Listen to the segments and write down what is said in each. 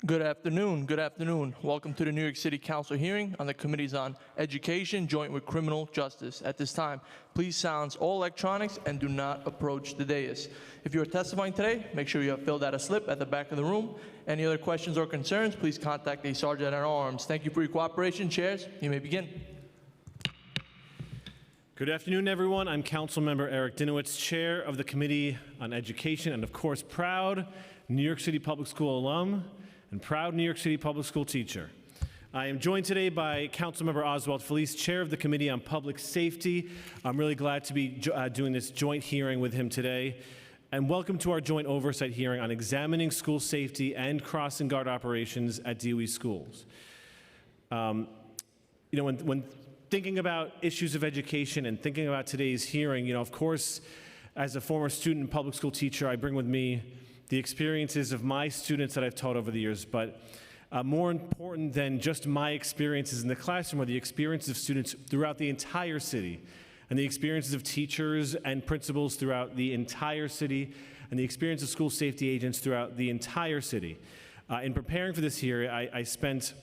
Good afternoon. Good afternoon. Welcome to the New York City Council hearing on the Committees on Education, Joint with Criminal Justice. At this time, please silence all electronics and do not approach the dais. If you are testifying today, make sure you have filled out a slip at the back of the room. Any other questions or concerns, please contact a sergeant at arms. Thank you for your cooperation. Chairs, you may begin. Good afternoon, everyone. I'm Councilmember Eric Dinowitz, Chair of the Committee on Education, and of course, proud New York City Public School alum and proud New York City Public School teacher. I am joined today by Councilmember Oswald Felice, Chair of the Committee on Public Safety. I'm really glad to be doing this joint hearing with him today. And welcome to our joint oversight hearing on examining school safety and crossing guard operations at DOE schools. When thinking about issues of education and thinking about today's hearing, of course, as a former student and public school teacher, I bring with me the experiences of my students that I've taught over the years, but more important than just my experiences in the classroom are the experiences of students throughout the entire city, and the experiences of teachers and principals throughout the entire city, and the experience of school safety agents throughout the entire city. In preparing for this hearing, I spent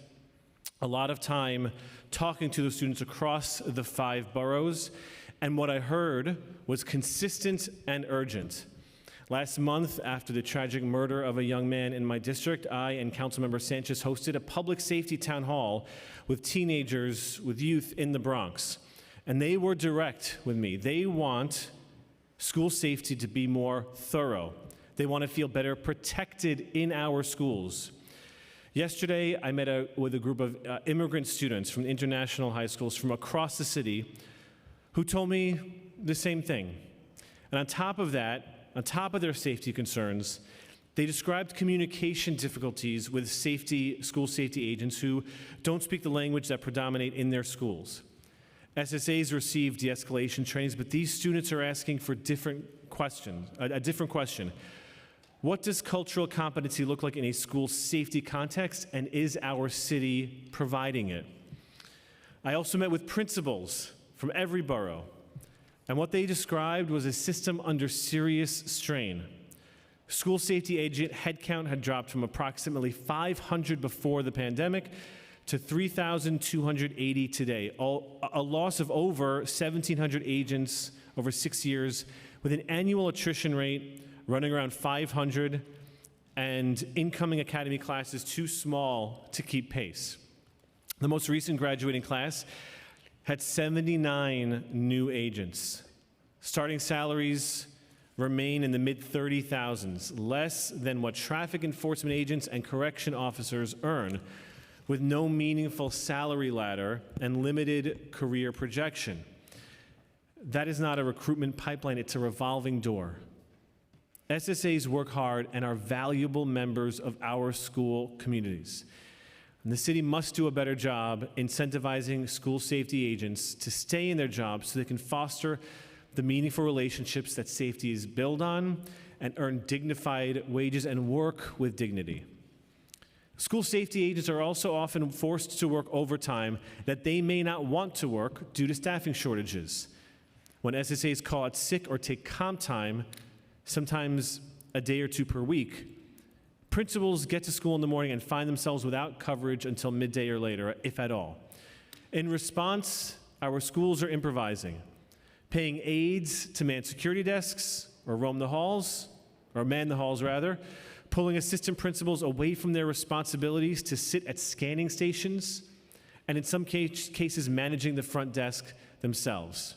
a lot of time talking to the students across the 5 boroughs, and what I heard was consistent and urgent. Last month, after the tragic murder of a young man in my district, I and Councilmember Sanchez hosted a public safety town hall with teenagers, with youth in the Bronx. And they were direct with me. They want school safety to be more thorough. They want to feel better protected in our schools. Yesterday, I met with a group of immigrant students from international high schools from across the city who told me the same thing. And on top of that, on top of their safety concerns, they described communication difficulties with school safety agents who don't speak the language that predominate in their schools. SSAs receive de-escalation trainings, but these students are asking for a different question. What does cultural competency look like in a school safety context, and is our city providing it? I also met with principals from every borough, and what they described was a system under serious strain. School safety agent headcount had dropped from approximately 500 before the pandemic to 3,280 today, a loss of over 1,700 agents over 6 years, with an annual attrition rate running around 500, and incoming academy classes too small to keep pace. The most recent graduating class had 79 new agents. Starting salaries remain in the mid-30,000s, less than what traffic enforcement agents and correction officers earn, with no meaningful salary ladder and limited career projection. That is not a recruitment pipeline, it's a revolving door. SSAs work hard and are valuable members of our school communities. And the city must do a better job incentivizing school safety agents to stay in their jobs so they can foster the meaningful relationships that safety is built on and earn dignified wages and work with dignity. School safety agents are also often forced to work overtime that they may not want to work due to staffing shortages. When SSAs call out sick or take comp time, sometimes a day or two per week, principals get to school in the morning and find themselves without coverage until midday or later, if at all. In response, our schools are improvising, paying aides to man security desks or roam the halls, or man the halls rather, pulling assistant principals away from their responsibilities to sit at scanning stations, and in some cases managing the front desk themselves.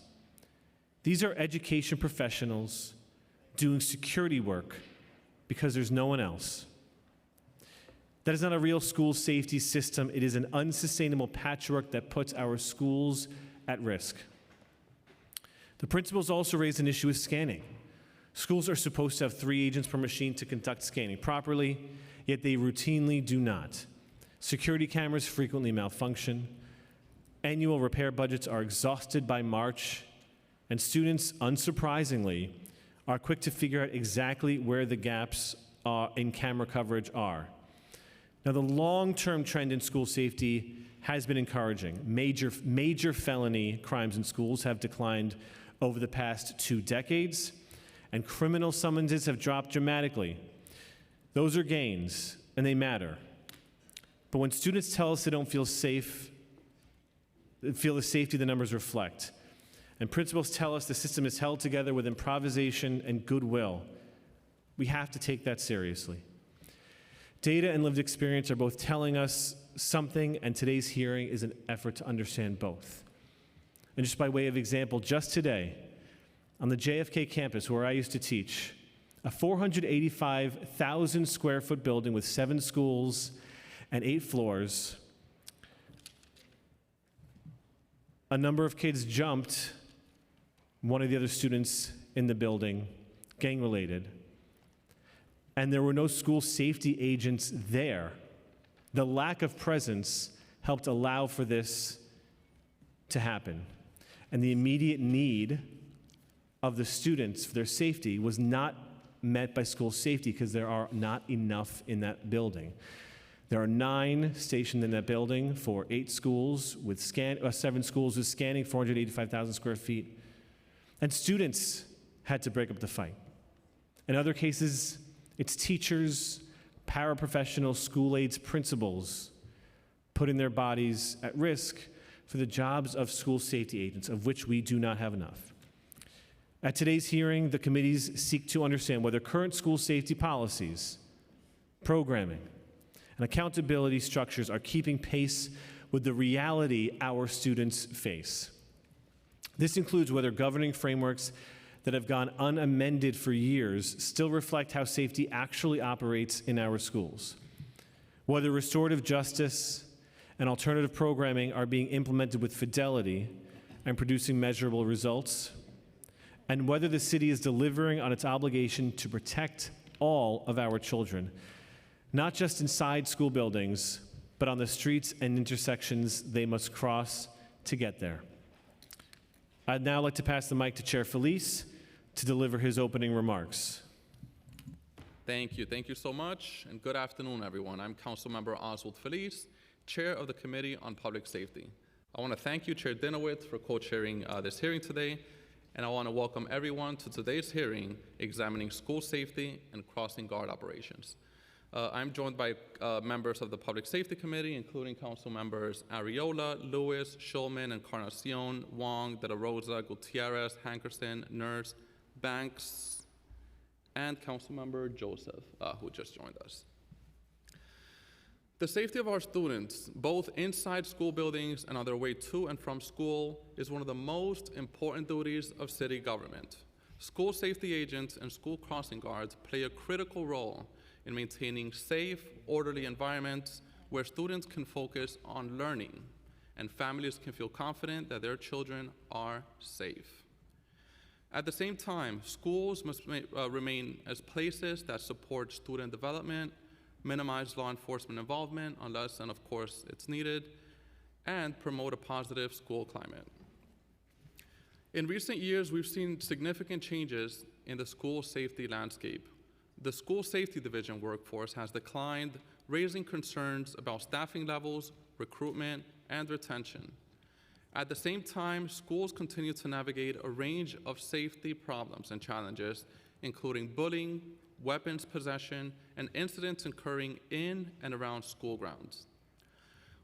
These are education professionals doing security work because there's no one else. That is not a real school safety system. It is an unsustainable patchwork that puts our schools at risk. The principals also raised an issue with scanning. Schools are supposed to have 3 agents per machine to conduct scanning properly, yet they routinely do not. Security cameras frequently malfunction. Annual repair budgets are exhausted by March, and students, unsurprisingly, are quick to figure out exactly where the gaps in camera coverage are. Now, the long-term trend in school safety has been encouraging. Major felony crimes in schools have declined over the past 2 decades, and criminal summonses have dropped dramatically. Those are gains, and they matter. But when students tell us they don't feel safe, they feel the safety the numbers reflect, and principals tell us the system is held together with improvisation and goodwill, we have to take that seriously. Data and lived experience are both telling us something, and today's hearing is an effort to understand both. And just by way of example, just today, on the JFK campus where I used to teach, a 485,000 square foot building with 7 schools and 8 floors, a number of kids jumped one of the other students in the building, gang-related, and there were no school safety agents there. The lack of presence helped allow for this to happen. And the immediate need of the students for their safety was not met by school safety because there are not enough in that building. There are 9 stationed in that building for 8 schools with 7 schools with scanning 485,000 square feet. And students had to break up the fight. In other cases, it's teachers, paraprofessionals, school aides, principals putting their bodies at risk for the jobs of school safety agents, of which we do not have enough. At today's hearing, the committees seek to understand whether current school safety policies, programming, and accountability structures are keeping pace with the reality our students face. This includes whether governing frameworks that have gone unamended for years still reflect how safety actually operates in our schools, whether restorative justice and alternative programming are being implemented with fidelity and producing measurable results, and whether the city is delivering on its obligation to protect all of our children, not just inside school buildings, but on the streets and intersections they must cross to get there. I'd now like to pass the mic to Chair Felice to deliver his opening remarks. Thank you so much, and good afternoon, everyone. I'm Councilmember Oswald Felice, Chair of the Committee on Public Safety. I want to thank you, Chair Dinowitz, for co-chairing this hearing today, and I want to welcome everyone to today's hearing examining school safety and crossing guard operations. I'm joined by members of the Public Safety Committee, including Council Members Arriola, Lewis, Schulman, Encarnacion, Wong, De La Rosa, Gutierrez, Hankerson, Nurse, Banks, and Councilmember Joseph, who just joined us. The safety of our students, both inside school buildings and on their way to and from school, is one of the most important duties of city government. School safety agents and school crossing guards play a critical role in maintaining safe, orderly environments where students can focus on learning and families can feel confident that their children are safe. At the same time, schools must remain as places that support student development, minimize law enforcement involvement unless and of course it's needed, and promote a positive school climate. In recent years, we've seen significant changes in the school safety landscape. The School Safety Division workforce has declined, raising concerns about staffing levels, recruitment, and retention. At the same time, schools continue to navigate a range of safety problems and challenges, including bullying, weapons possession, and incidents occurring in and around school grounds.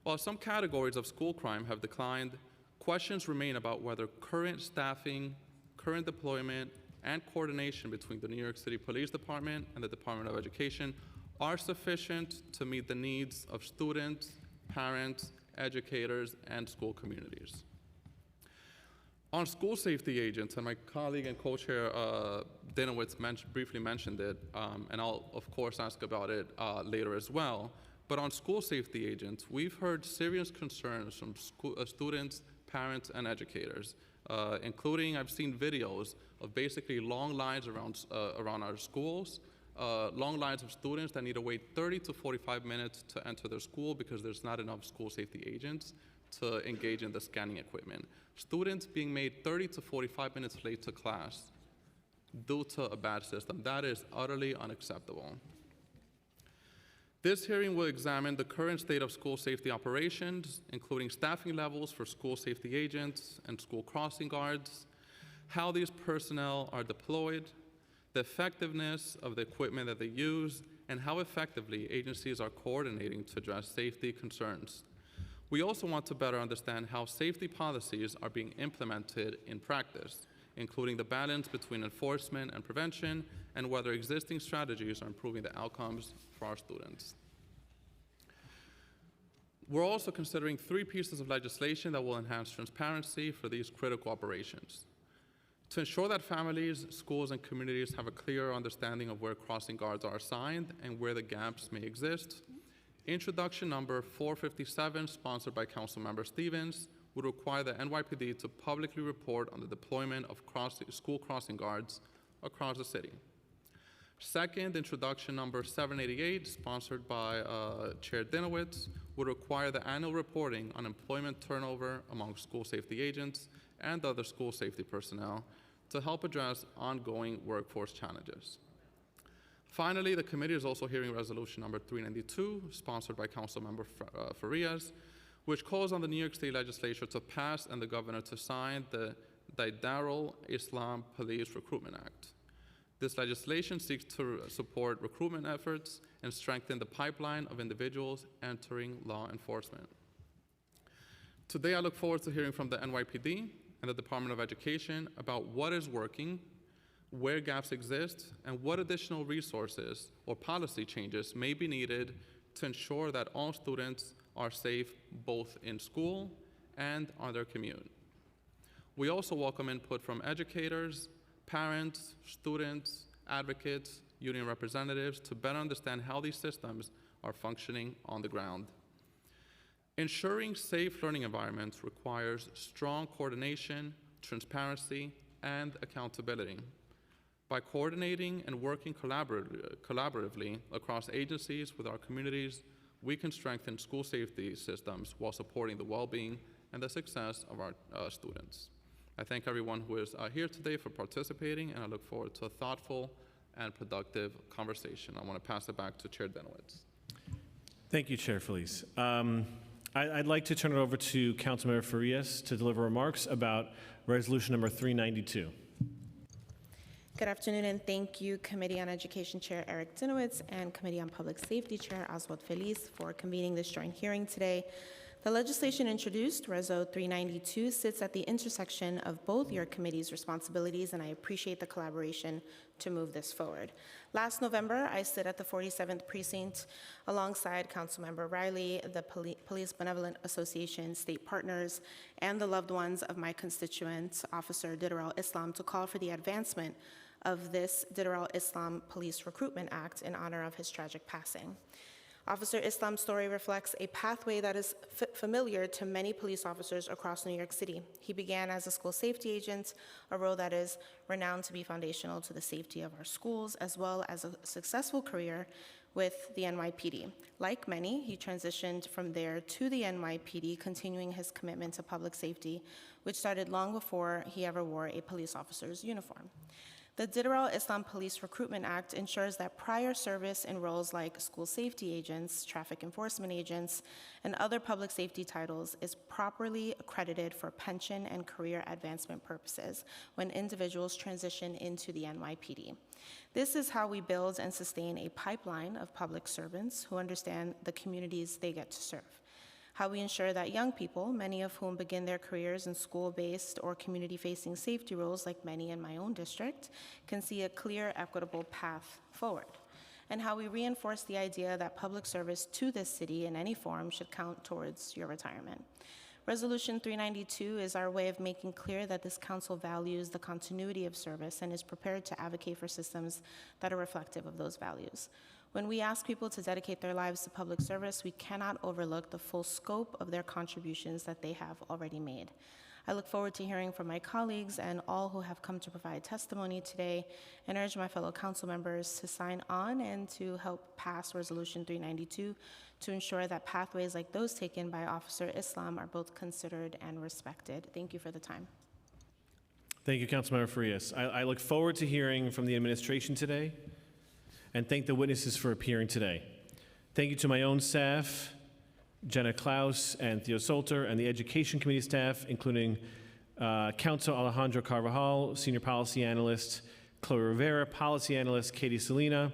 While some categories of school crime have declined, questions remain about whether current staffing, current deployment, and coordination between the New York City Police Department and the Department of Education are sufficient to meet the needs of students, parents, educators, and school communities. On school safety agents, and my colleague and co-chair Dinowitz briefly mentioned it, and I'll of course ask about it later as well, but on school safety agents, we've heard serious concerns from students, parents, and educators, including I've seen videos of basically long lines around our schools, long lines of students that need to wait 30 to 45 minutes to enter their school because there's not enough school safety agents to engage in the scanning equipment. Students being made 30 to 45 minutes late to class due to a bad system. That is utterly unacceptable. This hearing will examine the current state of school safety operations, including staffing levels for school safety agents and school crossing guards, how these personnel are deployed, the effectiveness of the equipment that they use, and how effectively agencies are coordinating to address safety concerns. We also want to better understand how safety policies are being implemented in practice, including the balance between enforcement and prevention, and whether existing strategies are improving the outcomes for our students. We're also considering 3 pieces of legislation that will enhance transparency for these critical operations. To ensure that families, schools, and communities have a clear understanding of where crossing guards are assigned and where the gaps may exist, introduction number 457, sponsored by Councilmember Stevens, would require the NYPD to publicly report on the deployment of school crossing guards across the city. Second, introduction number 788, sponsored by Chair Dinowitz, would require the annual reporting on employment turnover among school safety agents and other school safety personnel to help address ongoing workforce challenges. Finally, the committee is also hearing resolution number 392, sponsored by Councilmember Farias, which calls on the New York State Legislature to pass and the governor to sign the Darul Islam Police Recruitment Act. This legislation seeks to support recruitment efforts and strengthen the pipeline of individuals entering law enforcement. Today, I look forward to hearing from the NYPD and the Department of Education about what is working, where gaps exist, and what additional resources or policy changes may be needed to ensure that all students are safe both in school and on their commute. We also welcome input from educators, parents, students, advocates, union representatives to better understand how these systems are functioning on the ground. Ensuring safe learning environments requires strong coordination, transparency, and accountability. By coordinating and working collaboratively across agencies with our communities, we can strengthen school safety systems while supporting the well-being and the success of our students. I thank everyone who is here today for participating, and I look forward to a thoughtful and productive conversation. I want to pass it back to Chair Dinowitz. Thank you, Chair Felice. I'd like to turn it over to Councilmember Farias to deliver remarks about resolution number 392. Good afternoon, and thank you, Committee on Education Chair Eric Dinowitz and Committee on Public Safety Chair Oswald Feliz, for convening this joint hearing today. The legislation introduced, Reso 392, sits at the intersection of both your committee's responsibilities, and I appreciate the collaboration to move this forward. Last November, I stood at the 47th Precinct alongside Councilmember Riley, the Police Benevolent Association, state partners, and the loved ones of my constituent, Officer Darul Islam, to call for the advancement of this Darul Islam Police Recruitment Act in honor of his tragic passing. Officer Islam's story reflects a pathway that is familiar to many police officers across New York City. He began as a school safety agent, a role that is renowned to be foundational to the safety of our schools, as well as a successful career with the NYPD. Like many, he transitioned from there to the NYPD, continuing his commitment to public safety, which started long before he ever wore a police officer's uniform. The Darul Islam Police Recruitment Act ensures that prior service in roles like school safety agents, traffic enforcement agents, and other public safety titles is properly accredited for pension and career advancement purposes when individuals transition into the NYPD. This is how we build and sustain a pipeline of public servants who understand the communities they get to serve. How we ensure that young people, many of whom begin their careers in school-based or community-facing safety roles, like many in my own district, can see a clear, equitable path forward. And how we reinforce the idea that public service to this city in any form should count towards your retirement. Resolution 392 is our way of making clear that this council values the continuity of service and is prepared to advocate for systems that are reflective of those values. When we ask people to dedicate their lives to public service, we cannot overlook the full scope of their contributions that they have already made. I look forward to hearing from my colleagues and all who have come to provide testimony today, and urge my fellow council members to sign on and to help pass Resolution 392 to ensure that pathways like those taken by Officer Islam are both considered and respected. Thank you for the time. Thank you, Councilmember Farias. I look forward to hearing from the administration today, and thank the witnesses for appearing today. Thank you to my own staff, Jenna Klaus and Theo Solter, and the Education Committee staff, including Council Alejandro Carvajal, Senior Policy Analyst, Chloe Rivera, Policy Analyst, Katie Salina,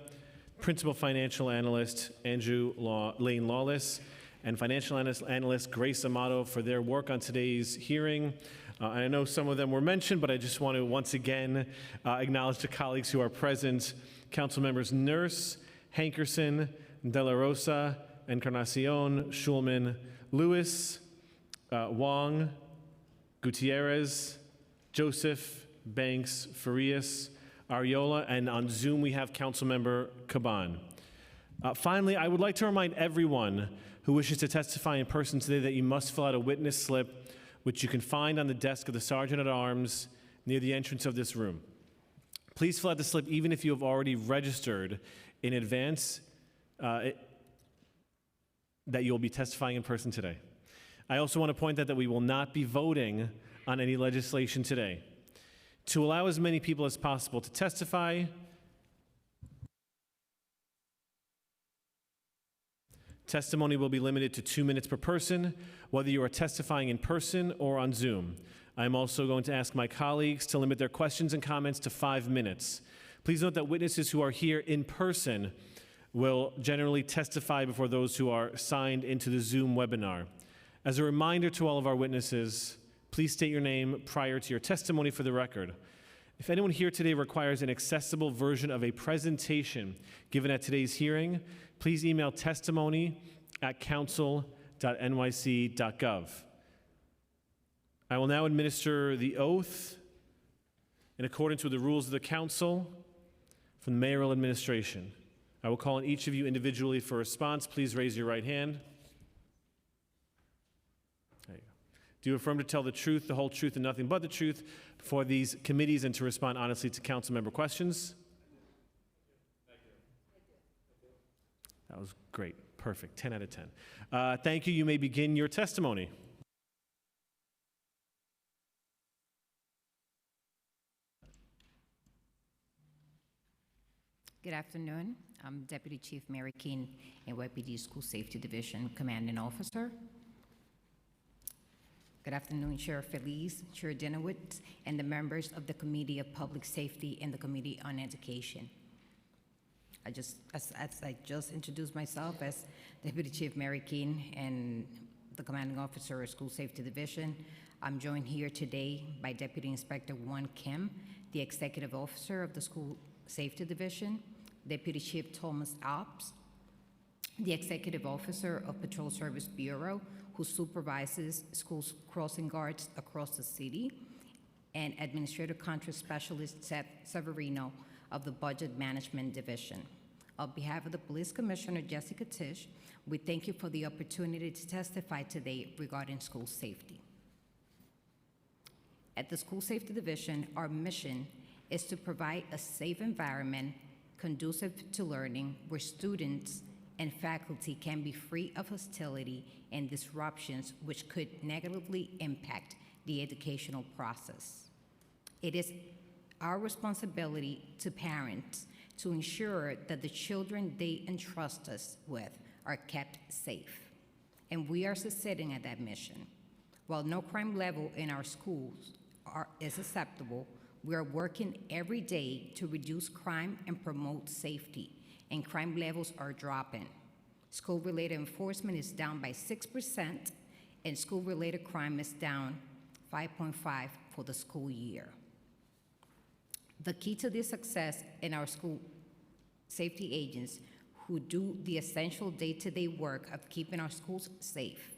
Principal Financial Analyst Andrew Lane Lawless, and Financial Analyst Grace Amato for their work on today's hearing. I know some of them were mentioned, but I just want to once again acknowledge the colleagues who are present. Council members Nurse, Hankerson, De La Rosa, Encarnacion, Schulman, Lewis, Wong, Gutierrez, Joseph, Banks, Farias, Ariola, and on Zoom we have Councilmember Caban. Finally, I would like to remind everyone who wishes to testify in person today that you must fill out a witness slip, which you can find on the desk of the Sergeant at Arms near the entrance of this room. Please fill out the slip even if you have already registered in advance that you'll be testifying in person today. I also want to point out that we will not be voting on any legislation today. To allow as many people as possible to testify, testimony will be limited to 2 minutes per person, whether you are testifying in person or on Zoom. I'm also going to ask my colleagues to limit their questions and comments to 5 minutes. Please note that witnesses who are here in person will generally testify before those who are signed into the Zoom webinar. As a reminder to all of our witnesses, please state your name prior to your testimony for the record. If anyone here today requires an accessible version of a presentation given at today's hearing, please email testimony@council.nyc.gov. I will now administer the oath in accordance with the rules of the council from the mayoral administration. I will call on each of you individually for a response. Please raise your right hand. There you go. Do you affirm to tell the truth, the whole truth, and nothing but the truth before these committees and to respond honestly to council member questions? That was great. Perfect. 10 out of 10. Thank you. You may begin your testimony. Good afternoon. I'm Deputy Chief Mary Keene, NYPD School Safety Division Commanding Officer. Good afternoon, Chair Feliz, Chair Dinowitz, and the members of the Committee of Public Safety and the Committee on Education. As I just introduced myself as Deputy Chief Mary Keene and the Commanding Officer of School Safety Division, I'm joined here today by Deputy Inspector Won Kim, the Executive Officer of the School Safety Division, Deputy Chief Thomas Alps, the Executive Officer of Patrol Service Bureau, who supervises school crossing guards across the city, and Administrative Contract Specialist Seth Severino of the Budget Management Division. On behalf of the Police Commissioner Jessica Tisch, we thank you for the opportunity to testify today regarding school safety. At the School Safety Division, our mission is to provide a safe environment conducive to learning where students and faculty can be free of hostility and disruptions which could negatively impact the educational process. It is our responsibility to parents to ensure that the children they entrust us with are kept safe, and we are succeeding at that mission. While no crime level in our schools is acceptable, we are working every day to reduce crime and promote safety, and crime levels are dropping. School-related enforcement is down by 6%, and school-related crime is down 5.5% for the school year. The key to this success in our school safety agents who do the essential day-to-day work of keeping our schools safe.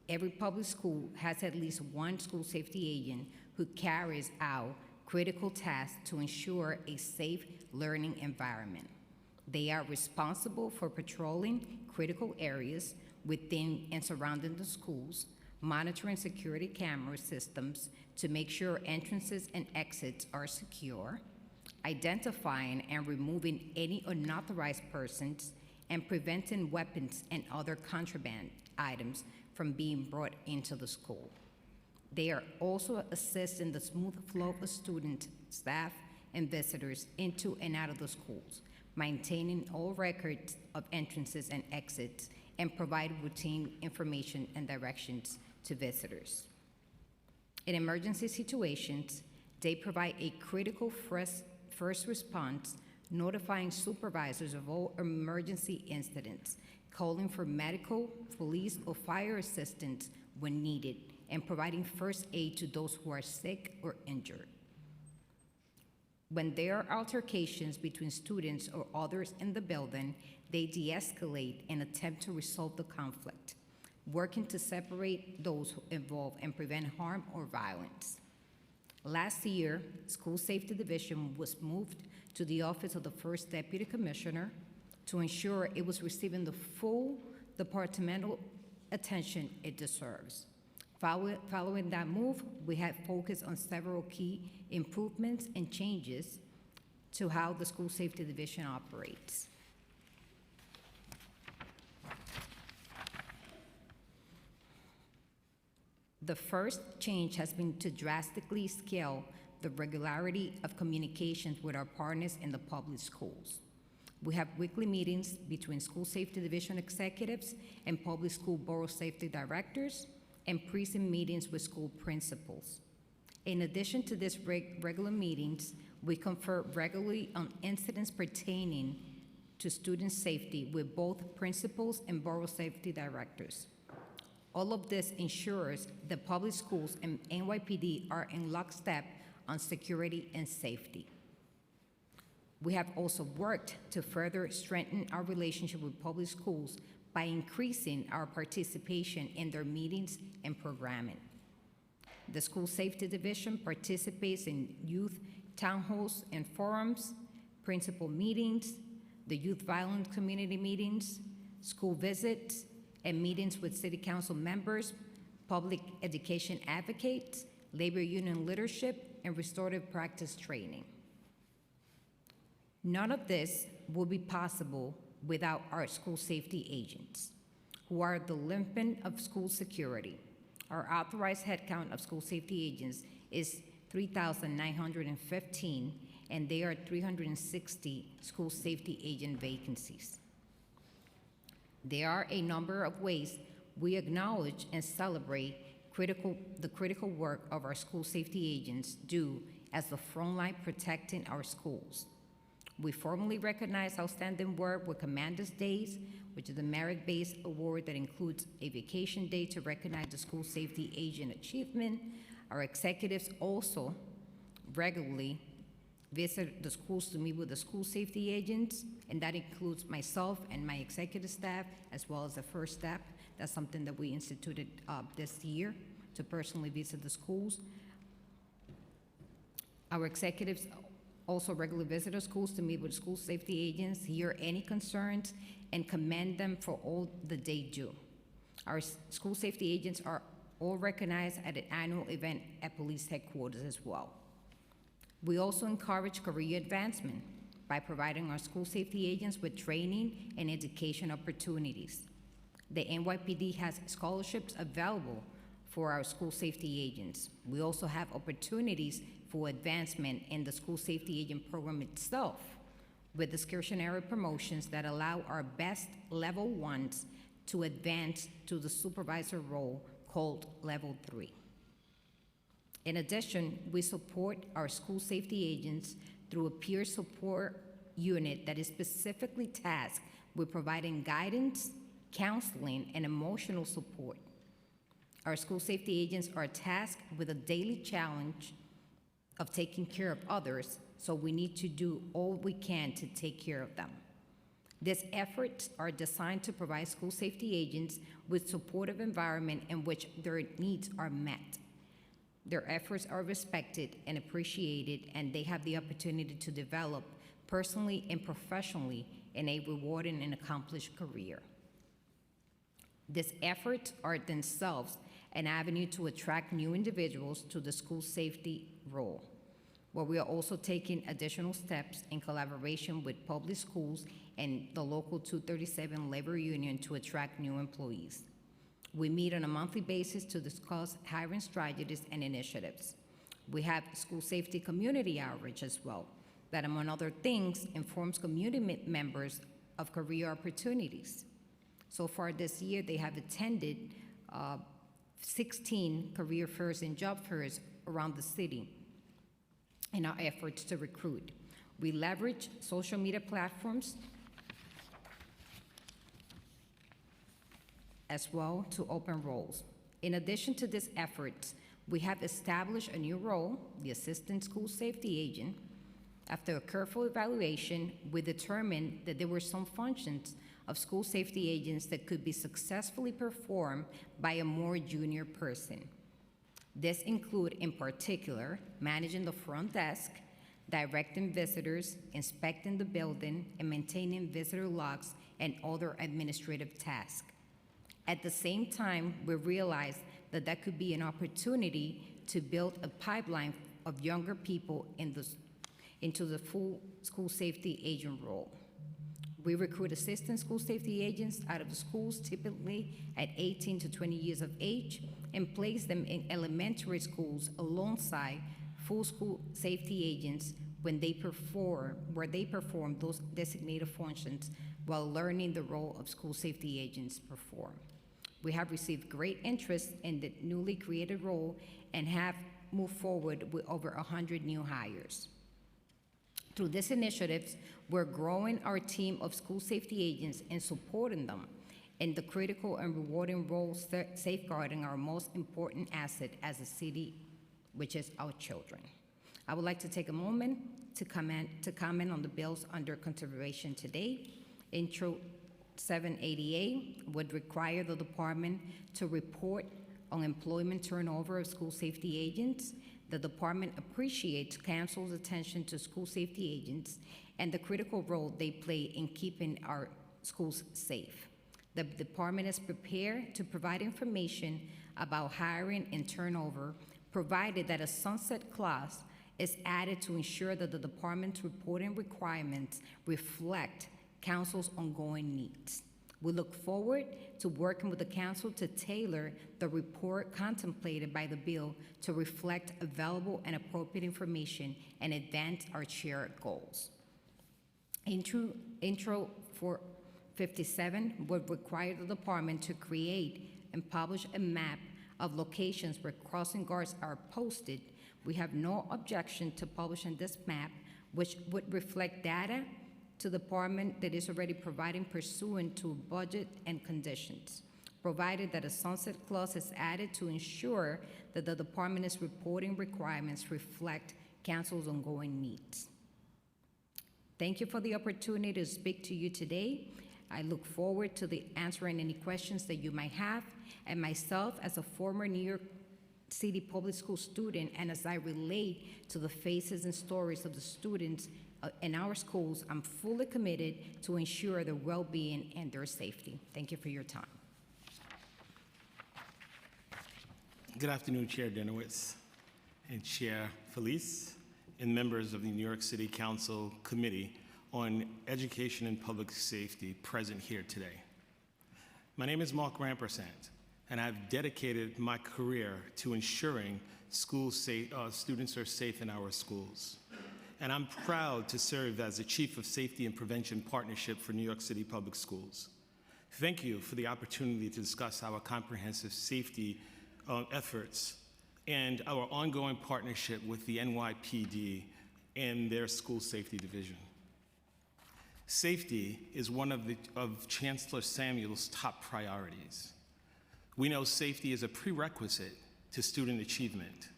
Every public school has at least one school safety agent who carries out critical tasks to ensure a safe learning environment. They are responsible for patrolling critical areas within and surrounding the schools, monitoring security camera systems to make sure entrances and exits are secure, identifying and removing any unauthorized persons, and preventing weapons and other contraband items from being brought into the school. They are also assisting the smooth flow of students, staff, and visitors into and out of the schools, maintaining all records of entrances and exits, and provide routine information and directions to visitors. In emergency situations, they provide a critical first response notifying supervisors of all emergency incidents, calling for medical, police, or fire assistance when needed, and providing first aid to those who are sick or injured. When there are altercations between students or others in the building, they de-escalate and attempt to resolve the conflict, working to separate those involved and prevent harm or violence. Last year, School Safety Division was moved to the Office of the First Deputy Commissioner to ensure it was receiving the full departmental attention it deserves. Following that move, we have focused on several key improvements and changes to how the School Safety Division operates. The first change has been to drastically scale the regularity of communications with our partners in the public schools. We have weekly meetings between School Safety Division executives and public school borough safety directors, and precinct meetings with school principals. In addition to these regular meetings, we confer regularly on incidents pertaining to student safety with both principals and borough safety directors. All of this ensures that public schools and NYPD are in lockstep on security and safety. We have also worked to further strengthen our relationship with public schools by increasing our participation in their meetings and programming. The School Safety Division participates in youth town halls and forums, principal meetings, the youth violence community meetings, school visits, and meetings with city council members, public education advocates, labor union leadership, and restorative practice training. None of this would be possible without our school safety agents, who are the linchpin of school security. Our authorized headcount of school safety agents is 3,915, and there are 360 school safety agent vacancies. There are a number of ways we acknowledge and celebrate the critical work of our school safety agents do as the front line protecting our schools. We formally recognize outstanding work with Commander's Days, which is a merit-based award that includes a vacation day to recognize the school safety agent achievement. Our executives also regularly visit the schools to meet with the school safety agents, and that includes myself and my executive staff, as well as the first step. That's something that we instituted this year, to personally visit the schools. Our executives also regularly visit our schools to meet with school safety agents, hear any concerns, and commend them for all that they do. Our school safety agents are all recognized at an annual event at police headquarters as well. We also encourage career advancement by providing our school safety agents with training and education opportunities. The NYPD has scholarships available for our school safety agents. We also have opportunities for advancement in the school safety agent program itself, with discretionary promotions that allow our best level ones to advance to the supervisor role called level 3. In addition, we support our school safety agents through a peer support unit that is specifically tasked with providing guidance, counseling, and emotional support. Our school safety agents are tasked with a daily challenge of taking care of others, so we need to do all we can to take care of them. These efforts are designed to provide school safety agents with supportive environment in which their needs are met. Their efforts are respected and appreciated, and they have the opportunity to develop personally and professionally in a rewarding and accomplished career. These efforts are themselves an avenue to attract new individuals to the school safety role, where we are also taking additional steps in collaboration with public schools and the local 237 labor union to attract new employees. We meet on a monthly basis to discuss hiring strategies and initiatives. We have school safety community outreach as well, that among other things informs community members of career opportunities. So far this year, they have attended 16 career fairs and job fairs around the city in our efforts to recruit. We leverage social media platforms as well to open roles. In addition to these efforts, we have established a new role, the Assistant School Safety Agent. After a careful evaluation, we determined that there were some functions of school safety agents that could be successfully performed by a more junior person. This include, in particular, managing the front desk, directing visitors, inspecting the building, and maintaining visitor logs and other administrative tasks. At the same time, we realized that that could be an opportunity to build a pipeline of younger people into the full school safety agent role. We recruit assistant school safety agents out of the schools, typically at 18 to 20 years of age, and place them in elementary schools alongside full school safety agents where they perform those designated functions while learning the role of school safety agents perform. We have received great interest in the newly created role and have moved forward with over 100 new hires. Through these initiatives, we're growing our team of school safety agents and supporting them in the critical and rewarding role safeguarding our most important asset as a city, which is our children. I would like to take a moment to comment on the bills under consideration today. Intro 788 would require the department to report on employment turnover of school safety agents. The department appreciates council's attention to school safety agents and the critical role they play in keeping our schools safe. The department is prepared to provide information about hiring and turnover, provided that a sunset clause is added to ensure that the department's reporting requirements reflect council's ongoing needs. We look forward to working with the council to tailor the report contemplated by the bill to reflect available and appropriate information and advance our shared goals. Intro 457 would require the department to create and publish a map of locations where crossing guards are posted. We have no objection to publishing this map, which would reflect data to the department that is already providing pursuant to budget and conditions, provided that a sunset clause is added to ensure that the department's reporting requirements reflect council's ongoing needs. Thank you for the opportunity to speak to you today. I look forward to answering any questions that you might have, and myself as a former New York City public school student, and as I relate to the faces and stories of the students in our schools, I'm fully committed to ensure their well-being and their safety. Thank you for your time. Good afternoon, Chair Denowitz and Chair Felice, and members of the New York City Council Committee on Education and Public Safety present here today. My name is Mark Rampersant, and I've dedicated my career to ensuring students are safe in our schools. And I'm proud to serve as the Chief of Safety and Prevention Partnership for New York City Public Schools. Thank you for the opportunity to discuss our comprehensive safety efforts and our ongoing partnership with the NYPD and their school safety division. Safety is one of Chancellor Samuel's top priorities. We know safety is a prerequisite to student achievement,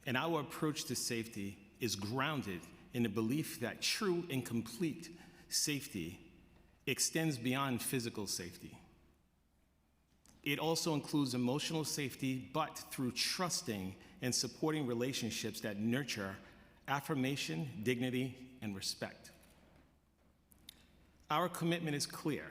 and our approach to safety is grounded in the belief that true and complete safety extends beyond physical safety. It also includes emotional safety, but through trusting and supporting relationships that nurture affirmation, dignity, and respect. Our commitment is clear.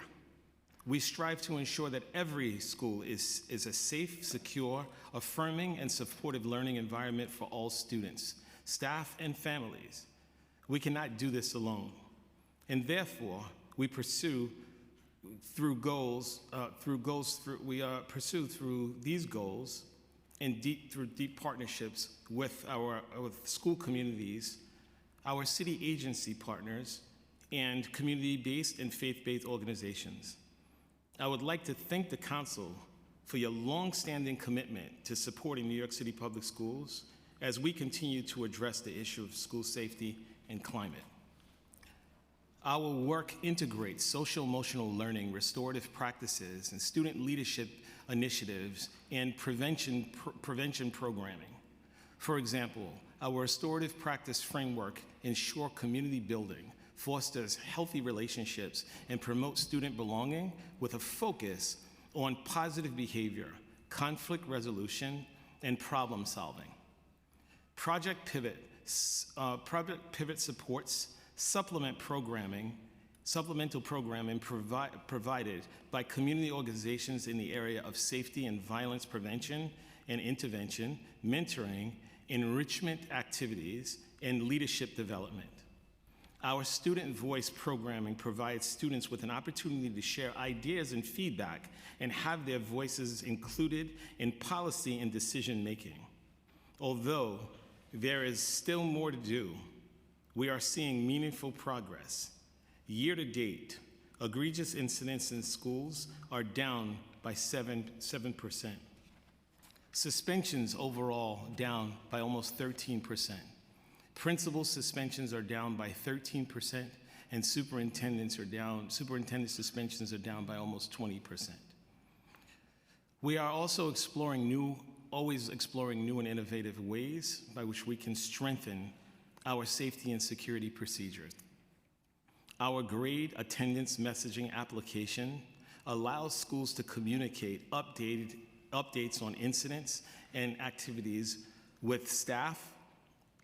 We strive to ensure that every school is a safe, secure, affirming, and supportive learning environment for all students, staff, and families. We cannot do this alone, and therefore we pursue through these goals and through deep partnerships with school communities, our city agency partners, and community-based and faith-based organizations. I would like to thank the Council for your long-standing commitment to supporting New York City Public Schools as we continue to address the issue of school safety and climate. Our work integrates social-emotional learning, restorative practices, and student leadership initiatives and prevention programming. For example, our restorative practice framework ensures community building, fosters healthy relationships, and promotes student belonging with a focus on positive behavior, conflict resolution, and problem solving. Project Pivot supports supplemental programming provided by community organizations in the area of safety and violence prevention and intervention, mentoring, enrichment activities, and leadership development. Our Student Voice programming provides students with an opportunity to share ideas and feedback and have their voices included in policy and decision making. Although there is still more to do, we are seeing meaningful progress. Year to date, egregious incidents in schools are down by 7%. Suspensions overall down by almost 13%. Principal suspensions are down by 13%, and superintendent suspensions are down by almost 20%. We are also always exploring new and innovative ways by which we can strengthen our safety and security procedures. Our grade attendance messaging application allows schools to communicate updates on incidents and activities with staff,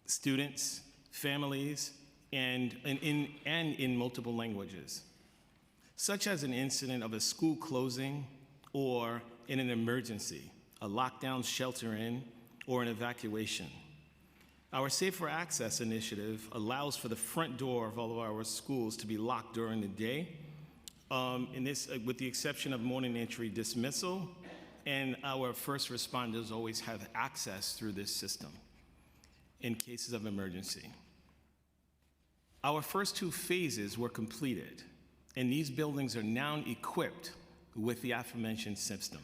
students, families, and in multiple languages, such as an incident of a school closing or in an emergency, a lockdown, shelter-in, or an evacuation. Our Safer Access initiative allows for the front door of all of our schools to be locked during the day, with the exception of morning entry dismissal, and our first responders always have access through this system in cases of emergency. Our first two phases were completed, and these buildings are now equipped with the aforementioned system.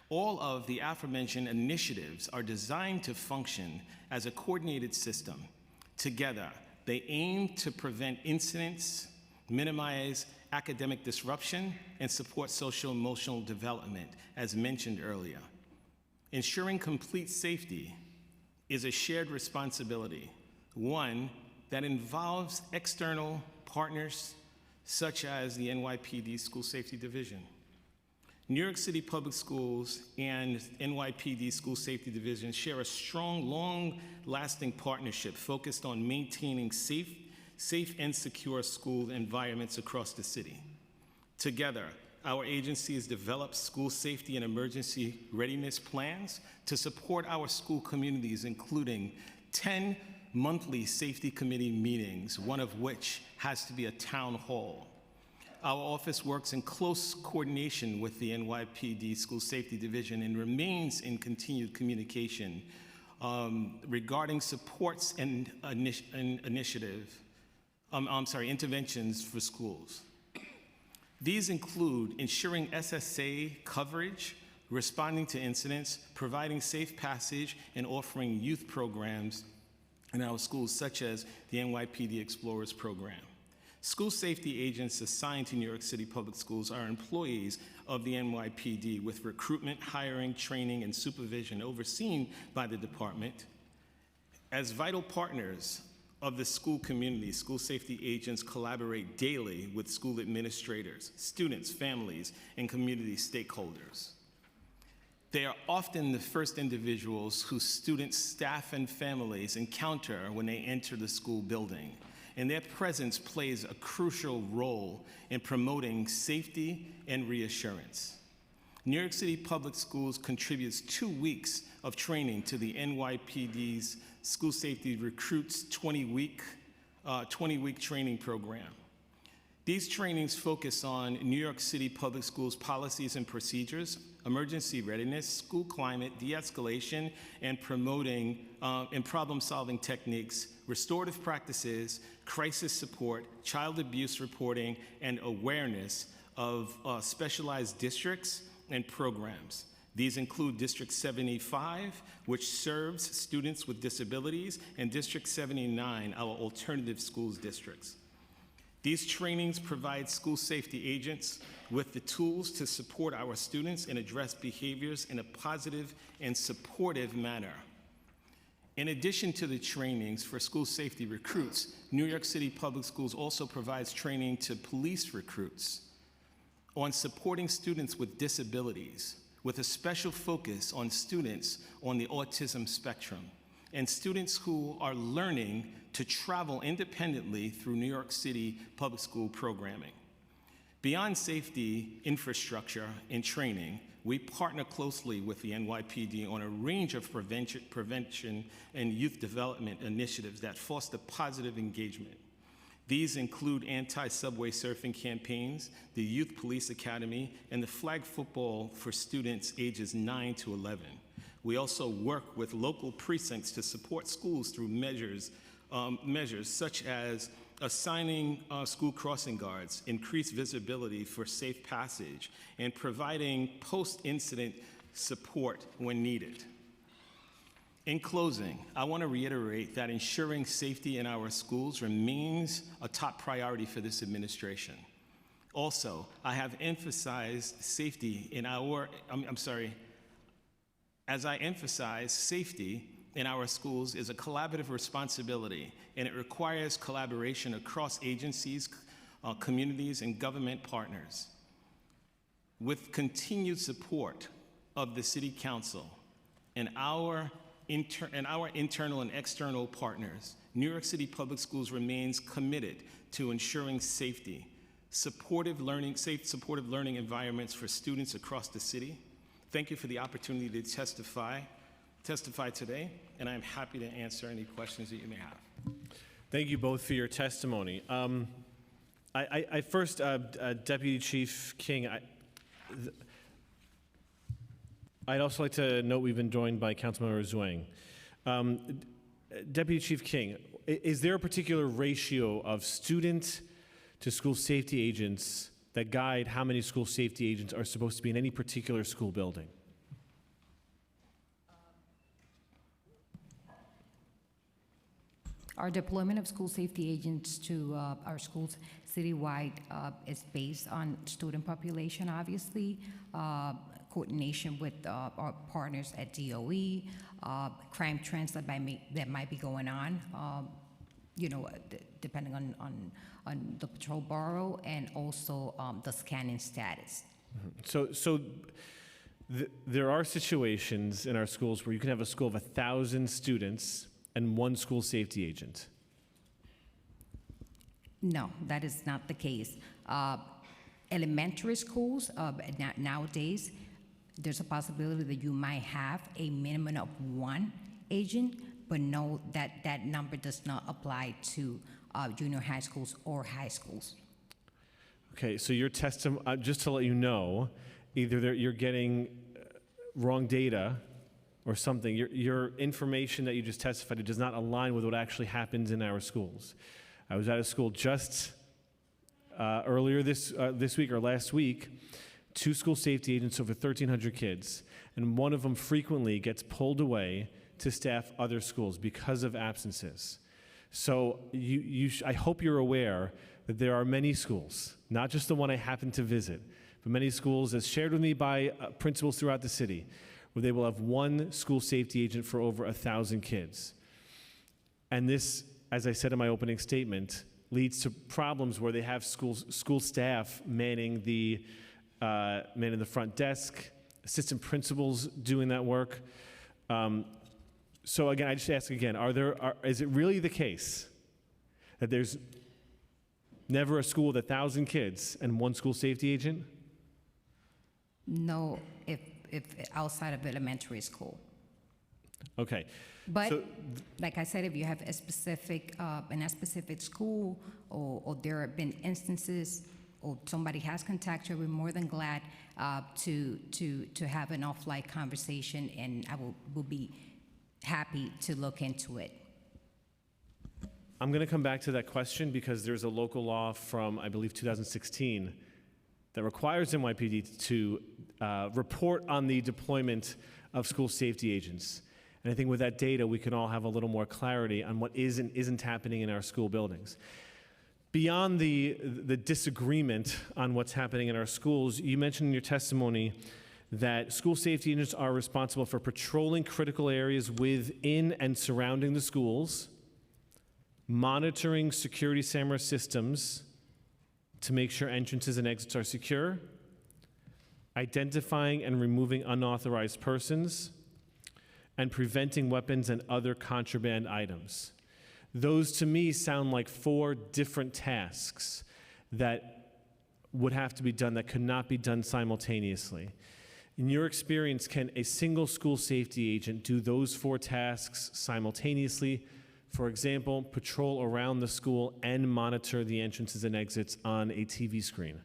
All of the aforementioned initiatives are designed to function as a coordinated system. Together, they aim to prevent incidents, minimize academic disruption, and support social-emotional development, as mentioned earlier. Ensuring complete safety is a shared responsibility, one that involves external partners such as the NYPD School Safety Division. New York City Public Schools and NYPD School Safety Division share a strong, long-lasting partnership focused on maintaining safe and secure school environments across the city. Together, our agencies develop school safety and emergency readiness plans to support our school communities, including 10 monthly safety committee meetings, one of which has to be a town hall. Our office works in close coordination with the NYPD School Safety Division and remains in continued communication regarding supports and interventions for schools. These include ensuring SSA coverage, responding to incidents, providing safe passage, and offering youth programs in our schools, such as the NYPD Explorers program. School safety agents assigned to New York City Public Schools are employees of the NYPD with recruitment, hiring, training, and supervision overseen by the department. As vital partners of the school community, school safety agents collaborate daily with school administrators, students, families, and community stakeholders. They are often the first individuals whose students, staff, and families encounter when they enter the school building, and their presence plays a crucial role in promoting safety and reassurance. New York City Public Schools contributes 2 weeks of training to the NYPD's School Safety Recruits 20-week training program. These trainings focus on New York City Public Schools policies and procedures, emergency readiness, school climate, de-escalation, and promoting and problem-solving techniques, restorative practices, crisis support, child abuse reporting, and awareness of specialized districts and programs. These include District 75, which serves students with disabilities, and District 79, our alternative schools districts. These trainings provide school safety agents with the tools to support our students and address behaviors in a positive and supportive manner. In addition to the trainings for school safety recruits, New York City Public Schools also provides training to police recruits on supporting students with disabilities, with a special focus on students on the autism spectrum and students who are learning to travel independently through New York City Public School programming. Beyond safety infrastructure and training, we partner closely with the NYPD on a range of prevention and youth development initiatives that foster positive engagement. These include anti-subway surfing campaigns, the Youth Police Academy, and the flag football for students ages 9 to 11. We also work with local precincts to support schools through measures such as assigning school crossing guards, increased visibility for safe passage, and providing post-incident support when needed. In closing, I want to reiterate that ensuring safety in our schools remains a top priority for this administration. Also, I have emphasized safety in as I emphasize, safety in our schools is a collaborative responsibility, and it requires collaboration across agencies, communities, and government partners. With continued support of the City Council and our internal and external partners, New York City Public Schools remains committed to ensuring safe, supportive learning environments for students across the city. Thank you for the opportunity to testify today, and I'm happy to answer any questions that you may have. Thank you both for your testimony. I first, Deputy Chief King, I'd also like to note we've been joined by Councilmember Zhuang. Deputy Chief King, is there a particular ratio of student to school safety agents that guide how many school safety agents are supposed to be in any particular school building? Our deployment of school safety agents to our schools citywide is based on student population, obviously, coordination with our partners at DOE, crime trends that might be going on, depending on the patrol bureau, and also the scanning status. So there are situations in our schools where you can have a school of 1,000 students and one school safety agent. No, that is not the case. Elementary schools, nowadays, there's a possibility that you might have a minimum of one agent, but no, that number does not apply to junior high schools or high schools. Okay, so your testimony, just to let you know, either you're getting wrong data or something. Your information that you just testified to does not align with what actually happens in our schools. I was at a school just earlier this week or last week, 2 school safety agents over 1,300 kids, and one of them frequently gets pulled away to staff other schools because of absences. So I hope you're aware that there are many schools, not just the one I happened to visit, but many schools, as shared with me by principals throughout the city, where they will have one school safety agent for over 1,000 kids. And this, as I said in my opening statement, leads to problems where they have school staff manning the front desk, assistant principals doing that work. So again, I just ask again, is it really the case that there's never a school with 1,000 kids and one school safety agent? No, if outside of elementary school. Okay. But So- like I said, if you have a specific, in a specific school, or there have been instances, or somebody has contacted, we're more than glad to have an off-light conversation, and I will be happy to look into it. I'm going to come back to that question because there's a local law from, I believe, 2016 that requires NYPD to report on the deployment of school safety agents. And I think with that data, we can all have a little more clarity on what is and isn't happening in our school buildings. Beyond the disagreement on what's happening in our schools, you mentioned in your testimony that school safety agents are responsible for patrolling critical areas within and surrounding the schools, monitoring security camera systems to make sure entrances and exits are secure, identifying and removing unauthorized persons, and preventing weapons and other contraband items. Those, to me, sound like 4 different tasks that would have to be done that could not be done simultaneously. In your experience, can a single school safety agent do those 4 tasks simultaneously? For example, patrol around the school and monitor the entrances and exits on a TV screen.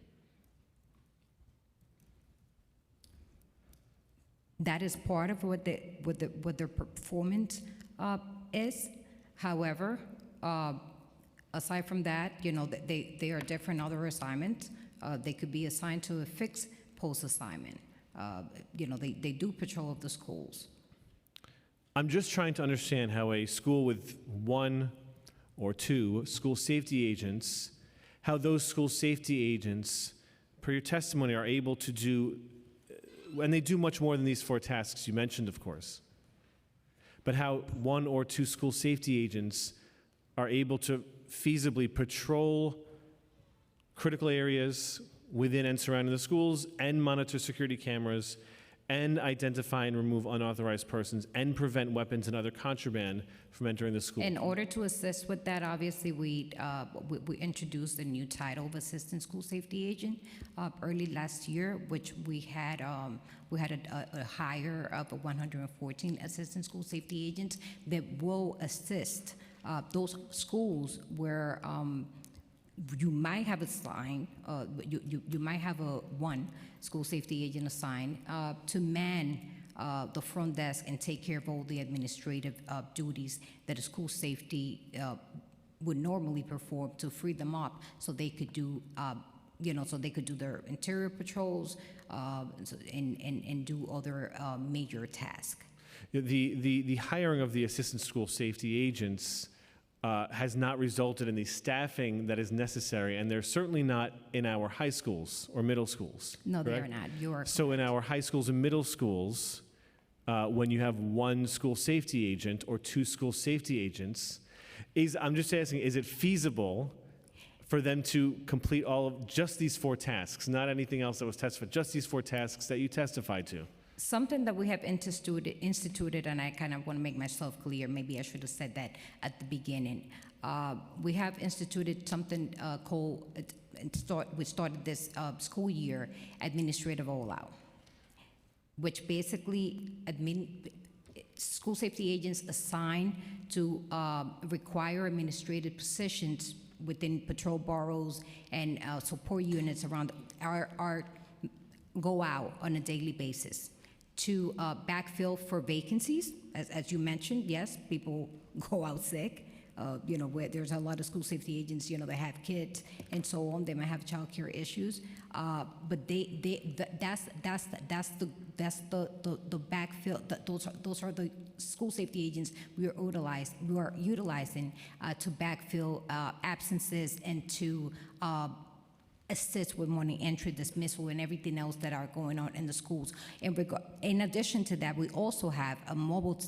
That is part of what their performance is. However, aside from that, they are different other assignments. They could be assigned to a fixed post assignment. They do patrol of the schools. I'm just trying to understand how a school with 1 or 2 school safety agents, how those school safety agents, per your testimony, are able to do, and they do much more than these 4 tasks you mentioned, of course, but how 1 or 2 school safety agents are able to feasibly patrol critical areas within and surrounding the schools and monitor security cameras and identify and remove unauthorized persons and prevent weapons and other contraband from entering the school. In order to assist with that, obviously, we introduced a new title of Assistant School Safety Agent early last year, which we had a hire of 114 Assistant School Safety Agents that will assist those schools where you might have assigned, you might have one school safety agent assigned to man the front desk and take care of all the administrative duties that a school safety would normally perform to free them up so they could do, so they could do their interior patrols and do other major tasks. The hiring of the assistant school safety agents has not resulted in the staffing that is necessary, and they're certainly not in our high schools or middle schools. No, they are correct? not. You are So in our high schools and middle schools, when you have 1 school safety agent or 2 school safety agents, I'm just asking, is it feasible for them to complete all of just these 4 tasks, not anything else that was testified, just these 4 tasks that you testified to? Something that we have instituted, and I kind of want to make myself clear, maybe I should have said that at the beginning. We have instituted something called, we started this school year, administrative rollout, which basically school safety agents assigned to require administrative positions within patrol boroughs and support units around go out on a daily basis to backfill for vacancies. As you mentioned, yes, people go out sick. Where there's a lot of school safety agents, they have kids and so on. They might have childcare issues, but that's the backfill. Those are the school safety agents we are utilizing to backfill absences and to assist with morning entry, dismissal, and everything else that are going on in the schools. In addition to that, we also have a mobile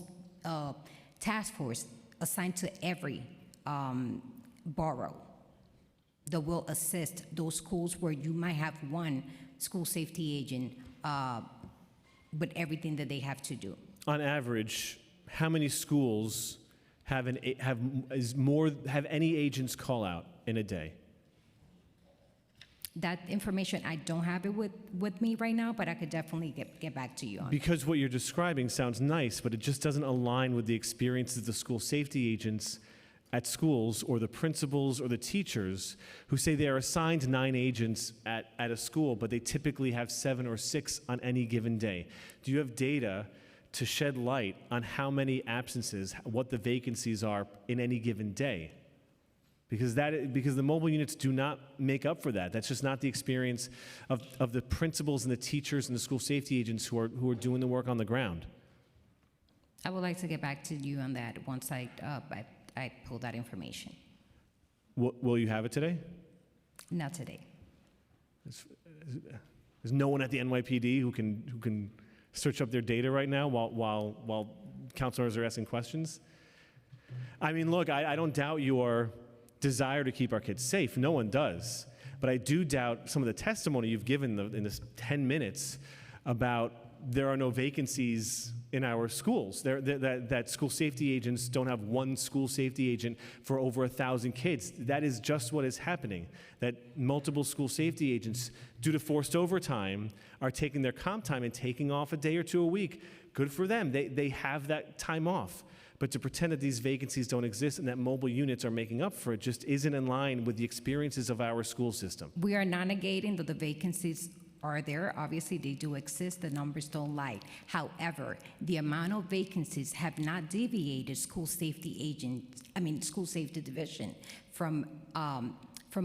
task force assigned to every borough that will assist those schools where you might have 1 school safety agent with everything that they have to do. On average, how many schools have any agents call out in a day? That information, I don't have it with me right now, but I could definitely get back to you on. Because what you're describing sounds nice, but it just doesn't align with the experiences of the school safety agents at schools or the principals or the teachers who say they are assigned 9 agents at a school, but they typically have 7 or 6 on any given day. Do you have data to shed light on how many absences, what the vacancies are in any given day? Because the mobile units do not make up for that. That's just not the experience of the principals and the teachers and the school safety agents who are doing the work on the ground. I would like to get back to you on that once I pull that information. Will you have it today? Not today. There's no one at the NYPD who can search up their data right now while councilors are asking questions? I mean, look, I don't doubt your desire to keep our kids safe. No one does. But I do doubt some of the testimony you've given in this 10 minutes about there are no vacancies in our schools. That school safety agents don't have one school safety agent for over 1,000 kids. That is just what is happening. That multiple school safety agents, due to forced overtime, are taking their comp time and taking off a day or two a week. Good for them. They have that time off. But to pretend that these vacancies don't exist and that mobile units are making up for it just isn't in line with the experiences of our school system. We are not negating that the vacancies are there. Obviously, they do exist. The numbers don't lie. However, the amount of vacancies have not deviated school safety division from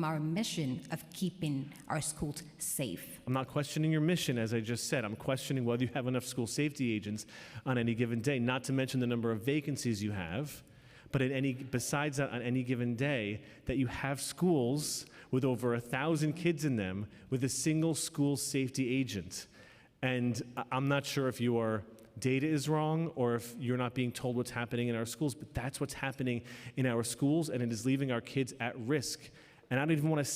our mission of keeping our schools safe. I'm not questioning your mission, as I just said. I'm questioning whether you have enough school safety agents on any given day, not to mention the number of vacancies you have, but besides that, on any given day, that you have schools with over 1,000 kids in them with a single school safety agent. And I'm not sure if your data is wrong or if you're not being told what's happening in our schools, but that's what's happening in our schools, and it is leaving our kids at risk. And I don't even want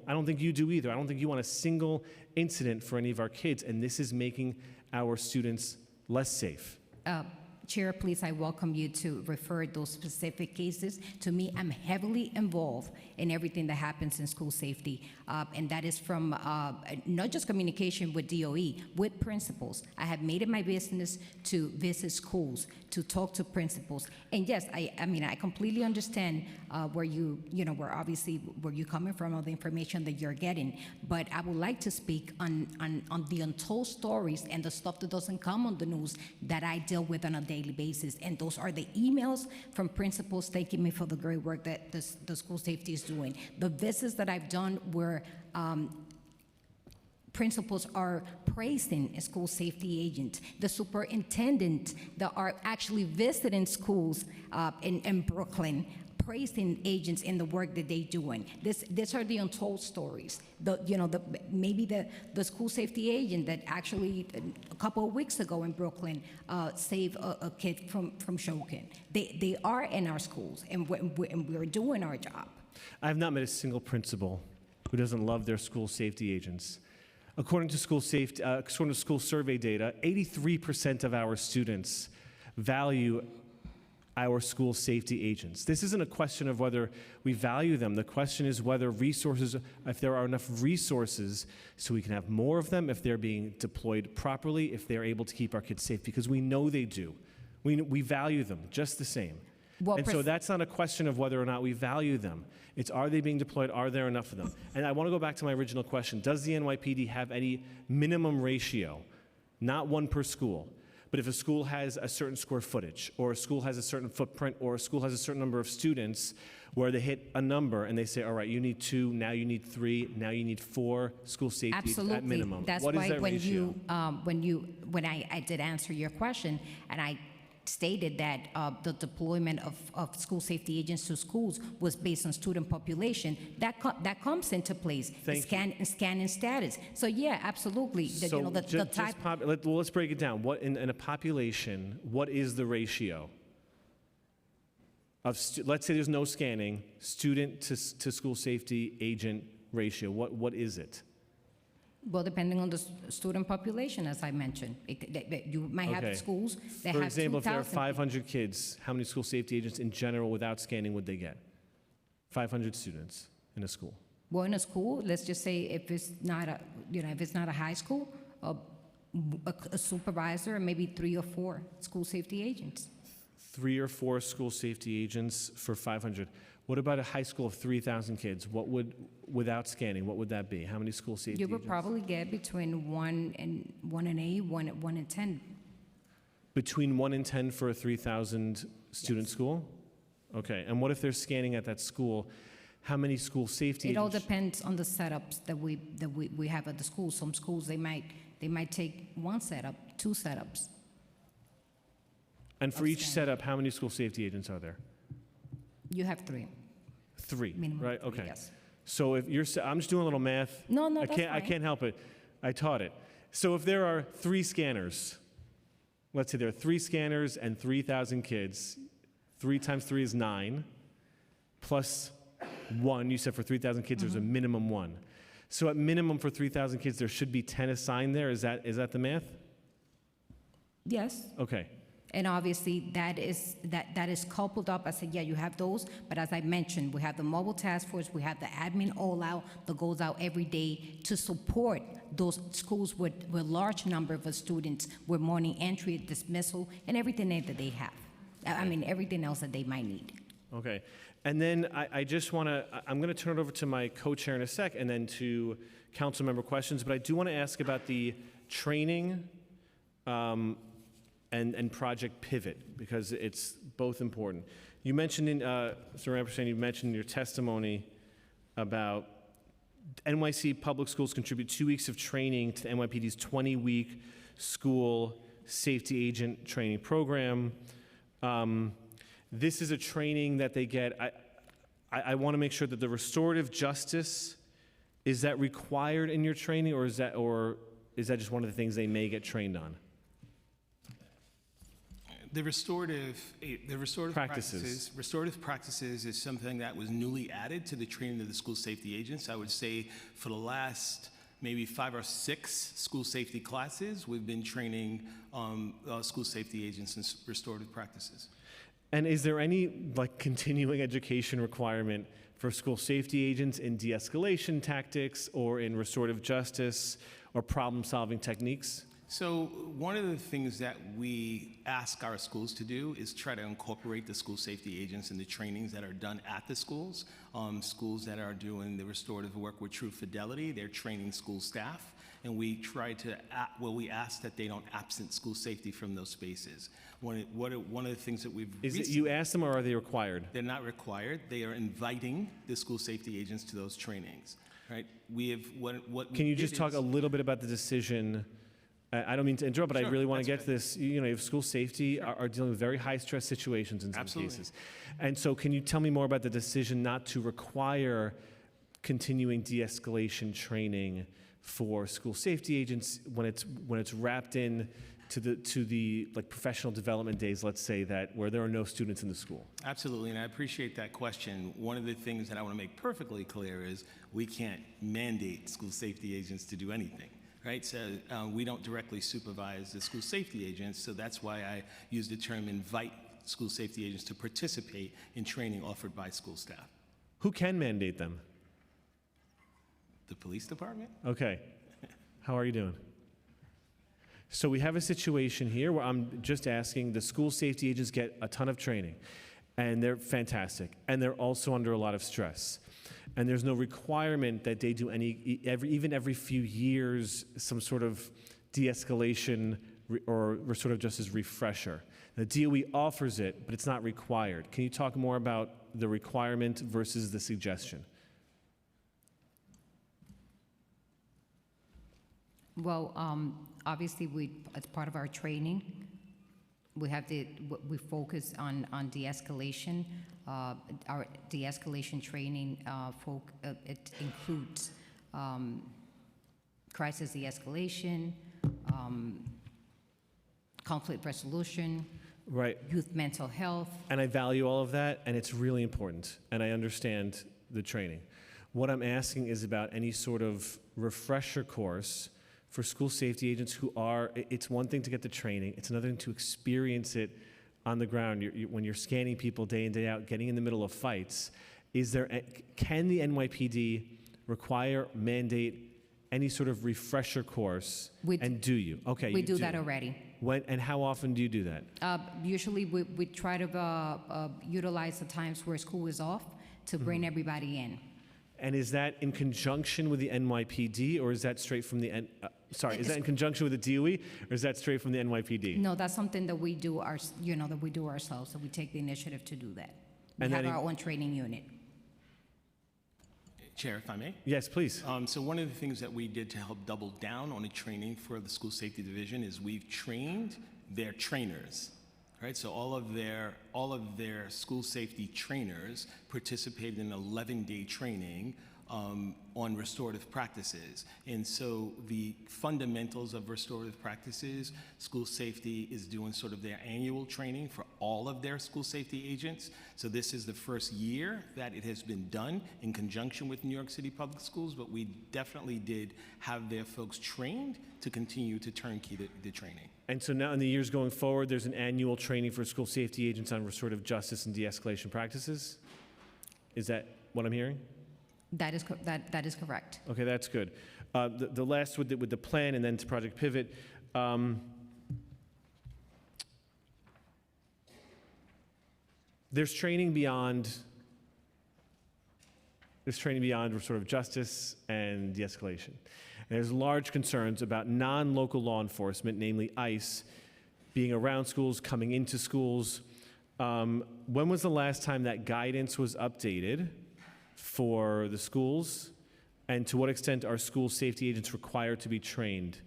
I don't think you do either. I don't think you want a single incident for any of our kids, and this is making our students less safe. Chair, please, I welcome you to refer those specific cases to me. I'm heavily involved in everything that happens in school safety, and that is from not just communication with DOE, with principals. I have made it my business to visit schools, to talk to principals. And yes, I mean, I completely understand where you're coming from, all the information that you're getting, but I would like to speak on the untold stories and the stuff that doesn't come on the news that I deal with on a daily basis. And those are the emails from principals thanking me for the great work that the school safety is doing. The visits that I've done where principals are praising school safety agents, the superintendent that are actually visiting schools in Brooklyn, praising agents in the work that they're doing. These are the untold stories. Maybe the school safety agent that actually a couple of weeks ago in Brooklyn saved a kid from choking. They are in our schools, and we're doing our job. I have not met a single principal who doesn't love their school safety agents. According to school survey data, 83% of our students value our school safety agents. This isn't a question of whether we value them. The question is whether if there are enough resources so we can have more of them, if they're being deployed properly, if they're able to keep our kids safe, because we know they do. We value them just the same. Well, and so that's not a question of whether or not we value them. It's, are they being deployed? Are there enough of them? And I want to go back to my original question. Does the NYPD have any minimum ratio? Not one per school. But if a school has a certain square footage, or a school has a certain footprint, or a school has a certain number of students, where they hit a number and they say, all right, you need 2, now you need 3, now you need 4 school safety Absolutely. at minimum. That's what why is that ratio? when I did answer your question, and I stated that the deployment of school safety agents to schools was based on student population, that comes into place. Scanning status. So yeah, absolutely. Let's break it down. What in a population, what is the ratio of let's say there's no scanning, student to school safety agent ratio? What is it? Well, depending on the student population, as I mentioned. You might have schools that have 2,000. For example, if there are 500 kids, how many school safety agents in general without scanning would they get? 500 students in a school. Well, in a school, let's just say if it's not a high school, a supervisor and maybe 3 or 4 school safety agents. 3 or 4 school safety agents for 500. What about a high school of 3,000 kids? Without scanning, what would that be? How many school safety agents? You would probably get between 1 and 8, 1 and 10. Between 1 and 10 for a 3,000 student school? Okay, and what if they're scanning at that school? How many school safety agents? It all depends on the setups that we have at the school. Some schools, they might take 1 setup, 2 setups. And for each setup, how many school safety agents are there? You have 3. 3, Minimum right? of 3, Okay. yes. So if you're, I'm just doing a little math. No, I that's can't, I fine. can't help it. I taught it. So if there are 3 scanners, let's say there are 3 scanners and 3,000 kids, 3 times 3 is 9, plus 1, you said for 3,000 kids, there's a minimum 1. So at minimum for 3,000 kids, there should be 10 assigned there. Is that the math? Yes. Okay. And obviously, that is coupled up. I said, yeah, you have those, but as I mentioned, we have the mobile task force, we have the admin all-out that goes out every day to support those schools with large number of students, with morning entry, dismissal, and everything that they have. I mean, everything else that they might need. Okay. And then I just want to, I'm going to turn it over to my co-chair in a sec and then to council member questions, but I do want to ask about the training and Project Pivot, because it's both important. You mentioned in, Mr. Rampersad, you mentioned in your testimony about NYC Public Schools contribute 2 weeks of training to NYPD's 20-week school safety agent training program. This is a training that they get. I want to make sure that the restorative justice, is that required in your training, or is that just one of the things they may get trained on? The restorative Practices. restorative practices is something that was newly added to the training of the school safety agents. I would say for the last maybe 5 or 6 school safety classes, we've been training school safety agents in restorative practices. And is there any continuing education requirement for school safety agents in de-escalation tactics or in restorative justice or problem-solving techniques? So one of the things that we ask our schools to do is try to incorporate the school safety agents in the trainings that are done at the schools. Schools that are doing the restorative work with True Fidelity, they're training school staff, and we try to, we ask that they don't absent school safety from those spaces. One of the things that we've Is it recently- you ask them, or are they required? They're not required. They are inviting the school safety agents to those trainings, right? We have, what we Can you did just talk is- a little bit about the decision? I don't mean to interrupt, but I Sure, really want to that's get to this. You know, if school safety are dealing with very high-stress situations in some Absolutely. cases. And so can you tell me more about the decision not to require continuing de-escalation training for school safety agents when it's wrapped in to the professional development days, let's say, where there are no students in the school? Absolutely, and I appreciate that question. One of the things that I want to make perfectly clear is we can't mandate school safety agents to do anything, right? So we don't directly supervise the school safety agents, so that's why I use the term invite school safety agents to participate in training offered by school staff. Who can mandate them? The police department? Okay. How are you doing? So we have a situation here where I'm just asking, the school safety agents get a ton of training, and they're fantastic, and they're also under a lot of stress. And there's no requirement that they do even every few years, some sort of de-escalation or restorative justice refresher. The DOE offers it, but it's not required. Can you talk more about the requirement versus the suggestion? Well, obviously, as part of our training, we focus on de-escalation. Our de-escalation training, it includes crisis de-escalation, conflict resolution, Right. youth mental health. And I value all of that, and it's really important, and I understand the training. What I'm asking is about any sort of refresher course for school safety agents who are, it's one thing to get the training, it's another thing to experience it on the ground. When you're scanning people day in, day out, getting in the middle of fights, can the NYPD require, mandate any sort of refresher course? And do you? Okay, We you do that already. When, and how often do you do that? Usually, we try to utilize the times where school is off to bring everybody in. And is that in conjunction with the NYPD, or is that straight from the is that in conjunction with the DOE, or is that straight from the NYPD? No, that's something that we do ourselves. So we take the initiative to do that. We And have then our own training unit. Chair, if I may? Yes, please. So one of the things that we did to help double down on the training for the school safety division is we've trained their trainers, right? So all of their school safety trainers participated in 11-day training on restorative practices. And so the fundamentals of restorative practices, school safety is doing sort of their annual training for all of their school safety agents. So this is the first year that it has been done in conjunction with New York City Public Schools, but we definitely did have their folks trained to continue to turnkey the training. And so now in the years going forward, there's an annual training for school safety agents on restorative justice and de-escalation practices? Is that what I'm hearing? That is correct. Okay, that's good. The last with the plan and then to Project Pivot. There's training beyond restorative justice and de-escalation. And there's large concerns about non-local law enforcement, namely ICE, being around schools, coming into schools. When was the last time that guidance was updated for the schools? And to what extent are school safety agents required to be trained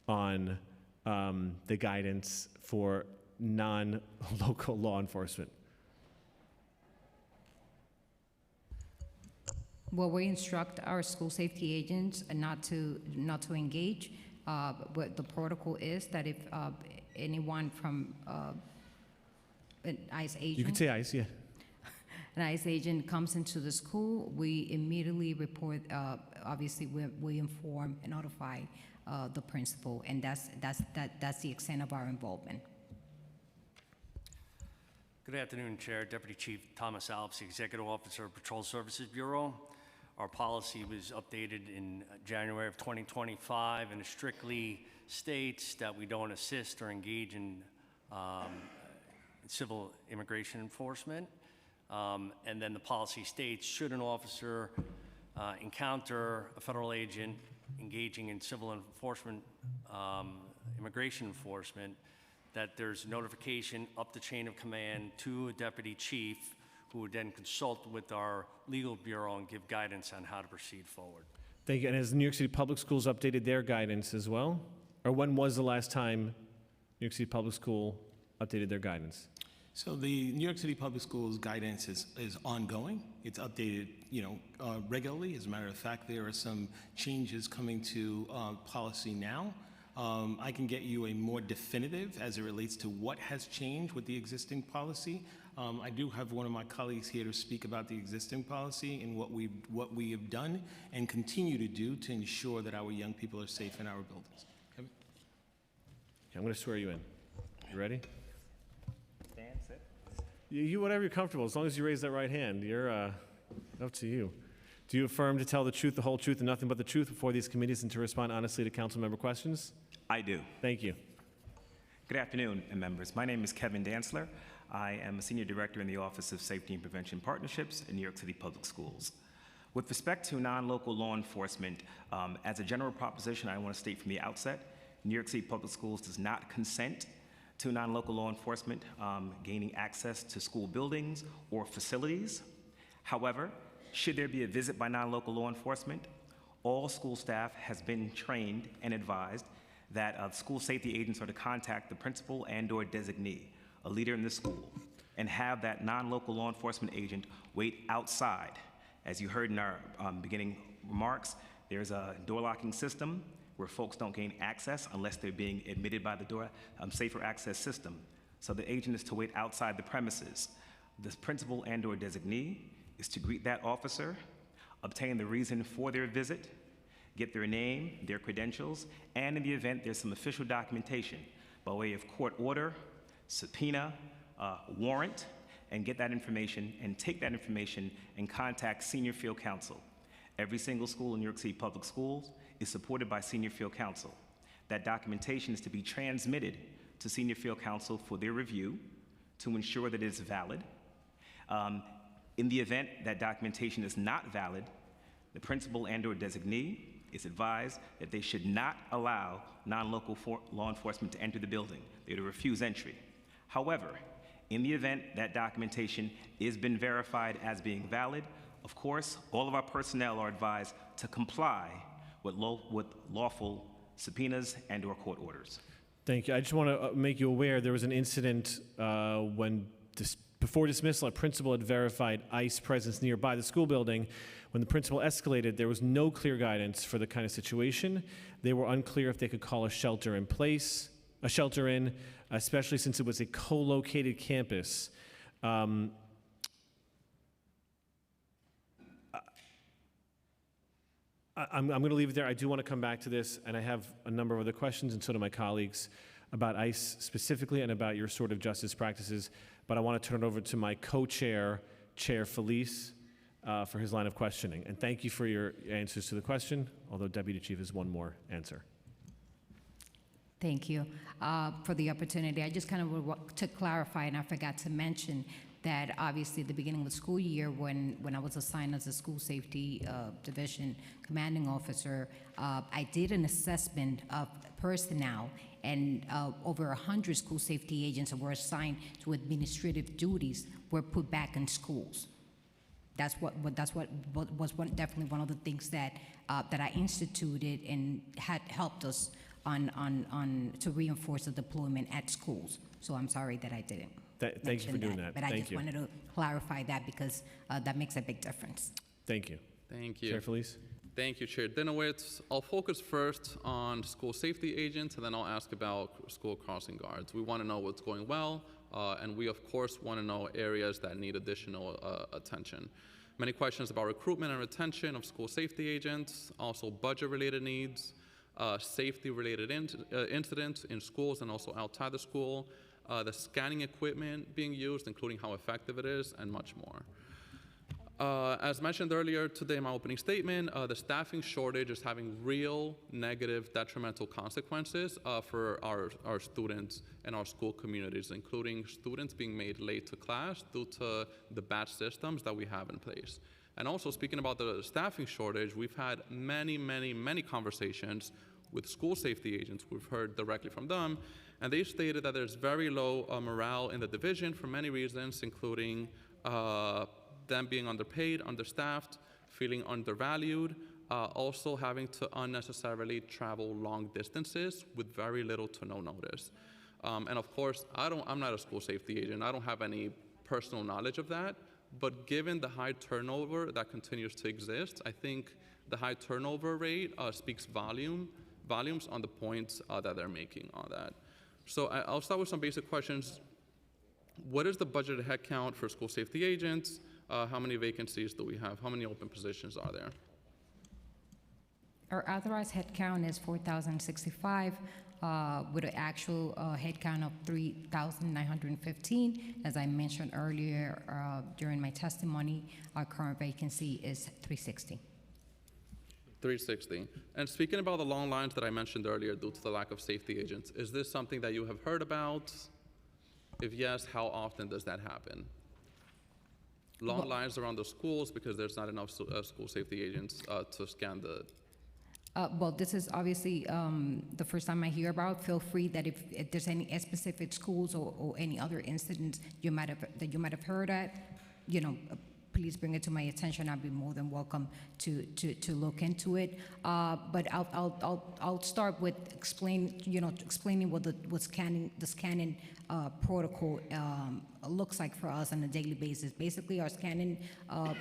on the guidance for non-local law enforcement? Well, we instruct our school safety agents not to engage. What the protocol is that if anyone from an ICE agent, You could say ICE, yeah. an ICE agent comes into the school, we immediately report. Obviously, we inform and notify the principal, and that's the extent of our involvement. Good afternoon, Chair. Deputy Chief Thomas Alves, Executive Officer of Patrol Services Bureau. Our policy was updated in January of 2025, and it strictly states that we don't assist or engage in civil immigration enforcement. And then the policy states, should an officer encounter a federal agent engaging in civil enforcement, immigration enforcement, that there's notification up the chain of command to a deputy chief, who would then consult with our legal bureau and give guidance on how to proceed forward. Thank you. And has New York City Public Schools updated their guidance as well? Or when was the last time New York City Public School updated their guidance? So the New York City Public Schools guidance is ongoing. It's updated, regularly. As a matter of fact, there are some changes coming to policy now. I can get you a more definitive as it relates to what has changed with the existing policy. I do have one of my colleagues here to speak about the existing policy and what we have done and continue to do to ensure that our young people are safe in our buildings. Kevin? Okay, I'm going to swear you in. You ready? Stand, sit. You whatever you're comfortable, as long as you raise that right hand. You're up to you. Do you affirm to tell the truth, the whole truth, and nothing but the truth before these committees and to respond honestly to council member questions? I do. Thank you. Good afternoon, members. My name is Kevin Dantzler. I am a Senior Director in the Office of Safety and Prevention Partnerships in New York City Public Schools. With respect to non-local law enforcement, as a general proposition, I want to state from the outset, New York City Public Schools does not consent to non-local law enforcement gaining access to school buildings or facilities. However, should there be a visit by non-local law enforcement, all school staff has been trained and advised that school safety agents are to contact the principal and/or designee, a leader in the school, and have that non-local law enforcement agent wait outside. As you heard in our beginning remarks, there's a door locking system where folks don't gain access unless they're being admitted by the door, safer access system. So the agent is to wait outside the premises. The principal and/or designee is to greet that officer, obtain the reason for their visit, get their name, their credentials, and in the event there's some official documentation by way of court order, subpoena, warrant, and get that information and take that information and contact senior field counsel. Every single school in New York City Public Schools is supported by senior field counsel. That documentation is to be transmitted to senior field counsel for their review to ensure that it is valid. In the event that documentation is not valid, the principal and/or designee is advised that they should not allow non-local law enforcement to enter the building. They're to refuse entry. However, in the event that documentation has been verified as being valid, of course, all of our personnel are advised to comply with lawful subpoenas and/or court orders. Thank you. I just want to make you aware, there was an incident before dismissal, a principal had verified ICE presence nearby the school building. When the principal escalated, there was no clear guidance for the kind of situation. They were unclear if they could call a shelter in, especially since it was a co-located campus. I'm going to leave it there. I do want to come back to this, and I have a number of other questions, and so do my colleagues, about ICE specifically and about your sort of justice practices. But I want to turn it over to my co-chair, Chair Felice, for his line of questioning. And thank you for your answers to the question, although Deputy Chief has one more answer. Thank you for the opportunity. I just kind of want to clarify, and I forgot to mention that obviously at the beginning of the school year, when I was assigned as a school safety division commanding officer, I did an assessment of personnel, and over 100 school safety agents that were assigned to administrative duties were put back in schools. That's what was definitely one of the things that that I instituted and had helped us on to reinforce the deployment at schools. So I'm sorry that I didn't. Thank you for doing that. But I just wanted to clarify that because that makes a big difference. Thank you. Thank you. Chair Felice? Thank you, Chair Dinowitz. I'll focus first on school safety agents, and then I'll ask about school crossing guards. We want to know what's going well, and we, of course, want to know areas that need additional attention. Many questions about recruitment and retention of school safety agents, also budget-related needs, safety-related incidents in schools and also outside the school, the scanning equipment being used, including how effective it is, and much more. As mentioned earlier today in my opening statement, the staffing shortage is having real negative detrimental consequences for our students and our school communities, including students being made late to class due to the bad systems that we have in place. And also, speaking about the staffing shortage, we've had many conversations with school safety agents. We've heard directly from them, and they stated that there's very low morale in the division for many reasons, including them being underpaid, understaffed, feeling undervalued, also having to unnecessarily travel long distances with very little to no notice. And of course, I'm not a school safety agent. I don't have any personal knowledge of that, but given the high turnover that continues to exist, I think the high turnover rate speaks volumes on the points that they're making on that. So I'll start with some basic questions. What is the budgeted headcount for school safety agents? How many vacancies do we have? How many open positions are there? Our authorized headcount is 4,065, with an actual headcount of 3,915. As I mentioned earlier during my testimony, our current vacancy is 360. 360. And speaking about the long lines that I mentioned earlier due to the lack of safety agents, is this something that you have heard about? If yes, how often does that happen? Long lines around the schools because there's not enough school safety agents to scan the... Well, this is obviously the first time I hear about. Feel free that if there's any specific schools or any other incidents you might have heard at, please bring it to my attention. I'd be more than welcome to look into it. But I'll start with explaining what the scanning protocol looks like for us on a daily basis. Basically, our scanning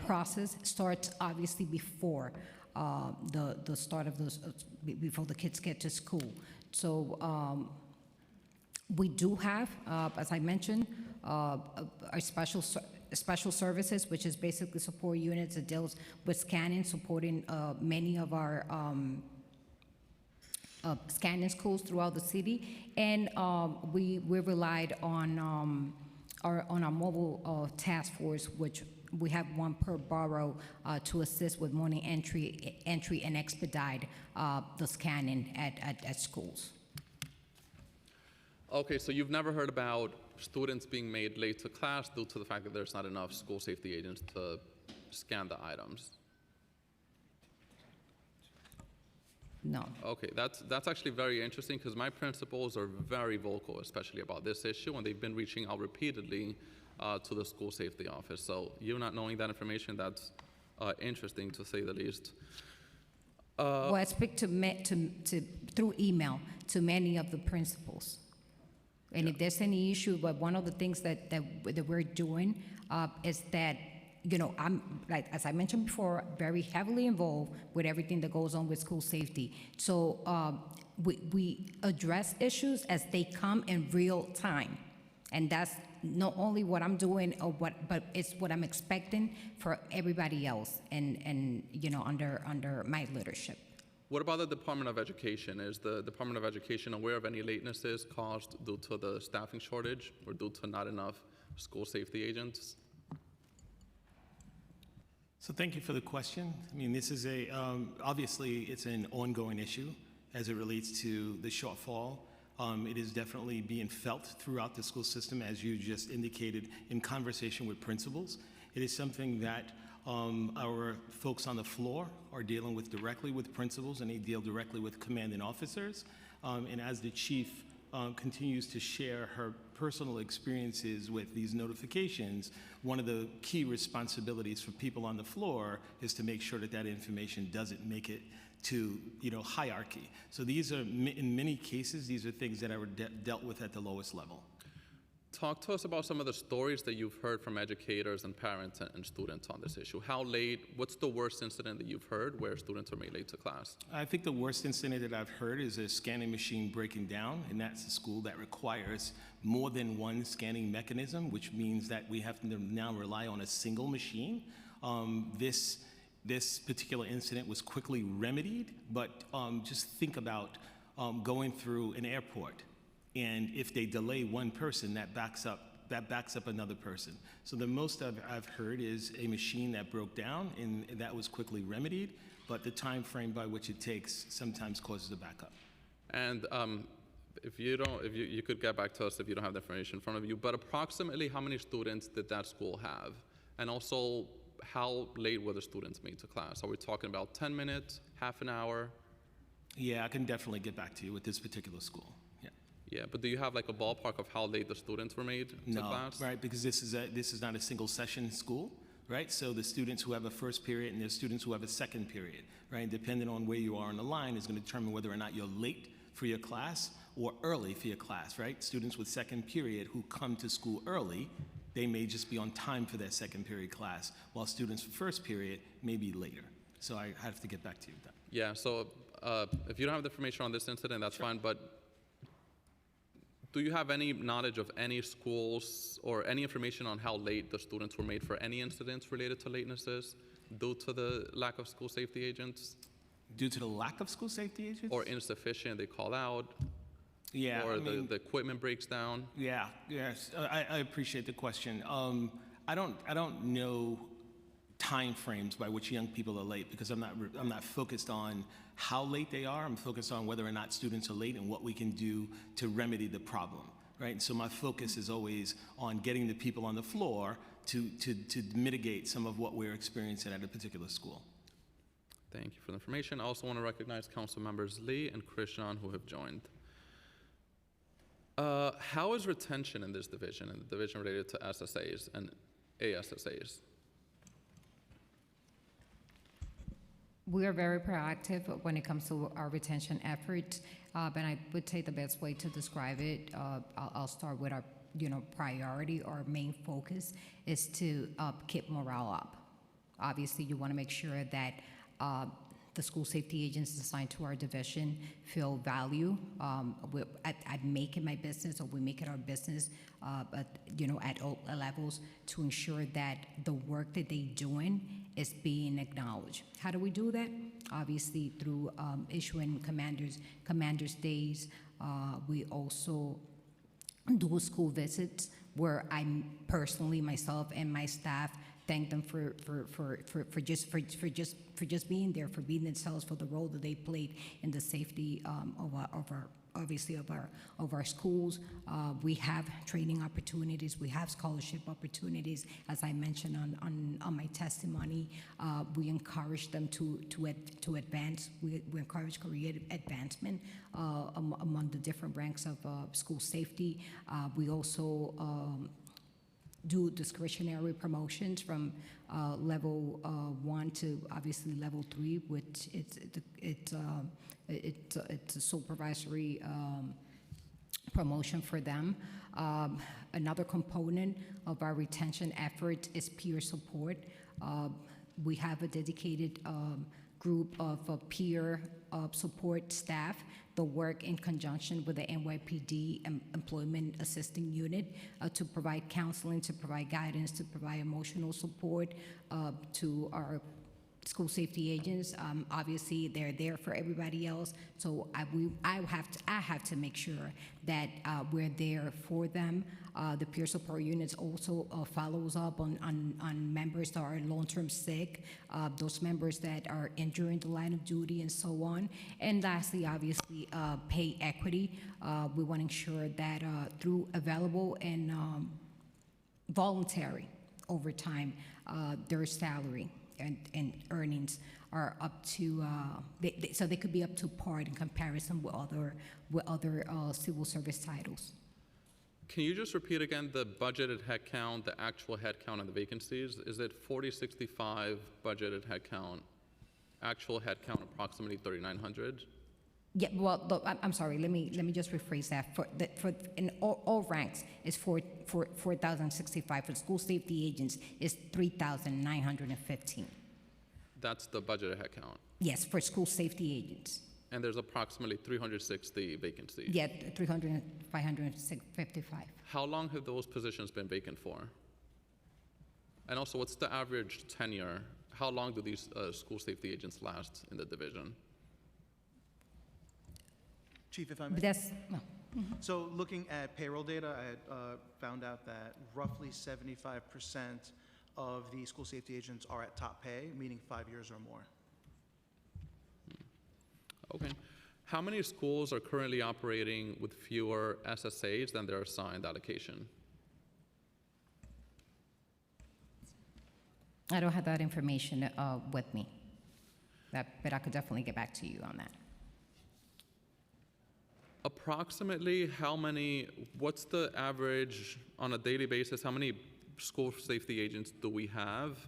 process starts obviously before the start of before the kids get to school. So we do have, as I mentioned, our special services, which is basically support units that deals with scanning, supporting many of our scanning schools throughout the city, and we relied on our mobile task force, which we have one per borough to assist with morning entry and expedite the scanning at schools. Okay, so you've never heard about students being made late to class due to the fact that there's not enough school safety agents to scan the items? No. Okay, that's actually very interesting because my principals are very vocal, especially about this issue, and they've been reaching out repeatedly to the school safety office. So you not knowing that information, that's interesting to say the least. Well, I speak through email to many of the principals. And if there's any issue, but one of the things that we're doing is that, you know, I'm, like, as I mentioned before, very heavily involved with everything that goes on with school safety. So we address issues as they come in real time. And that's not only what I'm doing, but it's what I'm expecting for everybody else and you know, under my leadership. What about the Department of Education? Is the Department of Education aware of any latenesses caused due to the staffing shortage or due to not enough school safety agents? So thank you for the question. I mean, this is obviously it's an ongoing issue as it relates to the shortfall. It is definitely being felt throughout the school system, as you just indicated in conversation with principals. It is something that our folks on the floor are dealing with directly with principals, and they deal directly with commanding officers. And as the chief continues to share her personal experiences with these notifications, one of the key responsibilities for people on the floor is to make sure that that information doesn't make it to, you know, hierarchy. So these are, in many cases, these are things that are dealt with at the lowest level. Talk to us about some of the stories that you've heard from educators and parents and students on this issue. How late, what's the worst incident that you've heard where students are made late to class? I think the worst incident that I've heard is a scanning machine breaking down, and that's a school that requires more than one scanning mechanism, which means that we have to now rely on a single machine. This particular incident was quickly remedied, but just think about going through an airport, and if they delay one person, that backs up another person. So the most I've heard is a machine that broke down, and that was quickly remedied, but the time frame by which it takes sometimes causes a backup. And if you could get back to us if you don't have the information in front of you, but approximately how many students did that school have? And also, how late were the students made to class? Are we talking about 10 minutes, half an hour? Yeah, I can definitely get back to you with this particular school. Yeah. Yeah, but do you have like a ballpark of how late the students were made to class? Right, because this is not a single session school, right? So the students who have a first period and there's students who have a second period, right? Depending on where you are on the line is going to determine whether or not you're late for your class or early for your class, right? Students with second period who come to school early, they may just be on time for their second period class, while students for first period may be later. So I have to get back to you with that. Yeah, so if you don't have the information on this incident, that's fine, but do you have any knowledge of any schools or any information on how late the students were made for any incidents related to latenesses due to the lack of school safety agents? Due to the lack of school safety agents? Or insufficient, they call out? Yeah, Or I mean, the equipment breaks down? Yeah, yes, I appreciate the question. I don't know time frames by which young people are late because I'm not focused on how late they are. I'm focused on whether or not students are late and what we can do to remedy the problem, right? And so my focus is always on getting the people on the floor to mitigate some of what we're experiencing at a particular school. Thank you for the information. I also want to recognize Council Members Lee and Krishnan who have joined. How is retention in this division, and the division related to SSAs and ASSAs? We are very proactive when it comes to our retention efforts, and I would say the best way to describe it, I'll start with our, priority or main focus is to keep morale up. Obviously, you want to make sure that the school safety agents assigned to our division feel value. I make it my business, or we make it our business, at all levels to ensure that the work that they're doing is being acknowledged. How do we do that? Obviously, through issuing commanders' days. We also do school visits where I personally, myself and my staff, thank them for just being there, for being themselves, for the role that they played in the safety of our schools. We have training opportunities. We have scholarship opportunities. As I mentioned on my testimony, we encourage them to advance. We encourage career advancement among the different ranks of school safety. We also do discretionary promotions from level 1 to obviously level 3, which it's a supervisory promotion for them. Another component of our retention effort is peer support. We have a dedicated group of peer support staff that work in conjunction with the NYPD Employment Assisting Unit to provide counseling, to provide guidance, to provide emotional support to our school safety agents. Obviously, they're there for everybody else, so I have to make sure that we're there for them. The peer support units also follows up on members that are long-term sick, those members that are injured in the line of duty, and so on. And lastly, obviously, pay equity. We want to ensure that through available and voluntary overtime, their salary and earnings are up to, so they could be up to par in comparison with other civil service titles. Can you just repeat again the budgeted headcount, the actual headcount, and the vacancies? Is it 4065 budgeted headcount, actual headcount approximately 3,900? Yeah, well, I'm sorry. Let me just rephrase that. For in all ranks is 4,065. For school safety agents is 3,915. That's the budgeted headcount. Yes, for school safety agents. And there's approximately 360 vacancies. Yeah, 555. How long have those positions been vacant for? And also, what's the average tenure? How long do these school safety agents last in the division? Chief, if I may. But that's, no. So looking at payroll data, I had found out that roughly 75% of the school safety agents are at top pay, meaning 5 years or more. Okay. How many schools are currently operating with fewer SSAs than their assigned allocation? I don't have that information with me, but I could definitely get back to you on that. Approximately how many, what's the average on a daily basis? How many school safety agents do we have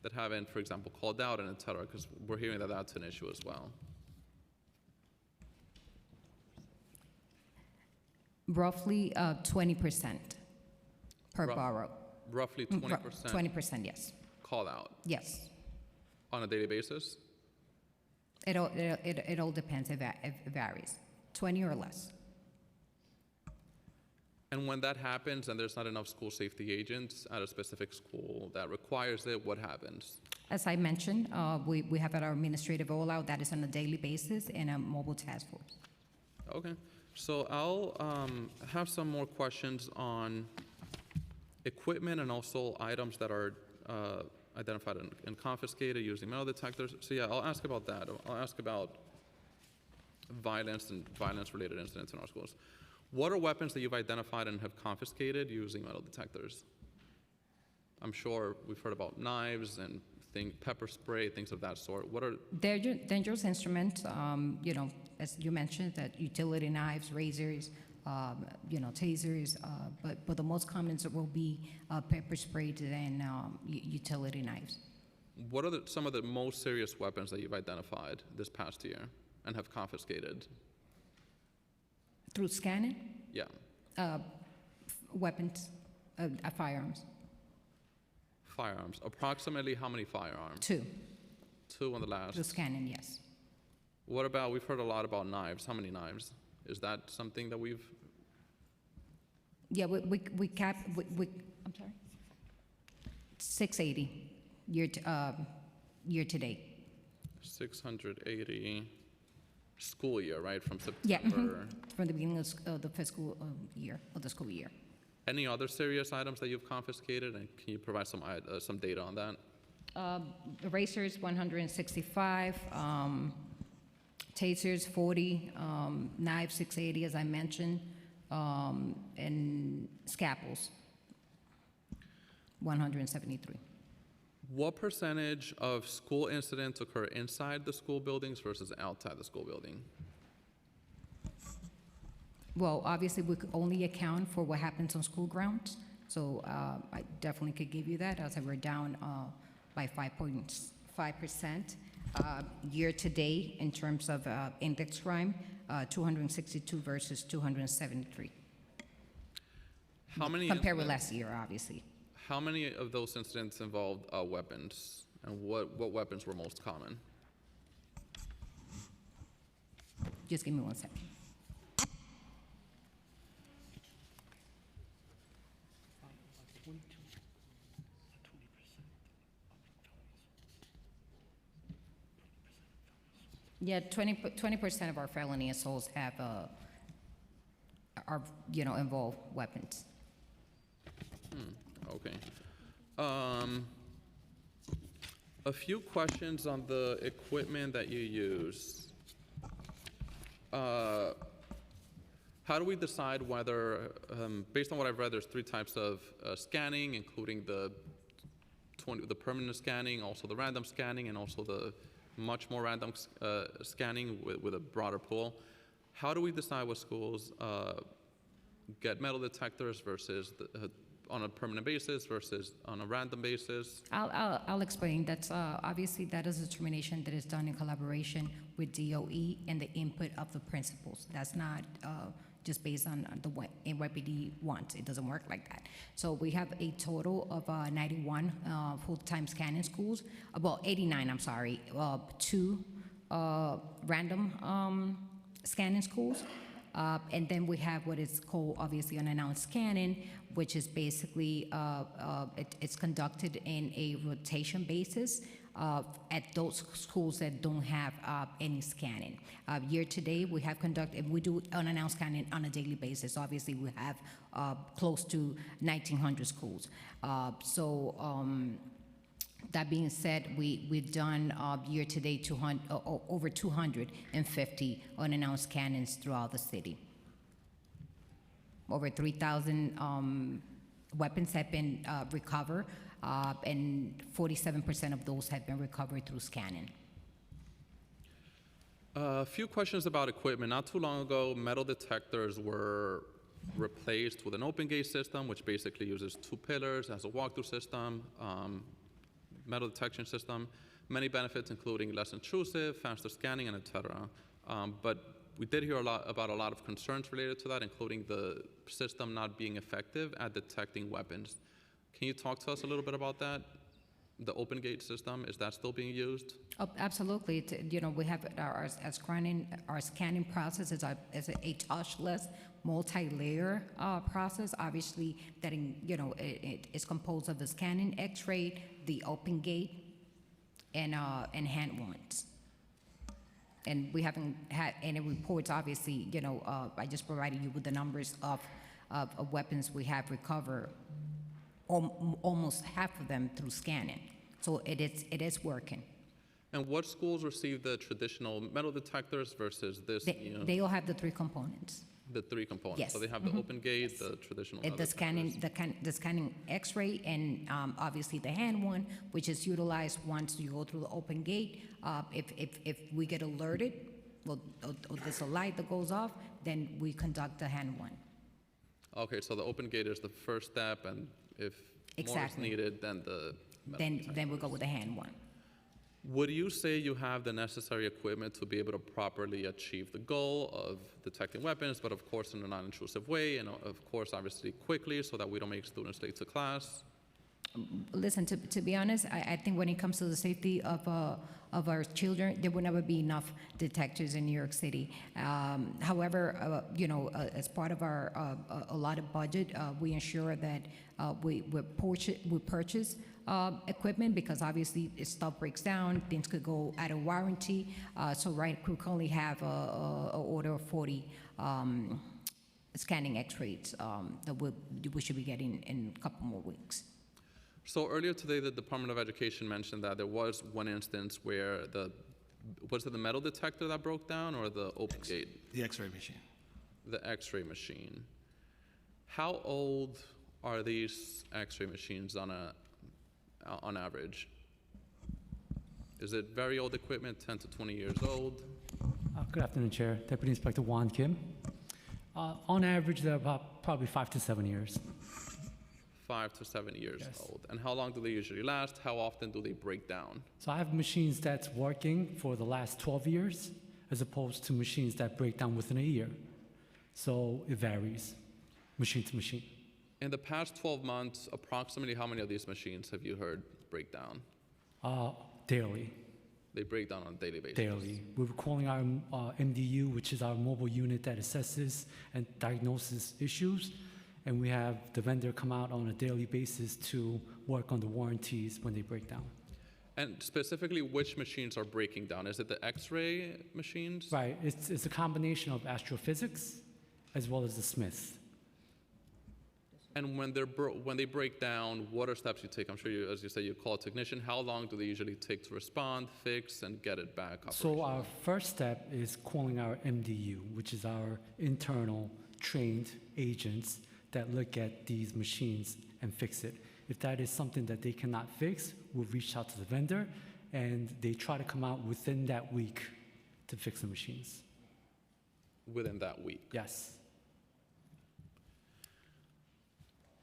that haven't, for example, called out and et cetera? Because we're hearing that that's an issue as well. Roughly 20% per borough. Roughly 20%? 20%, yes. Call out Yes. on a daily basis? It all depends. It varies. 20 or less. And when that happens and there's not enough school safety agents at a specific school that requires it, what happens? As I mentioned, we have our administrative rollout that is on a daily basis and a mobile task force. Okay, so I'll have some more questions on equipment and also items that are identified and confiscated using metal detectors. So yeah, I'll ask about that. I'll ask about violence and violence-related incidents in our schools. What are weapons that you've identified and have confiscated using metal detectors? I'm sure we've heard about knives and pepper spray, things of that sort. What are They're dangerous instruments, as you mentioned, that utility knives, razors, tasers, but the most common will be pepper spray and utility knives. What are some of the most serious weapons that you've identified this past year and have confiscated? Through scanning, Yeah. weapons, firearms, Firearms. Approximately how many firearms? 2. 2 on the last. Through scanning, yes. What about, we've heard a lot about knives. How many knives? Is that something that we've, Yeah, I'm sorry? 680 year to date. 680 school year, right, from Yeah, September? from the beginning of the fiscal year, of the school year. Any other serious items that you've confiscated, and can you provide some data on that? Erasers, 165, tasers, 40, knives, 680, as I mentioned, and scalpels, 173. What percentage of school incidents occur inside the school buildings versus outside the school building? Well, obviously, we could only account for what happens on school grounds. So I definitely could give you that. As I we're down by 5.5%. Year-to-date, in terms of index crime, 262 versus 273. How many Compared with incidents- last year, obviously. How many of those incidents involved weapons, and what weapons were most common? Just give me 1 second. Yeah, 20% of our felony assaults have, are, involve weapons. Okay. A few questions on the equipment that you use. How do we decide whether, based on what I've read, there's 3 types of scanning, including the permanent scanning, also the random scanning, and also the much more random scanning with a broader pool. How do we decide what schools get metal detectors versus on a permanent basis versus on a random basis? I'll explain. That's obviously that is a determination that is done in collaboration with DOE and the input of the principals. That's not just based on what NYPD wants. It doesn't work like that. So we have a total of 91 full-time scanning schools. Well, 89. I'm sorry. 2 random scanning schools. And then we have what is called, obviously, unannounced scanning, which is basically, it's conducted in a rotation basis at those schools that don't have any scanning. Year to date, we have conducted, we do unannounced scanning on a daily basis. Obviously, we have close to 1,900 schools. That being said, we've done year to date over 250 unannounced scannings throughout the city. Over 3,000 weapons have been recovered, and 47% of those have been recovered through scanning. A few questions about equipment. Not too long ago, metal detectors were replaced with an open gate system, which basically uses 2 pillars as a walkthrough system. Metal detection system, many benefits including less intrusive, faster scanning, and et cetera. But we did hear about a lot of concerns related to that, including the system not being effective at detecting weapons. Can you talk to us a little bit about that? The open gate system, is that still being used? Oh, absolutely. We have our scanning process is a touchless, multi-layer process. Obviously, that it is composed of the scanning X-ray, the open gate, and hand warrants. And we haven't had any reports. Obviously, I just provided you with the numbers of weapons we have recovered. Almost half of them through scanning. So it is working. And what schools receive the traditional metal detectors versus this? They all have the 3 components. The 3 components. Yes. So they have the open gate, the traditional metal The scanning, detectors. the scanning X-ray, and obviously the hand one, which is utilized once you go through the open gate. If we get alerted, well, or there's a light that goes off, then we conduct the hand one. Okay, so the open gate is the first step, and if more is Exactly. needed, then the metal Then we detectors. go with the hand one. Would you say you have the necessary equipment to be able to properly achieve the goal of detecting weapons, but of course in a non-intrusive way, and of course obviously quickly so that we don't make students late to class? Listen, to be honest, I think when it comes to the safety of our children, there will never be enough detectors in New York City. However, as part of our allotted budget, we ensure that we purchase equipment, because obviously if stuff breaks down, things could go out of warranty. So we currently have a order of 40 scanning X-rays that we should be getting in a couple more weeks. So earlier today, the Department of Education mentioned that there was one instance where was it the metal detector that broke down or the open gate? The X-ray machine. The X-ray machine. How old are these X-ray machines on average? Is it very old equipment, 10 to 20 years old? Good afternoon, Chair. Deputy Inspector Juan Kim. On average, they're about probably 5 to 7 years. 5 to 7 years Yes. old. And how long do they usually last? How often do they break down? So I have machines that's working for the last 12 years, as opposed to machines that break down within a year. So it varies, machine to machine. In the past 12 months, approximately how many of these machines have you heard break down? Daily, They break down on a daily basis. daily. We're calling our MDU, which is our mobile unit that assesses and diagnoses issues. And we have the vendor come out on a daily basis to work on the warranties when they break down. And specifically, which machines are breaking down? Is it the X-ray machines? Right, it's a combination of astrophysics as well as the Smiths. And when they break down, what are steps you take? I'm sure you, as you say, you call a technician. How long do they usually take to respond, fix, and get it back So operational? our first step is calling our MDU, which is our internal trained agents that look at these machines and fix it. If that is something that they cannot fix, we'll reach out to the vendor, and they try to come out within that week to fix the machines. Within that week. Yes.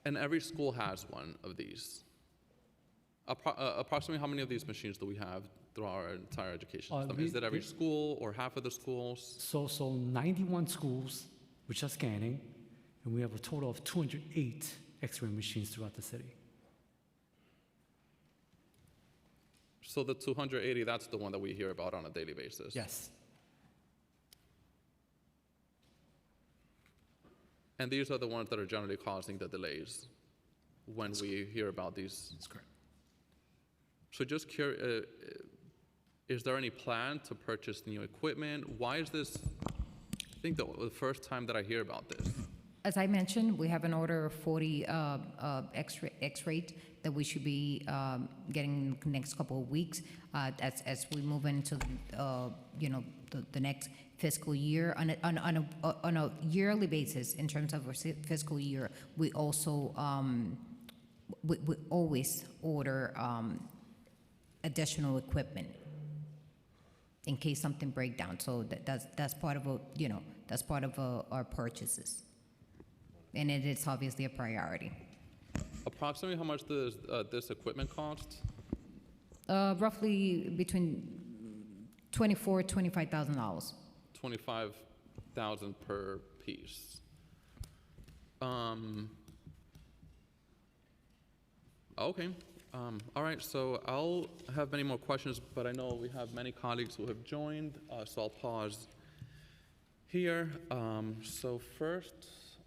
And every school has one of these. Approximately how many of these machines do we have throughout our entire education system? Is it every school or half of the schools? So 91 schools, which are scanning, and we have a total of 208 X-ray machines throughout the city. So the 280, that's the one that we hear about on a daily basis? Yes. And these are the ones that are generally causing the delays when we hear about these? That's correct. So just curious, is there any plan to purchase new equipment? Why is this, I think the first time that I hear about this? As I mentioned, we have an order of 40 X-ray that we should be getting in the next couple of weeks as we move into the next fiscal year on a yearly basis. In terms of our fiscal year, we also we always order additional equipment in case something breaks down. So that's part of our purchases. And it is obviously a priority. Approximately how much does this equipment cost? Roughly between $24,000 to $25,000. $25,000 per piece. Okay. All right, so I'll have many more questions, but I know we have many colleagues who have joined, so I'll pause here. So first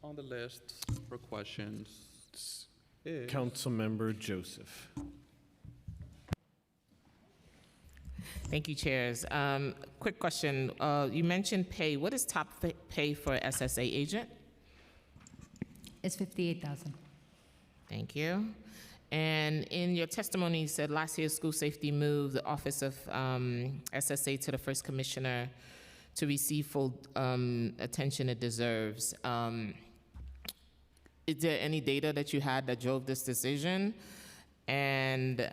on the list for questions is Councilmember Joseph. Thank you, chairs. Quick question. You mentioned pay. What is top pay for SSA agent? It's $58,000. Thank you. And in your testimony, you said last year school safety moved the office of SSA to the first commissioner to receive full attention it deserves. Is there any data that you had that drove this decision? And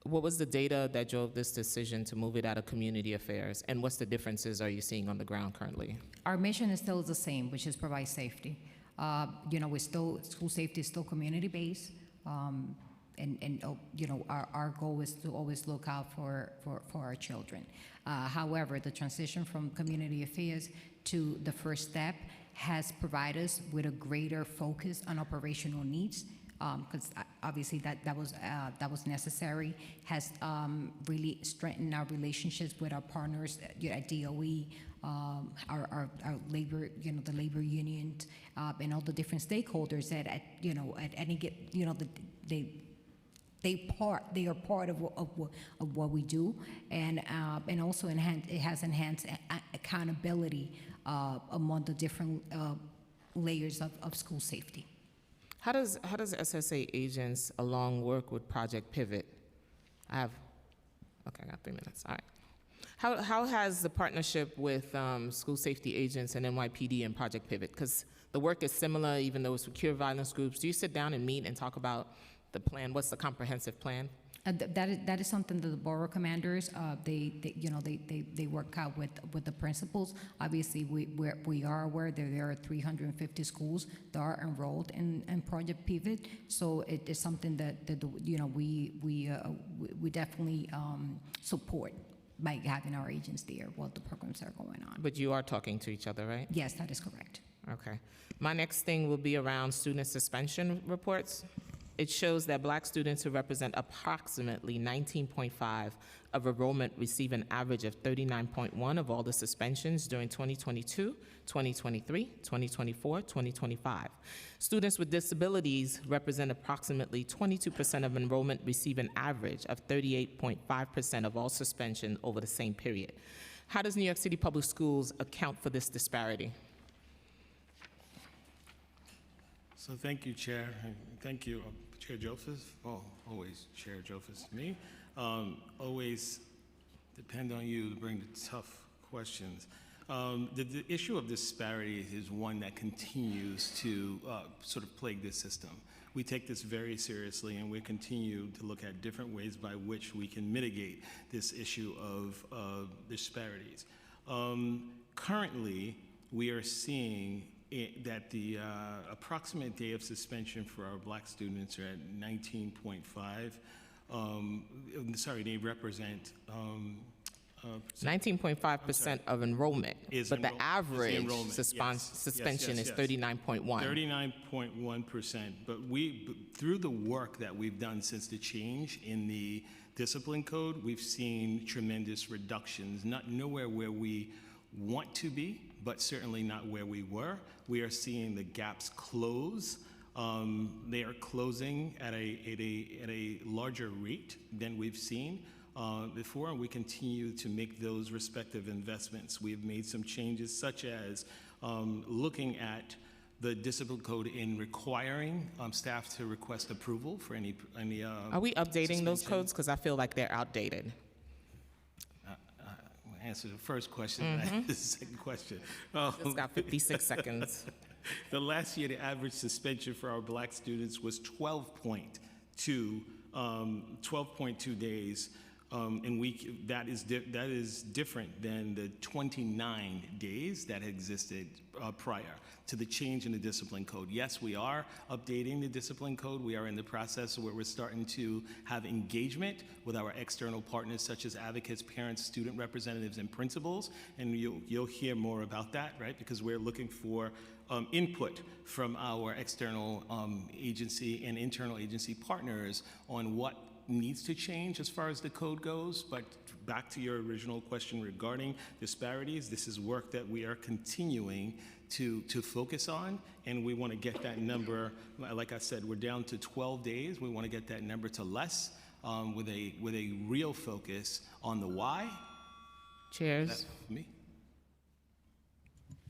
what was the data that drove this decision to move it out of community affairs? And what's the differences are you seeing on the ground currently? Our mission is still the same, which is provide safety. We're still, school safety is still community-based. Our goal is to always look out for our children. However, the transition from community affairs to the first step has provided us with a greater focus on operational needs, because obviously that was necessary. Has really strengthened our relationships with our partners at DOE, our labor, the labor unions, and all the different stakeholders that at any they are part of what we do, and also it has enhanced accountability among the different layers of school safety. How does SSA agents along work with Project Pivot? I got 3 minutes. All right. How has the partnership with school safety agents and NYPD and Project Pivot? Because the work is similar, even though it's secure violence groups. Do you sit down and meet and talk about the plan? What's the comprehensive plan? That is something that the borough commanders, they work out with the principals. Obviously, we are aware that there are 350 schools that are enrolled in Project Pivot. So it is something that we definitely support by having our agents there while the programs are going on. But you are talking to each other, right? Yes, that is correct. Okay. My next thing will be around student suspension reports. It shows that Black students who represent approximately 19.5 of enrollment receive an average of 39.1 of all the suspensions during 2022, 2023, 2024, 2025. Students with disabilities represent approximately 22% of enrollment receive an average of 38.5% of all suspension over the same period. How does New York City Public Schools account for this disparity? So thank you, Chair. And thank you, Chair Joseph. Oh, always Chair Joseph to me. Always depend on you to bring the tough questions. The issue of disparity is one that continues to sort of plague this system. We take this very seriously, and we continue to look at different ways by which we can mitigate this issue of disparities. Currently, we are seeing that the approximate day of suspension for our Black students are at 19.5. Sorry, they represent 19.5% of enrollment, but the average enrollment, suspension yes. is 39.1. 39.1%. But through the work that we've done since the change in the discipline code, we've seen tremendous reductions, nowhere where we want to be, but certainly not where we were. We are seeing the gaps close. They are closing at a larger rate than we've seen before, and we continue to make those respective investments. We have made some changes, such as looking at the discipline code in requiring staff to request approval for any Are we updating those suspension. codes? Because I feel like they're outdated. Answer the first question, and I the second question. Just got 56 seconds. The last year, the average suspension for our Black students was 12.2 days, and that is different than the 29 days that existed prior to the change in the discipline code. Yes, we are updating the discipline code. We are in the process where we're starting to have engagement with our external partners, such as advocates, parents, student representatives, and principals, and you'll hear more about that, right? Because we're looking for input from our external agency and internal agency partners on what needs to change as far as the code goes. But back to your original question regarding disparities, this is work that we are continuing to focus on, and we want to get that number, like I said, we're down to 12 days. We want to get that number to less with a real focus on the why. Chairs. That's me.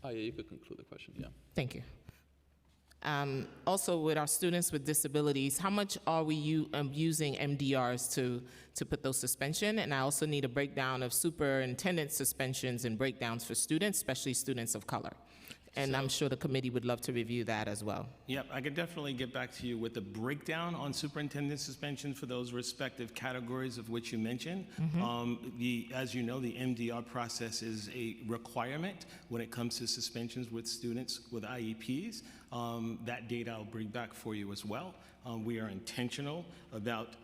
Oh, yeah, you could conclude the question, yeah. Thank you. Also, with our students with disabilities, how much are we using MDRs to put those suspension? And I also need a breakdown of superintendent suspensions and breakdowns for students, especially students of color. And I'm sure the committee would love to review that as well. Yep, I could definitely get back to you with the breakdown on superintendent suspension for those respective categories of which you mentioned. As you know, the MDR process is a requirement when it comes to suspensions with students with IEPs. That data I'll bring back for you as well. We are intentional about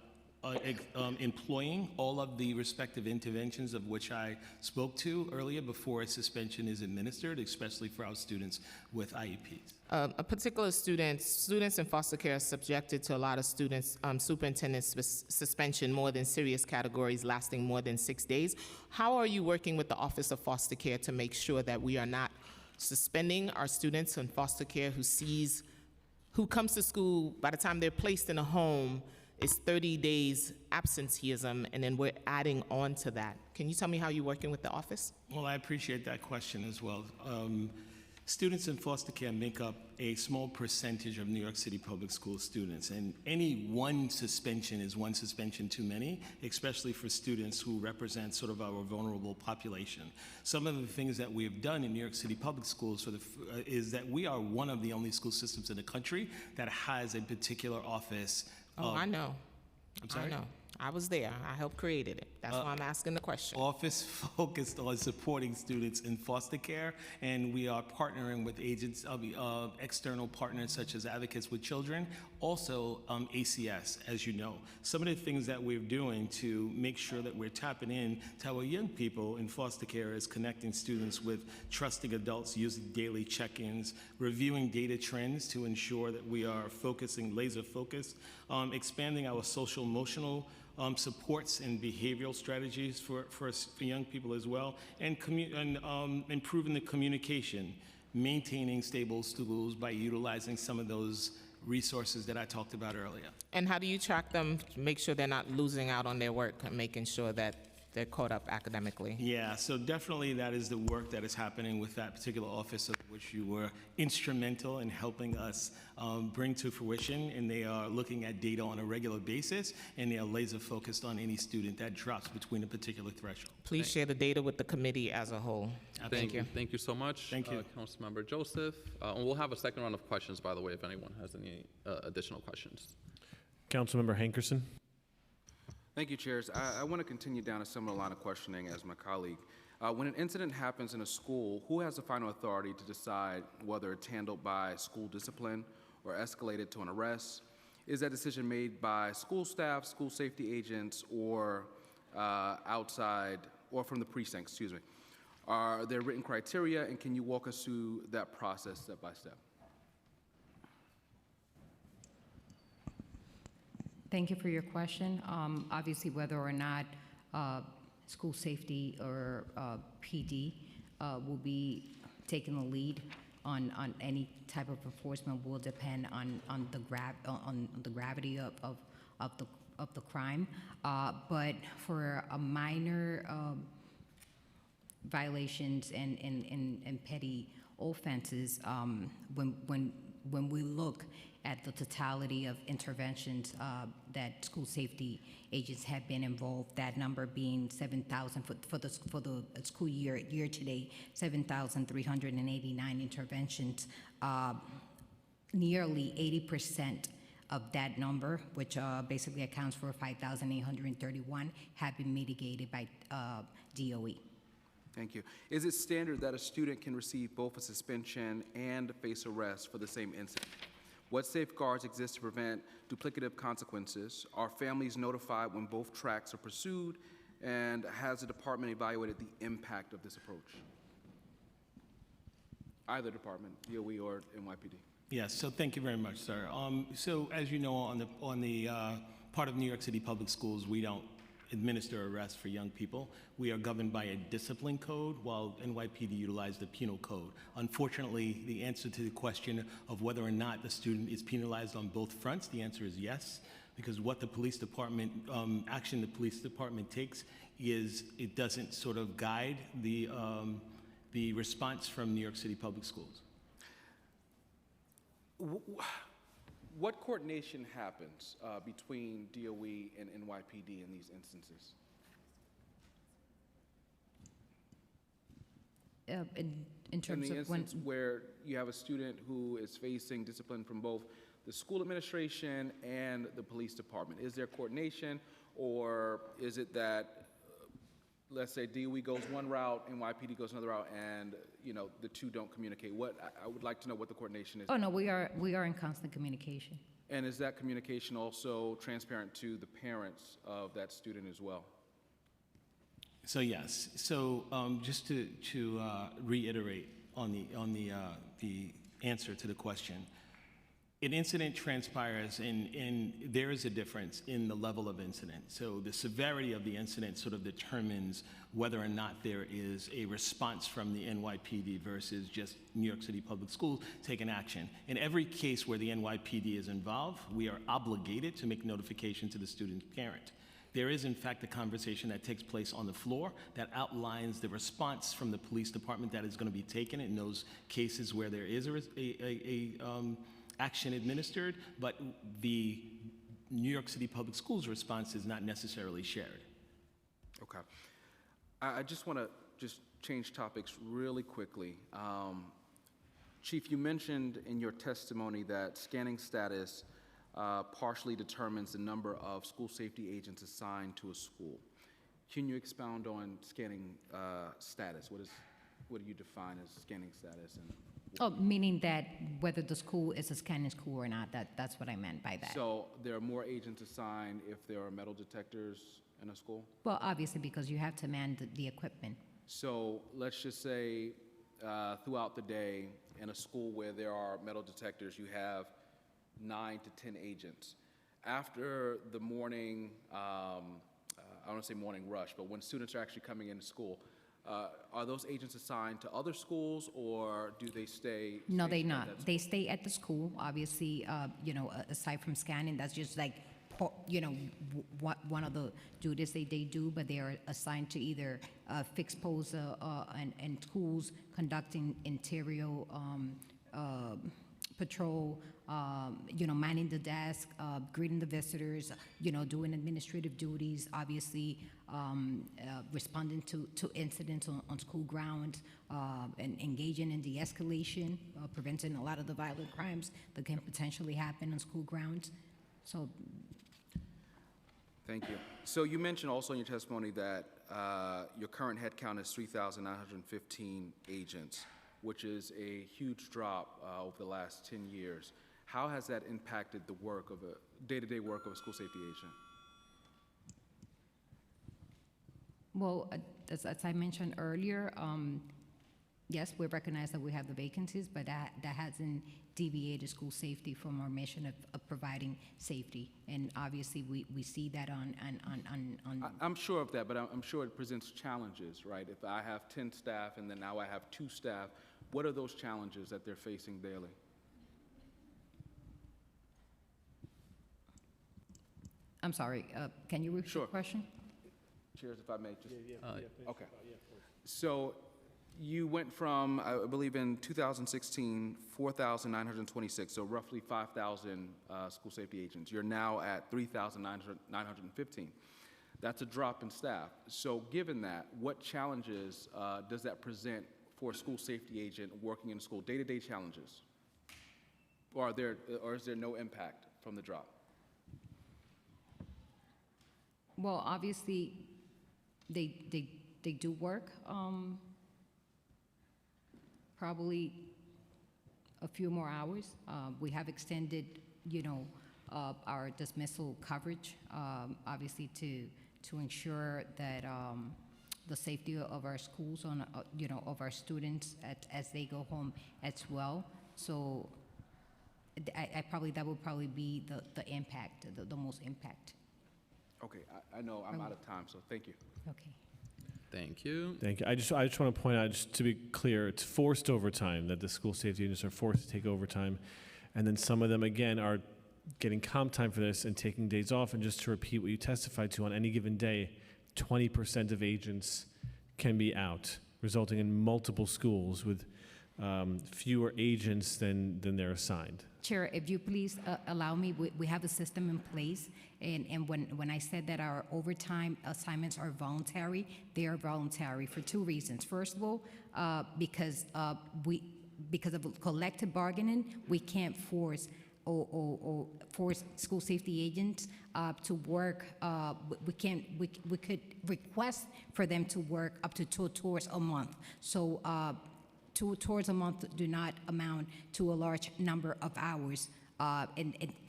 employing all of the respective interventions of which I spoke to earlier before a suspension is administered, especially for our students with IEPs. A particular students in foster care are subjected to a lot of students, superintendent suspension, more than serious categories lasting more than 6 days. How are you working with the Office of Foster Care to make sure that we are not suspending our students in foster care who comes to school, by the time they're placed in a home, it's 30 days absenteeism, and then we're adding on to that. Can you tell me how you're working with the office? Well, I appreciate that question as well. Students in foster care make up a small percentage of New York City Public School students, and any one suspension is one suspension too many, especially for students who represent sort of our vulnerable population. Some of the things that we have done in New York City Public Schools is that we are one of the only school systems in the country that has a particular office. I know. I'm sorry? I know. I was there. I helped created it. That's why I'm asking the question. Office focused on supporting students in foster care, and we are partnering with agents of external partners such as Advocates with Children, also ACS, as you know. Some of the things that we're doing to make sure that we're tapping in to our young people in foster care is connecting students with trusting adults, using daily check-ins, reviewing data trends to ensure that we are focusing, laser focused, expanding our social emotional supports and behavioral strategies for young people as well, and improving the communication, maintaining stable schools by utilizing some of those resources that I talked about earlier. And how do you track them to make sure they're not losing out on their work and making sure that they're caught up academically? Yeah, so definitely that is the work that is happening with that particular office, of which you were instrumental in helping us bring to fruition. And they are looking at data on a regular basis, and they are laser focused on any student that drops between a particular threshold. Please share the data with the committee as a whole. Thank you. Thank you so much. Thank you. Councilmember Joseph. And we'll have a second round of questions, by the way, if anyone has any additional questions. Councilmember Hankerson. Thank you, Chairs. I want to continue down a similar line of questioning as my colleague. When an incident happens in a school, who has the final authority to decide whether it's handled by school discipline or escalated to an arrest? Is that decision made by school staff, school safety agents, or outside, or from the precinct, excuse me? Are there written criteria, and can you walk us through that process step by step? Thank you for your question. Obviously, whether or not school safety or PD will be taking the lead on any type of enforcement will depend on the gravity of the crime. But for a minor violations and petty offenses, when we look at the totality of interventions that school safety agents have been involved, that number being 7,000 for the school year to date, 7,389 interventions. Nearly 80% of that number, which basically accounts for 5,831, have been mitigated by DOE. Thank you. Is it standard that a student can receive both a suspension and face arrest for the same incident? What safeguards exist to prevent duplicative consequences? Are families notified when both tracks are pursued? And has the department evaluated the impact of this approach? Either department, DOE or NYPD. Yes, so thank you very much, sir. So as you know, on the part of New York City Public Schools, we don't administer arrests for young people. We are governed by a discipline code, while NYPD utilizes the penal code. Unfortunately, the answer to the question of whether or not the student is penalized on both fronts, the answer is yes, because what the police department, action the police department takes is it doesn't sort of guide the response from New York City Public Schools. What coordination happens between DOE and NYPD in these instances? In terms in the of when instance where you have a student who is facing discipline from both the school administration and the police department, is there coordination, or is it that, let's say DOE goes one route, NYPD goes another route, and the two don't communicate? I would like to know what the coordination is. Oh no, we are in constant communication. And is that communication also transparent to the parents of that student as well? So yes. So just to reiterate on the answer to the question, an incident transpires, and there is a difference in the level of incident. So the severity of the incident sort of determines whether or not there is a response from the NYPD versus just New York City Public Schools taking action. In every case where the NYPD is involved, we are obligated to make notification to the student's parent. There is, in fact, a conversation that takes place on the floor that outlines the response from the police department that is going to be taken in those cases where there is action administered, but the New York City Public Schools response is not necessarily shared. Okay. I just want to change topics really quickly. Chief, you mentioned in your testimony that scanning status partially determines the number of school safety agents assigned to a school. Can you expound on scanning status? What do you define as scanning status? And Oh, meaning that whether the school is a scanning school or not, that's what I meant by that. so there are more agents assigned if there are metal detectors in a school? Well, obviously, because you have to man the equipment. So let's just say throughout the day in a school where there are metal detectors, you have 9 to 10 agents. After the morning, I don't want to say morning rush, but when students are actually coming into school, are those agents assigned to other schools or do they stay? No, they stationed at not. that They stay at the school. Obviously, aside from scanning, that's just like, one of the duties they do, but they are assigned to either fixed posts and schools, conducting interior patrol, manning the desk, greeting the visitors, doing administrative duties, obviously, responding to incidents on school grounds, and engaging in de-escalation, preventing a lot of the violent crimes that can potentially happen on school grounds. So Thank you. So you mentioned also in your testimony that your current head count is 3,915 agents, which is a huge drop over the last 10 years. How has that impacted the work of day-to-day work of a school safety agent? Well, as I mentioned earlier, yes, we recognize that we have the vacancies, but that hasn't deviated school safety from our mission of providing safety. And obviously, we see that on. I'm sure of that, but I'm sure it presents challenges, right? If I have 10 staff and then now I have 2 staff, what are those challenges that they're facing daily? I'm sorry, can you repeat the question? Chairs, if I may just. Okay. So you went from, I believe in 2016, 4,926, so roughly 5,000 school safety agents. You're now at 3,915. That's a drop in staff. So given that, what challenges does that present for a school safety agent working in school, day-to-day challenges? Or is there no impact from the drop? Well, obviously, they do work, probably a few more hours. We have extended, our dismissal coverage, obviously to ensure that the safety of our schools, of our students as they go home as well. So that would probably be the impact, the most impact. Okay, I know I'm out of time, so thank you. Okay. Thank you. Thank you. I just want to point out, just to be clear, it's forced overtime, that the school safety agents are forced to take overtime. And then some of them, again, are getting comp time for this and taking days off. And just to repeat what you testified to, on any given day, 20% of agents can be out, resulting in multiple schools with fewer agents than they're assigned. Chair, if you please allow me, we have a system in place, and when I said that our overtime assignments are voluntary, they are voluntary for 2 reasons. First of all, because of collective bargaining, we can't force or force school safety agents to work. We could request for them to work up to 2 tours a month. So 2 tours a month do not amount to a large number of hours.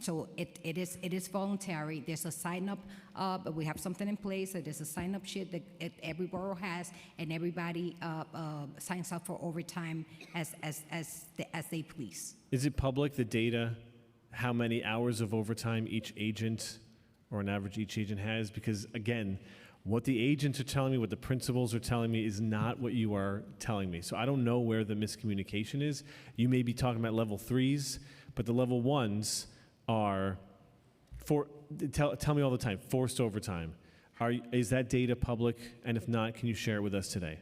So it is voluntary. There's a sign-up, but we have something in place. So there's a sign-up sheet that every borough has, and everybody signs up for overtime as they please. Is it public, the data, how many hours of overtime each agent, or on average each agent has? Because again, what the agents are telling me, what the principals are telling me is not what you are telling me. So I don't know where the miscommunication is. You may be talking about level 3s, but the level 1s are, tell me all the time, forced overtime. Is that data public? And if not, can you share it with us today?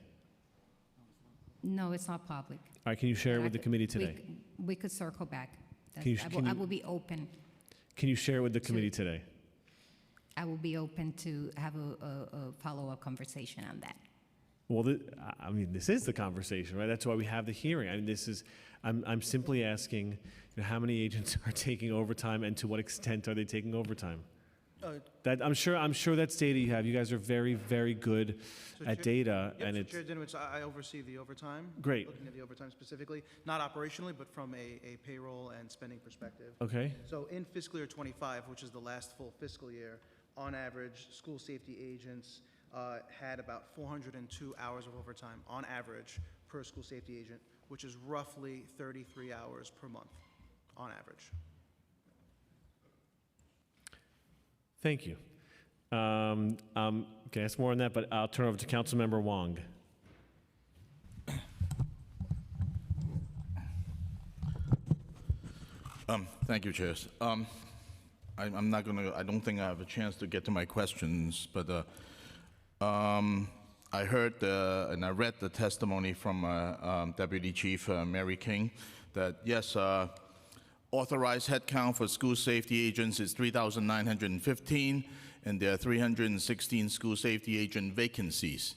No, it's not public. All right, can you share it with the committee today? We could circle back. Can I will be open. Can you share it with the committee today? I will be open to have a follow-up conversation on that. Well, I mean, this is the conversation, right? That's why we have the hearing. I mean, I'm simply asking, how many agents are taking overtime, and to what extent are they taking overtime? That I'm sure that's data you have. You guys are very, very good at data, Yep, and so it's Chair Dinowitz, I oversee the overtime. Great. Looking at the overtime specifically, not operationally, but from a payroll and spending perspective. okay. So in fiscal year '25, which is the last full fiscal year, on average, school safety agents had about 402 hours of overtime on average per school safety agent, which is roughly 33 hours per month on average. Thank you. Can I ask more on that? But I'll turn over to Councilmember Wong. Thank you, Chairs. I'm not gonna. I don't think I have a chance to get to my questions, but I heard and I read the testimony from Deputy Chief Mary King that yes, authorized headcount for school safety agents is 3,915, and there are 316 school safety agent vacancies.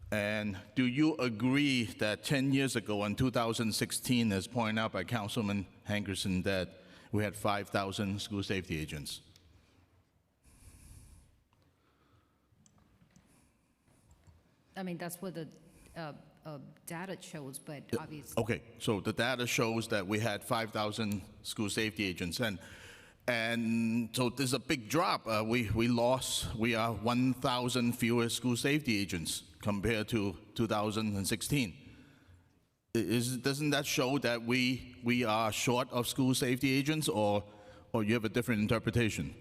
And do you agree that 10 years ago in 2016, as pointed out by Councilman Hankerson, that we had 5,000 school safety agents? I mean, that's what the data shows, but obviously. Okay, so the data shows that we had 5,000 school safety agents, and so there's a big drop. We are 1,000 fewer school safety agents compared to 2016. Doesn't that show that we are short of school safety agents, or you have a different interpretation?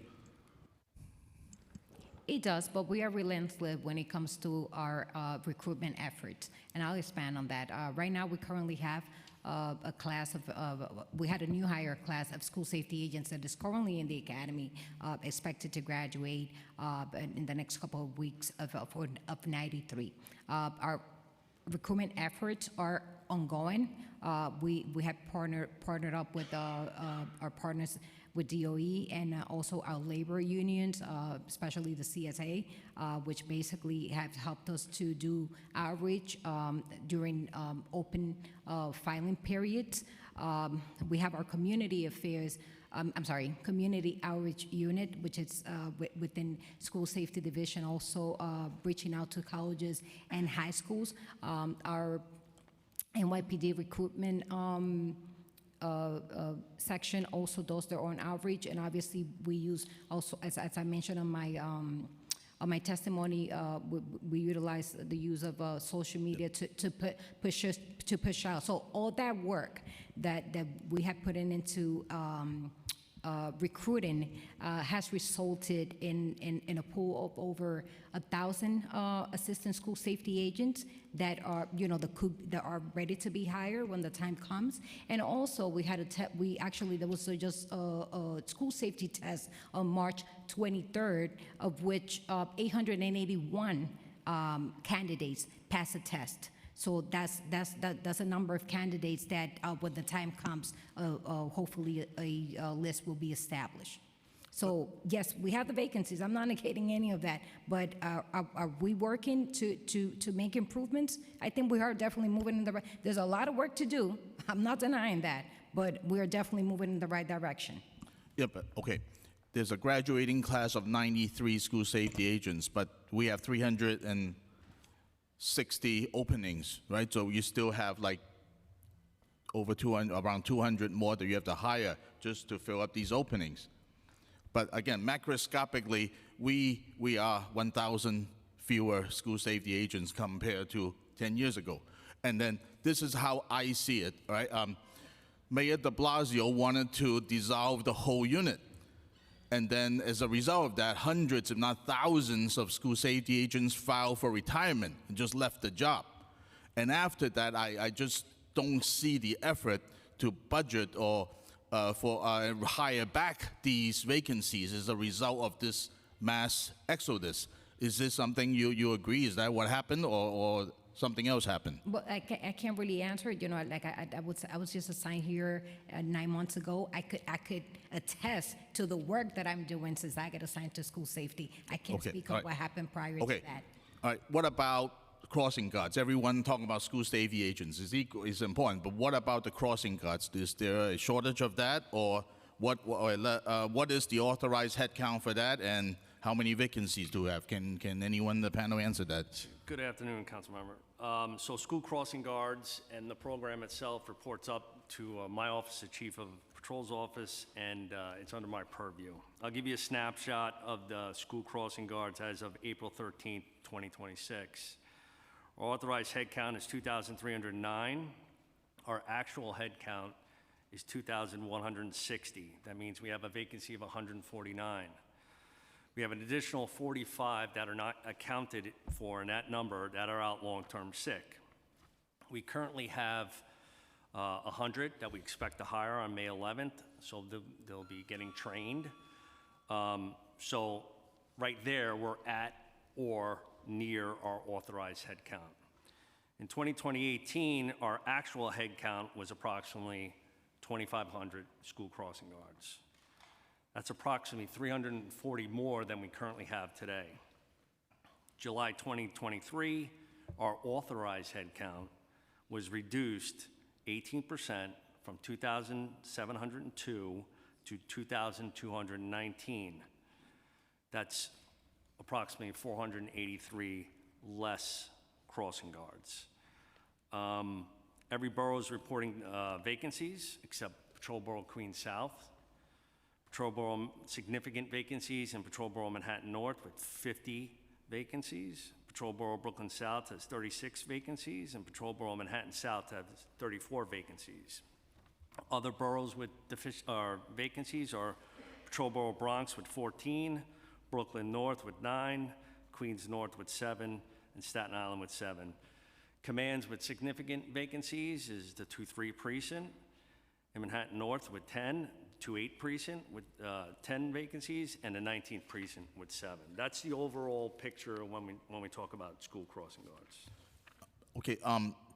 It does, but we are relentless when it comes to our recruitment efforts, and I'll expand on that. Right now, we currently have a class we had a new hire class of school safety agents that is currently in the academy, expected to graduate in the next couple of weeks of 93. Our recruitment efforts are ongoing. We have partnered up with our partners with DOE and also our labor unions, especially the CSA, which basically have helped us to do outreach during open filing periods. We have our community affairs, community outreach unit, which is within School Safety Division, also reaching out to colleges and high schools. Our NYPD recruitment section also does their own outreach, and obviously we use also, as I mentioned on my testimony, we utilize the use of social media to push out. So all that work that we have put into recruiting has resulted in a pool of over 1,000 assistant school safety agents that are, that are ready to be hired when the time comes. And also, we had there was just a school safety test on March 23rd, of which 881 candidates passed the test. So that's a number of candidates that, when the time comes, hopefully a list will be established. So yes, we have the vacancies. I'm not negating any of that, but are we working to make improvements? I think we are definitely moving in the right. There's a lot of work to do. I'm not denying that, but we are definitely moving in the right direction. Yeah, but okay. There's a graduating class of 93 school safety agents, but we have 360 openings, right? So you still have like over 200, around 200 more that you have to hire just to fill up these openings. But again, macroscopically, we are 1,000 fewer school safety agents compared to 10 years ago. And then this is how I see it, right? Mayor de Blasio wanted to dissolve the whole unit. And then as a result of that, hundreds, if not thousands, of school safety agents filed for retirement and just left the job. And after that, I just don't see the effort to budget or hire back these vacancies as a result of this mass exodus. Is this something you agree? Is that what happened, or something else happened? Well, I can't really answer it. Like I was just assigned here 9 months ago. I could attest to the work that I'm doing since I got assigned to school safety. I can't speak on what happened prior to that. All right. What about crossing guards? Everyone talking about school safety agents is important, but what about the crossing guards? Is there a shortage of that, or what is the authorized head count for that, and how many vacancies do we have? Can anyone in the panel answer that? Good afternoon, Councilmember. So school crossing guards and the program itself reports up to my office, the Chief of Patrol's office, and it's under my purview. I'll give you a snapshot of the school crossing guards as of April 13th, 2026. Our authorized head count is 2,309. Our actual head count is 2,160. That means we have a vacancy of 149. We have an additional 45 that are not accounted for in that number that are out long-term sick. We currently have 100 that we expect to hire on May 11th, so they'll be getting trained. So right there, we're at or near our authorized head count. In 2018, our actual head count was approximately 2,500 school crossing guards. That's approximately 340 more than we currently have today. July 2023, our authorized head count was reduced 18% from 2,702 to 2,219. That's approximately 483 less crossing guards. Every borough is reporting vacancies except Patrol Borough Queens South. Patrol Borough significant vacancies in Patrol Borough Manhattan North with 50 vacancies. Patrol Borough Brooklyn South has 36 vacancies, and Patrol Borough Manhattan South has 34 vacancies. Other boroughs with vacancies are Patrol Borough Bronx with 14, Brooklyn North with 9, Queens North with 7, and Staten Island with 7. Commands with significant vacancies is the 2-3 precinct in Manhattan North with 10, 2-8 precinct with 10 vacancies, and the 19th precinct with 7. That's the overall picture when we talk about school crossing guards. Okay,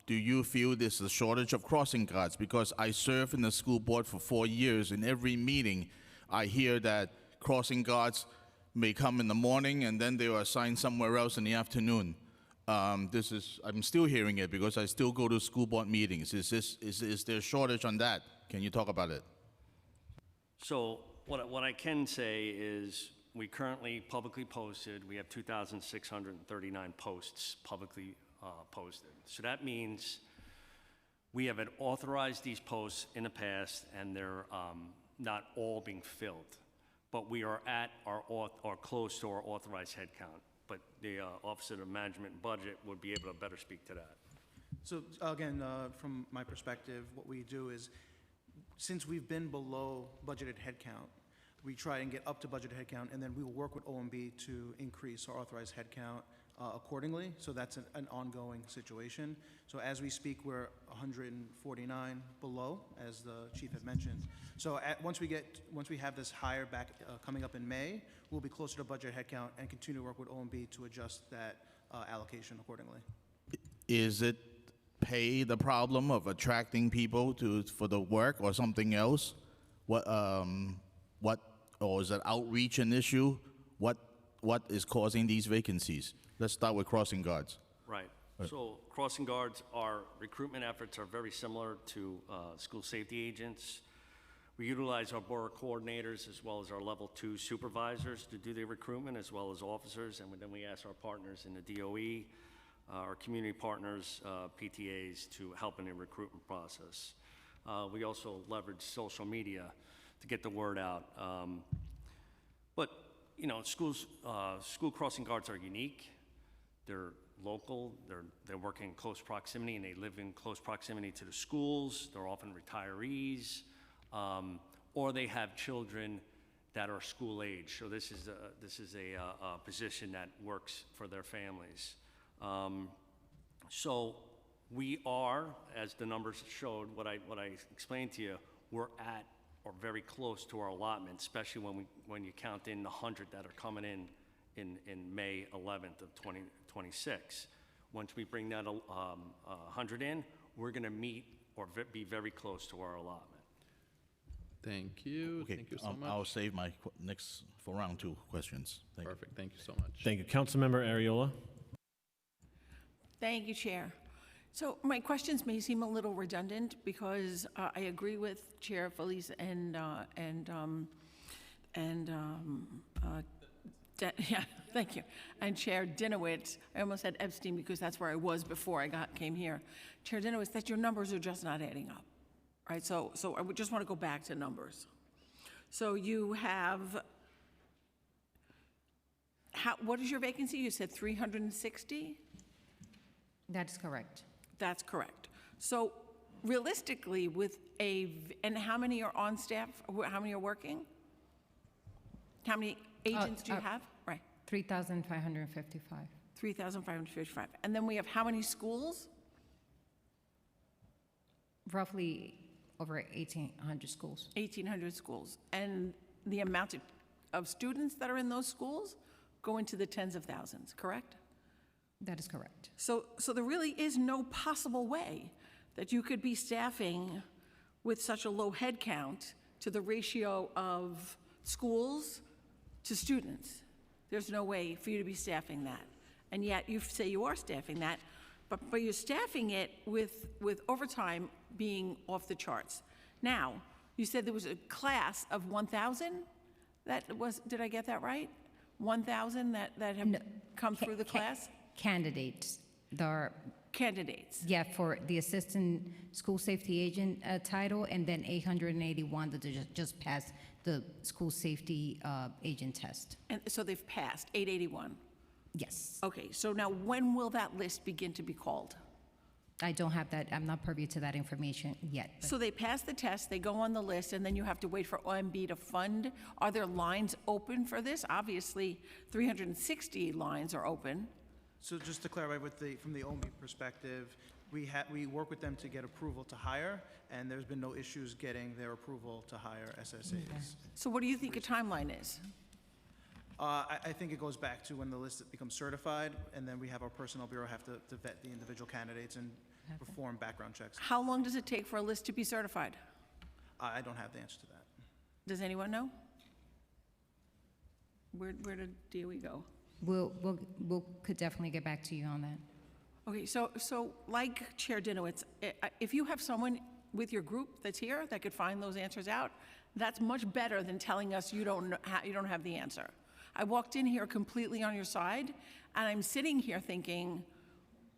do you feel there's a shortage of crossing guards? Because I served in the school board for 4 years. In every meeting, I hear that crossing guards may come in the morning and then they are assigned somewhere else in the afternoon. I'm still hearing it because I still go to school board meetings. Is there a shortage on that? Can you talk about it? So what I can say is we currently publicly posted, we have 2,639 posts publicly posted. So that means we have authorized these posts in the past and they're not all being filled. But we are at or close to our authorized head count. But the Office of Management and Budget would be able to better speak to that. So again, from my perspective, what we do is, since we've been below budgeted headcount, we try and get up to budgeted headcount, and then we will work with OMB to increase our authorized headcount accordingly. So that's an ongoing situation. So as we speak, we're 149 below, as the chief had mentioned. So once we have this hire back coming up in May, we'll be closer to budget headcount and continue to work with OMB to adjust that allocation accordingly. Is it pay the problem of attracting people for the work or something else? Or is it outreach an issue? What is causing these vacancies? Let's start with crossing guards. Right. So crossing guards, our recruitment efforts are very similar to school safety agents. We utilize our borough coordinators as well as our level 2 supervisors to do the recruitment, as well as officers, and then we ask our partners in the DOE, our community partners, PTAs, to help in the recruitment process. We also leverage social media to get the word out. But you know, school crossing guards are unique. They're local. They're working in close proximity, and they live in close proximity to the schools. They're often retirees, or they have children that are school age. So this is a position that works for their families. So we are, as the numbers showed, what I explained to you, we're at or very close to our allotment, especially when you count in the 100 that are coming in May 11th of 2026. Once we bring that 100 in, we're going to meet or be very close to our allotment. Thank you. Okay, Thank you so much. I'll save my next for round 2 questions. Thank you. Perfect. Thank you so much. Thank you. Councilmember Ariola. Thank you, Chair. So my questions may seem a little redundant because I agree with Chair Felice yeah, thank you, and Chair Dinowitz. I almost said Epstein because that's where I was before I came here. Chair Dinowitz, that your numbers are just not adding up, right? So I would just want to go back to numbers. So you have, what is your vacancy? You said 360? That is correct. That's correct. So realistically, and how many are on staff? How many are working? How many agents do you have? Right. 3,555. 3,555. And then we have how many schools? Roughly over 1,800 schools. 1,800 schools. And the amount of students that are in those schools go into the tens of thousands, correct? That is correct. So there really is no possible way that you could be staffing with such a low head count to the ratio of schools to students. There's no way for you to be staffing that. And yet you say you are staffing that, but you're staffing it with overtime being off the charts. Now, you said there was a class of 1,000? Did I get that right? 1,000 that have come through the class? Candidates. There are candidates. Yeah, for the assistant school safety agent title, and then 881 that just passed the school safety agent test. And so they've passed, 881? Yes. Okay, so now when will that list begin to be called? I don't have that, I'm not privy to that information yet. So they pass the test, they go on the list, and then you have to wait for OMB to fund. Are there lines open for this? Obviously, 360 lines are open. So just to clarify, from the OMB perspective, we work with them to get approval to hire, and there's been no issues getting their approval to hire SSAs. So what do you think a timeline is? I think it goes back to when the list becomes certified, and then we have our Personnel Bureau have to vet the individual candidates and perform background checks. How long does it take for a list to be certified? I don't have the answer to that. Does anyone know? Where did DOE go? We'll could definitely get back to you on that. Okay, so like Chair Dinowitz, if you have someone with your group that's here that could find those answers out, that's much better than telling us you don't have the answer. I walked in here completely on your side, and I'm sitting here thinking,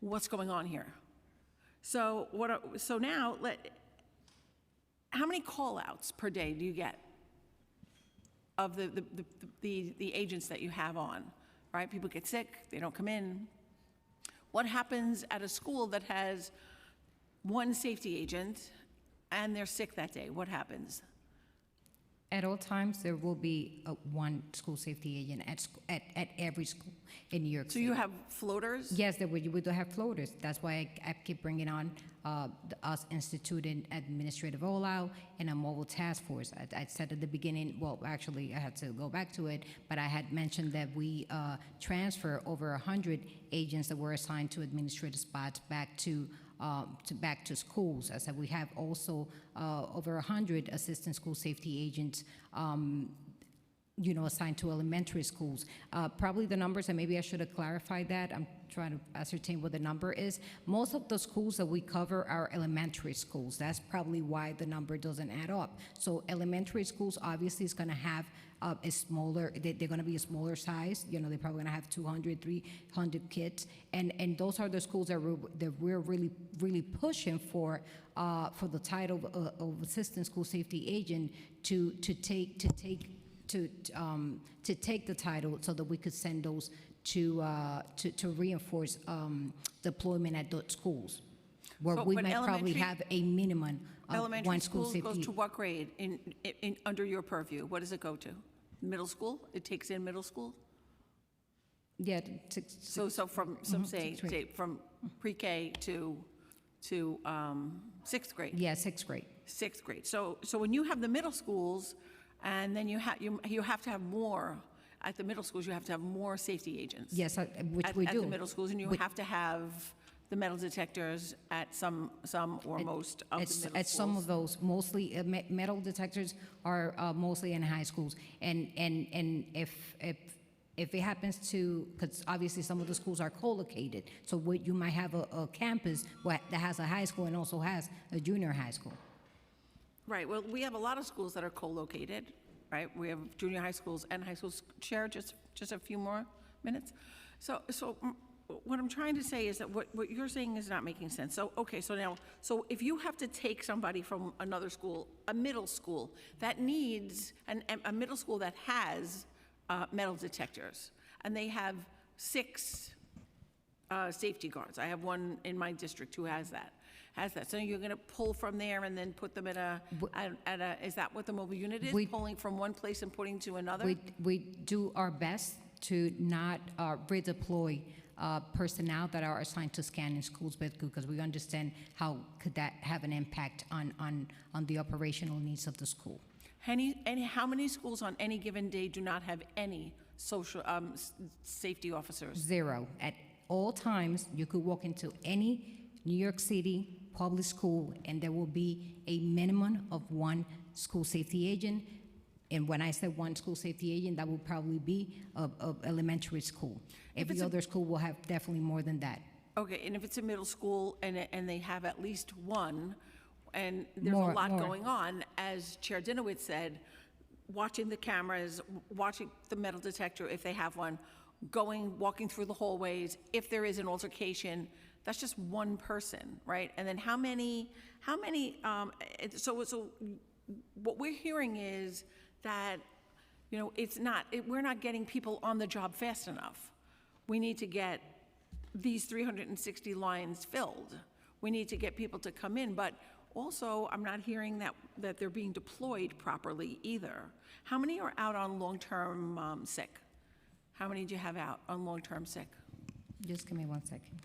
what's going on here? So now, how many call-outs per day do you get of the agents that you have on? Right? People get sick, they don't come in. What happens at a school that has one safety agent and they're sick that day? What happens? At all times, there will be one school safety agent at every school in New York City. So you have floaters? Yes, we do have floaters. That's why I keep bringing on us instituting administrative rollout and a mobile task force. I said at the beginning, well, actually, I had to go back to it, but I had mentioned that we transfer over 100 agents that were assigned to administrative spots back to schools. I said we have also over 100 assistant school safety agents assigned to elementary schools. Probably the numbers, and maybe I should have clarified that. I'm trying to ascertain what the number is. Most of the schools that we cover are elementary schools. That's probably why the number doesn't add up. So elementary schools obviously is going to have a smaller, they're going to be a smaller size. They're probably going to have 200, 300 kids. And those are the schools that we're really, really pushing for the title of assistant school safety agent to take the title so that we could send those to reinforce deployment at those schools, where we might probably have a minimum of one school safety. Elementary school goes to what grade in under your purview? What does it go to? Middle school? It takes in middle school? Yeah. So from say from pre-K to sixth grade? Yeah, sixth grade. Sixth grade. So when you have the middle schools, and then you have to have more at the middle schools. You have to have more safety agents. Yes, which we do. At the middle schools, and you have to have the metal detectors at some or most of the middle schools. At some of those, mostly metal detectors are mostly in high schools, and if If it happens to, because obviously some of the schools are co-located, so what, you might have a campus that has a high school and also has a junior high school. Right, well, we have a lot of schools that are co-located, right? We have junior high schools and high schools. Chair, just a few more minutes. So what I'm trying to say is that what you're saying is not making sense. So, okay, so if you have to take somebody from another school, a middle school, that needs, a middle school that has metal detectors, and they have 6 safety guards. I have one in my district who has that. So you're going to pull from there and then put them at a, is that what the mobile unit is? Pulling from one place and putting to another? We do our best to not redeploy personnel that are assigned to scan in schools, because we understand how could that have an impact on the operational needs of the school. How many schools on any given day do not have any social safety officers? 0. At all times, you could walk into any New York City public school, and there will be a minimum of 1 school safety agent. And when I said 1 school safety agent, that will probably be of elementary school. Every other school will have definitely more than that. Okay, and if it's a middle school and they have at least 1, and there's a lot going on, as Chair Dinowitz said, watching the cameras, watching the metal detector if they have one, walking through the hallways, if there is an altercation, that's just 1 person, right? And then how many, so what we're hearing is that, we're not getting people on the job fast enough. We need to get these 360 lines filled. We need to get people to come in, but also I'm not hearing that they're being deployed properly either. How many are out on long-term sick? How many do you have out on long-term sick? Just give me 1 second.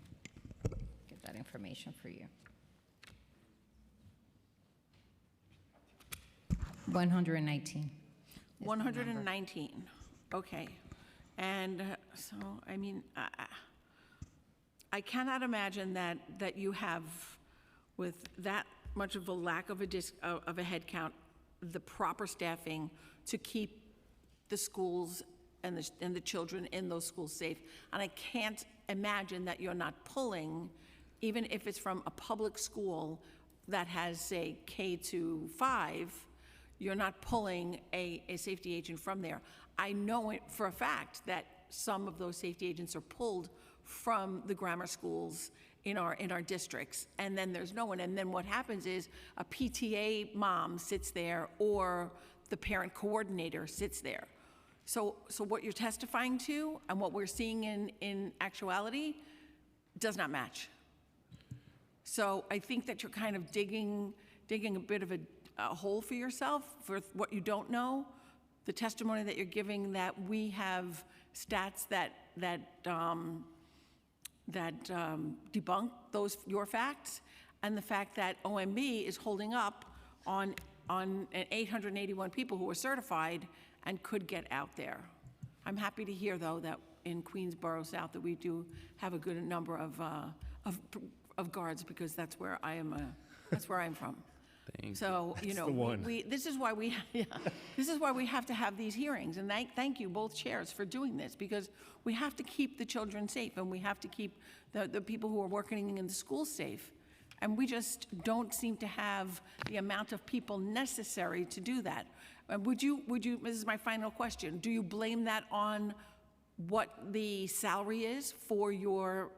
Get that information for you. 119. 119, okay. And so, I mean, I cannot imagine that you have, with that much of a lack of a head count, the proper staffing to keep the schools and the children in those schools safe. And I can't imagine that you're not pulling, even if it's from a public school that has, say, K-5, you're not pulling a safety agent from there. I know it for a fact that some of those safety agents are pulled from the grammar schools in our districts, and then there's no one. And then what happens is a PTA mom sits there, or the parent coordinator sits there. So what you're testifying to and what we're seeing in actuality does not match. So I think that you're kind of digging a bit of a hole for yourself for what you don't know. The testimony that you're giving, that we have stats that debunk your facts, and the fact that OMB is holding up on 881 people who are certified and could get out there. I'm happy to hear, though, that in Queensborough South that we do have a good number of guards, because that's where I am. That's where I'm from. So, this is why we have to have these hearings, and thank you, both chairs, for doing this, because we have to keep the children safe, and we have to keep the people who are working in the schools safe, and we just don't seem to have the amount of people necessary to do that. Would you, this is my final question, do you blame that on what the salary is for your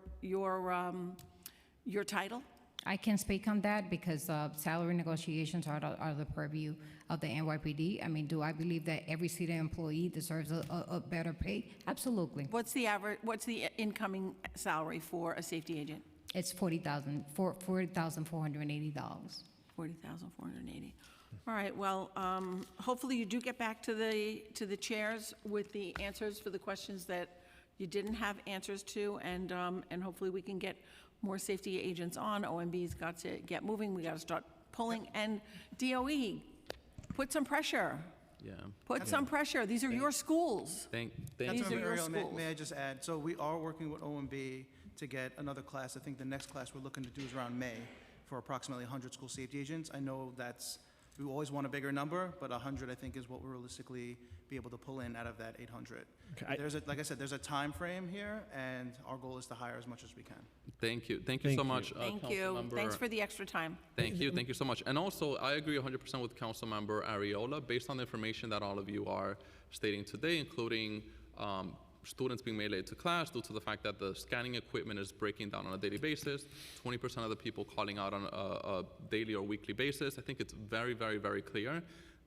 title? I can speak on that because salary negotiations are the purview of the NYPD. I mean, do I believe that every city employee deserves a better pay? Absolutely. What's the incoming salary for a safety agent? It's $40,480. $40,480. All right. Well, hopefully you do get back to the chairs with the answers for the questions that you didn't have answers to, and hopefully we can get more safety agents on. OMB's got to get moving. We got to start pulling. And DOE, put some pressure. Yeah. Put some pressure. These are your schools. Thank These are your schools. May I just add? So we are working with OMB to get another class. I think the next class we're looking to do is around May for approximately 100 school safety agents. I know that's We always want a bigger number, but 100, I think, is what we'll realistically be able to pull in out of that 800. Okay, Like I said, there's a time frame here, and our goal is to hire as much as we can. Thank you. Thank you so much, Thank you. Councilmember. Thanks for the extra time. Thank you so much. And also, I agree 100% with Councilmember Ariola, based on the information that all of you are stating today, including students being made late to class due to the fact that the scanning equipment is breaking down on a daily basis, 20% of the people calling out on a daily or weekly basis. I think it's very, very, very clear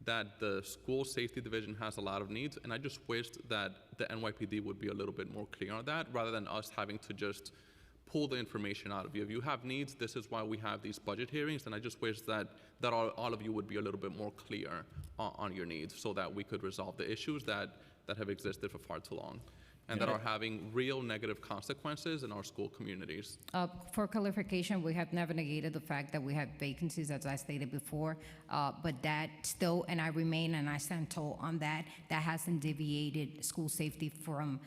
that the school safety division has a lot of needs, and I just wished that the NYPD would be a little bit more clear on that, rather than us having to just pull the information out of you. If you have needs, this is why we have these budget hearings, and I just wish that all of you would be a little bit more clear on your needs, so that we could resolve the issues that have existed for far too long, and that are having real negative consequences in our school communities. For clarification, we have never negated the fact that we have vacancies, as I stated before, but that still, and I remain and I stand tall on that, that hasn't deviated school safety from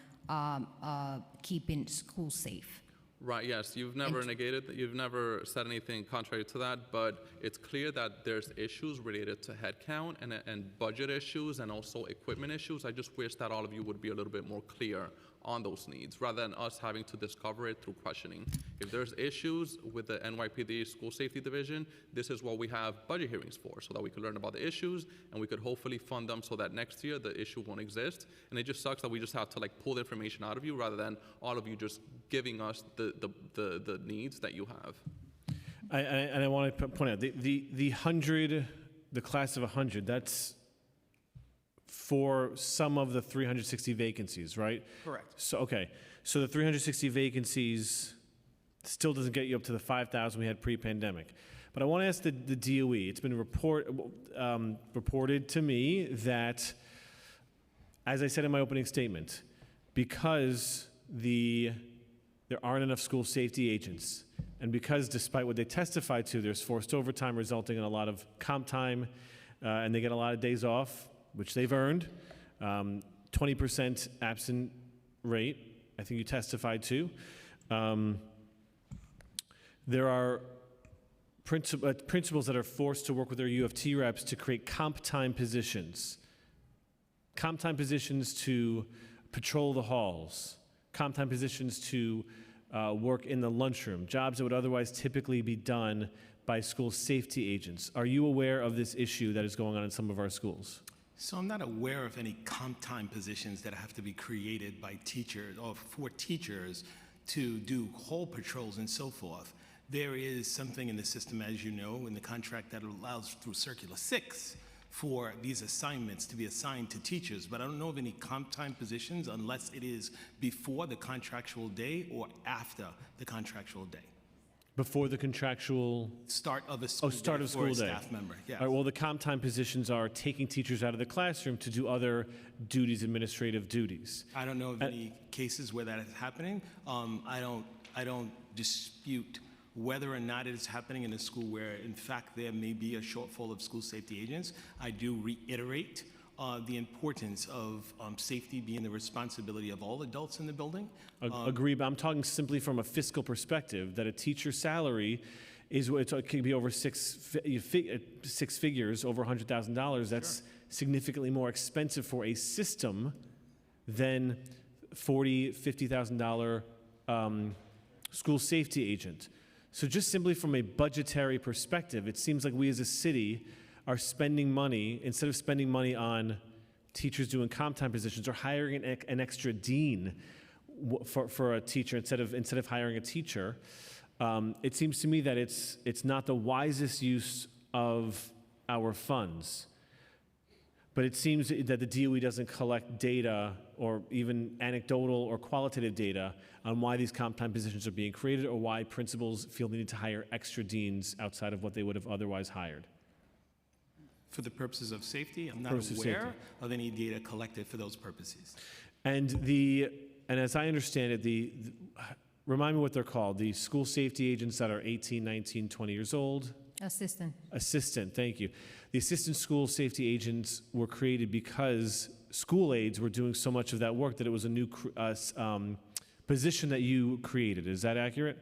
keeping schools safe. Right, yes, you've never negated, you've never said anything contrary to that, but it's clear that there's issues related to headcount and budget issues and also equipment issues. I just wish that all of you would be a little bit more clear on those needs, rather than us having to discover it through questioning. If there's issues with the NYPD School Safety Division, this is what we have budget hearings for, so that we could learn about the issues and we could hopefully fund them so that next year the issue won't exist. And it just sucks that we just have to like pull the information out of you, rather than all of you just giving us the needs that you have. And I want to point out, the 100, the class of 100, that's for some of the 360 vacancies, right? Correct. So, okay, so the 360 vacancies still doesn't get you up to the 5,000 we had pre-pandemic. But I want to ask the DOE, it's been reported to me that, as I said in my opening statement, because there aren't enough school safety agents, and because despite what they testified to, there's forced overtime resulting in a lot of comp time, and they get a lot of days off, which they've earned, 20% absent rate, I think you testified to. There are principals that are forced to work with their U of T reps to create comp time positions. Comp time positions to patrol the halls, comp time positions to work in the lunchroom, jobs that would otherwise typically be done by school safety agents. Are you aware of this issue that is going on in some of our schools? So I'm not aware of any comp time positions that have to be created by teachers or for teachers to do hall patrols and so forth. There is something in the system, as you know, in the contract that allows through Circular 6 for these assignments to be assigned to teachers, but I don't know of any comp time positions unless it is before the contractual day or after the contractual day. Before the contractual Start of a school start day of school for a day. staff member, yes. All right, well, the comp time positions are taking teachers out of the classroom to do other duties, administrative duties. I don't know of any cases where that is happening. I don't dispute whether or not it is happening in a school where, in fact, there may be a shortfall of school safety agents. I do reiterate the importance of safety being the responsibility of all adults in the building. Agree, but I'm talking simply from a fiscal perspective, that a teacher's salary is, it can be over six figures, over $100,000. That's significantly more expensive for a system than $40,000, $50,000 school safety agent. So just simply from a budgetary perspective, it seems like we as a city are spending money, instead of spending money on teachers doing comp time positions or hiring an extra dean for a teacher instead of hiring a teacher, it seems to me that it's not the wisest use of our funds. But it seems that the DOE doesn't collect data or even anecdotal or qualitative data on why these comp time positions are being created or why principals feel they need to hire extra deans outside of what they would have otherwise hired. For the purposes of safety, I'm not Purposes of aware safety. of any data collected for those purposes. And as I understand it, remind me what they're called, the school safety agents that are 18, 19, 20 years old. Assistant, thank you. The assistant school safety agents were created because school aides were doing so much of that work that it was a new position that you created. Is that accurate?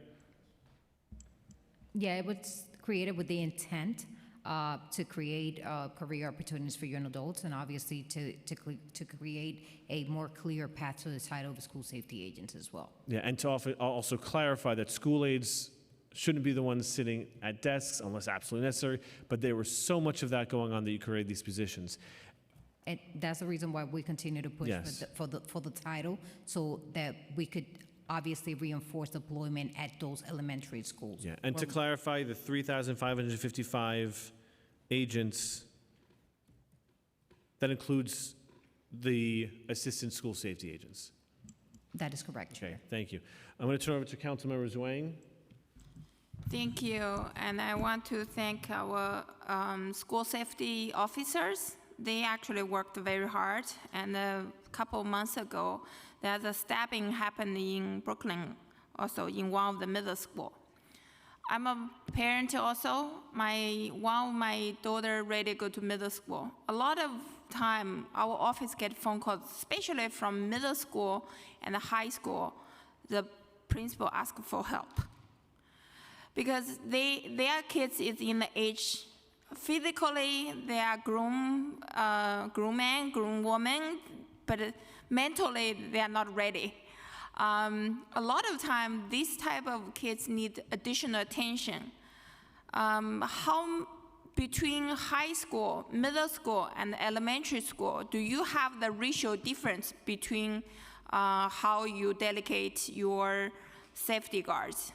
Yeah, it was created with the intent to create career opportunities for young adults, and obviously to create a more clear path to the title of school safety agents as well. Yeah, and to also clarify that school aides shouldn't be the ones sitting at desks unless absolutely necessary, but there was so much of that going on that you created these positions. And that's the reason why we continue to push Yes. for the title, so that we could obviously reinforce deployment at those elementary schools. Yeah, and to clarify, the 3,555 agents, that includes the assistant school safety agents. That is correct, Chair. Okay, thank you. I'm going to turn over to Councilmember Zhuang. Thank you, and I want to thank our school safety officers. They actually worked very hard, and a couple months ago, there's a stabbing happened in Brooklyn, also in one of the middle school. I'm a parent also. One of my daughter ready to go to middle school. A lot of time, our office get phone calls, especially from middle school and high school. The principal ask for help because their kids is in the age. Physically, they are grown man, grown woman, but mentally, they are not ready. A lot of time, this type of kids need additional attention. How between high school, middle school, and elementary school, do you have the ratio difference between how you delegate your safety guards,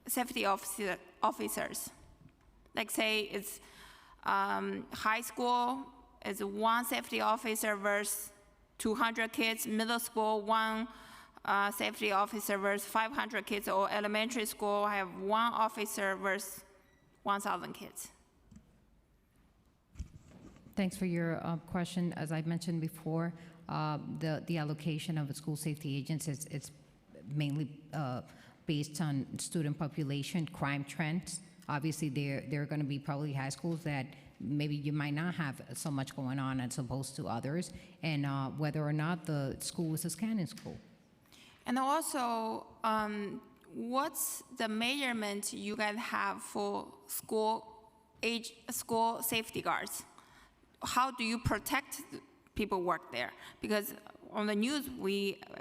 safety officers? Like say it's high school is one safety officer versus 200 kids, middle school, one safety officer versus 500 kids, or elementary school have one officer versus 1,000 kids. Thanks for your question. As I mentioned before, the allocation of the school safety agents is mainly based on student population, crime trends. Obviously, there are going to be probably high schools that maybe you might not have so much going on as opposed to others, and whether or not the school is a scanning school. And also, what's the measurement you guys have for school safety guards? How do you protect people work there? Because on the news,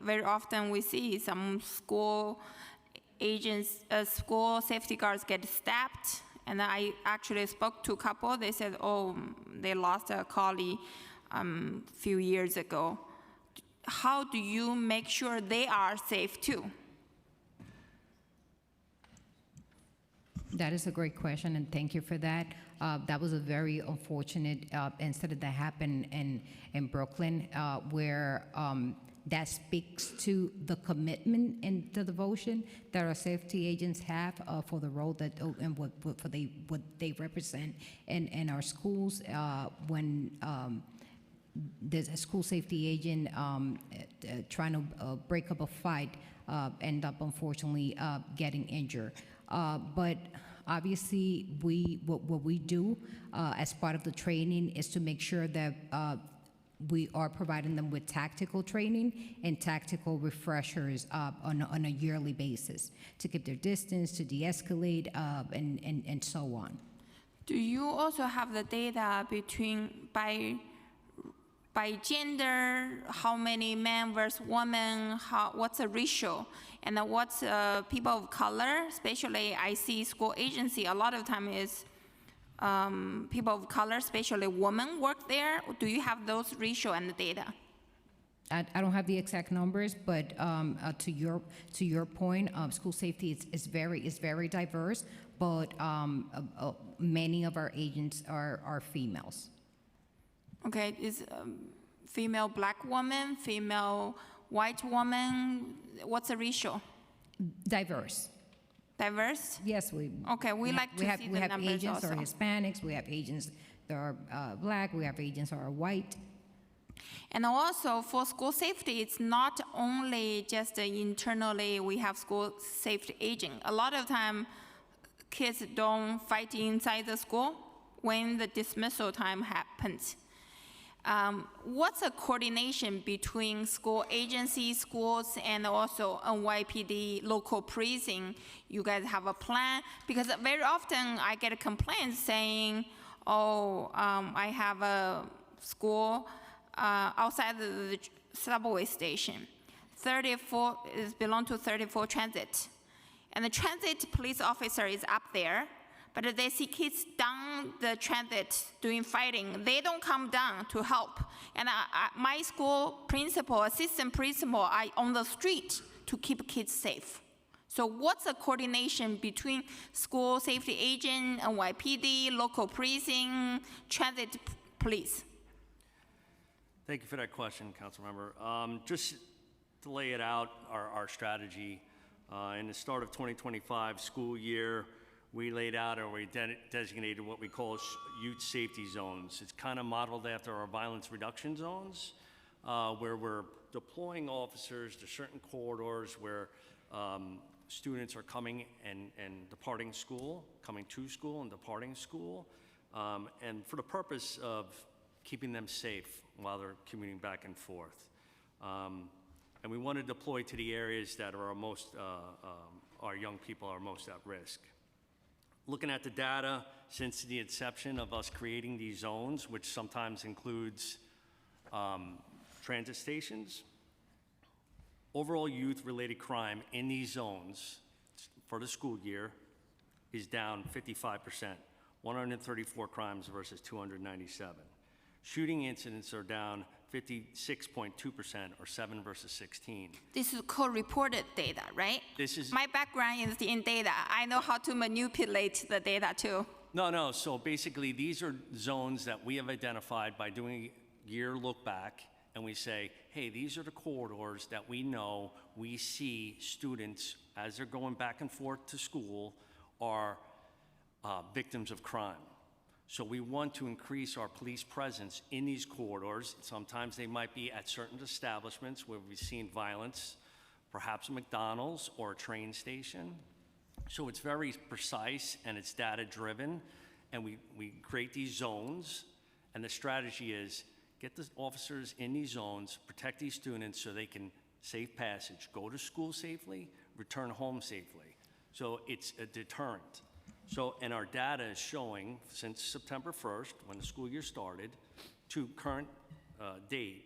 very often we see some school agents, school safety guards get stabbed. And I actually spoke to a couple. They said, oh, they lost a colleague a few years ago. How do you make sure they are safe too? That is a great question, and thank you for that. That was a very unfortunate incident that happened in Brooklyn, where that speaks to the commitment and the devotion that our safety agents have for the role that and what they represent in our schools. When there's a school safety agent trying to break up a fight, end up unfortunately getting injured. But obviously, what we do as part of the training is to make sure that we are providing them with tactical training and tactical refreshers on a yearly basis to keep their distance, to de-escalate, and so on. Do you also have the data by gender, how many men versus women, what's the ratio? And then what's people of color, especially I see school agency, a lot of time is people of color, especially women work there. Do you have those ratio and the data? I don't have the exact numbers, but to your point, school safety is very diverse, but many of our agents are females. Okay, is female black woman, female white woman, what's the ratio? Diverse. Diverse? Yes, Okay, we like to see the numbers also. We have agents that are Hispanics, we have agents that are black, we have agents that are white. And also for school safety, it's not only just internally we have school safety agent. A lot of time, kids don't fight inside the school when the dismissal time happens. What's the coordination between school agencies, schools, and also NYPD local policing? You guys have a plan? Because very often I get complaints saying, oh, I have a school outside the subway station. 34 is belong to 34 transit. And the transit police officer is up there, but they see kids down the transit doing fighting. They don't come down to help. And my school principal, assistant principal are on the street to keep kids safe. So what's the coordination between school safety agent, NYPD, local precinct, transit police? Thank you for that question, Councilmember. Just to lay it out, our strategy, in the start of 2025 school year, we laid out or we designated what we call youth safety zones. It's kind of modeled after our violence reduction zones, where we're deploying officers to certain corridors where students are coming and departing school, coming to school and departing school, and for the purpose of keeping them safe while they're commuting back and forth. And we want to deploy to the areas that are our young people are most at risk. Looking at the data since the inception of us creating these zones, which sometimes includes transit stations, overall youth-related crime in these zones for the school year is down 55%, 134 crimes versus 297. Shooting incidents are down 56.2%, or 7 versus 16. This is co-reported data, right? This is my background is in data. I know how to manipulate the data too. No. So basically, these are zones that we have identified by doing a year look back, and we say, hey, these are the corridors that we know we see students, as they're going back and forth to school, are victims of crime. So we want to increase our police presence in these corridors. Sometimes they might be at certain establishments where we've seen violence, perhaps a McDonald's or a train station. So it's very precise and it's data-driven, and we create these zones, and the strategy is get the officers in these zones, protect these students so they can safe passage, go to school safely, return home safely. So it's a deterrent. So, and our data is showing since September 1st, when the school year started, to current date,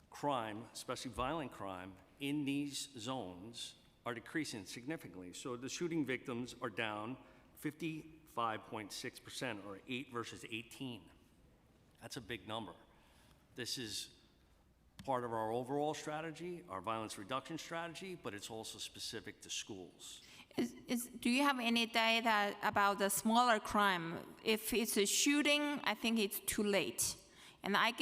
crime, especially violent crime, in these zones are decreasing significantly. So the shooting victims are down 55.6%, or 8 versus 18. That's a big number. This is part of our overall strategy, our violence reduction strategy, but it's also specific to schools. Do you have any data about the smaller crime? If it's a shooting, I think it's too late. And I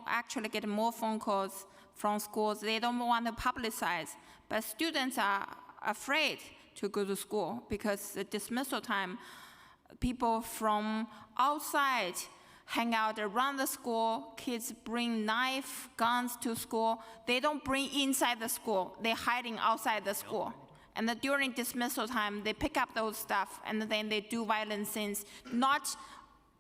actually get more phone calls from schools. They don't want to publicize, but students are afraid to go to school because the dismissal time, people from outside hang out around the school. Kids bring knife, guns to school. They don't bring inside the school. They're hiding outside the school. And then during dismissal time, they pick up those stuff and then they do violent things, not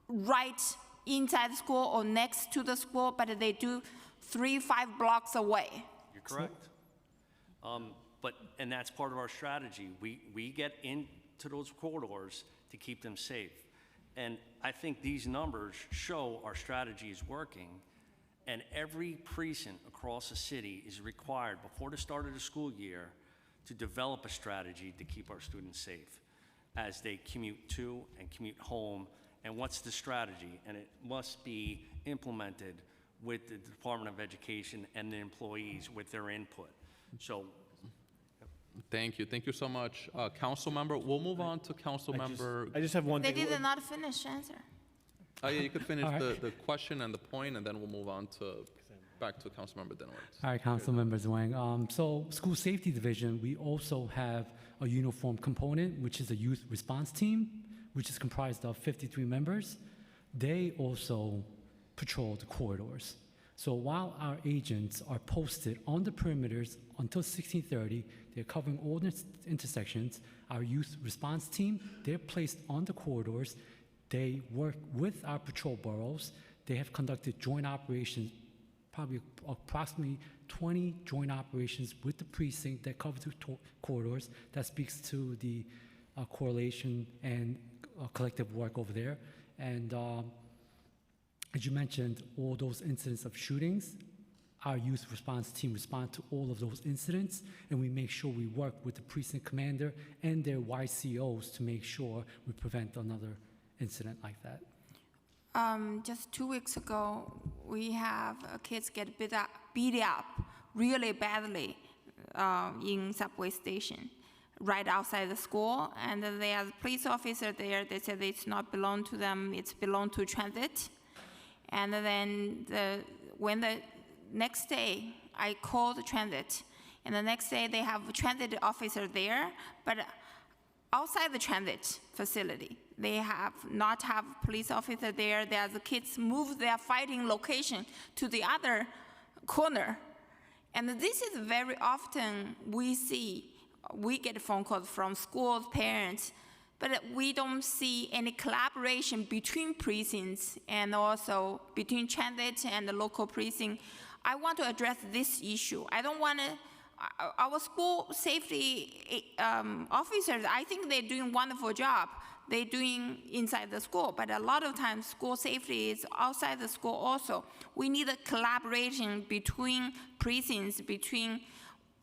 right inside the school or next to the school, but they do 3-5 blocks away. You're correct. And that's part of our strategy. We get into those corridors to keep them safe. And I think these numbers show our strategy is working. And every precinct across the city is required before the start of the school year to develop a strategy to keep our students safe as they commute to and commute home. And what's the strategy? And it must be implemented with the Department of Education and the employees with their input. So. Thank you so much, Council Member. We'll move on to Council Member. I just have one They thing. did not finish answer. Oh yeah, you could finish All right. the question and the point, and then we'll move on to back to Councilmember Dinowitz. All right, Councilmember Zhuang. So School Safety Division, we also have a uniform component, which is a youth response team, which is comprised of 53 members. They also patrol the corridors. So while our agents are posted on the perimeters until 1630, they're covering all the intersections. Our youth response team, they're placed on the corridors. They work with our patrol boroughs. They have conducted joint operations, probably approximately 20 joint operations with the precinct that cover the corridors. That speaks to the correlation and collective work over there. And As you mentioned, all those incidents of shootings, our youth response team respond to all of those incidents, and we make sure we work with the precinct commander and their YCOs to make sure we prevent another incident like that. Just 2 weeks ago, we have kids get beat up really badly in subway station right outside the school, and there's a police officer there. They said it's not belong to them, it's belong to transit. And then when the next day I called transit, and the next day they have a transit officer there, but outside the transit facility, they have not have police officer there. There's the kids move their fighting location to the other corner. And this is very often we get phone calls from schools, parents, but we don't see any collaboration between precincts and also between transit and the local precinct. I want to address this issue. I don't want to, our school safety officers, I think they're doing a wonderful job. They're doing inside the school, but a lot of times school safety is outside the school also. We need a collaboration between precincts, between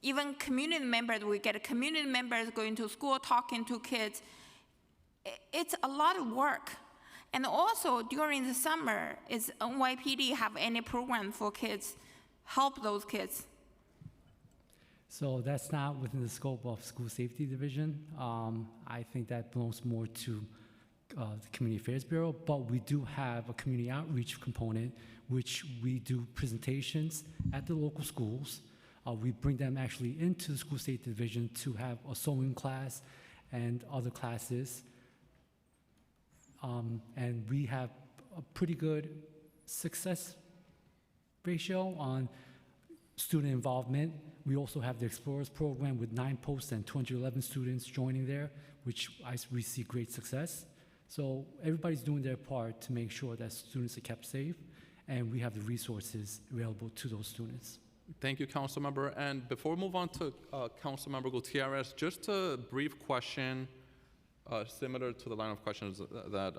even community members. We get community members going to school, talking to kids. It's a lot of work. And also during the summer, is NYPD have any program for kids, help those kids? So that's not within the scope of school safety division. I think that belongs more to the Community Affairs Bureau, but we do have a community outreach component, which we do presentations at the local schools. We bring them actually into the school safety division to have a sewing class and other classes. And we have a pretty good success ratio on student involvement. We also have the Explorers program with 9 posts and 211 students joining there, which we see great success. So everybody's doing their part to make sure that students are kept safe, and we have the resources available to those students. Thank you, Councilmember. And before we move on to Councilmember Gutierrez, just a brief question similar to the line of questions that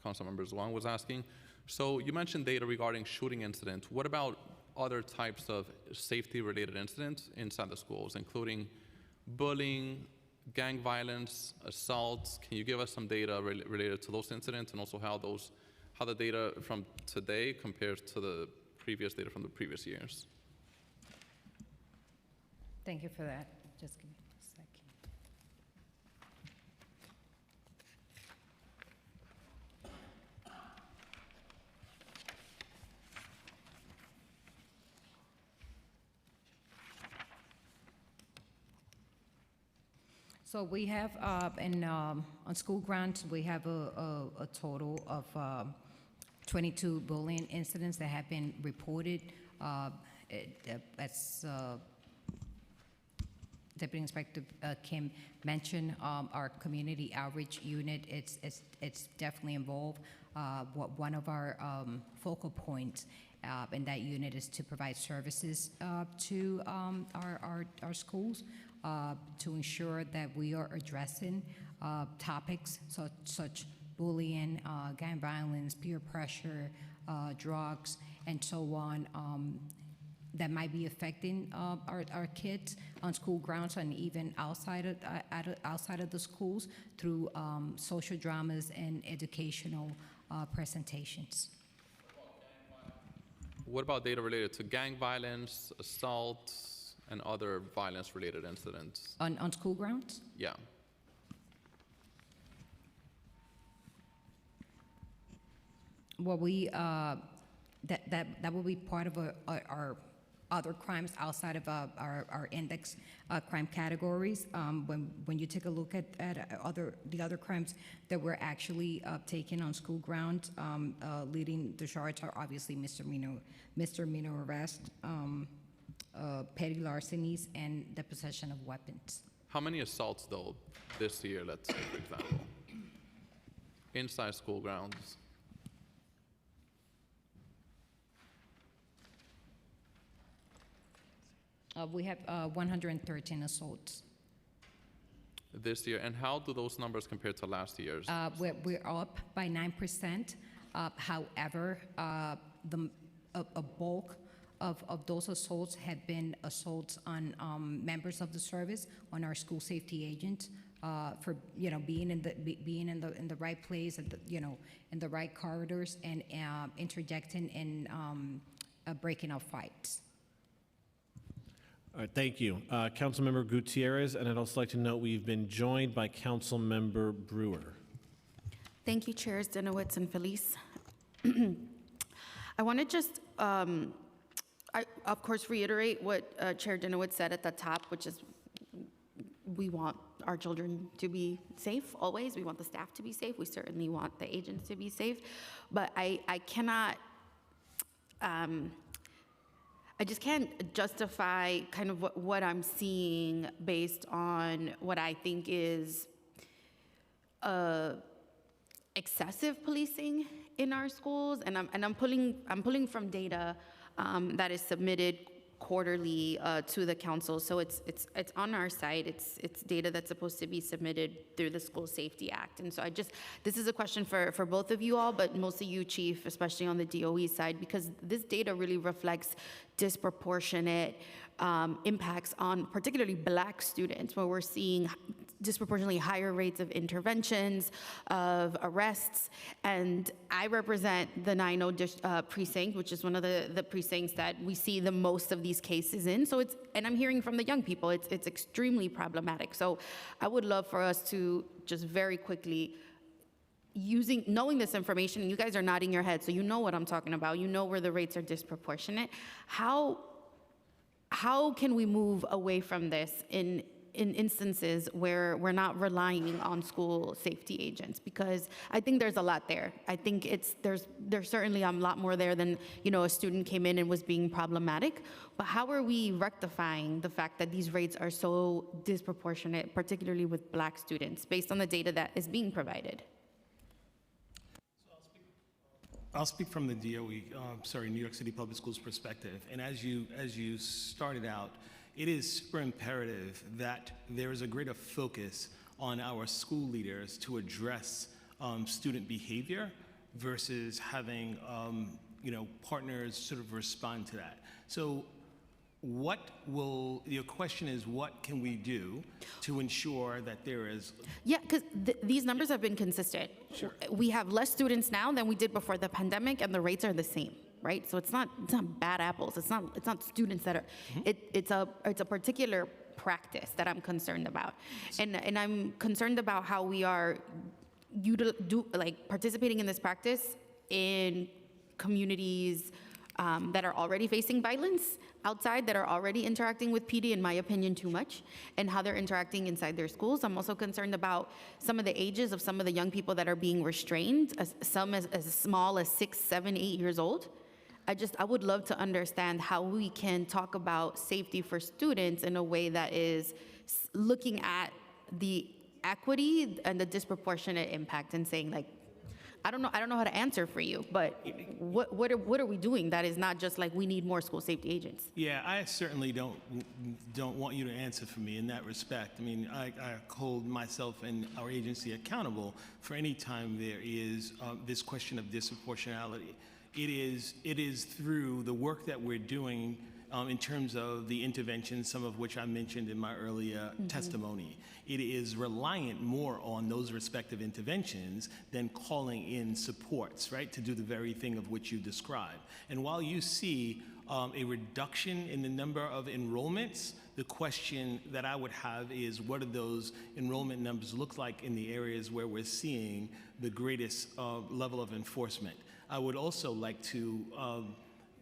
Councilmember Zhuang was asking. So you mentioned data regarding shooting incidents. What about other types of safety-related incidents inside the schools, including bullying, gang violence, assaults? Can you give us some data related to those incidents, and also how the data from today compares to the previous data from the previous years? Thank you for that. Just give me a second. So we have, on school grounds, we have a total of 22 bullying incidents that have been reported. As Deputy Inspector Kim mentioned, our community outreach unit, it's definitely involved. One of our focal points in that unit is to provide services to our schools to ensure that we are addressing topics such bullying, gang violence, peer pressure, drugs, and so on, that might be affecting our kids on school grounds and even outside of the schools through social dramas and educational presentations. What about data related to gang violence, assault, and other violence-related incidents? On school grounds? Yeah. Well, that will be part of our other crimes outside of our index crime categories. When you take a look at the other crimes that were actually taken on school grounds, leading the charge are obviously misdemeanor arrest, petty larcenies, and the possession of weapons. How many assaults, though, this year, let's say, for example, inside school grounds? We have 113 assaults. This year, and how do those numbers compare to last year's? We're up by 9%. However, a bulk of those assaults have been assaults on members of the service, on our school safety agents, for being in the right place, at the, in the right corridors, and interjecting and breaking up fights. All right, thank you. Councilmember Gutierrez, and I'd also like to note we've been joined by Councilmember Brewer. Thank you, Chairs Dinowitz and Felice. I want to just, of course, reiterate what Chair Dinowitz said at the top, which is we want our children to be safe always. We want the staff to be safe. We certainly want the agents to be safe. But I cannot, I just can't justify kind of what I'm seeing based on what I think is excessive policing in our schools, and I'm pulling from data that is submitted quarterly to the council. So it's on our site. It's data that's supposed to be submitted through the School Safety Act. And so this is a question for both of you all, but mostly you, Chief, especially on the DOE side, because this data really reflects disproportionate impacts on particularly Black students, where we're seeing disproportionately higher rates of interventions, of arrests. And I represent the 9-0 precinct, which is one of the precincts that we see the most of these cases in. So and I'm hearing from the young people, it's extremely problematic. So I would love for us to just very quickly, knowing this information, and you guys are nodding your head, so you know what I'm talking about, you know where the rates are disproportionate. How can we move away from this in instances where we're not relying on school safety agents? Because I think there's a lot there. I think there's certainly a lot more there than, a student came in and was being problematic. But how are we rectifying the fact that these rates are so disproportionate, particularly with Black students, based on the data that is being provided? I'll speak from the DOE, New York City Public Schools perspective. And as you started out, it is super imperative that there is a greater focus on our school leaders to address student behavior versus having partners sort of respond to that. So your question is, what can we do to ensure that there is? Yeah, because these numbers have been consistent. Sure. We have less students now than we did before the pandemic, and the rates are the same, right? So it's not bad apples. It's not students that are. Mm-hmm. It's a particular practice that I'm concerned about, and I'm concerned about how we are participating in this practice in communities that are already facing violence outside, that are already interacting with PD, in my opinion, too much, and how they're interacting inside their schools. I'm also concerned about some of the ages of some of the young people that are being restrained, some as small as 6, 7, 8 years old. I would love to understand how we can talk about safety for students in a way that is looking at the equity and the disproportionate impact and saying, I don't know how to answer for you, but what are we doing that is not just we need more school safety agents? Yeah, I certainly don't want you to answer for me in that respect. I mean, I hold myself and our agency accountable for any time there is this question of disproportionality. It is through the work that we're doing in terms of the interventions, some of which I mentioned in my earlier testimony. It is reliant more on those respective interventions than calling in supports, right, to do the very thing of which you described. And while you see a reduction in the number of enrollments, the question that I would have is, what do those enrollment numbers look like in the areas where we're seeing the greatest level of enforcement? I would also like to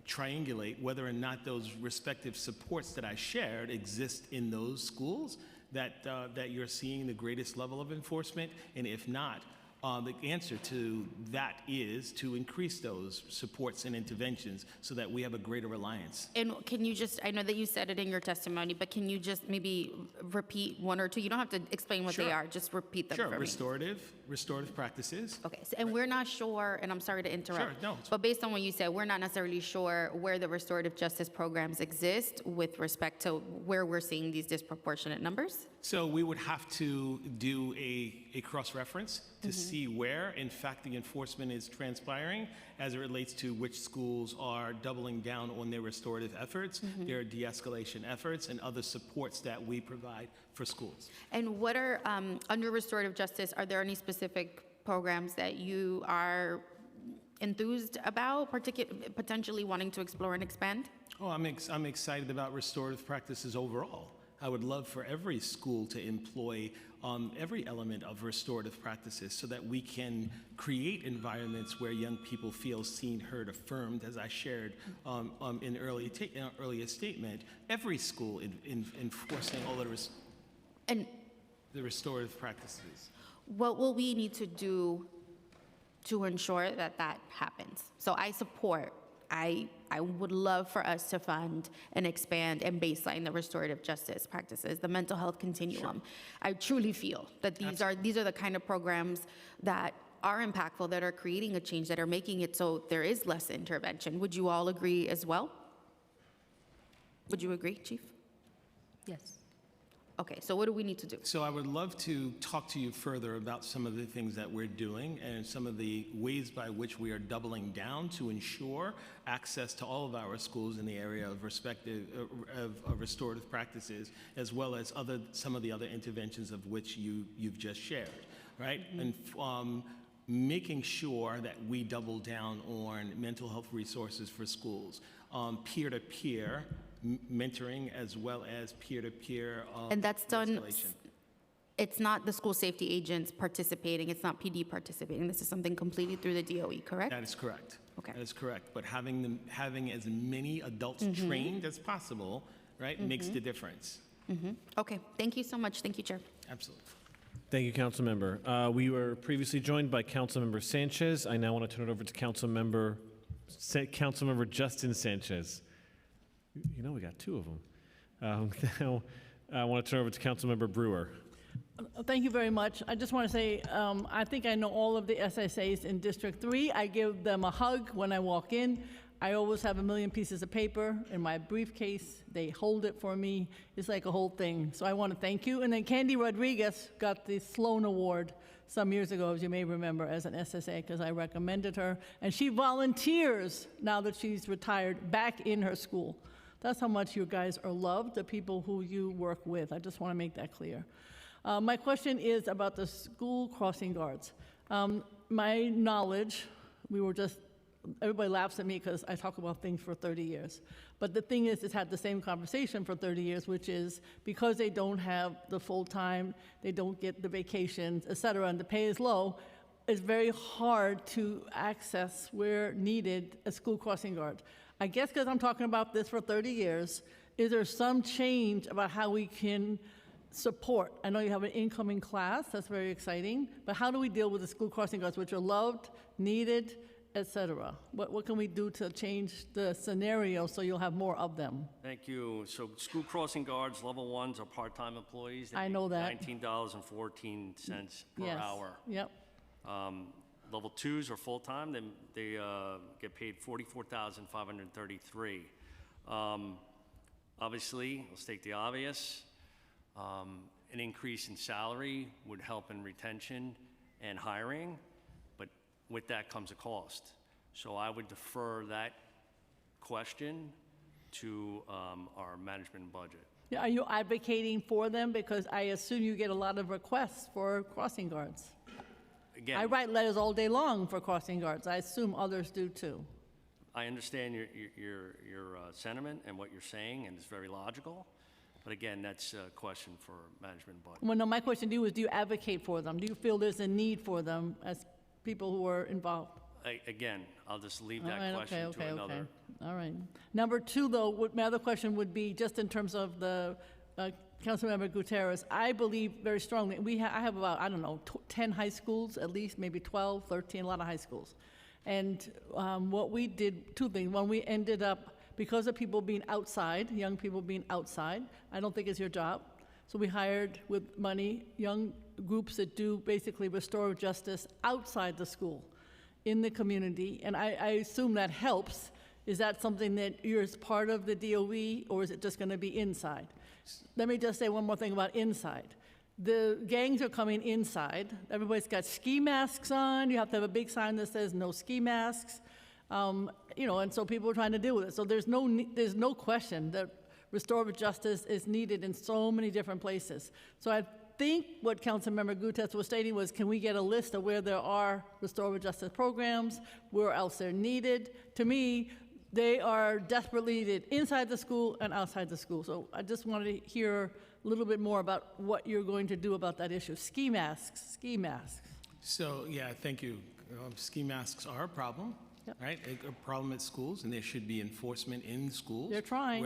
triangulate whether or not those respective supports that I shared exist in those schools that you're seeing the greatest level of enforcement, and if not, the answer to that is to increase those supports and interventions so that we have a greater reliance. And can you I know that you said it in your testimony, but can you just maybe repeat one or two? You don't have to explain what they are, just repeat them for me. Restorative practices. Okay, and we're not sure, and I'm sorry to interrupt. Sure, no. But based on what you said, we're not necessarily sure where the restorative justice programs exist with respect to where we're seeing these disproportionate numbers? So we would have to do a cross-reference to see where, in fact, the enforcement is transpiring as it relates to which schools are doubling down on their restorative efforts, their de-escalation efforts, and other supports that we provide for schools. And what are, under restorative justice, are there any specific programs that you are enthused about, potentially wanting to explore and expand? Oh, I'm excited about restorative practices overall. I would love for every school to employ every element of restorative practices so that we can create environments where young people feel seen, heard, affirmed, as I shared in earlier statement. Every school enforcing all the restorative practices. What will we need to do to ensure that that happens? So I support, I would love for us to fund and expand and baseline the restorative justice practices, the mental health continuum. Sure. I truly feel that these are the kind of programs that are impactful, that are creating a change, that are making it so there is less intervention. Would you all agree as well? Would you agree, Chief? Yes. Okay, so what do we need to do? So I would love to talk to you further about some of the things that we're doing and some of the ways by which we are doubling down to ensure access to all of our schools in the area of restorative practices, as well as some of the other interventions of which you've just shared, right? And making sure that we double down on mental health resources for schools, peer-to-peer mentoring, as well as peer-to-peer and that's done, escalation. It's not the school safety agents participating, it's not PD participating, this is something completely through the DOE, correct? That is correct. Okay. That is correct. But having as many adults trained as possible, right, makes the difference. Okay, thank you so much. Thank you, Chair. Absolutely. Thank you, Councilmember. We were previously joined by Councilmember Sanchez. I now want to turn it over to Councilmember Justin Sanchez. You know, we got two of them. Now, I want to turn over to Councilmember Brewer. Thank you very much. I just want to say, I think I know all of the SSAs in District 3. I give them a hug when I walk in. I always have a million pieces of paper in my briefcase. They hold it for me. It's like a whole thing. So I want to thank you. And then Candy Rodriguez got the Sloan Award some years ago, as you may remember, as an SSA, because I recommended her. And she volunteers, now that she's retired, back in her school. That's how much you guys are loved, the people who you work with. I just want to make that clear. My question is about the school crossing guards. My knowledge, everybody laughs at me because I talk about things for 30 years. But the thing is, it's had the same conversation for 30 years, which is because they don't have the full time, they don't get the vacations, et cetera, and the pay is low, it's very hard to access where needed a school crossing guard. I guess because I'm talking about this for 30 years, is there some change about how we can support? I know you have an incoming class, that's very exciting, but how do we deal with the school crossing guards, which are loved, needed, et cetera? What can we do to change the scenario so you'll have more of them? Thank you. So school crossing guards, level ones, are part-time employees. They I know make that. $19.14 per Yes. hour. Yep. Level twos are full-time. They get paid $44,533. Obviously, let's take the obvious. An increase in salary would help in retention and hiring, but with that comes a cost. So I would defer that question to our management and budget. Yeah, are you advocating for them? Because I assume you get a lot of requests for crossing guards. Again, I write letters all day long for crossing guards. I assume others do too. I understand your sentiment and what you're saying, and it's very logical. But again, that's a question for management and budget. Well, no, my question to you is, do you advocate for them? Do you feel there's a need for them as people who are involved? Again, I'll just leave that All right, question to another. All right. Number two, though, my other question would be just in terms of the Councilmember Gutierrez. I believe very strongly, I have about, 10 high schools, at least, maybe 12, 13, a lot of high schools. And what we did, two things. One, we ended up, because of people being outside, young people being outside, I don't think it's your job. So we hired, with money, young groups that do basically restorative justice outside the school, in the community. And I assume that helps Is that something that you're as part of the DOE, or is it just going to be inside? Let me just say one more thing about inside. The gangs are coming inside. Everybody's got ski masks on. You have to have a big sign that says no ski masks. And so people are trying to deal with it. So there's no question that restorative justice is needed in so many different places. So I think what Councilmember Gutierrez was stating was, can we get a list of where there are restorative justice programs, where else they're needed? To me, they are desperately needed inside the school and outside the school. So I just wanted to hear a little bit more about what you're going to do about that issue. Ski masks. So, yeah, thank you. Ski masks are a problem. Yep. Right, a problem at schools, and there should be enforcement in schools. They're trying.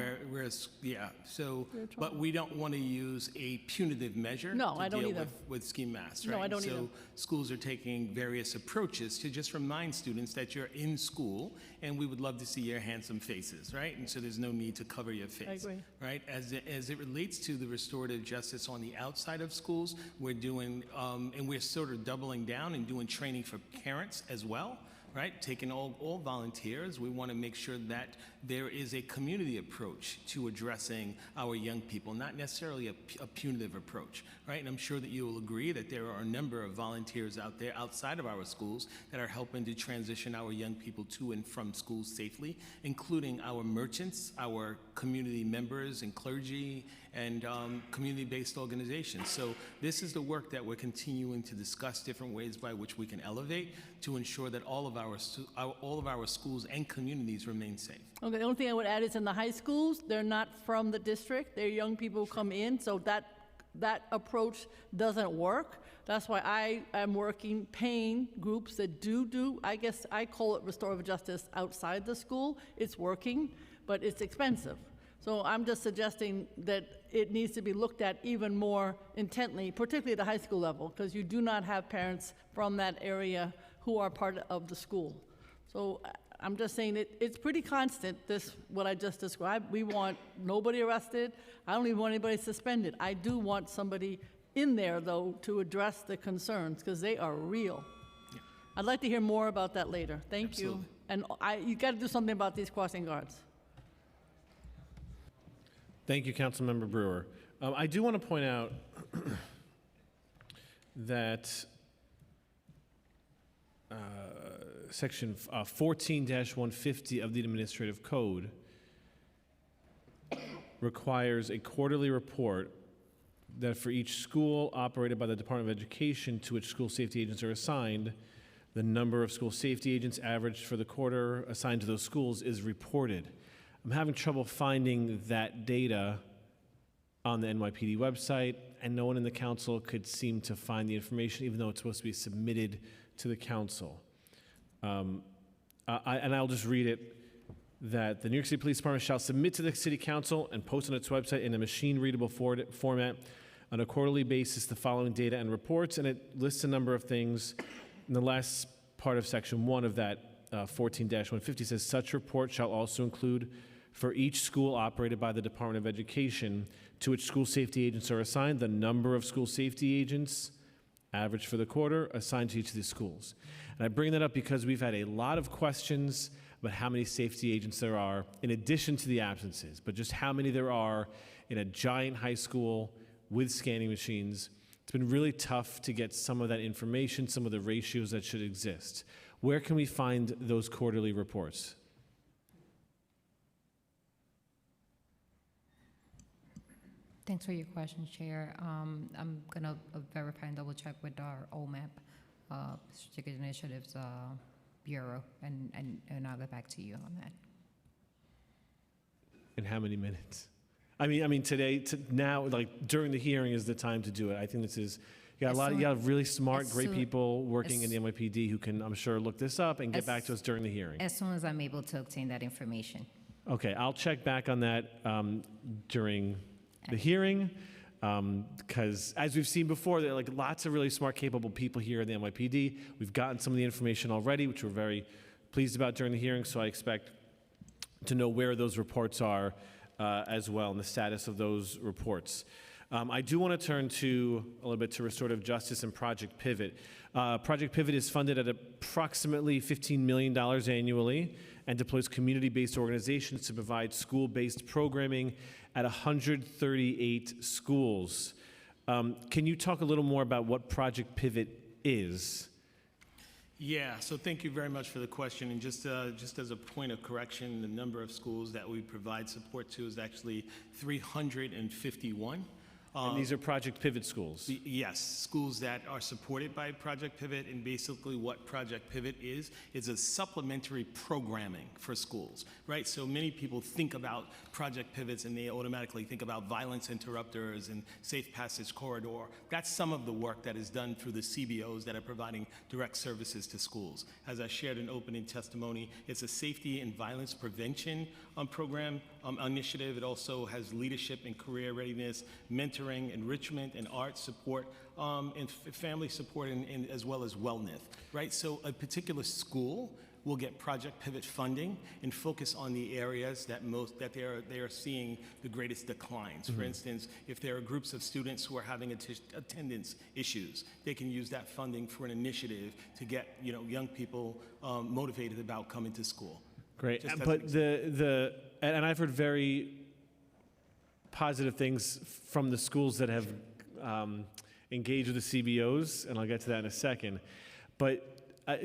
But we don't want to use a punitive measure No, to I don't deal either. with ski masks, right? No, I don't so either. schools are taking various approaches to just remind students that you're in school, and we would love to see your handsome faces, right? And so there's no need to cover your face. I agree. Right? As it relates to the restorative justice on the outside of schools, we're doing, and we're sort of doubling down and doing training for parents as well. Right, taking all volunteers, we want to make sure that there is a community approach to addressing our young people, not necessarily a punitive approach, right? And I'm sure that you will agree that there are a number of volunteers out there outside of our schools that are helping to transition our young people to and from schools safely, including our merchants, our community members and clergy, and community-based organizations. So this is the work that we're continuing to discuss different ways by which we can elevate to ensure that all of our schools and communities remain safe. Okay, the only thing I would add is in the high schools, they're not from the district. They're young people who come in, so that approach doesn't work. That's why I am paying groups that do, I guess I call it restorative justice outside the school. It's working, but it's expensive. So I'm just suggesting that it needs to be looked at even more intently, particularly at the high school level, because you do not have parents from that area who are part of the school. So I'm just saying it's pretty constant, what I just described. We want nobody arrested. I don't even want anybody suspended. I do want somebody in there, though, to address the concerns, because they are real. Yeah. I'd like to hear more about that later. Thank Absolutely. you. And you got to do something about these crossing guards. Thank you, Councilmember Brewer. I do want to point out that Section 14-150 of the Administrative Code requires a quarterly report that for each school operated by the Department of Education to which school safety agents are assigned, the number of school safety agents averaged for the quarter assigned to those schools is reported. I'm having trouble finding that data on the NYPD website, and no one in the council could seem to find the information, even though it's supposed to be submitted to the council. I'll just read it, that the New York City Police Department shall submit to the City Council and post on its website in a machine-readable format on a quarterly basis the following data and reports, and it lists a number of things. In the last part of Section 1 of that 14-150 says, such report shall also include for each school operated by the Department of Education to which school safety agents are assigned, the number of school safety agents, average for the quarter, assigned to each of these schools. And I bring that up because we've had a lot of questions about how many safety agents there are, in addition to the absences, but just how many there are in a giant high school with scanning machines. It's been really tough to get some of that information, some of the ratios that should exist. Where can we find those quarterly reports? Thanks for your question, Chair. I'm going to verify and double check with our OMAP, Strategic Initiatives Bureau, and I'll get back to you on that. In how many minutes? I mean, today, now, like during the hearing is the time to do it. I think this is, you got you got really smart, great people working in the NYPD who can, I'm sure, look this up and get back to us during the hearing. As soon as I'm able to obtain that information. Okay, I'll check back on that during the hearing, because as we've seen before, there are like lots of really smart, capable people here in the NYPD. We've gotten some of the information already, which we're very pleased about during the hearing, so I expect to know where those reports are as well and the status of those reports. I do want to turn to a little bit to restorative justice and Project Pivot. Project Pivot is funded at approximately $15 million annually and deploys community-based organizations to provide school-based programming at 138 schools. Can you talk a little more about what Project Pivot is? Yeah, so thank you very much for the question. And just as a point of correction, the number of schools that we provide support to is actually 351. And these are Project Pivot schools? Yes, schools that are supported by Project Pivot, and basically what Project Pivot is a supplementary programming for schools, right? So many people think about Project Pivots and they automatically think about violence interrupters and safe passage corridor. That's some of the work that is done through the CBOs that are providing direct services to schools. As I shared in opening testimony, it's a safety and violence prevention program initiative. It also has leadership and career readiness, mentoring, enrichment, and art support, and family support, and as well as wellness, right? So a particular school will get Project Pivot funding and focus on the areas that they are seeing the greatest declines. For instance, if there are groups of students who are having attendance issues, they can use that funding for an initiative to get young people motivated about coming to school. Great, Just as but an and I've heard very positive things from the schools that have engaged with the CBOs, and I'll get to that in a second. But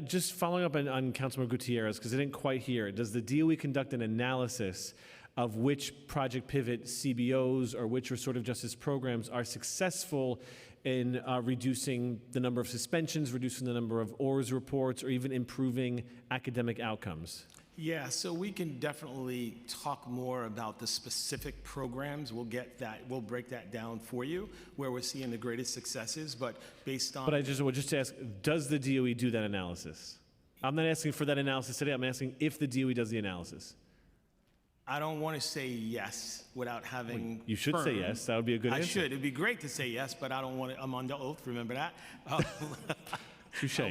just following up on Councilmember Gutierrez, because I didn't quite hear it, does the DOE conduct an analysis of which Project Pivot CBOs or which restorative justice programs are successful in reducing the number of suspensions, reducing the number of ORS reports, or even improving academic outcomes? Yeah, so we can definitely talk more about the specific programs. We'll break that down for you, where we're seeing the greatest successes, but based on... But I just to ask, does the DOE do that analysis? I'm not asking for that analysis today, I'm asking if the DOE does the analysis. I don't want to say yes without having... You should say yes, that would be a good answer. I should, it'd be great to say yes, but I don't want to, I'm under oath, remember that? Touche.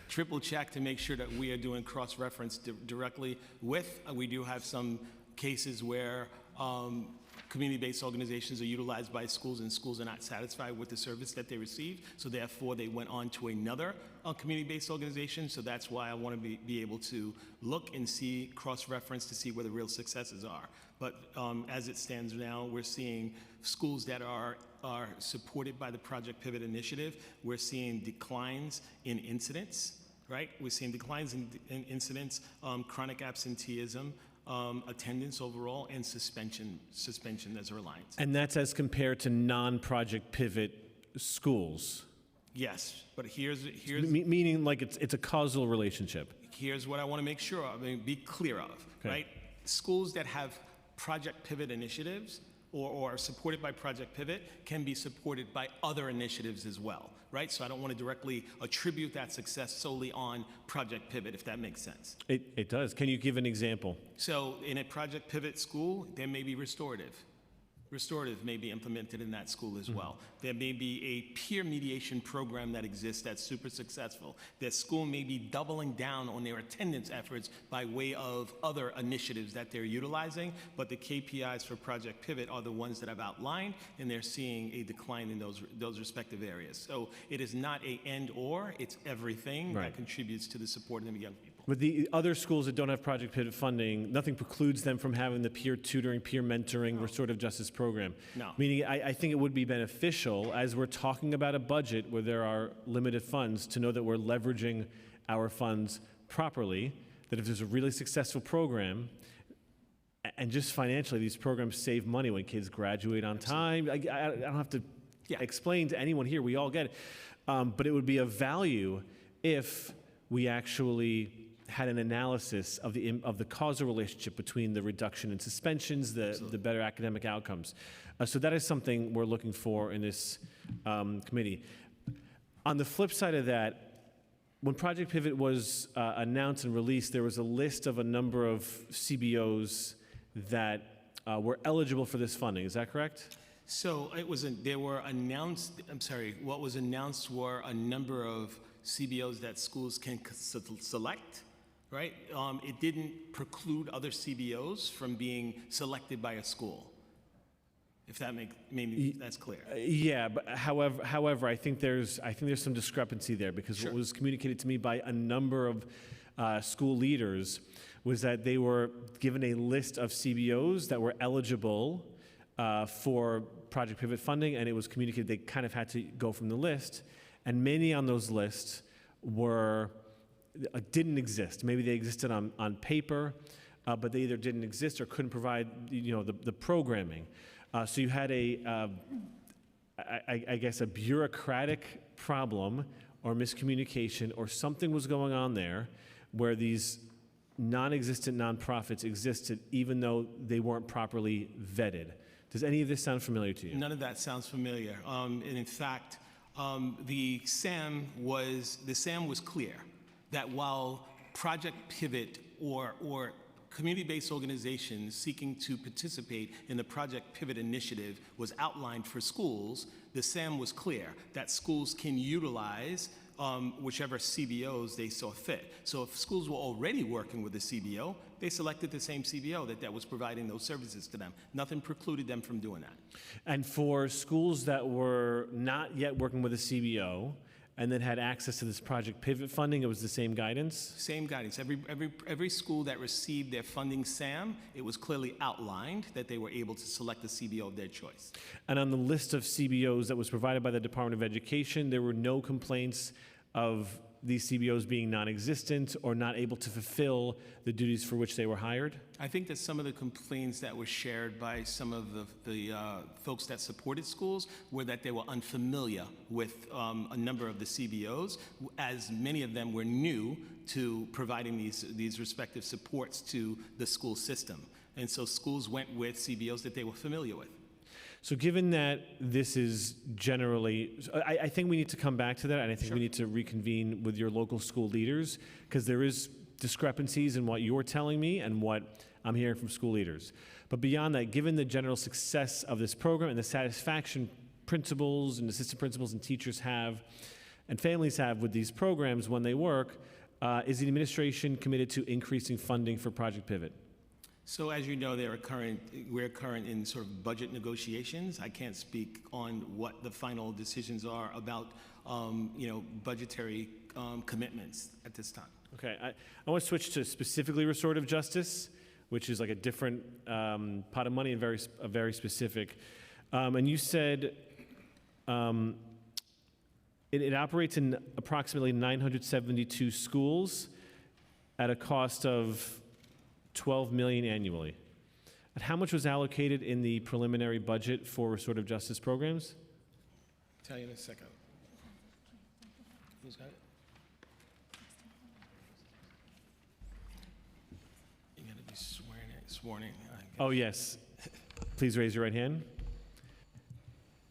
Triple check to make sure that we are doing cross-reference directly with. We do have some cases where community-based organizations are utilized by schools and schools are not satisfied with the service that they received, so therefore they went on to another community-based organization. So that's why I want to be able to look and see cross-reference to see where the real successes are. But as it stands now, we're seeing schools that are supported by the Project Pivot initiative. We're seeing declines in incidents, right? We're seeing declines in incidents, chronic absenteeism, attendance overall, and suspension as a reliance. And that's as compared to non-Project Pivot schools? Yes, but here's meaning like it's a causal relationship. Here's what I want to make sure of, be clear of, right? Schools that have Project Pivot initiatives or are supported by Project Pivot can be supported by other initiatives as well, right? So I don't want to directly attribute that success solely on Project Pivot, if that makes sense. It does. Can you give an example? So in a Project Pivot school, there may be restorative. Restorative may be implemented in that school as well. There may be a peer mediation program that exists that's super successful. That school may be doubling down on their attendance efforts by way of other initiatives that they're utilizing, but the KPIs for Project Pivot are the ones that I've outlined, and they're seeing a decline in those respective areas. So it is not a and or, it's everything that contributes to the support of the young people. With the other schools that don't have Project Pivot funding, nothing precludes them from having the peer tutoring, peer mentoring, restorative justice program. No. Meaning, I think it would be beneficial, as we're talking about a budget where there are limited funds, to know that we're leveraging our funds properly, that if there's a really successful program, and just financially, these programs save money when kids graduate on time. I don't have to explain to anyone here, we all get it. But it would be of value if we actually had an analysis of the causal relationship between the reduction in suspensions, the better academic outcomes. So that is something we're looking for in this committee. On the flip side of that, when Project Pivot was announced and released, there was a list of a number of CBOs that were eligible for this funding. Is that correct? So it was what was announced were a number of CBOs that schools can select, right? It didn't preclude other CBOs from being selected by a school. if that maybe that's clear. Yeah, but however, I think there's some discrepancy there because what was communicated to me by a number of school leaders was that they were given a list of CBOs that were eligible for Project Pivot funding, and it was communicated they kind of had to go from the list, and many on those lists didn't exist. Maybe they existed on paper, but they either didn't exist or couldn't provide the programming. So you had I guess a bureaucratic problem or miscommunication or something was going on there where these non-existent nonprofits existed even though they weren't properly vetted. Does any of this sound familiar to you? None of that sounds familiar. And in fact, the SAM was clear that while Project Pivot or community-based organizations seeking to participate in the Project Pivot initiative was outlined for schools, the SAM was clear that schools can utilize whichever CBOs they saw fit. So if schools were already working with a CBO, they selected the same CBO that was providing those services to them. Nothing precluded them from doing that. And for schools that were not yet working with a CBO and then had access to this Project Pivot funding, it was the same guidance? Same guidance. Every school that received their funding SAM, it was clearly outlined that they were able to select the CBO of their choice. And on the list of CBOs that was provided by the Department of Education, there were no complaints of these CBOs being non-existent or not able to fulfill the duties for which they were hired? I think that some of the complaints that were shared by some of the folks that supported schools were that they were unfamiliar with a number of the CBOs, as many of them were new to providing these respective supports to the school system. And so schools went with CBOs that they were familiar with. So given that this is generally, I think we need to come back to that, and I think we need to reconvene with your local school leaders, because there is discrepancies in what you're telling me and what I'm hearing from school leaders. But beyond that, given the general success of this program and the satisfaction principals and assistant principals and teachers have and families have with these programs when they work, is the administration committed to increasing funding for Project Pivot? So as you know, we're current in sort of budget negotiations. I can't speak on what the final decisions are about, budgetary commitments at this time. Okay, I want to switch to specifically restorative justice, which is like a different pot of money and very specific. And you said it operates in approximately 972 schools at a cost of $12 million annually. And how much was allocated in the preliminary budget for restorative justice programs? I'll tell you in a second. Who's got it? You got to be sworn in. Oh, yes. Please raise your right hand.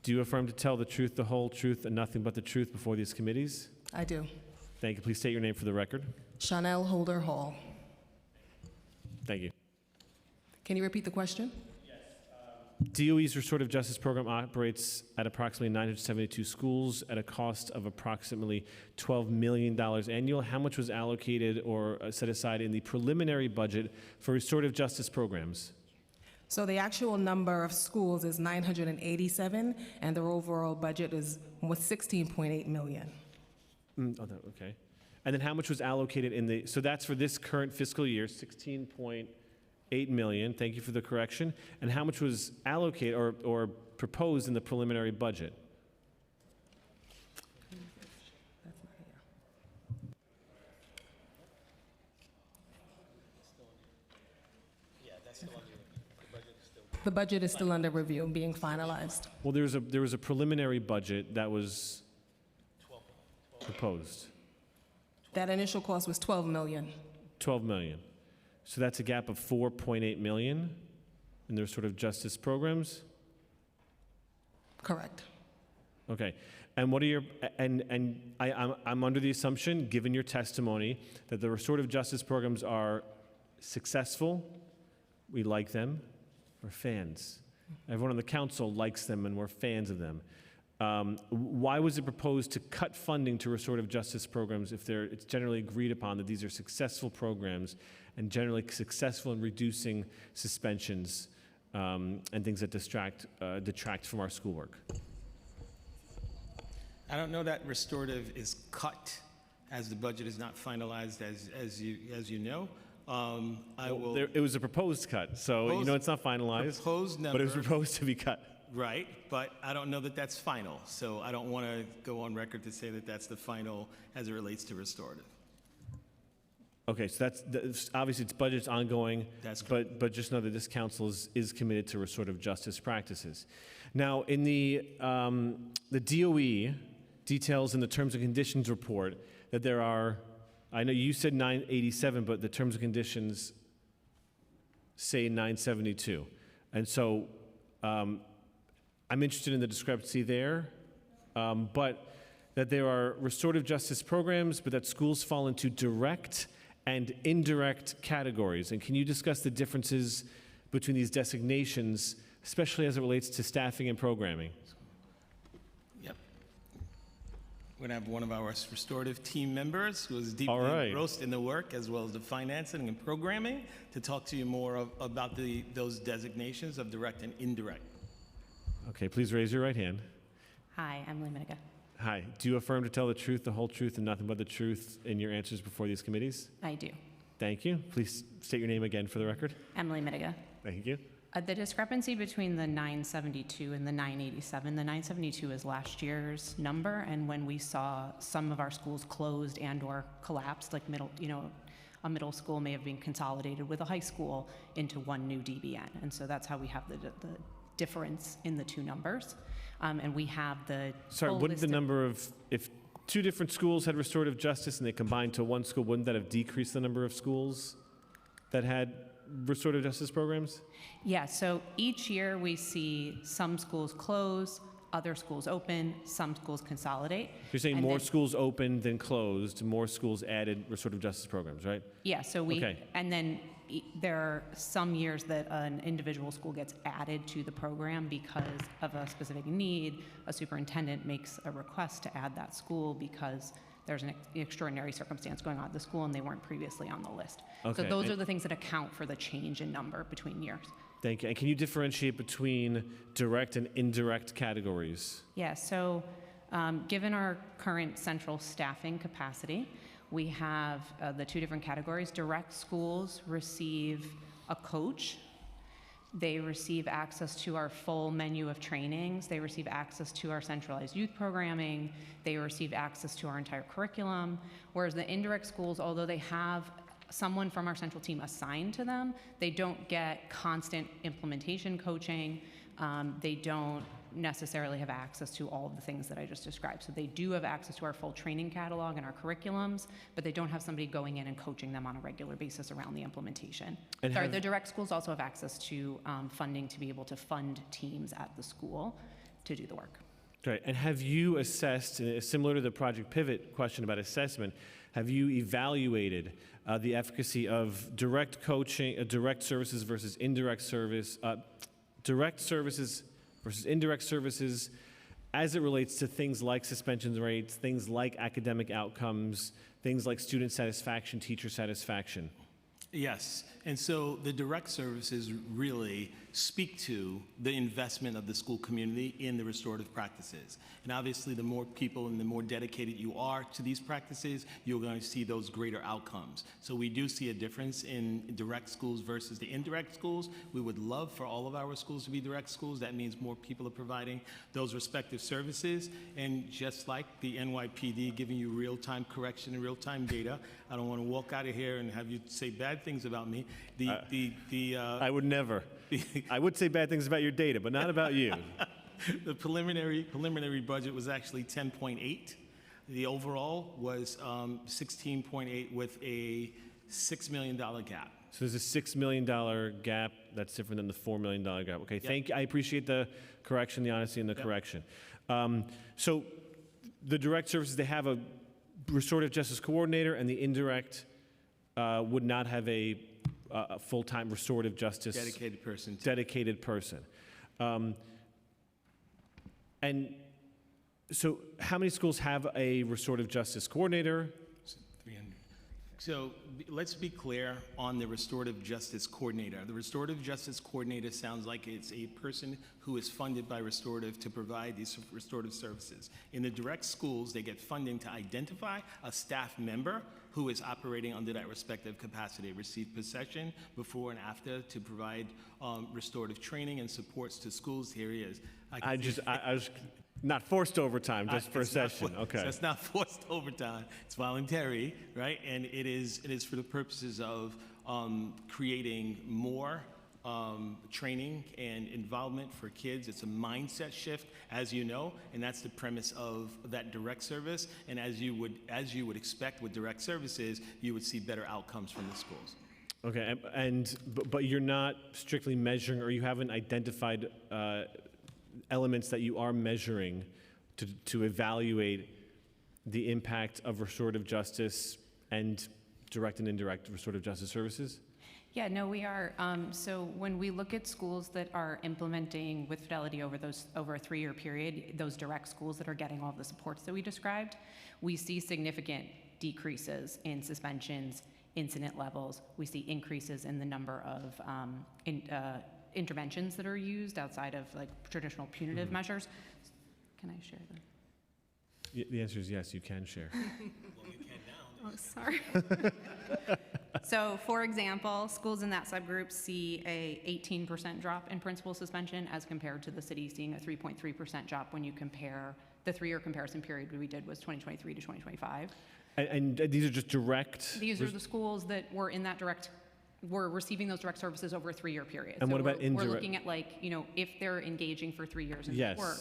Do you affirm to tell the truth, the whole truth, and nothing but the truth before these committees? I do. Thank you. Please state your name for the record. Chanel Holder Hall. Thank you. Can you repeat the question? DOE's restorative justice program operates at approximately 972 schools at a cost of approximately $12 million annual. How much was allocated or set aside in the preliminary budget for restorative justice programs? So the actual number of schools is 987, and their overall budget was $16.8 million. Okay. And then how much was allocated so that's for this current fiscal year, $16.8 million. Thank you for the correction. And how much was allocated or proposed in the preliminary budget? The budget is still under review, being finalized. Well, there was a preliminary budget that was proposed. That initial cost was $12 million. 12 million. So that's a gap of 4.8 million in their sort of justice programs? Correct. Okay. And what are your, I'm under the assumption, given your testimony, that the restorative justice programs are successful, we like them, we're fans. Everyone on the council likes them and we're fans of them. Why was it proposed to cut funding to restorative justice programs if it's generally agreed upon that these are successful programs and generally successful in reducing suspensions and things that detract from our schoolwork. I don't know that restorative is cut, as the budget is not finalized, as you know. It was a proposed cut, so you know it's not finalized. Proposed but it was number. proposed to be cut. Right, but I don't know that that's final, so I don't want to go on record to say that that's the final as it relates to restorative. Okay, so that's obviously its budget's ongoing. That's but just know that this council is committed to restorative justice practices. Now, in the DOE details in the terms and conditions report that there are, I know you said 987, but the terms and conditions say 972. And so I'm interested in the discrepancy there, but that there are restorative justice programs, but that schools fall into direct and indirect categories. And can you discuss the differences between these designations, especially as it relates to staffing and programming? Yep. We're going to have one of our restorative team members who is deeply engrossed in the work as well as the financing and programming to talk to you more about those designations of direct and indirect. Okay, please raise your right hand. Hi, I'm Miniga. Hi. Do you affirm to tell the truth, the whole truth, and nothing but the truth in your answers before these committees? I do. Thank you. Please state your name again for the record. Emily Miniga. Thank you. The discrepancy between the 972 and the 987, the 972 is last year's number, and when we saw some of our schools closed and/or collapsed, like a middle school may have been consolidated with a high school into one new DBN, and so that's how we have the difference in the two numbers. And we have the Sorry, full wouldn't the list of- number of, if two different schools had restorative justice and they combined to one school, wouldn't that have decreased the number of schools that had restorative justice programs? Yeah, so each year we see some schools close, other schools open, some schools consolidate. You're saying and more then- schools opened than closed, more schools added restorative justice programs, right? Yeah, so we, Okay. and then there are some years that an individual school gets added to the program because of a specific need. A superintendent makes a request to add that school because there's an extraordinary circumstance going on at the school and they weren't previously on the list. Okay, So those and- are the things that account for the change in number between years. Thank you. And can you differentiate between direct and indirect categories? Yeah, so given our current central staffing capacity, we have the two different categories. Direct schools receive a coach. They receive access to our full menu of trainings. They receive access to our centralized youth programming. They receive access to our entire curriculum. Whereas the indirect schools, although they have someone from our central team assigned to them, they don't get constant implementation coaching. They don't necessarily have access to all of the things that I just described. So they do have access to our full training catalog and our curriculums, but they don't have somebody going in and coaching them on a regular basis around the implementation. And Sorry, have- the direct schools also have access to funding to be able to fund teams at the school to do the work. Right. And have you assessed, similar to the Project Pivot question about assessment, have you evaluated the efficacy of direct coaching, direct services versus indirect service, direct services versus indirect services as it relates to things like suspension rates, things like academic outcomes, things like student satisfaction, teacher satisfaction? Yes, and so the direct services really speak to the investment of the school community in the restorative practices. And obviously, the more people and the more dedicated you are to these practices, you're going to see those greater outcomes. So we do see a difference in direct schools versus the indirect schools. We would love for all of our schools to be direct schools. That means more people are providing those respective services. And just like the NYPD giving you real-time correction and real-time data, I don't want to walk out of here and have you say bad things about me. I would never. I would say bad things about your data, but not about you. The preliminary budget was actually 10.8. The overall was 16.8 with a $6 million gap. So there's a $6 million gap. That's different than the $4 million gap. Okay, thank you. I appreciate the correction, the honesty, and the correction. So the direct services, they have a restorative justice coordinator, and the indirect would not have a full-time restorative justice Dedicated person. And so how many schools have a restorative justice coordinator? So let's be clear on the restorative justice coordinator. The restorative justice coordinator sounds like it's a person who is funded by restorative to provide these restorative services. In the direct schools, they get funding to identify a staff member who is operating under that respective capacity, receive possession before and after to provide restorative training and supports to schools. Here he is. I was not forced overtime, just for a session. Okay. So it's not forced overtime. It's voluntary, right? And it is for the purposes of creating more training and involvement for kids. It's a mindset shift, as you know, and that's the premise of that direct service. And as you would expect with direct services, you would see better outcomes from the schools. Okay, but you're not strictly measuring, or you haven't identified elements that you are measuring to evaluate the impact of restorative justice and direct and indirect restorative justice services? Yeah, no, we are. So when we look at schools that are implementing with fidelity over a 3-year period, those direct schools that are getting all the supports that we described, we see significant decreases in suspensions, incident levels. We see increases in the number of interventions that are used outside of like traditional punitive measures. Can I share them? The answer is yes, you can share. Oh, sorry. So, for example, schools in that subgroup see a 18% drop in principal suspension as compared to the city seeing a 3.3% drop when you compare the 3-year comparison period we did was 2023 to 2025. And these are just direct? These are the schools that were in that direct, were receiving those direct services over a 3-year period. And so what about indirect? We're looking at if they're engaging for 3 years in Yes. work.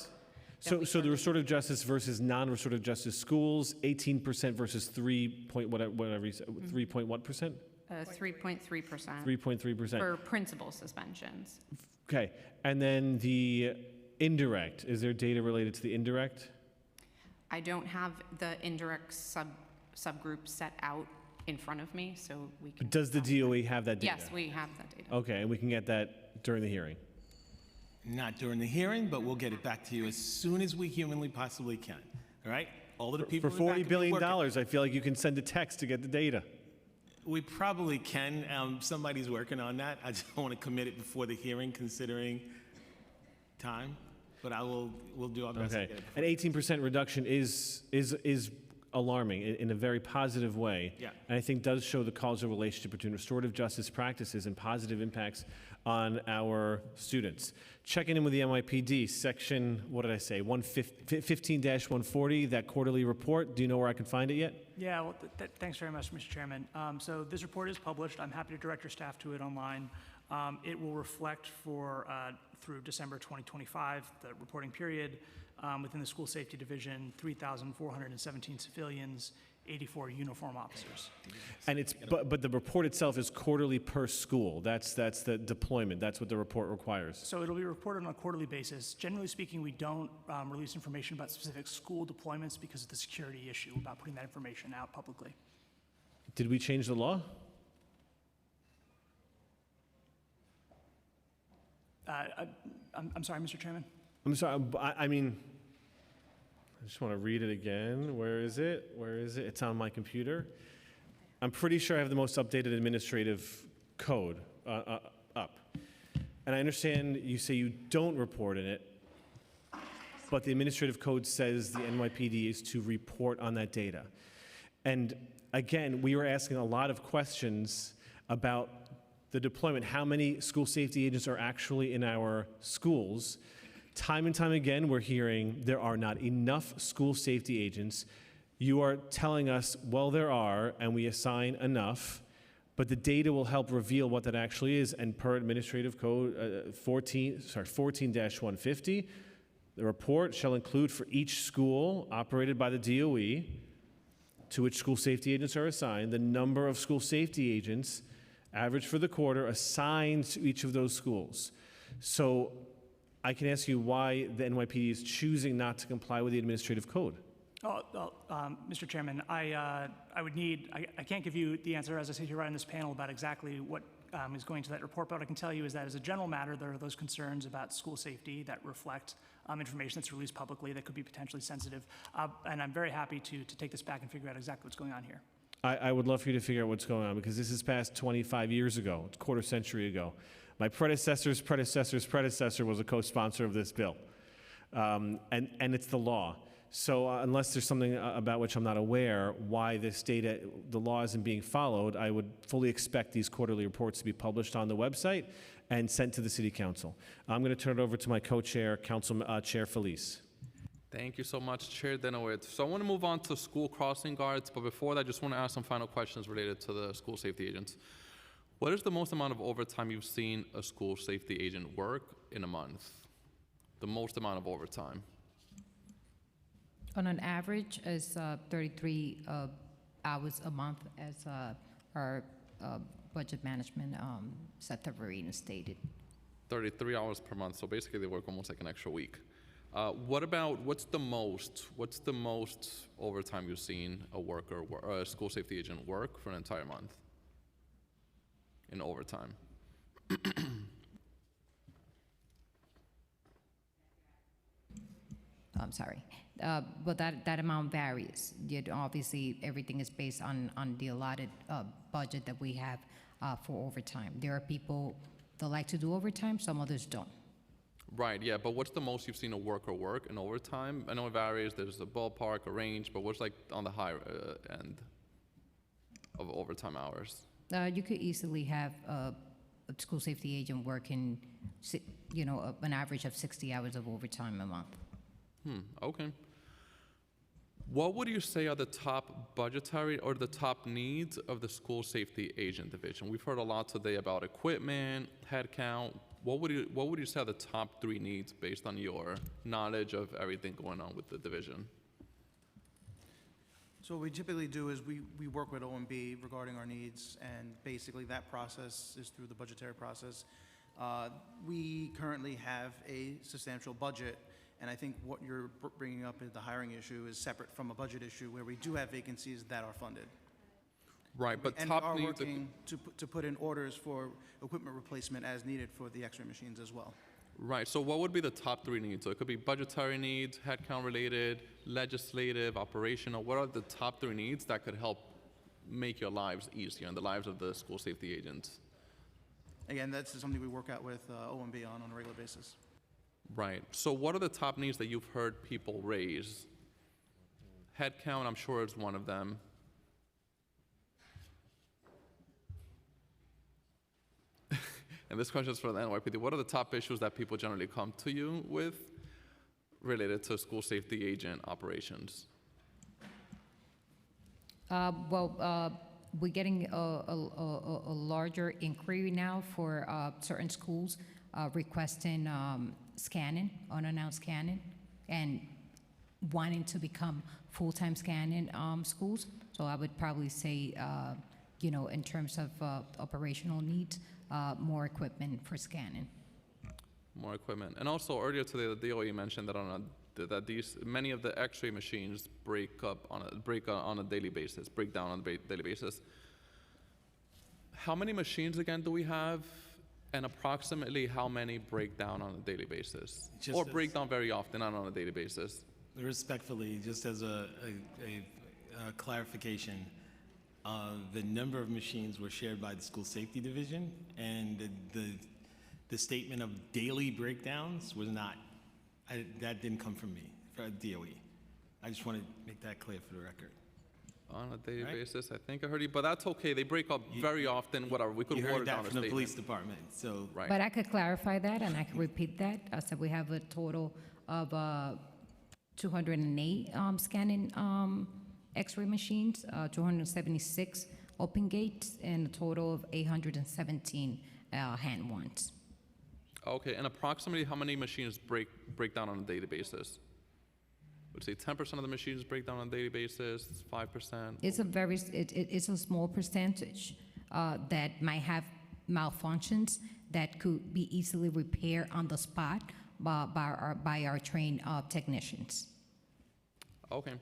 So the restorative justice versus non-restorative justice schools, 18% versus 3.3%? 3.3%. 3.3%. For principal suspensions. Okay, and then the indirect, is there data related to the indirect? I don't have the indirect subgroup set out in front of me, so we can. Does the DOE have that data? Yes, we have that data. Okay, and we can get that during the hearing? Not during the hearing, but we'll get it back to you as soon as we humanly possibly can. All right? All of the people For in the back $40 have been billion, working. I feel like you can send a text to get the data. We probably can. Somebody's working on that. I just don't want to commit it before the hearing, considering time. But we'll do our best to Okay, get it. an 18% reduction is alarming in a very positive way. Yeah. And I think does show the causal relationship between restorative justice practices and positive impacts on our students. Checking in with the NYPD, section, what did I say, 15-140, that quarterly report. Do you know where I can find it yet? Yeah, well, thanks very much, Mr. Chairman. So this report is published. I'm happy to direct your staff to it online. It will reflect through December 2025, the reporting period, within the School Safety Division, 3,417 civilians, 84 uniform officers. And but the report itself is quarterly per school. That's the deployment. That's what the report requires. So it'll be reported on a quarterly basis. Generally speaking, we don't release information about specific school deployments because of the security issue about putting that information out publicly. Did we change the law? I'm sorry, Mr. Chairman. I'm sorry, I mean, I just want to read it again. Where is it? Where is it? It's on my computer. I'm pretty sure I have the most updated administrative code up. And I understand you say you don't report in it, but the administrative code says the NYPD is to report on that data. And again, we were asking a lot of questions about the deployment, how many school safety agents are actually in our schools. Time and time again, we're hearing there are not enough school safety agents. You are telling us, well, there are, and we assign enough, but the data will help reveal what that actually is. And per Administrative Code 14-150, the report shall include for each school operated by the DOE to which school safety agents are assigned, the number of school safety agents average for the quarter assigned to each of those schools. So I can ask you why the NYPD is choosing not to comply with the administrative code. Mr. Chairman, I can't give you the answer as I sit here right on this panel about exactly what is going to that report, but what I can tell you is that as a general matter, there are those concerns about school safety that reflect information that's released publicly that could be potentially sensitive. And I'm very happy to take this back and figure out exactly what's going on here. I would love for you to figure out what's going on, because this is past 25 years ago, it's a quarter century ago. My predecessor's predecessor's predecessor was a co-sponsor of this bill, and it's the law. So unless there's something about which I'm not aware why this data, the law isn't being followed, I would fully expect these quarterly reports to be published on the website and sent to the City Council. I'm going to turn it over to my co-chair, Chair Felice. Thank you so much, Chair Dinowitz. So I want to move on to school crossing guards, but before that, I just want to ask some final questions related to the school safety agents. What is the most amount of overtime you've seen a school safety agent work in a month? The most amount of overtime? On an average, is 33 hours a month, as our budget management Secretary stated. 33 hours per month, so basically they work almost like an extra week. What's the most overtime you've seen a school safety agent work for an entire month in overtime? I'm sorry. But that amount varies. Yet obviously, everything is based on the allotted budget that we have for overtime. There are people that like to do overtime, some others don't. Right, yeah, but what's the most you've seen a worker work in overtime? I know it varies, there's a ballpark, a range, but what's like on the high end of overtime hours? You could easily have a school safety agent working, an average of 60 hours of overtime a month. Okay. What would you say are the top budgetary or the top needs of the school safety agent division? We've heard a lot today about equipment, headcount. What would you say are the top 3 needs based on your knowledge of everything going on with the division? So what we typically do is we work with OMB regarding our needs, and basically that process is through the budgetary process. We currently have a substantial budget, and I think what you're bringing up is the hiring issue is separate from a budget issue where we do have vacancies that are funded. Right, but And top we are needs. working to put in orders for equipment replacement as needed for the X-ray machines as well. Right, so what would be the top 3 needs? So it could be budgetary needs, headcount related, legislative, operational. What are the top 3 needs that could help make your lives easier and the lives of the school safety agents? Again, that's something we work out with OMB on a regular basis. Right, so what are the top needs that you've heard people raise? Headcount, I'm sure is one of them. And this question is for the NYPD. What are the top issues that people generally come to you with related to school safety agent operations? We're getting a larger inquiry now for certain schools requesting scanning, unannounced scanning, and wanting to become full-time scanning schools. So I would probably say, in terms of operational needs, more equipment for scanning. More equipment. And also earlier today, the DOE mentioned that many of the X-ray machines break down on a daily basis. How many machines again do we have, and approximately how many break down on a daily basis, or break down very often, not on a daily basis? Respectfully, just as a clarification, the number of machines were shared by the school safety division, and the statement of daily breakdowns was not, that didn't come from me, from DOE. I just want to make that clear for the record. On a daily basis, I think I heard you, but that's okay. They break up very often. Whatever, we could You water heard down that a from the statement. police department, so. Right. But I could clarify that, and I could repeat that. I said we have a total of 208 scanning X-ray machines, 276 open gates, and a total of 817 hand ones. Okay, and approximately how many machines break down on a daily basis? Would say 10% of the machines break down on a daily basis, 5%? It's a small percentage that might have malfunctions that could be easily repaired on the spot by our trained technicians. Okay.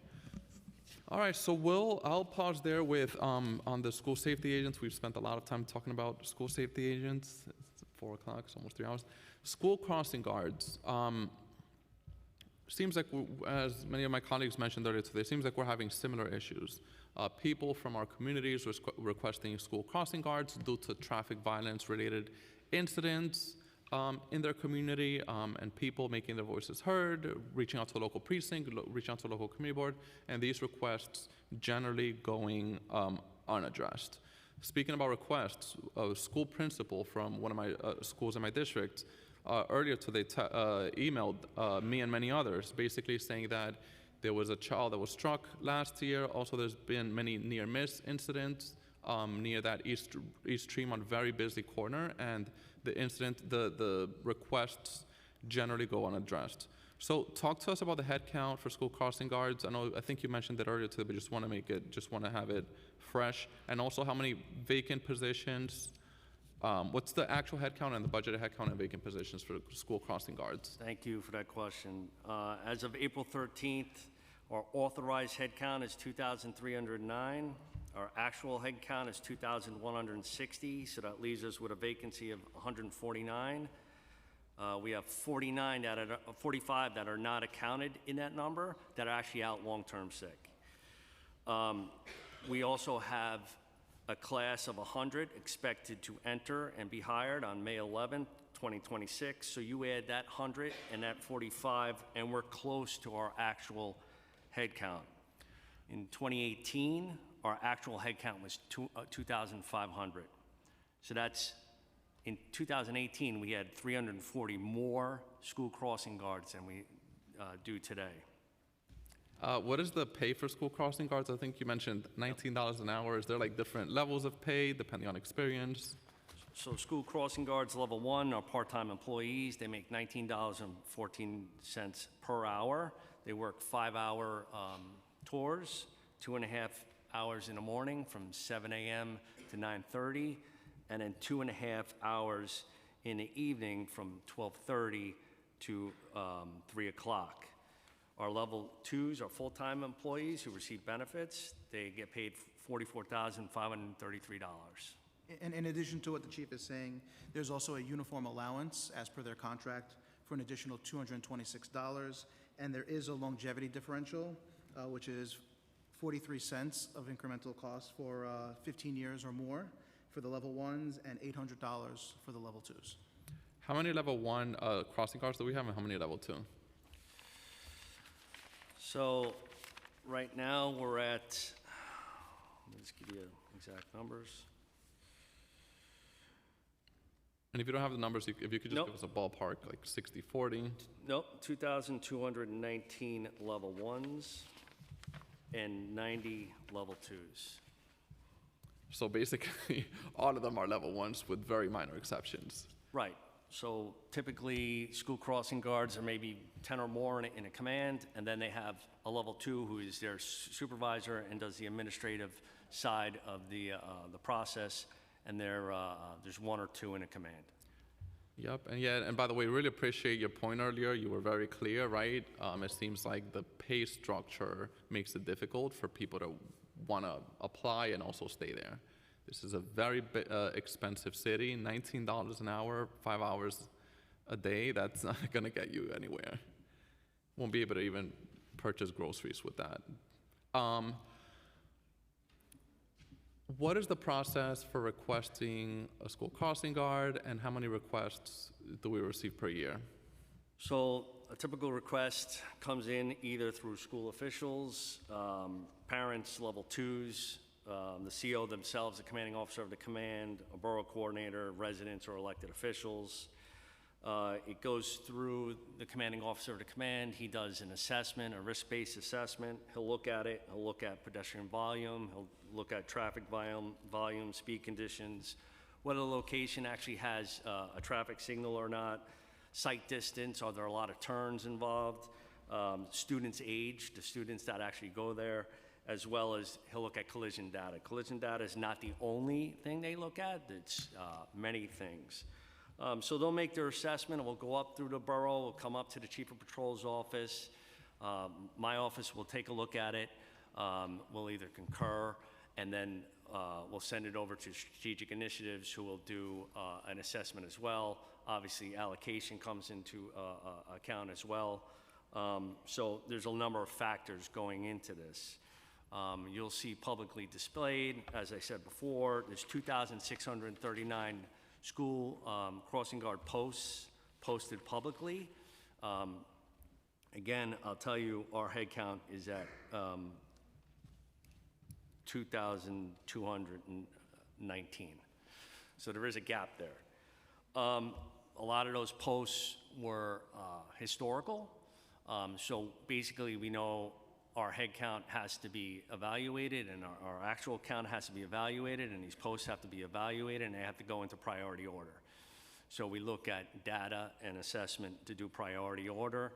All right, so I'll pause there with on the school safety agents. We've spent a lot of time talking about school safety agents. It's 4 o'clock, it's almost 3 hours. School crossing guards. seems like, as many of my colleagues mentioned earlier today, seems like we're having similar issues. People from our communities requesting school crossing guards due to traffic violence-related incidents in their community, and people making their voices heard, reaching out to a local precinct, reaching out to a local community board, and these requests generally going unaddressed. Speaking about requests, a school principal from one of my schools in my district earlier today emailed me and many others, basically saying that there was a child that was struck last year. Also, there's been many near-miss incidents near that East Tremont very busy corner, and the requests generally go unaddressed. So talk to us about the head count for school crossing guards. I think you mentioned it earlier today, but just want to have it fresh. And also how many vacant positions, what's the actual head count and the budgeted head count and vacant positions for school crossing guards? Thank you for that question. As of April 13th, our authorized head count is 2,309. Our actual head count is 2,160, so that leaves us with a vacancy of 149. We have 45 that are not accounted in that number that are actually out long-term sick. We also have a class of 100 expected to enter and be hired on May 11th, 2026. So you add that 100 and that 45, and we're close to our actual head count. In 2018, our actual head count was 2,500. So that's, in 2018, we had 340 more school crossing guards than we do today. What is the pay for school crossing guards? I think you mentioned $19 an hour. Is there like different levels of pay depending on experience? So school crossing guards level 1 are part-time employees. They make $19.14 per hour. They work 5-hour tours, 2.5 hours in the morning from 7 a.m. to 9:30, and then 2.5 hours in the evening from 12:30 to 3 o'clock. Our level 2s are full-time employees who receive benefits. They get paid $44,533. And in addition to what the chief is saying, there's also a uniform allowance as per their contract for an additional $226. And there is a longevity differential, which is 43 cents of incremental cost for 15 years or more for the level 1s and $800 for the level 2s. How many level 1 crossing guards do we have and how many level 2? So right now we're at, let me just give you exact numbers. And if you don't have the numbers, if you could just give us a ballpark, like 60, 40. Nope, 2,219 level 1s and 90 level 2s. So basically, all of them are level 1s with very minor exceptions. Right. So typically, school crossing guards are maybe 10 or more in a command, and then they have a level 2 who is their supervisor and does the administrative side of the process, and there's 1 or 2 in a command. Yep, and by the way, really appreciate your point earlier. You were very clear, right? It seems like the pay structure makes it difficult for people to want to apply and also stay there. This is a very expensive city, $19 an hour, 5 hours a day. That's not going to get you anywhere. Won't be able to even purchase groceries with that. What is the process for requesting a school crossing guard, and how many requests do we receive per year? So a typical request comes in either through school officials, parents, level 2s, the CO themselves, the commanding officer of the command, a borough coordinator, residents, or elected officials. It goes through the commanding officer of the command. He does an assessment, a risk-based assessment. He'll look at it. He'll look at pedestrian volume. He'll look at traffic volume, speed conditions, whether the location actually has a traffic signal or not, sight distance, are there a lot of turns involved, students' age, the students that actually go there, as well as he'll look at collision data. Collision data is not the only thing they look at. It's many things. So they'll make their assessment, and we'll go up through the borough, we'll come up to the Chief of Patrol's office. My office will take a look at it. We'll either concur, and then we'll send it over to Strategic Initiatives, who will do an assessment as well. Obviously, allocation comes into account as well. So there's a number of factors going into this. You'll see publicly displayed, as I said before, there's 2,639 school crossing guard posts posted publicly. Again, I'll tell you, our head count is at 2,219. So there is a gap there. A lot of those posts were historical. So basically, we know our head count has to be evaluated, and our actual count has to be evaluated, and these posts have to be evaluated, and they have to go into priority order. So we look at data and assessment to do priority order.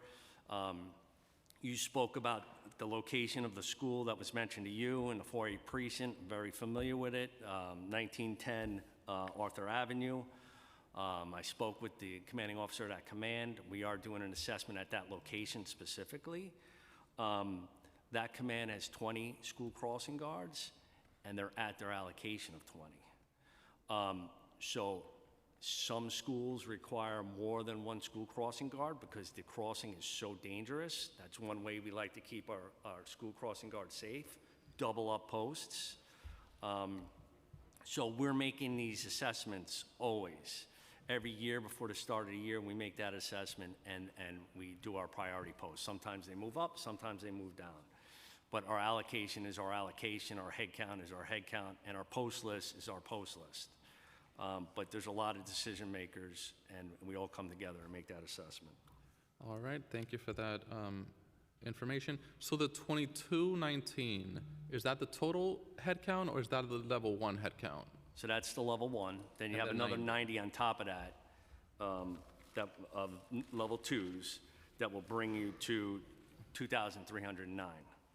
You spoke about the location of the school that was mentioned to you in the 4A precinct. Very familiar with it, 1910 Arthur Avenue. I spoke with the commanding officer at that command. We are doing an assessment at that location specifically. That command has 20 school crossing guards, and they're at their allocation of 20. So some schools require more than one school crossing guard because the crossing is so dangerous. That's one way we like to keep our school crossing guards safe, double up posts. So we're making these assessments always. Every year before the start of the year, we make that assessment and we do our priority posts. Sometimes they move up, sometimes they move down. But our allocation is our allocation, our head count is our head count, and our post list is our post list. But there's a lot of decision makers, and we all come together and make that assessment. All right, thank you for that information. So the 2219, is that the total head count, or is that the level 1 head count? So that's the level 1. Then you And have then another 90 on top of that, of level 2s, that will bring you to 2,309.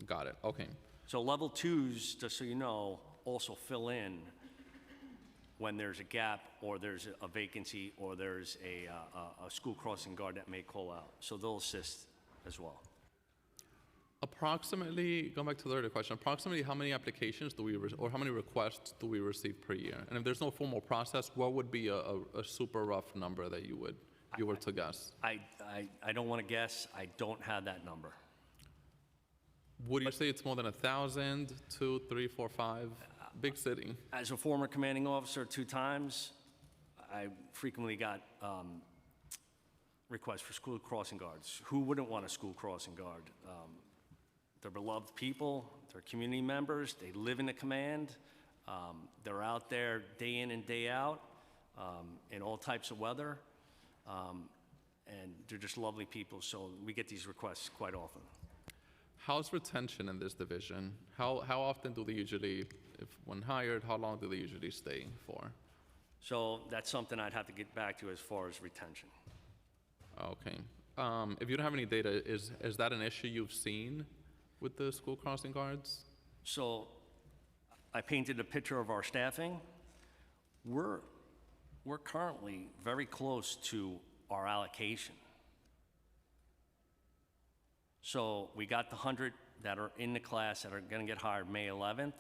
Got it, okay. So level 2s, just so you know, also fill in when there's a gap or there's a vacancy or there's a school crossing guard that may call out. So they'll assist as well. Approximately, going back to the earlier question, approximately how many applications do we, or how many requests do we receive per year? And if there's no formal process, what would be a super rough number that you were to guess? I don't want to guess. I don't have that number. Would you say it's more than 1,000, 2, 3, 4, 5? Big city. As a former commanding officer 2 times, I frequently got requests for school crossing guards. Who wouldn't want a school crossing guard? They're beloved people, they're community members, they live in the command, they're out there day in and day out in all types of weather, and they're just lovely people, so we get these requests quite often. How's retention in this division? How often do they usually, if when hired, how long do they usually stay for? So that's something I'd have to get back to as far as retention. Okay. If you don't have any data, is that an issue you've seen with the school crossing guards? So I painted a picture of our staffing. We're currently very close to our allocation. So we got the 100 that are in the class that are going to get hired May 11th,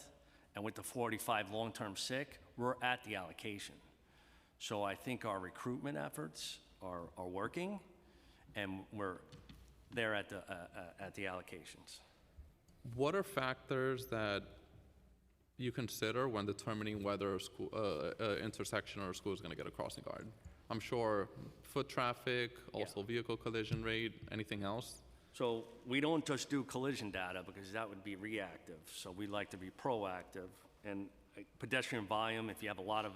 and with the 45 long-term sick, we're at the allocation. So I think our recruitment efforts are working, and we're there at the allocations. What are factors that you consider when determining whether a school, intersection or a school is going to get a crossing guard? I'm sure foot traffic, also vehicle collision rate, anything else? So we don't just do collision data because that would be reactive. So we like to be proactive. And pedestrian volume, if you have a lot of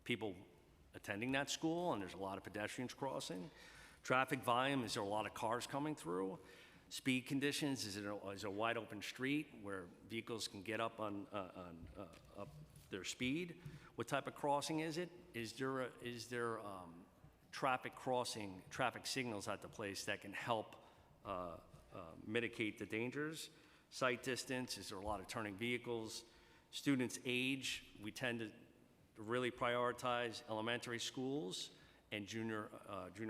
people attending that school and there's a lot of pedestrians crossing. Traffic volume, is there a lot of cars coming through? Speed conditions, is it a wide open street where vehicles can get up on up their speed? What type of crossing is it? Is there traffic signals at the place that can help mitigate the dangers? Sight distance, is there a lot of turning vehicles? Students' age, we tend to really prioritize elementary schools and junior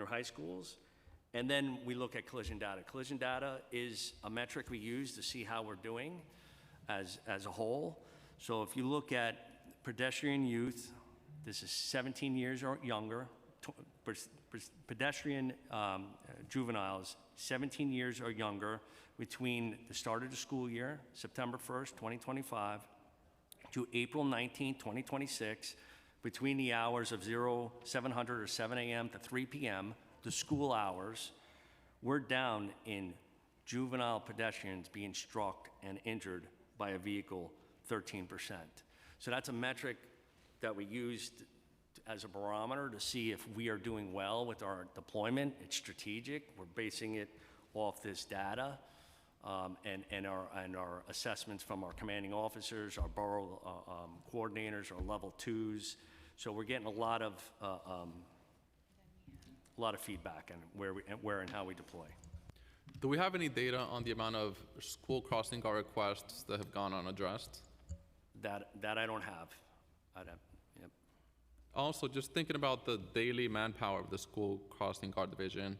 high schools. And then we look at collision data. Collision data is a metric we use to see how we're doing as a whole. So if you look at pedestrian youth, this is 17 years or younger, pedestrian juveniles 17 years or younger between the start of the school year, September 1st, 2025, to April 19th, 2026, between the hours of 0700 or 7 a.m. to 3 p.m., the school hours, we're down in juvenile pedestrians being struck and injured by a vehicle 13%. So that's a metric that we used as a barometer to see if we are doing well with our deployment. It's strategic. We're basing it off this data and our assessments from our commanding officers, our borough coordinators, our level twos. So we're getting a lot of feedback on where and how we deploy. Do we have any data on the amount of school crossing guard requests that have gone unaddressed? That I don't have. Yep. Also, just thinking about the daily manpower of the school crossing guard division,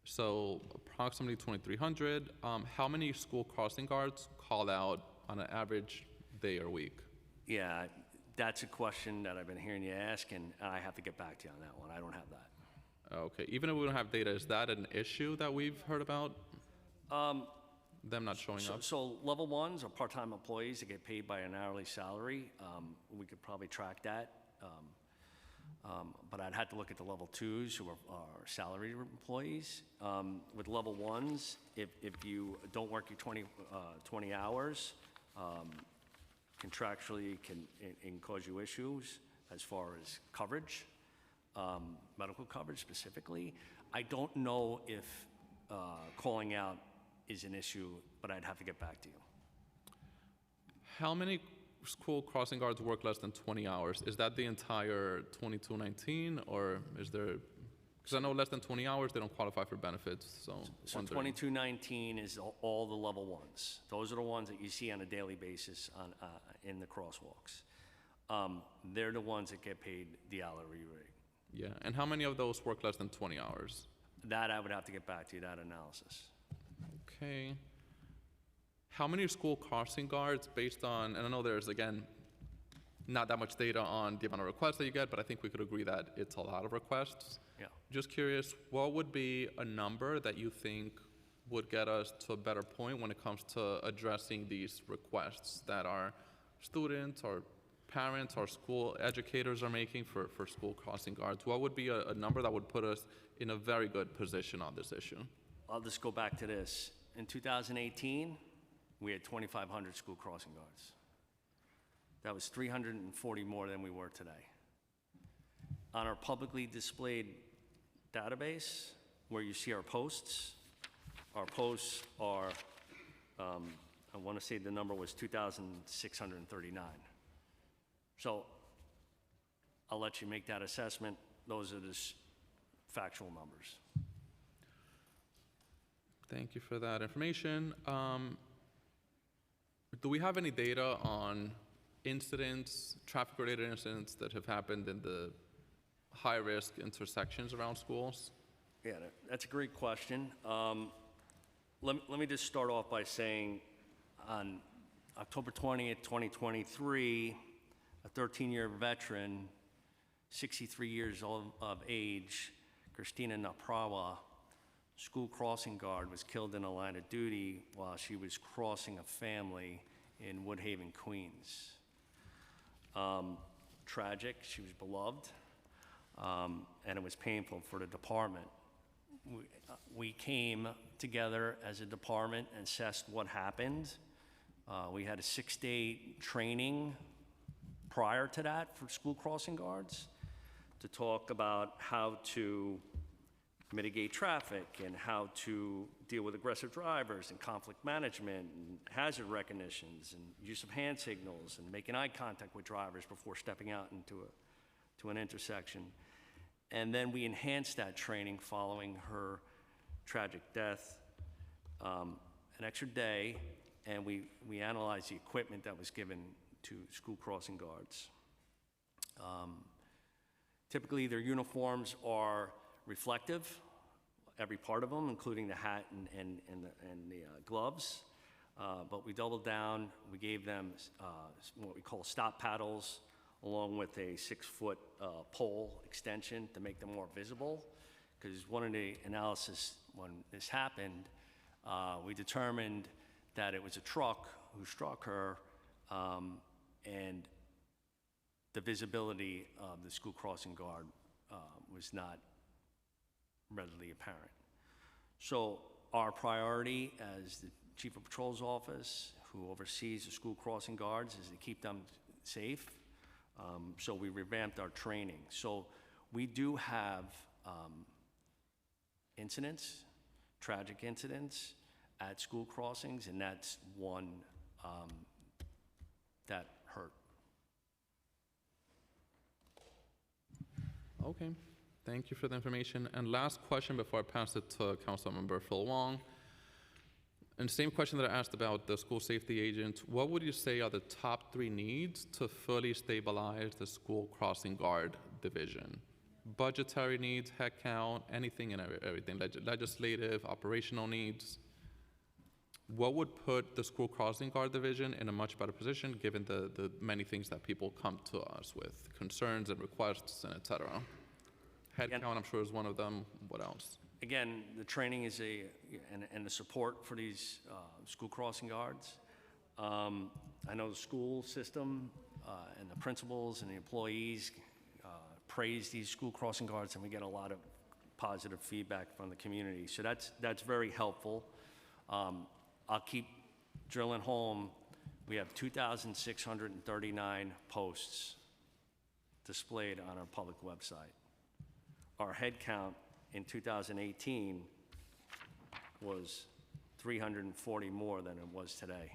so approximately 2,300. How many school crossing guards call out on an average day or week? Yeah, that's a question that I've been hearing you ask, and I have to get back to you on that one. I don't have that. Okay, even if we don't have data, is that an issue that we've heard about? Them not showing up? So level ones are part-time employees that get paid by an hourly salary. We could probably track that. But I'd have to look at the level twos who are salaried employees. With level ones, if you don't work your 20 hours, contractually can cause you issues as far as coverage, medical coverage specifically. I don't know if calling out is an issue, but I'd have to get back to you. How many school crossing guards work less than 20 hours? Is that the entire 2219, or is there, because I know less than 20 hours, they don't qualify for benefits, so. So 2219 is all the level ones. Those are the ones that you see on a daily basis in the crosswalks. They're the ones that get paid the hourly rate. Yeah, and how many of those work less than 20 hours? That I would have to get back to you, that analysis. Okay. How many school crossing guards based on, and I know there's, again, not that much data on the amount of requests that you get, but I think we could agree that it's a lot of requests. Yeah. Just curious, what would be a number that you think would get us to a better point when it comes to addressing these requests that our students or parents or school educators are making for school crossing guards? What would be a number that would put us in a very good position on this issue? I'll just go back to this. In 2018, we had 2,500 school crossing guards. That was 340 more than we were today. On our publicly displayed database, where you see our posts are, I want to say the number was 2,639. So I'll let you make that assessment. Those are just factual numbers. Thank you for that information. Do we have any data on incidents, traffic-related incidents that have happened in the high-risk intersections around schools? Yeah, that's a great question. Let me just start off by saying on October 20th, 2023, a 13-year veteran, 63 years old of age, Christina Naprawa, school crossing guard, was killed in the line of duty while she was crossing a family in Woodhaven, Queens. Tragic, she was beloved, and it was painful for the department. We came together as a department and assessed what happened. We had a 6-day training prior to that for school crossing guards to talk about how to mitigate traffic and how to deal with aggressive drivers and conflict management and hazard recognitions and use of hand signals and making eye contact with drivers before stepping out to an intersection. And then we enhanced that training following her tragic death, an extra day, and we analyzed the equipment that was given to school crossing guards. Typically, their uniforms are reflective, every part of them, including the hat and the gloves. But we doubled down. We gave them what we call stop paddles, along with a 6-foot pole extension to make them more visible. Because one of the analysis when this happened, we determined that it was a truck who struck her, and the visibility of the school crossing guard was not readily apparent. So our priority as the Chief of Patrol's office, who oversees the school crossing guards, is to keep them safe. So we revamped our training. So we do have incidents, tragic incidents at school crossings, and that's one that hurt. Okay, thank you for the information. And last question before I pass it to Councilmember Phil Wong. And same question that I asked about the school safety agent, what would you say are the top 3 needs to fully stabilize the school crossing guard division? Budgetary needs, headcount, anything and everything, legislative, operational needs. What would put the school crossing guard division in a much better position given the many things that people come to us with, concerns and requests and et cetera? Headcount, I'm sure, is one of them. What else? Again, the training is and the support for these school crossing guards. I know the school system and the principals and the employees praise these school crossing guards, and we get a lot of positive feedback from the community. So that's very helpful. I'll keep drilling home. We have 2,639 posts displayed on our public website. Our head count in 2018 was 340 more than it was today.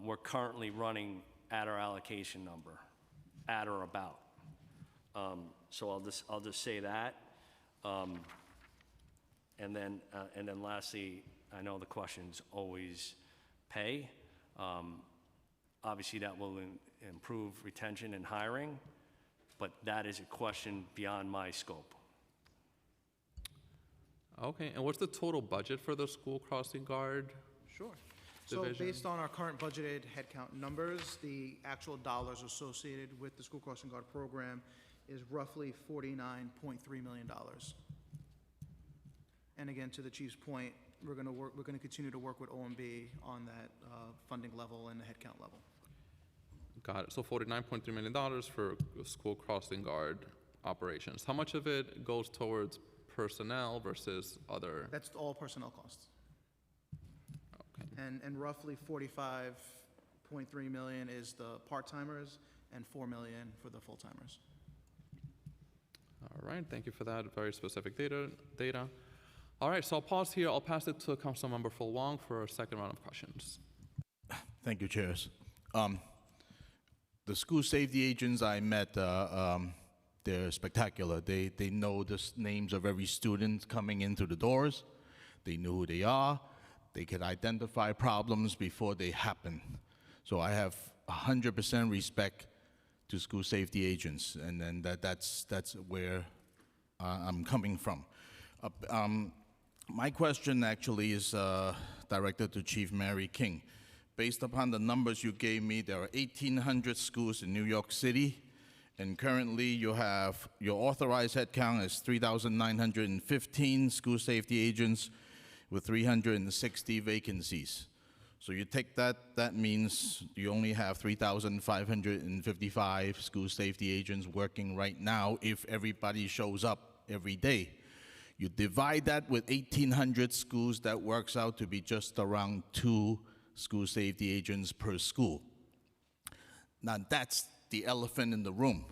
We're currently running at our allocation number, at or about. So I'll just say that. And then lastly, I know the question's always pay. Obviously, that will improve retention and hiring, but that is a question beyond my scope. Okay, and what's the total budget for the school crossing guard? Sure. So Division. based on our current budgeted headcount numbers, the actual dollars associated with the school crossing guard program is roughly $49.3 million. And again, to the chief's point, we're going to continue to work with OMB on that funding level and the headcount level. Got it. So $49.3 million for school crossing guard operations. How much of it goes towards personnel versus other? That's all personnel costs. Okay. And roughly 45.3 million is the part-timers and 4 million for the full-timers. All right, thank you for that very specific data. All right, so I'll pause here. I'll pass it to Councilmember Phil Wong for a second round of questions. Thank you, Chairs. The school safety agents I met, they're spectacular. They know the names of every student coming into the doors. They know who they are. They can identify problems before they happen. So I have 100% respect to school safety agents, and then that's where I'm coming from. My question actually is directed to Chief Mary King. Based upon the numbers you gave me, there are 1,800 schools in New York City, and currently you have your authorized headcount is 3,915 school safety agents with 360 vacancies. So you take that means you only have 3,555 school safety agents working right now if everybody shows up every day. You divide that with 1,800 schools, that works out to be just around 2 school safety agents per school. Now that's the elephant in the room.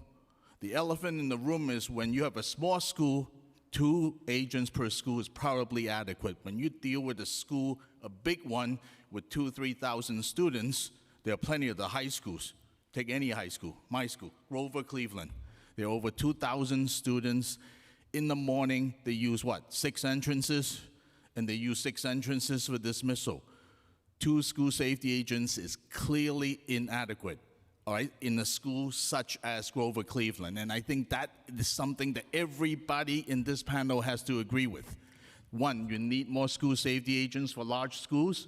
The elephant in the room is when you have a small school, 2 agents per school is probably adequate. When you deal with a school, a big one with 2,000 to 3,000 students, there are plenty of the high schools. Take any high school, my school, Grover Cleveland. There are over 2,000 students. In the morning, they use what, 6 entrances? And they use 6 entrances for dismissal. 2 school safety agents is clearly inadequate, all right, in a school such as Grover Cleveland. And I think that is something that everybody in this panel has to agree with. 1, you need more school safety agents for large schools,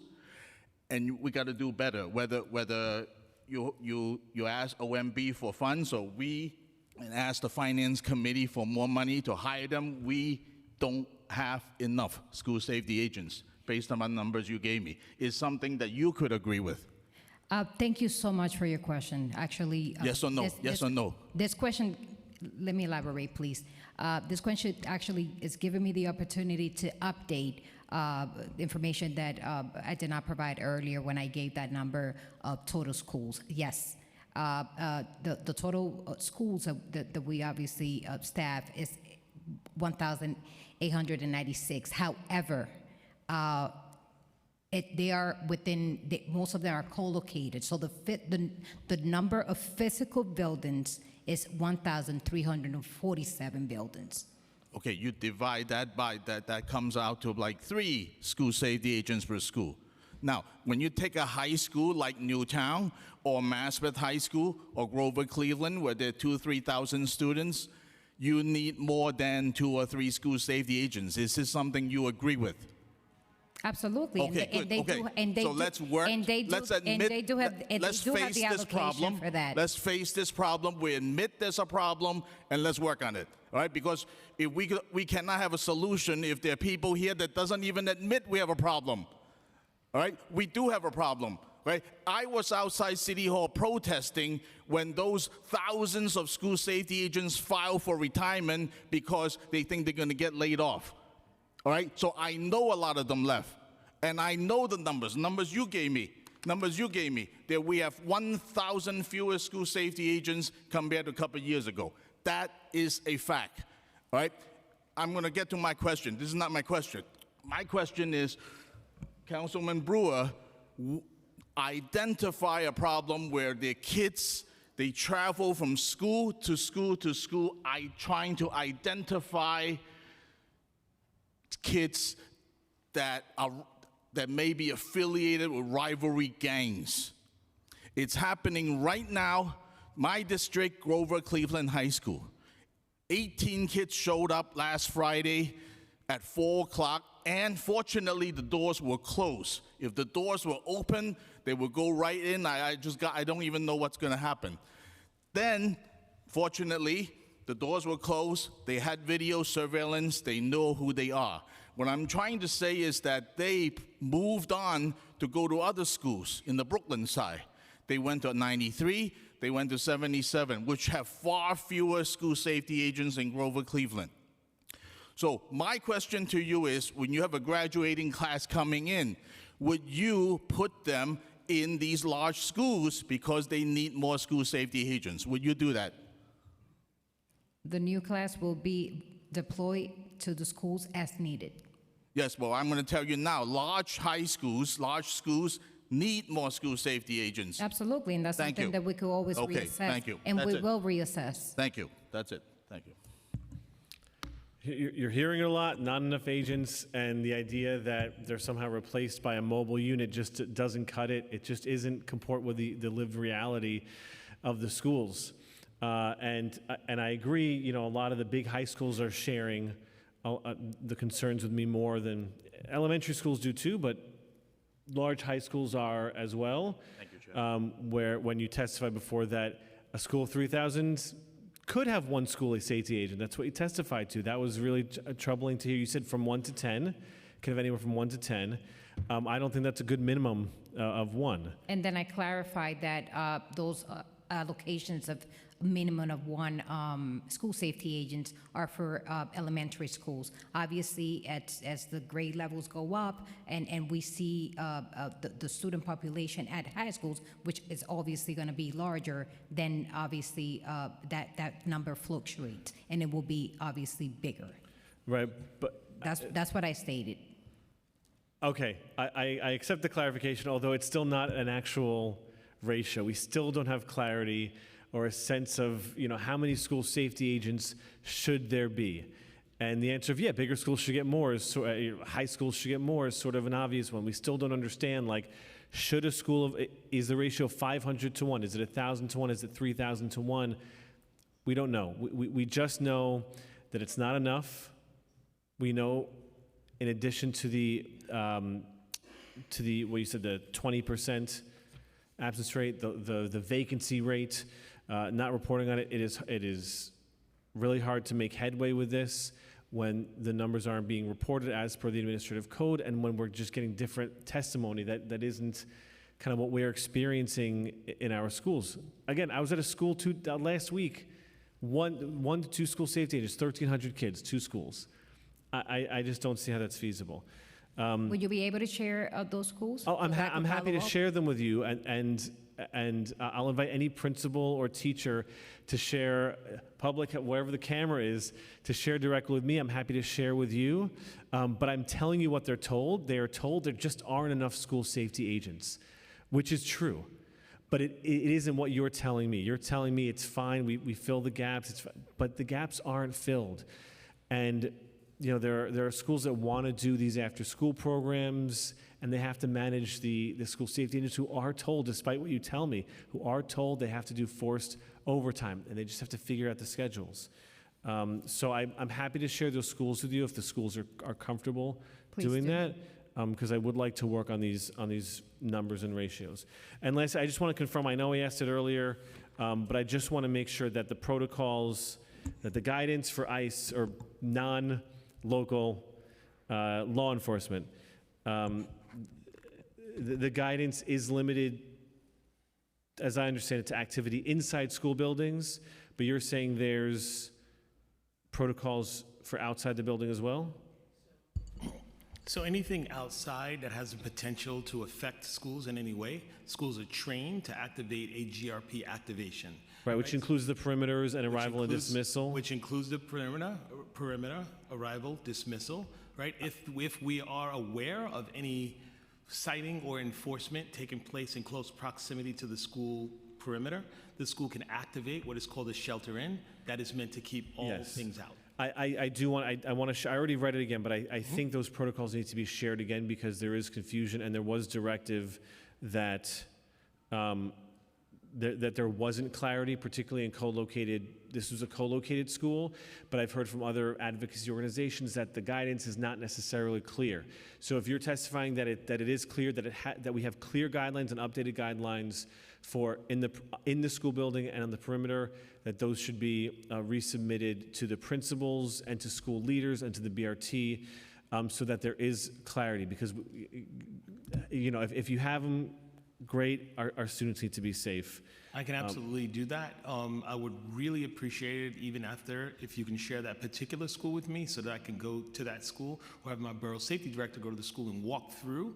and we got to do better, whether you ask OMB for funds, or we ask the Finance Committee for more money to hire them. We don't have enough school safety agents based on the numbers you gave me. Is something that you could agree with? Thank you so much for your question. Actually, Yes or no? Yes or no? This question, let me elaborate, please. This question actually is giving me the opportunity to update information that I did not provide earlier when I gave that number of total schools. Yes, the total schools that we obviously staff is 1,896. However, they are within, most of them are co-located. So the number of physical buildings is 1,347 buildings. Okay, you divide that by that comes out to like 3 school safety agents per school. Now, when you take a high school like Newtown or Maspeth High School or Grover Cleveland, where there are 2,000 or 3,000 students, you need more than 2 or 3 school safety agents. Is this something you agree with? Absolutely. Okay, and they good. do, Okay. and they So do, let's work. and they do, Let's and admit. they do have, and Let's they do have face the this allocation problem. for that. Let's face this problem. We admit there's a problem, and let's work on it. All right? Because if we cannot have a solution if there are people here that doesn't even admit we have a problem. All right? We do have a problem. Right? I was outside City Hall protesting when those thousands of school safety agents file for retirement because they think they're going to get laid off. All right? So I know a lot of them left. And I know the numbers you gave me, that we have 1,000 fewer school safety agents compared to a couple of years ago. That is a fact. All right? I'm going to get to my question. This is not my question. My question is, Councilman Brewer, identify a problem where their kids, they travel from school to school to school, trying to identify kids that may be affiliated with rivalry gangs. It's happening right now. My district, Grover Cleveland High School. 18 kids showed up last Friday at 4 o'clock, and fortunately the doors were closed. If the doors were open, they would go right in. I don't even know what's gonna happen. Then, fortunately, the doors were closed. They had video surveillance. They know who they are. What I'm trying to say is that they moved on to go to other schools in the Brooklyn side. They went to 93, they went to 77, which have far fewer school safety agents in Grover Cleveland. So my question to you is, when you have a graduating class coming in, would you put them in these large schools because they need more school safety agents? Would you do that? The new class will be deployed to the schools as needed. Yes, well, I'm going to tell you now, large schools need more school safety agents. Absolutely, and that's something that we could always Okay, reassess. thank you. And That's we it. will reassess. Thank you. That's it. Thank you. You're hearing it a lot, not enough agents, and the idea that they're somehow replaced by a mobile unit just doesn't cut it. It just isn't comport with the lived reality of the schools. And I agree, you know, a lot of the big high schools are sharing the concerns with me more than elementary schools do too, but large high schools are as well. Thank you, Chair. Where when you testified before that a school of 3,000 could have one school safety agent. That's what you testified to. That was really troubling to hear. You said from 1 to 10, could have anywhere from 1 to 10. I don't think that's a good minimum of 1. And then I clarified that those allocations of minimum of 1 school safety agent are for elementary schools. Obviously, as the grade levels go up and we see the student population at high schools, which is obviously going to be larger, then obviously that number fluctuates, and it will be obviously bigger. Right, but That's what I stated. okay, I accept the clarification, although it's still not an actual ratio. We still don't have clarity or a sense of, you know, how many school safety agents should there be? And the answer of, yeah, bigger schools should get more, high schools should get more is sort of an obvious one. We still don't understand, like, should a school is the ratio 500 to 1? Is it 1,000 to 1? Is it 3,000 to 1? We don't know. We just know that it's not enough. We know, in addition to the what you said, the 20% absence rate, the vacancy rate, not reporting on it. It is really hard to make headway with this when the numbers aren't being reported as per the administrative code, and when we're just getting different testimony that isn't kind of what we're experiencing in our schools. Again, I was at a school last week, one to two school safety agents, 1,300 kids, 2 schools. I just don't see how that's feasible. Will you be able to share those schools? Oh, I'm happy to follow up? share them with you, and I'll invite any principal or teacher to share public, wherever the camera is, to share directly with me. I'm happy to share with you, but I'm telling you what they're told. They are told there just aren't enough school safety agents, which is true. But it isn't what you're telling me. You're telling me it's fine, we fill the gaps, but the gaps aren't filled. And there are schools that want to do these after-school programs, and they have to manage the school safety agents who are told, despite what you tell me, who are told they have to do forced overtime, and they just have to figure out the schedules. So I'm happy to share those schools with you if the schools are comfortable doing that, because I would like to work on these numbers and ratios. And lastly, I just want to confirm, I know I asked it earlier, but I just want to make sure that the protocols, that the guidance for ICE or non-local law enforcement, the guidance is limited, as I understand it, to activity inside school buildings, but you're saying there's protocols for outside the building as well? So anything outside that has the potential to affect schools in any way, schools are trained to activate a GRP activation. Right, which includes the perimeters and arrival and dismissal? Which includes the perimeter, arrival, dismissal, right? If we are aware of any sighting or enforcement taking place in close proximity to the school perimeter, the school can activate what is called a shelter in. That is meant to keep all things out. I already read it again, but I think those protocols need to be shared again because there is confusion, and there was directive that that there wasn't clarity, particularly in this was a co-located school, but I've heard from other advocacy organizations that the guidance is not necessarily clear. So if you're testifying that it is clear, that we have clear guidelines and updated guidelines for in the school building and on the perimeter, that those should be resubmitted to the principals and to school leaders and to the BRT, so that there is clarity. Because if you have them, great. Our students need to be safe. I can absolutely do that. I would really appreciate it, even after, if you can share that particular school with me so that I can go to that school or have my borough safety director go to the school and walk through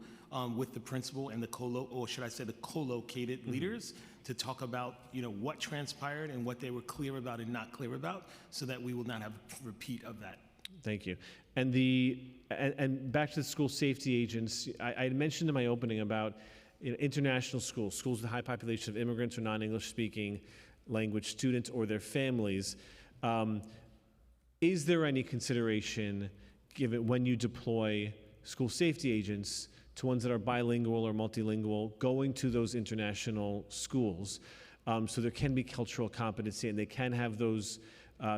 with the principal and the co-located leaders to talk about what transpired and what they were clear about and not clear about, so that we will not have a repeat of that. Thank you. And back to the school safety agents, I had mentioned in my opening about international schools with a high population of immigrants or non-English speaking language students or their families. Is there any consideration given when you deploy school safety agents to ones that are bilingual or multilingual going to those international schools, so there can be cultural competency and they can have those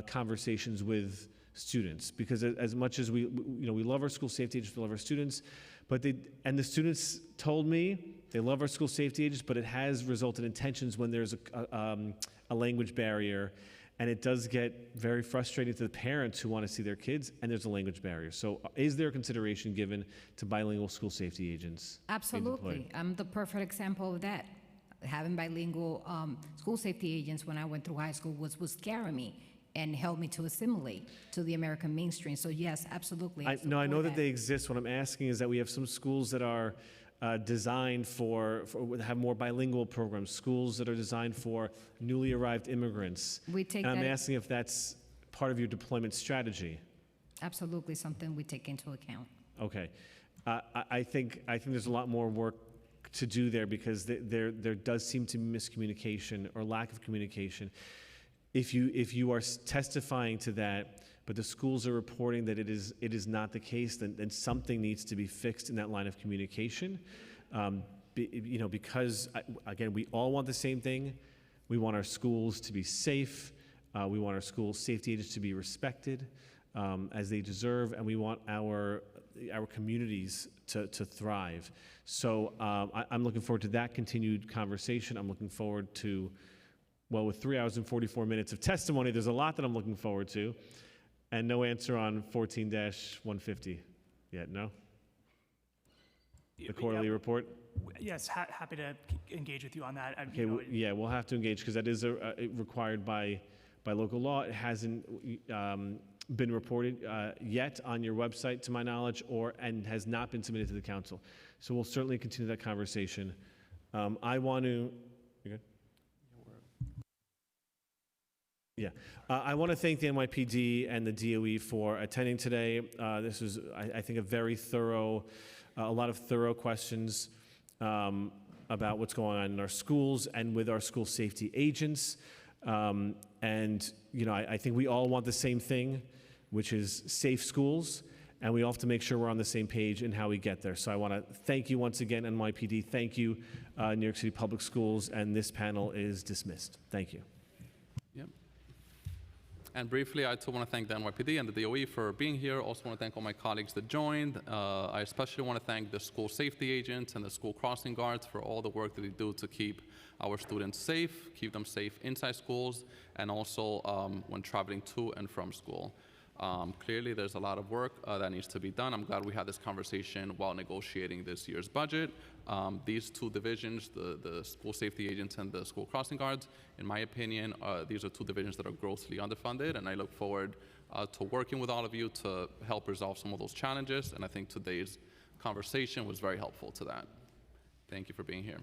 conversations with students? Because as much as we love our school safety agents, we love our students, but the students told me they love our school safety agents, but it has resulted in tensions when there's a language barrier, and it does get very frustrating to the parents who want to see their kids, and there's a language barrier. So is there consideration given to bilingual school safety agents? Absolutely. I'm the perfect example of that. Having bilingual school safety agents when I went through high school was scaring me and helped me to assimilate to the American mainstream. So yes, absolutely. I know that they exist. What I'm asking is that we have some schools that are designed for have more bilingual programs, schools that are designed for newly arrived immigrants. And I'm asking if that's part of your deployment strategy. Absolutely, something we take into account. Okay. I think there's a lot more work to do there, because there does seem to be miscommunication or lack of communication. If you are testifying to that, but the schools are reporting that it is not the case, then something needs to be fixed in that line of communication. Because again, we all want the same thing. We want our schools to be safe. We want our school safety agents to be respected as they deserve, and we want our our communities to thrive. So I'm looking forward to that continued conversation. I'm looking forward to, well, with 3 hours and 44 minutes of testimony, there's a lot that I'm looking forward to. And no answer on 14-150 yet, no? The quarterly report? Yes, happy to engage with you on that. Okay, yeah, we'll have to engage because that is required by local law. It hasn't been reported yet on your website, to my knowledge, and has not been submitted to the council. So we'll certainly continue that conversation. I want to. You good? Yeah, I want to thank the NYPD and the DOE for attending today. This is, I think, a very thorough, a lot of thorough questions about what's going on in our schools and with our school safety agents. And, you know, I think we all want the same thing, which is safe schools, and we all have to make sure we're on the same page in how we get there. So I want to thank you once again, NYPD. Thank you, New York City Public Schools, and this panel is dismissed. Thank you. Yep. And briefly, I too want to thank the NYPD and the DOE for being here. Also want to thank all my colleagues that joined. I especially want to thank the school safety agents and the school crossing guards for all the work that they do to keep our students safe, keep them safe inside schools, and also when traveling to and from school. Clearly, there's a lot of work that needs to be done. I'm glad we had this conversation while negotiating this year's budget. These two divisions, the school safety agents and the school crossing guards, in my opinion, these are two divisions that are grossly underfunded, and I look forward to working with all of you to help resolve some of those challenges, and I think today's conversation was very helpful to that. Thank you for being here.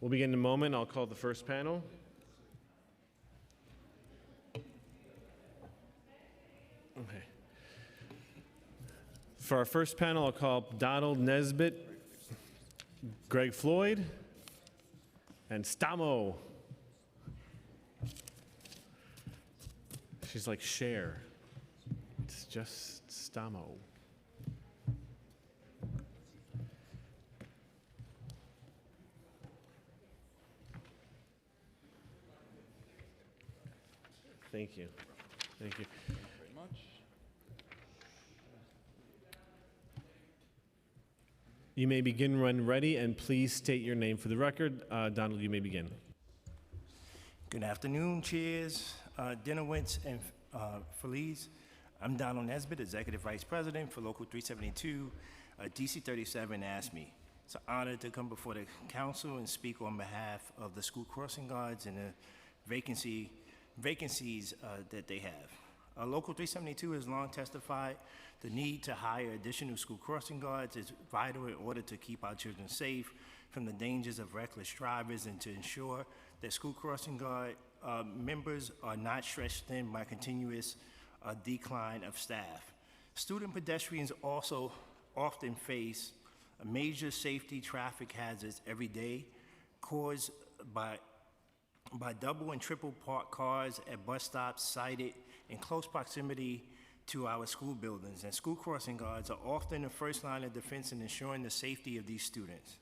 We'll begin in a moment. I'll call the first panel. Okay. For our first panel, I'll call Donald Nesbitt, Greg Floyd, and Stamo. She's like Cher. It's just Stamo. Thank you. Thank you. Thank you very much. You may begin when ready, and please state your name for the record. Donald, you may begin. Good afternoon, chairs, Dinowitz and Feliz. I'm Donald Nesbitt, Executive Vice President for Local 372. DC 37 asked me. It's an honor to come before the council and speak on behalf of the school crossing guards and the vacancies that they have. Local 372 has long testified the need to hire additional school crossing guards is vital in order to keep our children safe from the dangers of reckless drivers and to ensure that school crossing guard members are not stretched thin by continuous decline of staff. Student pedestrians also often face major safety traffic hazards every day caused by double and triple parked cars at bus stops sited in close proximity to our school buildings, and school crossing guards are often the first line of defense in ensuring the safety of these students.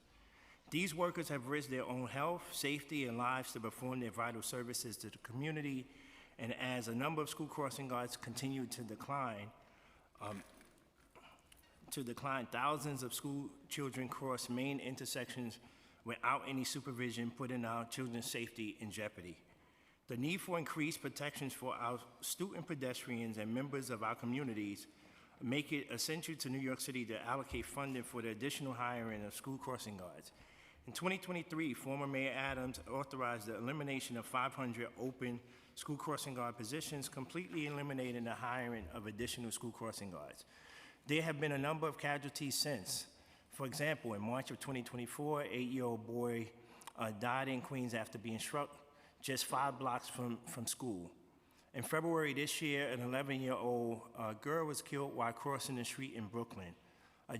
These workers have risked their own health, safety, and lives to perform their vital services to the community, and as a number of school crossing guards continue to decline, thousands of school children cross main intersections without any supervision, putting our children's safety in jeopardy. The need for increased protections for our student pedestrians and members of our communities make it essential to New York City to allocate funding for the additional hiring of school crossing guards. In 2023, former Mayor Adams authorized the elimination of 500 open school crossing guard positions, completely eliminating the hiring of additional school crossing guards. There have been a number of casualties since. For example, in March of 2024, an 8-year-old boy died in Queens after being struck just 5 blocks from school. In February this year, an 11-year-old girl was killed while crossing the street in Brooklyn.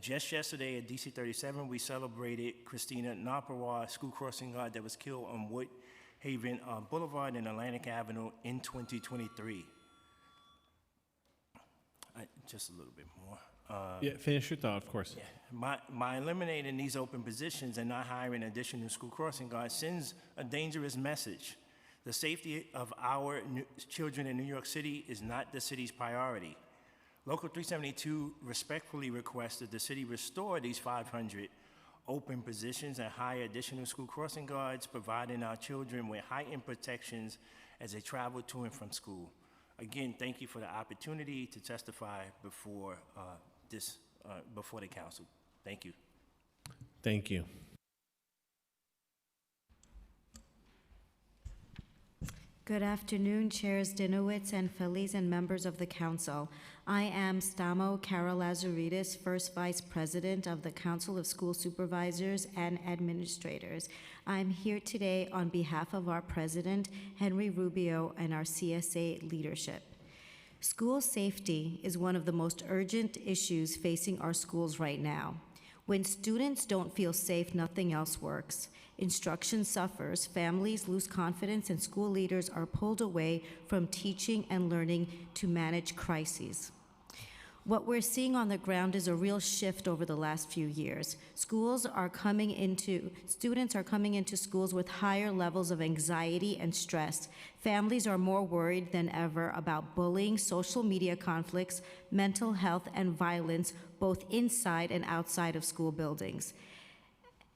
Just yesterday at DC 37, we celebrated Christina Naparwa, school crossing guard that was killed on Woodhaven Boulevard and Atlantic Avenue in 2023. Just a little bit more. Yeah, finish your thought, of course. By eliminating these open positions and not hiring additional school crossing guards sends a dangerous message. The safety of our children in New York City is not the city's priority. Local 372 respectfully requests that the city restore these 500 open positions and hire additional school crossing guards, providing our children with heightened protections as they travel to and from school. Again, thank you for the opportunity to testify before before the council. Thank you. Thank you. Good afternoon, Chairs Dinowitz and Feliz and members of the council. I am Stamo Karalazaridis, First Vice President of the Council of School Supervisors and Administrators. I'm here today on behalf of our President, Henry Rubio, and our CSA leadership. School safety is one of the most urgent issues facing our schools right now. When students don't feel safe, nothing else works. Instruction suffers, families lose confidence, and school leaders are pulled away from teaching and learning to manage crises. What we're seeing on the ground is a real shift over the last few years. Students are coming into schools with higher levels of anxiety and stress. Families are more worried than ever about bullying, social media conflicts, mental health, and violence, both inside and outside of school buildings.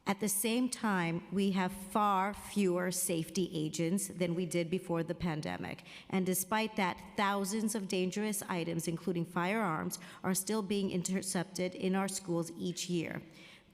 At the same time, we have far fewer safety agents than we did before the pandemic. And despite that, thousands of dangerous items, including firearms, are still being intercepted in our schools each year.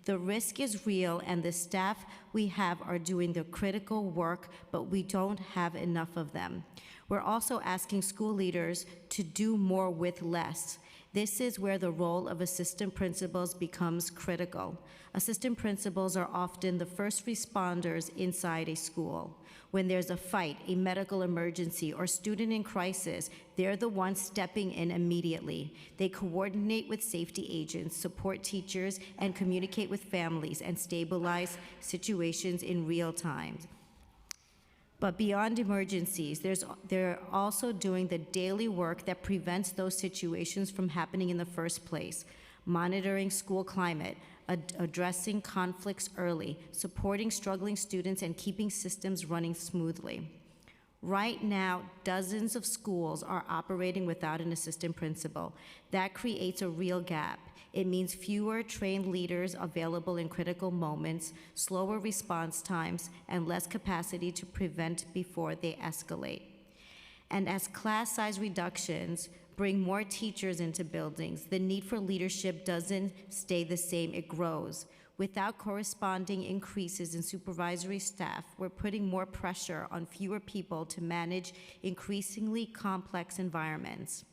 The risk is real, and the staff we have are doing the critical work, but we don't have enough of them. We're also asking school leaders to do more with less. This is where the role of assistant principals becomes critical. Assistant principals are often the first responders inside a school. When there's a fight, a medical emergency, or student in crisis, they're the ones stepping in immediately. They coordinate with safety agents, support teachers, and communicate with families and stabilize situations in real time. But beyond emergencies, they're also doing the daily work that prevents those situations from happening in the first place. Monitoring school climate, addressing conflicts early, supporting struggling students, and keeping systems running smoothly. Right now, dozens of schools are operating without an assistant principal. That creates a real gap. It means fewer trained leaders available in critical moments, slower response times, and less capacity to prevent before they escalate. And as class size reductions bring more teachers into buildings, the need for leadership doesn't stay the same, it grows. Without corresponding increases in supervisory staff, we're putting more pressure on fewer people to manage increasingly complex environments.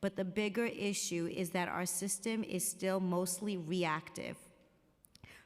But the bigger issue is that our system is still mostly reactive.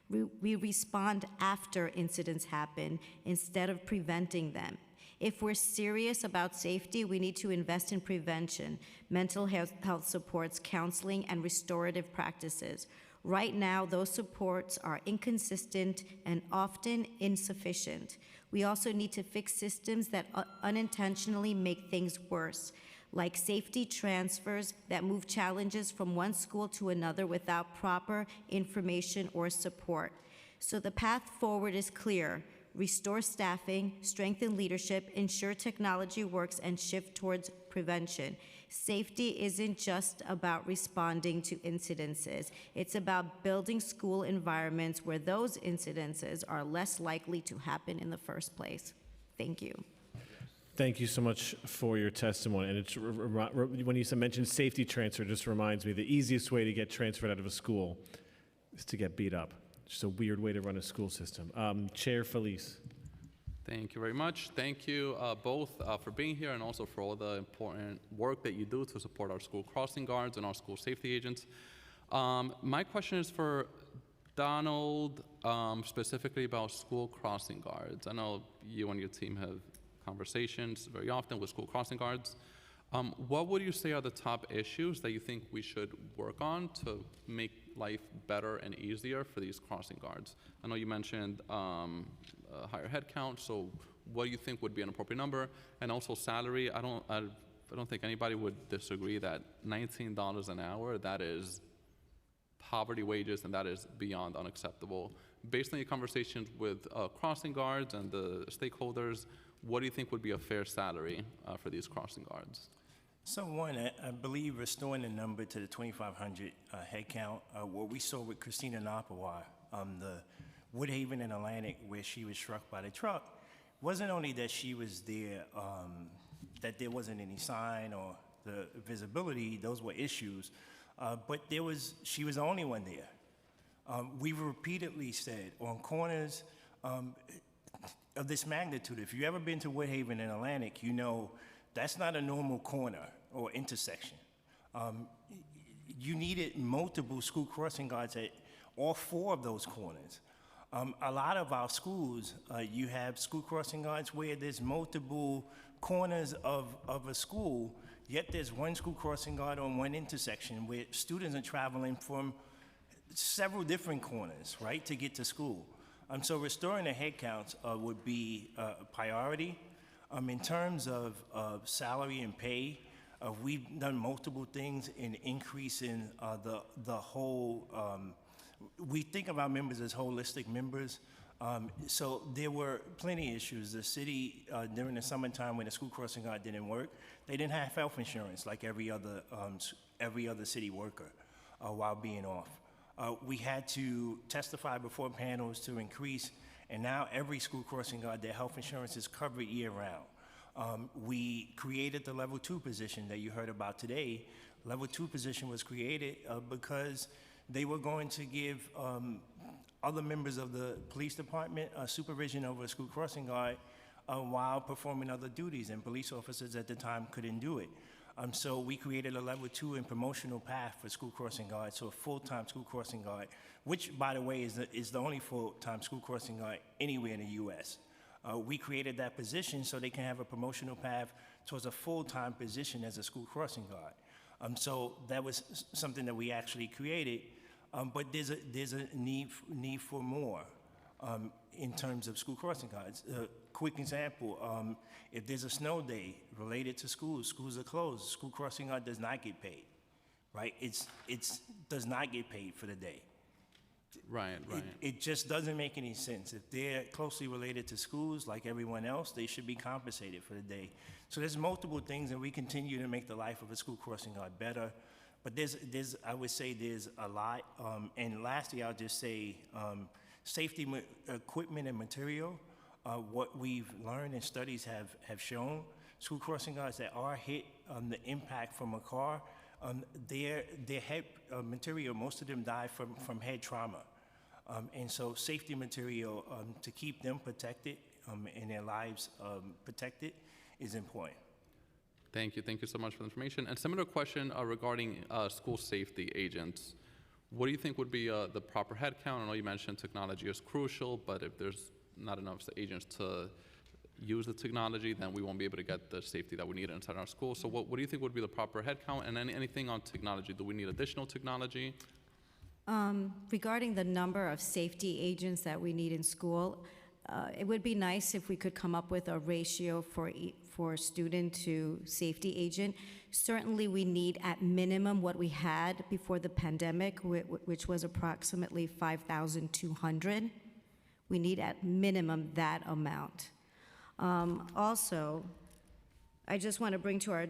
We respond after incidents happen instead of preventing them. If we're serious about safety, we need to invest in prevention, mental health supports, counseling, and restorative practices. Right now, those supports are inconsistent and often insufficient. We also need to fix systems that unintentionally make things worse, like safety transfers that move challenges from one school to another without proper information or support. So the path forward is clear. Restore staffing, strengthen leadership, ensure technology works, and shift towards prevention. Safety isn't just about responding to incidences. It's about building school environments where those incidences are less likely to happen in the first place. Thank you. Thank you so much for your testimony. And it's, when you mentioned safety transfer, it just reminds me the easiest way to get transferred out of a school is to get beat up. Just a weird way to run a school system. Chair Feliz. Thank you very much. Thank you both for being here and also for all the important work that you do to support our school crossing guards and our school safety agents. My question is for Donald, specifically about school crossing guards. I know you and your team have conversations very often with school crossing guards. What would you say are the top issues that you think we should work on to make life better and easier for these crossing guards? I know you mentioned a higher head count, so what do you think would be an appropriate number? And also salary. I don't think anybody would disagree that $19 an hour, that is poverty wages, and that is beyond unacceptable. Based on your conversations with crossing guards and the stakeholders, what do you think would be a fair salary for these crossing guards? So one, I believe restoring the number to the 2,500 head count, what we saw with Christina Napawa, the Woodhaven and Atlantic, where she was struck by the truck, wasn't only that she was there, that there wasn't any sign or the visibility, those were issues, but she was the only one there. We've repeatedly said on corners of this magnitude, if you've ever been to Woodhaven and Atlantic, you know that's not a normal corner or intersection. You needed multiple school crossing guards at all 4 of those corners. A lot of our schools, you have school crossing guards where there's multiple corners of a school, yet there's one school crossing guard on one intersection where students are traveling from several different corners, right, to get to school. So restoring the head counts would be a priority. In terms of salary and pay, we've done multiple things in increasing the whole, we think of our members as holistic members. So there were plenty of issues. The city, during the summertime when the school crossing guard didn't work, they didn't have health insurance like every other city worker while being off. We had to testify before panels to increase, and now every school crossing guard, their health insurance is covered year-round. We created the level 2 position that you heard about today. Level 2 position was created because they were going to give other members of the police department supervision over a school crossing guard while performing other duties, and police officers at the time couldn't do it. So we created a level 2 and promotional path for school crossing guards, so a full-time school crossing guard, which, by the way, is the only full-time school crossing guard anywhere in the U.S. We created that position so they can have a promotional path towards a full-time position as a school crossing guard. So that was something that we actually created, but there's a need for more in terms of school crossing guards. Quick example, if there's a snow day related to schools are closed, school crossing guard does not get paid, right? It does not get paid for the day. Right. It just doesn't make any sense. If they're closely related to schools like everyone else, they should be compensated for the day. So there's multiple things, and we continue to make the life of a school crossing guard better. But I would say there's a lot. And lastly, I'll just say safety equipment and material. What we've learned and studies have shown, school crossing guards that are hit the impact from a car, their head material, most of them die from head trauma. And so safety material to keep them protected and their lives protected is important. Thank you so much for the information. And similar question regarding school safety agents. What do you think would be the proper head count? I know you mentioned technology is crucial, but if there's not enough agents to use the technology, then we won't be able to get the safety that we need inside our school. So what do you think would be the proper head count? And then anything on technology? Do we need additional technology? Regarding the number of safety agents that we need in school, it would be nice if we could come up with a ratio for student to safety agent. Certainly, we need at minimum what we had before the pandemic, which was approximately 5,200. We need at minimum that amount. Also, I just want to bring to our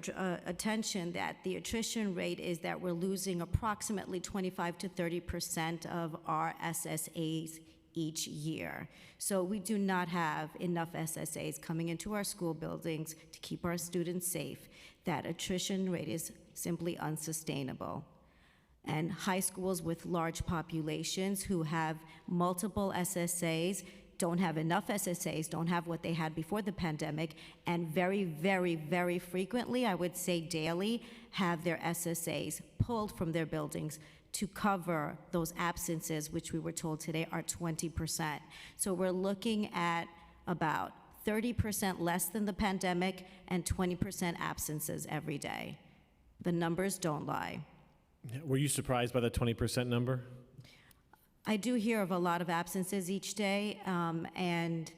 attention that the attrition rate is that we're losing approximately 25 to 30% of our SSAs each year. So we do not have enough SSAs coming into our school buildings to keep our students safe. That attrition rate is simply unsustainable. And high schools with large populations who have multiple SSAs don't have enough SSAs, don't have what they had before the pandemic, and very, very, very frequently, I would say daily, have their SSAs pulled from their buildings to cover those absences, which we were told today are 20%. So we're looking at about 30% less than the pandemic and 20% absences every day. The numbers don't lie. Were you surprised by the 20% number? I do hear of a lot of absences each day, and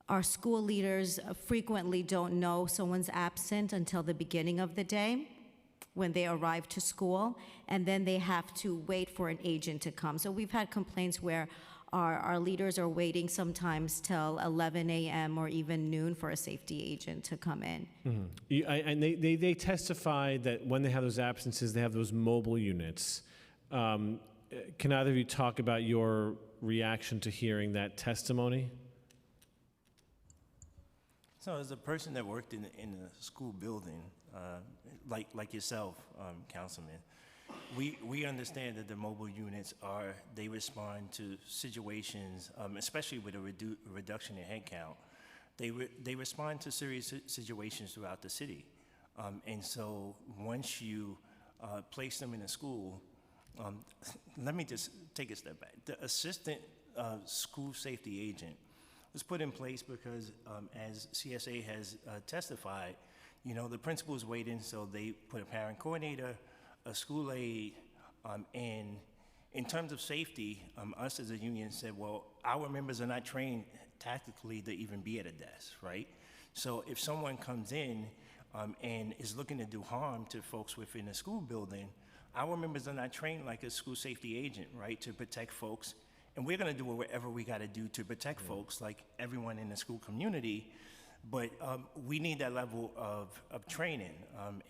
our school leaders frequently don't know someone's absent until the beginning of the day when they arrive to school, and then they have to wait for an agent to come. So we've had complaints where our leaders are waiting sometimes till 11 a.m. or even noon for a safety agent to come in. And they testified that when they have those absences, they have those mobile units. Can either of you talk about your reaction to hearing that testimony? So as a person that worked in a school building, like yourself, Councilman, we understand that the mobile units they respond to situations, especially with a reduction in headcount. They respond to serious situations throughout the city. And so once you place them in a school, let me just take a step back. The assistant school safety agent was put in place because, as CSA has testified, the principals waiting, so they put a parent coordinator, a school aide, and in terms of safety, us as a union said, well, our members are not trained tactically to even be at a desk, right? So if someone comes in and is looking to do harm to folks within a school building, our members are not trained like a school safety agent, right, to protect folks. And we're going to do whatever we got to do to protect folks, like everyone in the school community. But we need that level of training.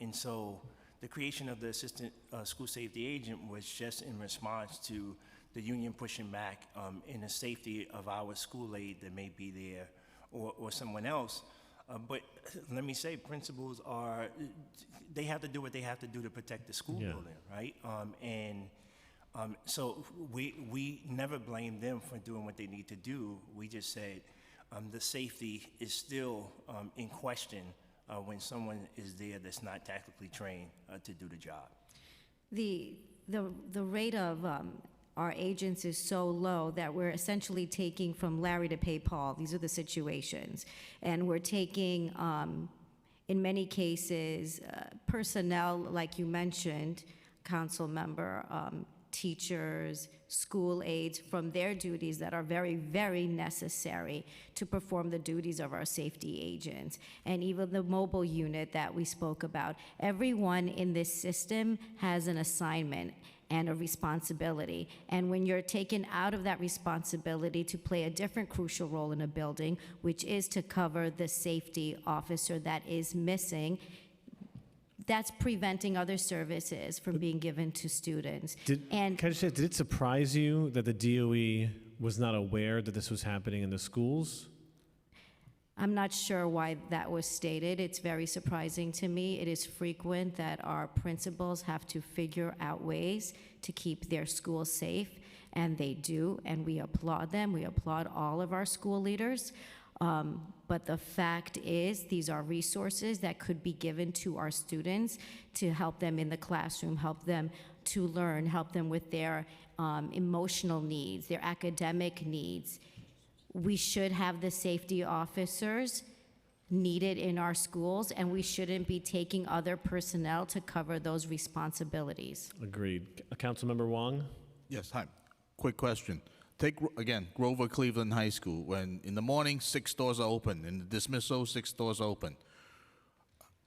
And so the creation of the assistant school safety agent was just in response to the union pushing back in the safety of our school aide that may be there or someone else. But let me say, principals they have to do what they have to do to protect the school building, right? So we never blame them for doing what they need to do. We just said the safety is still in question when someone is there that's not tactically trained to do the job. The rate of our agents is so low that we're essentially taking from Larry to pay Paul. These are the situations. And we're taking, in many cases, personnel, like you mentioned, council member, teachers, school aides, from their duties that are very, very necessary to perform the duties of our safety agents. And even the mobile unit that we spoke about. Everyone in this system has an assignment and a responsibility. And when you're taken out of that responsibility to play a different crucial role in a building, which is to cover the safety officer that is missing, that's preventing other services from being given to students. Can I just say, did it surprise you that the DOE was not aware that this was happening in the schools? I'm not sure why that was stated. It's very surprising to me. It is frequent that our principals have to figure out ways to keep their schools safe, and they do, and we applaud them. We applaud all of our school leaders. But the fact is, these are resources that could be given to our students to help them in the classroom, help them to learn, help them with their emotional needs, their academic needs. We should have the safety officers needed in our schools, and we shouldn't be taking other personnel to cover those responsibilities. Agreed. Councilmember Wong? Yes, hi. Quick question. Take, again, Grover Cleveland High School. When in the morning, 6 doors are open. In the dismissal, 6 doors are open.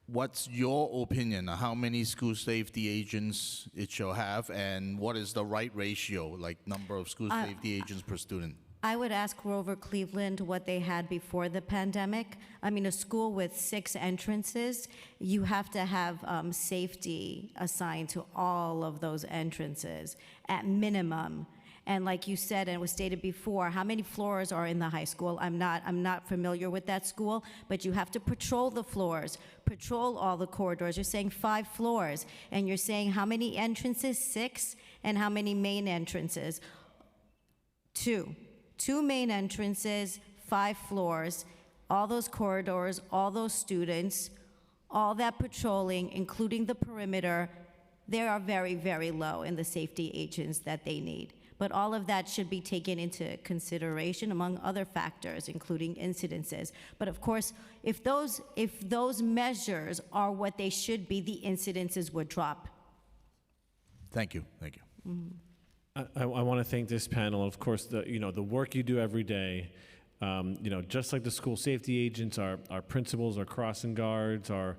What's your opinion on how many school safety agents it shall have, and what is the right ratio, like number of school safety agents per student? I would ask Grover Cleveland what they had before the pandemic. I mean, a school with 6 entrances, you have to have safety assigned to all of those entrances at minimum. And like you said, and it was stated before, how many floors are in the high school? I'm not familiar with that school, but you have to patrol the floors, patrol all the corridors. You're saying 5 floors, and you're saying how many entrances? 6, and how many main entrances? 2. 2 main entrances, 5 floors, all those corridors, all those students, all that patrolling, including the perimeter, they are very, very low in the safety agents that they need. But all of that should be taken into consideration among other factors, including incidences. But of course, if those measures are what they should be, the incidences would drop. Thank you. Thank you. I want to thank this panel. Of course, the work you do every day. Just like the school safety agents, our principals, our crossing guards, our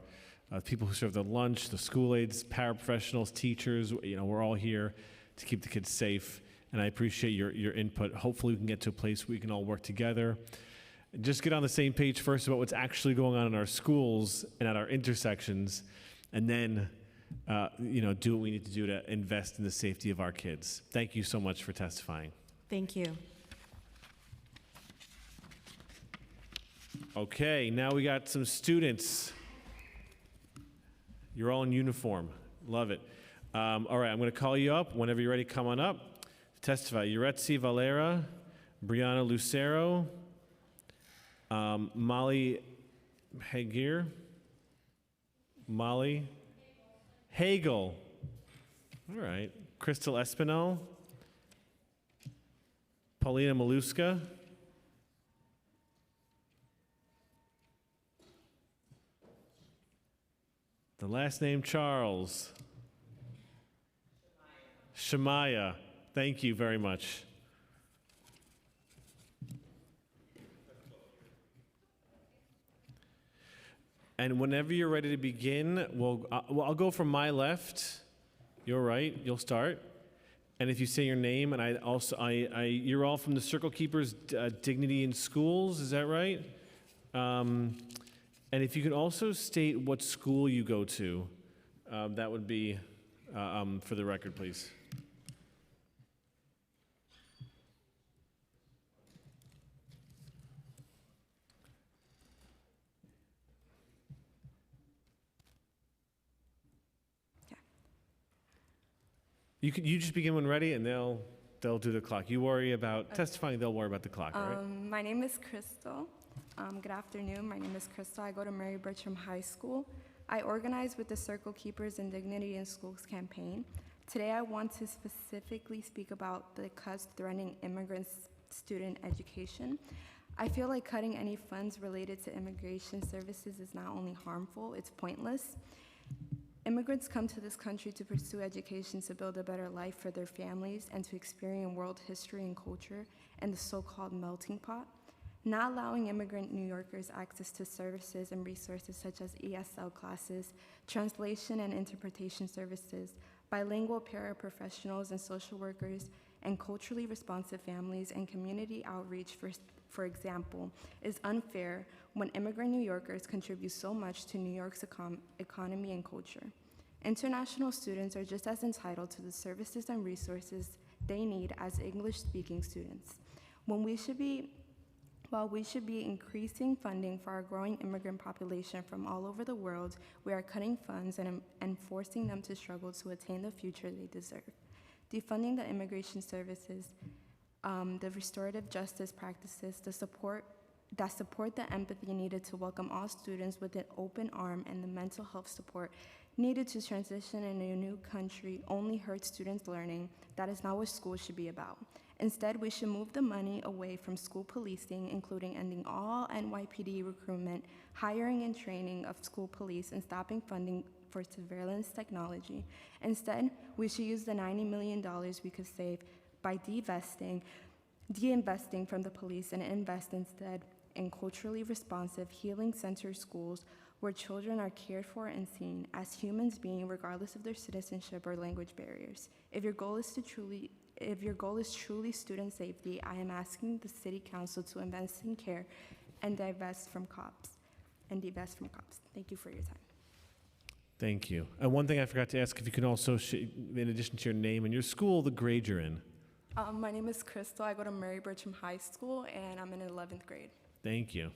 people who serve the lunch, the school aides, paraprofessionals, teachers. We're all here to keep the kids safe. And I appreciate your input. Hopefully we can get to a place where we can all work together. Just get on the same page first about what's actually going on in our schools and at our intersections, and then do what we need to do to invest in the safety of our kids. Thank you so much for testifying. Thank you. Okay, now we got some students. You're all in uniform. Love it. All right, I'm going to call you up. Whenever you're ready, come on up. Testify. Yuretsi Valera, Brianna Lucero, Molly Hagir, Molly Hagel. All right. Crystal Espinal, Paulina Maluska, the last name Charles, Shemaya. Thank you very much. And whenever you're ready to begin, I'll go from my left. You're right. You'll start. And if you say your name, and you're all from the Circle Keepers Dignity in Schools, is that right? And if you could also state what school you go to, that would be for the record, please. You just begin when ready, and they'll do the clock. You worry about testifying; they'll worry about the clock. All right? My name is Crystal. Good afternoon. My name is Crystal. I go to Mary Bertram High School. I organize with the Circle Keepers and Dignity in Schools campaign. Today, I want to specifically speak about the cuts threatening immigrants' student education. I feel like cutting any funds related to immigration services is not only harmful; it's pointless. Immigrants come to this country to pursue education to build a better life for their families and to experience world history and culture and the so-called melting pot. Not allowing immigrant New Yorkers access to services and resources such as ESL classes, translation and interpretation services, bilingual paraprofessionals and social workers, and culturally responsive families and community outreach, for example, is unfair when immigrant New Yorkers contribute so much to New York's economy and culture. International students are just as entitled to the services and resources they need as English-speaking students. While we should be increasing funding for our growing immigrant population from all over the world, we are cutting funds and forcing them to struggle to attain the future they deserve. Defunding the immigration services, the restorative justice practices, that support the empathy needed to welcome all students with an open arm, and the mental health support needed to transition in a new country only hurts students' learning. That is not what school should be about. Instead, we should move the money away from school policing, including ending all NYPD recruitment, hiring and training of school police, and stopping funding for surveillance technology. Instead, we should use the $90 million we could save by de-investing from the police and invest instead in culturally responsive, healing-centered schools where children are cared for and seen as humans beings regardless of their citizenship or language barriers. If your goal is truly student safety, I am asking the City Council to invest in care and divest from cops. Thank you for your time. Thank you. One thing I forgot to ask, if you can also, in addition to your name and your school, the grade you're in. My name is Crystal. I go to Mary Bertram High School, and I'm in 11th grade. Thank you.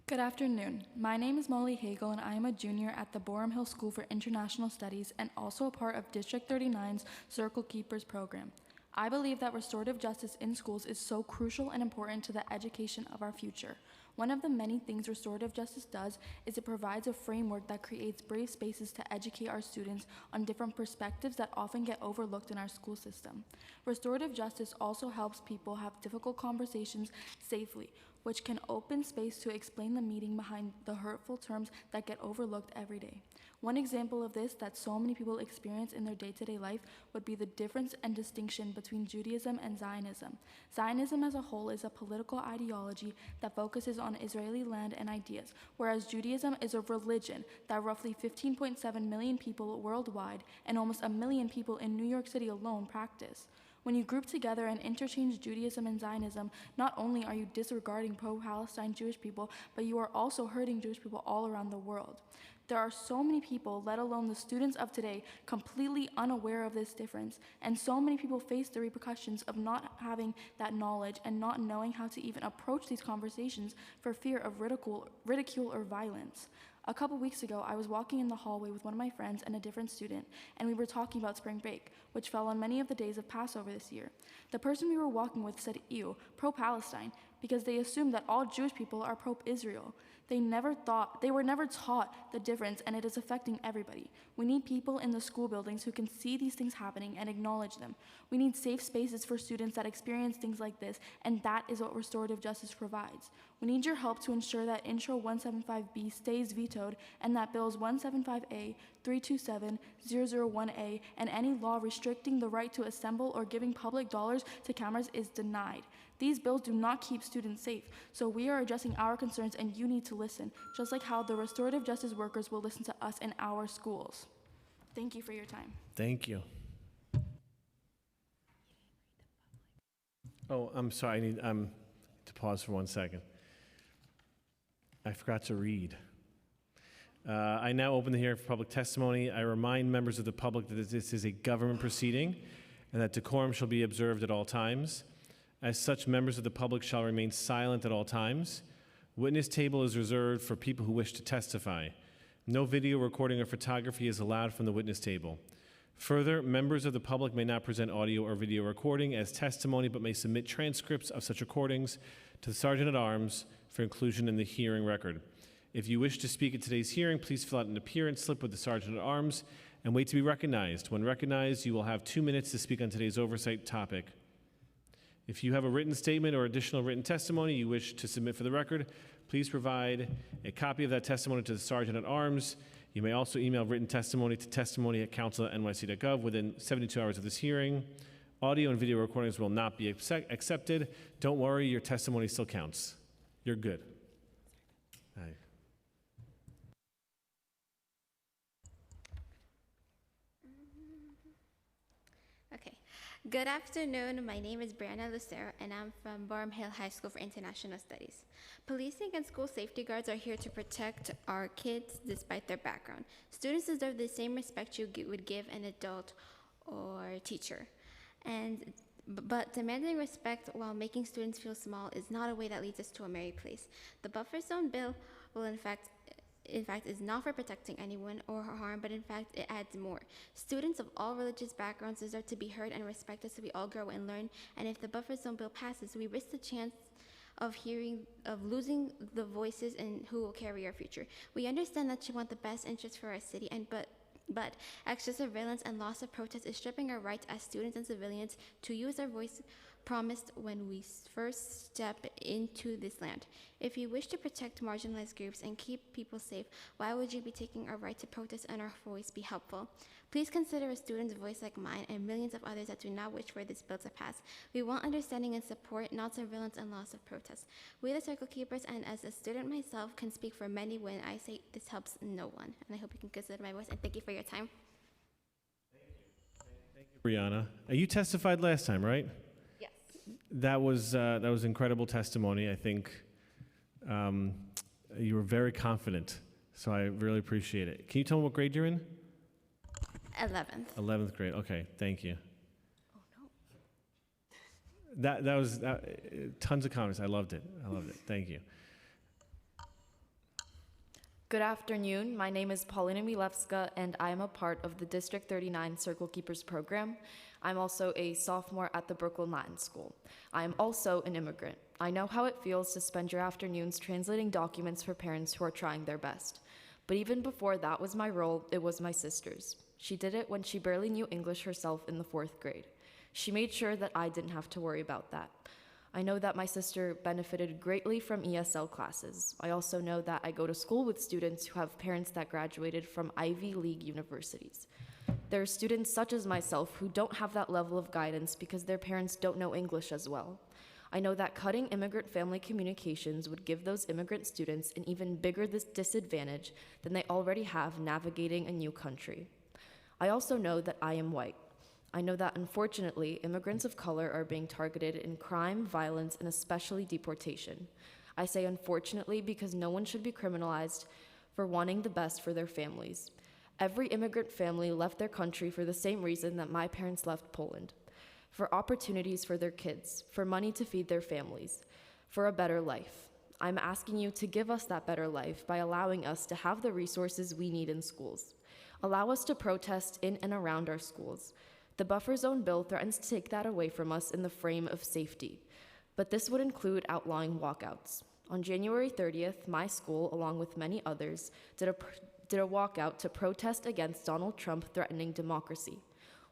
Good afternoon. My name is Molly Hagel, and I am a junior at the Borum Hill School for International Studies and also a part of District 39's Circle Keepers program. I believe that restorative justice in schools is so crucial and important to the education of our future. One of the many things restorative justice does is it provides a framework that creates brave spaces to educate our students on different perspectives that often get overlooked in our school system. Restorative justice also helps people have difficult conversations safely, which can open space to explain the meaning behind the hurtful terms that get overlooked every day. One example of this that so many people experience in their day-to-day life would be the difference and distinction between Judaism and Zionism. Zionism as a whole is a political ideology that focuses on Israeli land and ideas, whereas Judaism is a religion that roughly 15.7 million people worldwide and almost 1 million people in New York City alone practice. When you group together and interchange Judaism and Zionism, not only are you disregarding pro-Palestine Jewish people, but you are also hurting Jewish people all around the world. There are so many people, let alone the students of today, completely unaware of this difference, and so many people face the repercussions of not having that knowledge and not knowing how to even approach these conversations for fear of ridicule or violence. A couple weeks ago, I was walking in the hallway with one of my friends and a different student, and we were talking about spring break, which fell on many of the days of Passover this year. The person we were walking with said, "Ew, pro-Palestine," because they assumed that all Jewish people are pro-Israel. They were never taught the difference, and it is affecting everybody. We need people in the school buildings who can see these things happening and acknowledge them. We need safe spaces for students that experience things like this, and that is what restorative justice provides. We need your help to ensure that Intro 175B stays vetoed and that Bills 175A, 327, 001A, and any law restricting the right to assemble or giving public dollars to cameras is denied. These bills do not keep students safe, so we are addressing our concerns and you need to listen, just like how the restorative justice workers will listen to us in our schools. Thank you for your time. Thank you. Oh, I'm sorry, I need to pause for 1 second. I forgot to read. I now open the hearing for public testimony. I remind members of the public that this is a government proceeding and that decorum shall be observed at all times. As such, members of the public shall remain silent at all times. Witness table is reserved for people who wish to testify. No video recording or photography is allowed from the witness table. Further, members of the public may not present audio or video recording as testimony, but may submit transcripts of such recordings to the Sergeant at Arms for inclusion in the hearing record. If you wish to speak at today's hearing, please fill out an appearance slip with the Sergeant at Arms and wait to be recognized. When recognized, you will have 2 minutes to speak on today's oversight topic. If you have a written statement or additional written testimony you wish to submit for the record, please provide a copy of that testimony to the Sergeant at Arms. You may also email written testimony to testimony@council@nyc.gov within 72 hours of this hearing. Audio and video recordings will not be accepted. Don't worry, your testimony still counts. You're good. Hi. Okay. Good afternoon. My name is Brianna Lucero, and I'm from Barham Hill High School for International Studies. Policing and school safety guards are here to protect our kids despite their background. Students deserve the same respect you would give an adult or teacher. But demanding respect while making students feel small is not a way that leads us to a merry place. The buffer zone bill will in fact is not for protecting anyone or harm, but in fact it adds more. Students of all religious backgrounds deserve to be heard and respected so we all grow and learn. And if the buffer zone bill passes, we risk the chance of losing the voices and who will carry our future. We understand that you want the best interest for our city, but extra surveillance and loss of protest is stripping our rights as students and civilians to use our voice promised when we first step into this land. If you wish to protect marginalized groups and keep people safe, why would you be taking our right to protest and our voice be helpful? Please consider a student's voice like mine and millions of others that do not wish for this bill to pass. We want understanding and support, not surveillance and loss of protest. We, the Circle Keepers, and as a student myself, can speak for many when I say this helps no one. And I hope you can consider my voice, and thank you for your time. Thank you, Brianna. You testified last time, right? Yes. That was incredible testimony. I think you were very confident, so I really appreciate it. Can you tell me what grade you're in? 11th. 11th grade. Okay, thank you. Oh no. That was tons of comments. I loved it. Thank you. Good afternoon. My name is Paulina Milewska, and I am a part of the District 39 Circle Keepers program. I'm also a sophomore at the Brooklyn Latin School. I am also an immigrant. I know how it feels to spend your afternoons translating documents for parents who are trying their best. But even before that was my role, it was my sister's. She did it when she barely knew English herself in the 4th grade. She made sure that I didn't have to worry about that. I know that my sister benefited greatly from ESL classes. I also know that I go to school with students who have parents that graduated from Ivy League universities. There are students such as myself who don't have that level of guidance because their parents don't know English as well. I know that cutting immigrant family communications would give those immigrant students an even bigger disadvantage than they already have navigating a new country. I also know that I am white. I know that unfortunately, immigrants of color are being targeted in crime, violence, and especially deportation. I say unfortunately because no one should be criminalized for wanting the best for their families. Every immigrant family left their country for the same reason that my parents left Poland: for opportunities for their kids, for money to feed their families, for a better life. I'm asking you to give us that better life by allowing us to have the resources we need in schools. Allow us to protest in and around our schools. The buffer zone bill threatens to take that away from us in the frame of safety, but this would include outlawing walkouts. On January 30th, my school, along with many others, did a walkout to protest against Donald Trump threatening democracy.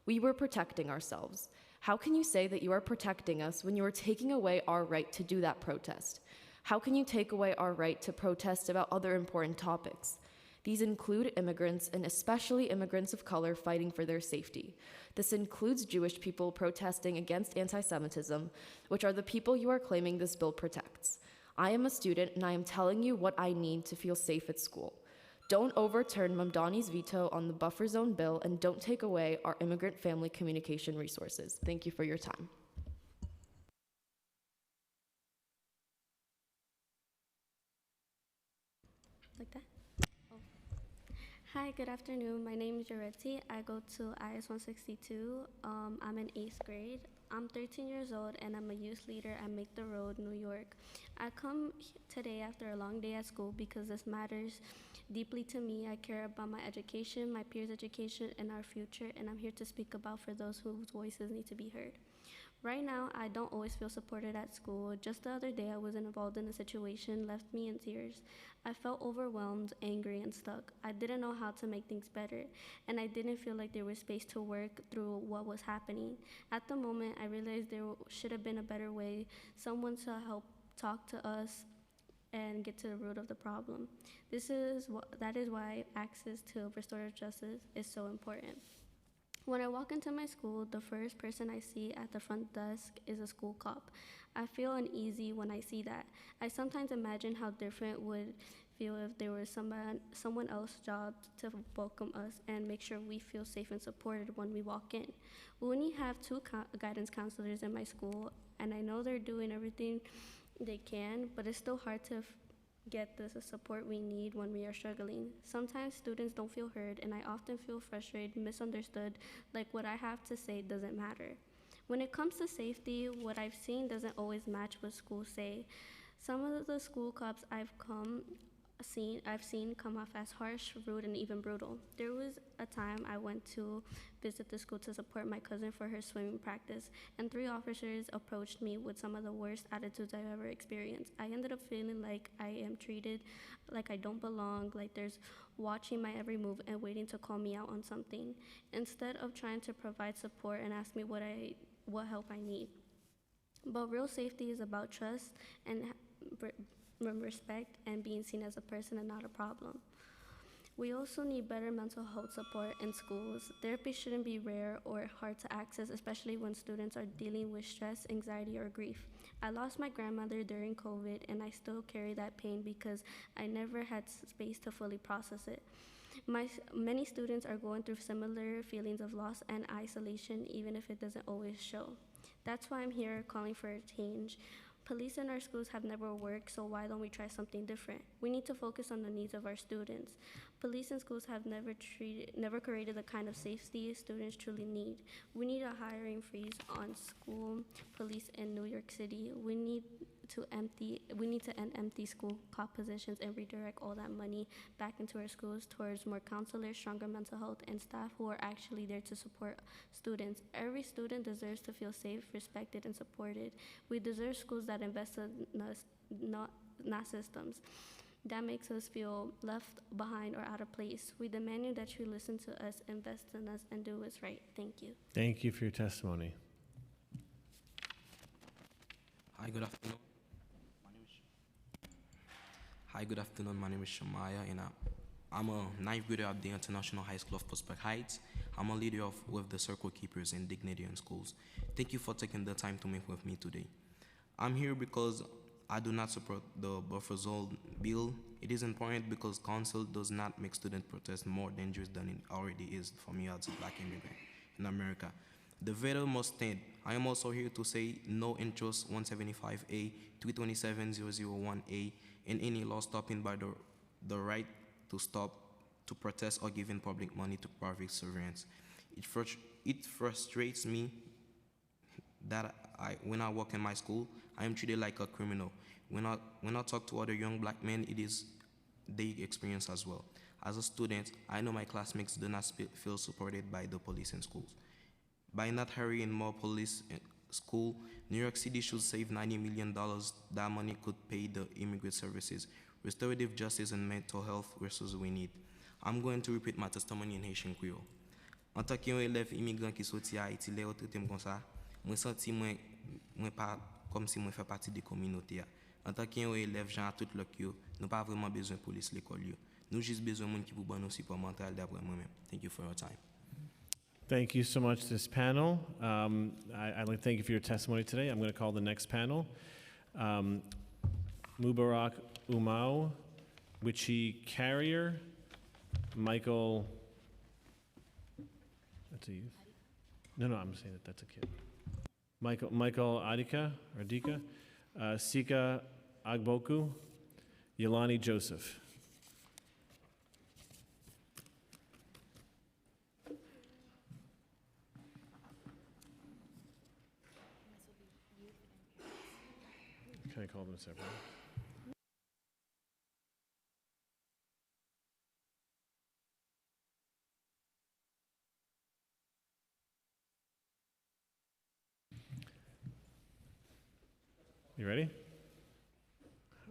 We were protecting ourselves. How can you say that you are protecting us when you are taking away our right to do that protest? How can you take away our right to protest about other important topics? These include immigrants, and especially immigrants of color fighting for their safety. This includes Jewish people protesting against anti-Semitism, which are the people you are claiming this bill protects. I am a student, and I am telling you what I need to feel safe at school. Don't overturn Mamdani's veto on the buffer zone bill, and don't take away our immigrant family communication resources. Thank you for your time. Like that? Oh. Hi, good afternoon. My name is Jaretti. I go to IS 162. I'm in 8th grade. I'm 13 years old, and I'm a youth leader at Make the Road, New York. I come today after a long day at school because this matters deeply to me. I care about my education, my peers' education, and our future, and I'm here to speak about for those whose voices need to be heard. Right now, I don't always feel supported at school. Just the other day, I was involved in a situation left me in tears. I felt overwhelmed, angry, and stuck. I didn't know how to make things better, and I didn't feel like there was space to work through what was happening. At the moment, I realized there should have been a better way, someone to help talk to us and get to the root of the problem. That is why access to restorative justice is so important. When I walk into my school, the first person I see at the front desk is a school cop. I feel uneasy when I see that. I sometimes imagine how different it would feel if there was someone else's job to welcome us and make sure we feel safe and supported when we walk in. We only have 2 guidance counselors in my school, and I know they're doing everything they can, but it's still hard to get the support we need when we are struggling. Sometimes students don't feel heard, and I often feel frustrated, misunderstood, like what I have to say doesn't matter. When it comes to safety, what I've seen doesn't always match what schools say. Some of the school cops I've seen come off as harsh, rude, and even brutal. There was a time I went to visit the school to support my cousin for her swimming practice, and 3 officers approached me with some of the worst attitudes I've ever experienced. I ended up feeling like I am treated like I don't belong, like there's watching my every move and waiting to call me out on something, instead of trying to provide support and ask me what help I need. But real safety is about trust and respect and being seen as a person and not a problem. We also need better mental health support in schools. Therapy shouldn't be rare or hard to access, especially when students are dealing with stress, anxiety, or grief. I lost my grandmother during COVID, and I still carry that pain because I never had space to fully process it. Many students are going through similar feelings of loss and isolation, even if it doesn't always show. That's why I'm here calling for a change. Police in our schools have never worked, so why don't we try something different? We need to focus on the needs of our students. Police in schools have never created the kind of safety students truly need. We need a hiring freeze on school police in New York City. We need we need to end empty school cop positions and redirect all that money back into our schools towards more counselors, stronger mental health, and staff who are actually there to support students. Every student deserves to feel safe, respected, and supported. We deserve schools that invest in us, not systems that makes us feel left behind or out of place. We demand that you listen to us, invest in us, and do what's right. Thank you. Thank you for your testimony. Hi, good afternoon. My name is Shamaya, and I'm a ninth grader at the International High School of Prospect Heights. I'm a leader with the Circle Keepers in Dignity in Schools. Thank you for taking the time to meet with me today. I'm here because I do not support the buffer zone bill. It is important because council does not make student protest more dangerous than it already is for me as a black immigrant in America. The veto must stand. I am also here to say no interest 175A, 327-001A, in any law stopping by the right to stop, to protest, or giving public money to private surveillance. It frustrates me that when I work in my school, I am treated like a criminal. When I talk to other young black men, it is their experience as well. As a student, I know my classmates do not feel supported by the police in schools. By not hiring more police in school, New York City should save $90 million. That money could pay the immigrant services, restorative justice, and mental health resources we need. I'm going to repeat my testimony in Haitian Creole. En tant qu'élève immigrant qui sorti à Haïti, les autres comme ça, moi senti moi pas comme si moi fait partie des communautés. En tant qu'élève gens à tout le yo, nous pas vraiment besoin de police l'école yo. Nous juste besoin de monde qui pour bon support mental d'après moi-même. Thank you for your time. Thank you so much to this panel. I'd like to thank you for your testimony today. I'm going to call the next panel. Mubarak Umau, Wichi Carrier, Michael, that's a youth? No, I'm saying that's a kid. Michael Adika, Sika Agboku, Yolani Joseph. Can I call them separately? You ready?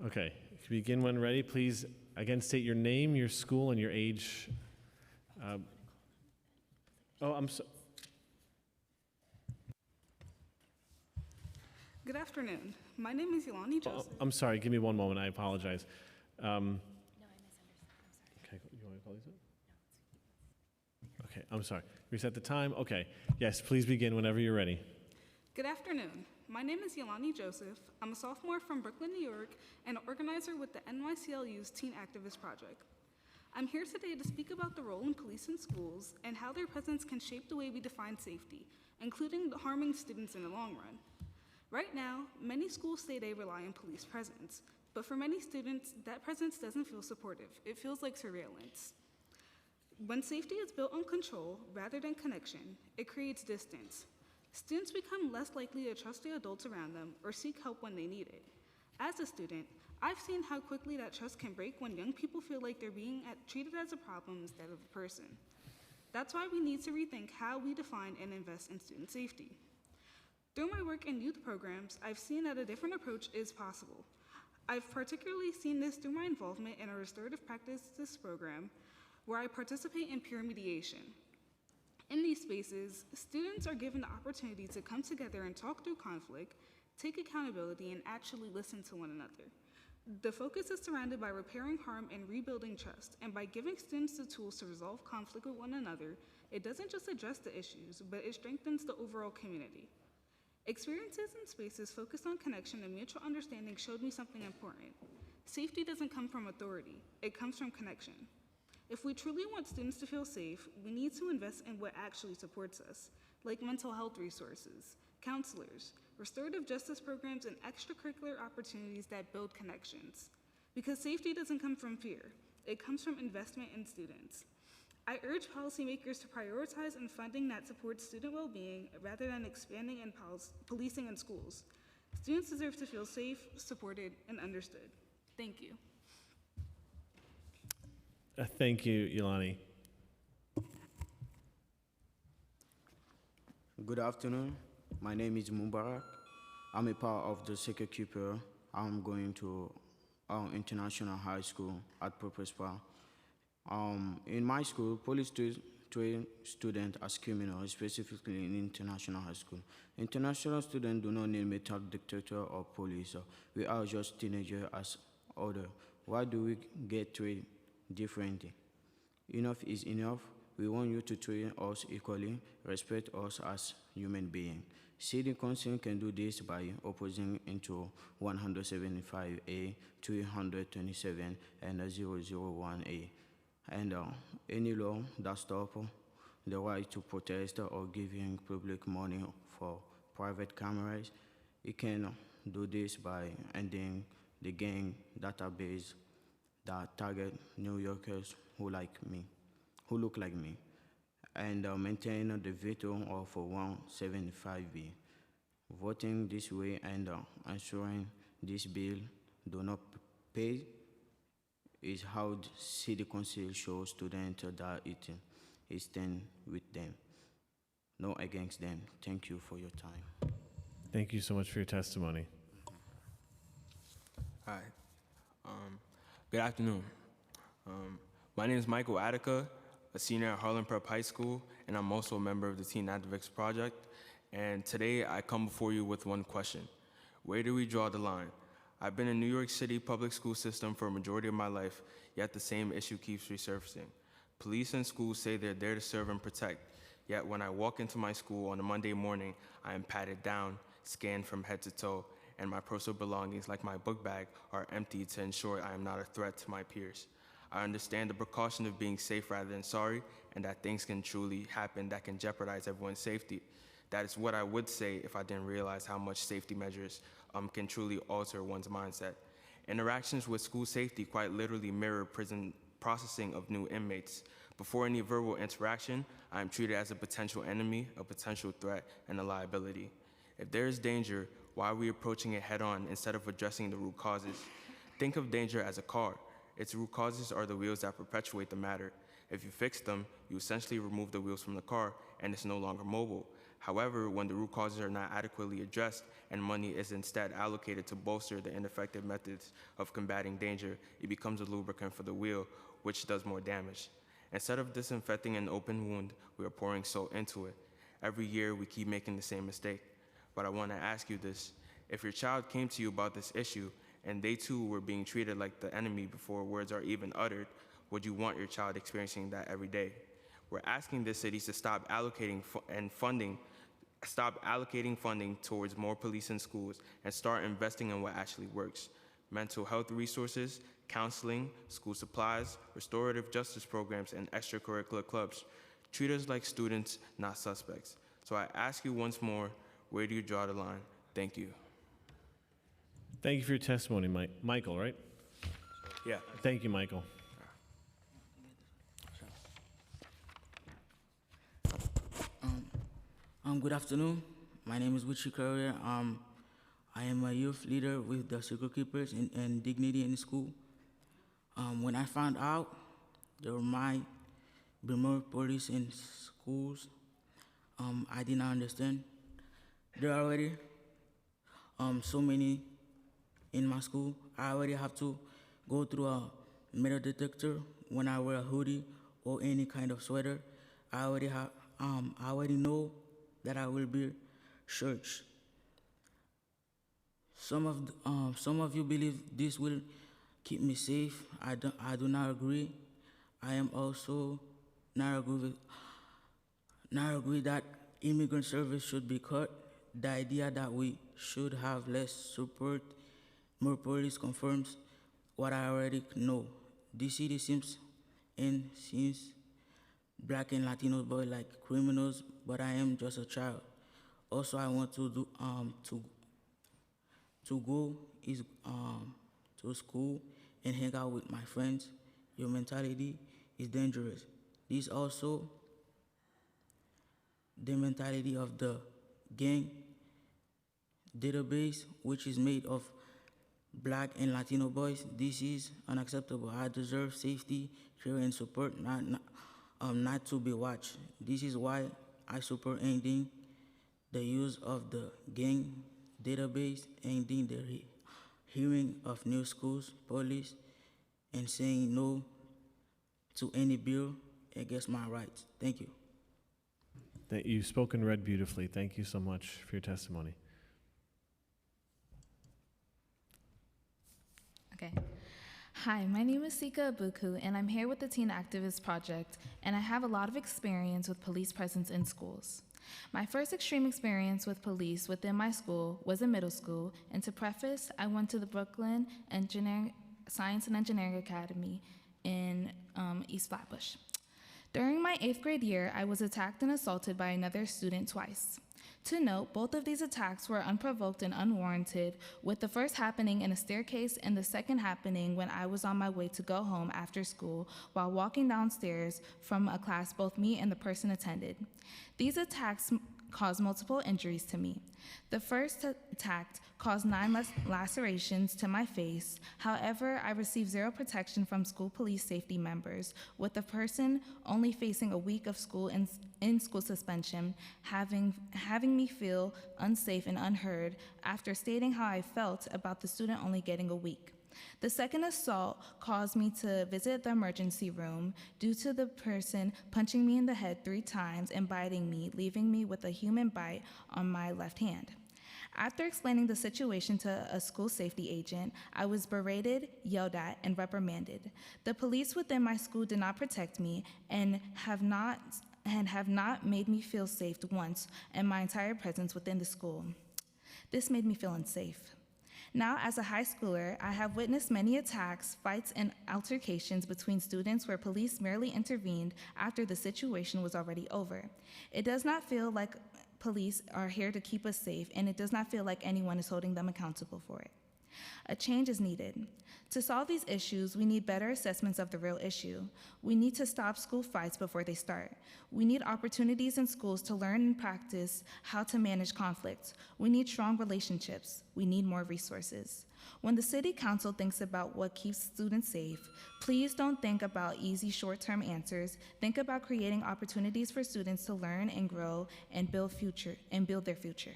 Okay. If you begin when ready, please again state your name, your school, and your age. I'm so. Good afternoon. My name is Yolani Joseph. I'm sorry. Give me one moment. I apologize. No, I misunderstood. I'm sorry. Okay. You want to call these up? Okay. I'm sorry. Reset the time. Okay. Yes. Please begin whenever you're ready. Good afternoon. My name is Yolani Joseph. I'm a sophomore from Brooklyn, New York, and an organizer with the NYCLU's Teen Activist Project. I'm here today to speak about the role in police in schools and how their presence can shape the way we define safety, including harming students in the long run. Right now, many schools say they rely on police presence, but for many students, that presence doesn't feel supportive. It feels like surveillance. When safety is built on control rather than connection, it creates distance. Students become less likely to trust the adults around them or seek help when they need it. As a student, I've seen how quickly that trust can break when young people feel like they're being treated as a problem instead of a person. That's why we need to rethink how we define and invest in student safety. Through my work in youth programs, I've seen that a different approach is possible. I've particularly seen this through my involvement in a restorative practices program where I participate in peer mediation. In these spaces, students are given the opportunity to come together and talk through conflict, take accountability, and actually listen to one another. The focus is surrounded by repairing harm and rebuilding trust, and by giving students the tools to resolve conflict with one another, it doesn't just address the issues, but it strengthens the overall community. Experiences in spaces focused on connection and mutual understanding showed me something important. Safety doesn't come from authority, it comes from connection. If we truly want students to feel safe, we need to invest in what actually supports us, like mental health resources, counselors, restorative justice programs, and extracurricular opportunities that build connections. Because safety doesn't come from fear, it comes from investment in students. I urge policymakers to prioritize in funding that supports student well-being rather than expanding in policing in schools. Students deserve to feel safe, supported, and understood. Thank you. Thank you, Yolani. Good afternoon. My name is Mubarak. I'm a part of the Secret Keeper. I'm going to International High School at Purpose-Spa. In my school, police train students as criminals, specifically in International High School. International students do not need metal detector or police. We are just teenagers as others. Why do we get treated differently? Enough is enough. We want you to treat us equally, respect us as human beings. City Council can do this by opposing into 175A, 327, and 001A. And any law that stops the right to protest or giving public money for private cameras, it can do this by ending the gang database that target New Yorkers who look like me, and maintain the veto of 175B. Voting this way and ensuring this bill do not pay is how the City Council shows students that it stands with them, not against them. Thank you for your time. Thank you so much for your testimony. Hi. Good afternoon. My name is Michael Attica, a senior at Harlem Prep High School, and I'm also a member of the Teen Activists Project. And today I come before you with one question. Where do we draw the line? I've been in New York City public school system for a majority of my life, yet the same issue keeps resurfacing. Police and schools say they're there to serve and protect, yet when I walk into my school on a Monday morning, I am patted down, scanned from head to toe, and my personal belongings like my book bag are emptied to ensure I am not a threat to my peers. I understand the precaution of being safe rather than sorry, and that things can truly happen that can jeopardize everyone's safety. That is what I would say if I didn't realize how much safety measures can truly alter one's mindset. Interactions with school safety quite literally mirror prison processing of new inmates. Before any verbal interaction, I am treated as a potential enemy, a potential threat, and a liability. If there is danger, why are we approaching it head on instead of addressing the root causes? Think of danger as a car. Its root causes are the wheels that perpetuate the matter. If you fix them, you essentially remove the wheels from the car and it's no longer mobile. However, when the root causes are not adequately addressed and money is instead allocated to bolster the ineffective methods of combating danger, it becomes a lubricant for the wheel, which does more damage. Instead of disinfecting an open wound, we are pouring salt into it. Every year, we keep making the same mistake. But I want to ask you this. If your child came to you about this issue and they too were being treated like the enemy before words are even uttered, would you want your child experiencing that every day? We're asking the cities to stop allocating funding towards more police in schools and start investing in what actually works. Mental health resources, counseling, school supplies, restorative justice programs, and extracurricular clubs. Treat us like students, not suspects. So I ask you once more, where do you draw the line? Thank you. Thank you for your testimony, Michael, right? Yeah. Thank you, Michael. Good afternoon. My name is Wichi Courier. I am a youth leader with the Secret Keepers and Dignity in School. When I found out there might be more police in schools, I did not understand. There are already so many in my school. I already have to go through a metal detector when I wear a hoodie or any kind of sweater. I already know that I will be searched. Some of you believe this will keep me safe. I do not agree. I am also not agree that immigrant service should be cut. The idea that we should have less support, more police confirms what I already know. This city seems Black and Latino boys like criminals, but I am just a child. Also, I want to go to school and hang out with my friends. Your mentality is dangerous. This also the mentality of the gang database, which is made of Black and Latino boys. This is unacceptable. I deserve safety, care, and support, not to be watched. This is why I support ending the use of the gang database, ending the hearing of new schools, police, and saying no to any bill against my rights. Thank you. You've spoken read beautifully. Thank you so much for your testimony. Okay. Hi, my name is Sika Abuku, and I'm here with the Teen Activist Project, and I have a lot of experience with police presence in schools. My first extreme experience with police within my school was in middle school, and to preface, I went to the Brooklyn Science and Engineering Academy in East Flatbush. During my 8th grade year, I was attacked and assaulted by another student twice. To note, both of these attacks were unprovoked and unwarranted, with the first happening in a staircase and the second happening when I was on my way to go home after school while walking downstairs from a class both me and the person attended. These attacks caused multiple injuries to me. The first attack caused 9 lacerations to my face. However, I received 0 protection from school police safety members, with the person only facing a week of school in school suspension, having me feel unsafe and unheard after stating how I felt about the student only getting a week. The second assault caused me to visit the emergency room due to the person punching me in the head 3 times and biting me, leaving me with a human bite on my left hand. After explaining the situation to a school safety agent, I was berated, yelled at, and reprimanded. The police within my school did not protect me and have not made me feel safe once in my entire presence within the school. This made me feel unsafe. Now, as a high schooler, I have witnessed many attacks, fights, and altercations between students where police merely intervened after the situation was already over. It does not feel like police are here to keep us safe, and it does not feel like anyone is holding them accountable for it. A change is needed. To solve these issues, we need better assessments of the real issue. We need to stop school fights before they start. We need opportunities in schools to learn and practice how to manage conflict. We need strong relationships. We need more resources. When the City Council thinks about what keeps students safe, please don't think about easy short-term answers. Think about creating opportunities for students to learn and grow and build their future.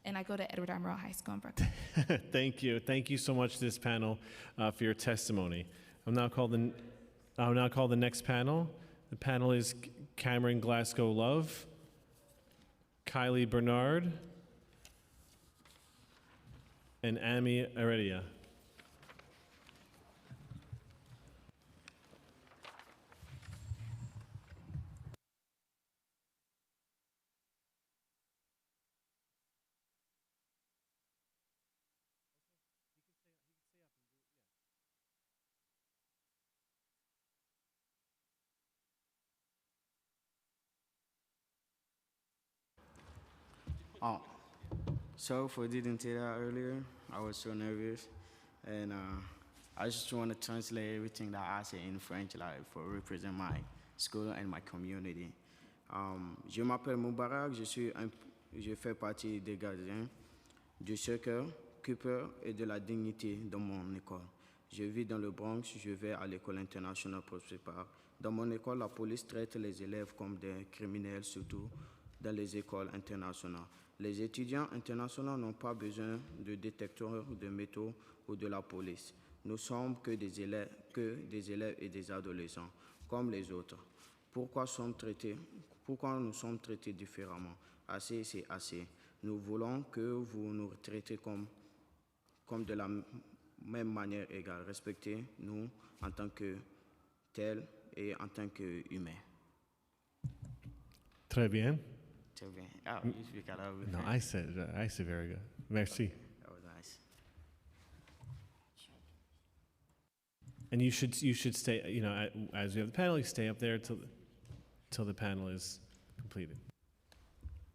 And I go to Edward R. Murrow High School in Brooklyn. Thank you. Thank you so much to this panel for your testimony. I'll now call the next panel. The panel is Cameron Glasgow Love, Kylie Bernard, and Amy Heredia. Sorry for didn't say that earlier. I was so nervous, and I just want to translate everything that I say in French, like for represent my school and my community. Je m'appelle Moubarak, je fais partie des gardiens du Sacré Cœur et de la dignité dans mon école. Je vis dans le Bronx, je vais à l'école internationale Prosper. Dans mon école, la police traite les élèves comme des criminels, surtout dans les écoles internationales. Les étudiants internationaux n'ont pas besoin de détecteurs de métaux ou de la police. Nous sommes que des élèves et des adolescents, comme les autres. Pourquoi nous sommes traités différemment? Assez, c'est assez. Nous voulons que vous nous traitez comme de la même manière égale. Respectez-nous en tant que tels et en tant qu'humains. Très bien. Très bien. Ah, you speak Arabic. No, I said very good. Merci. That was nice. And you should stay, as we have the panel, you stay up there till the panel is completed.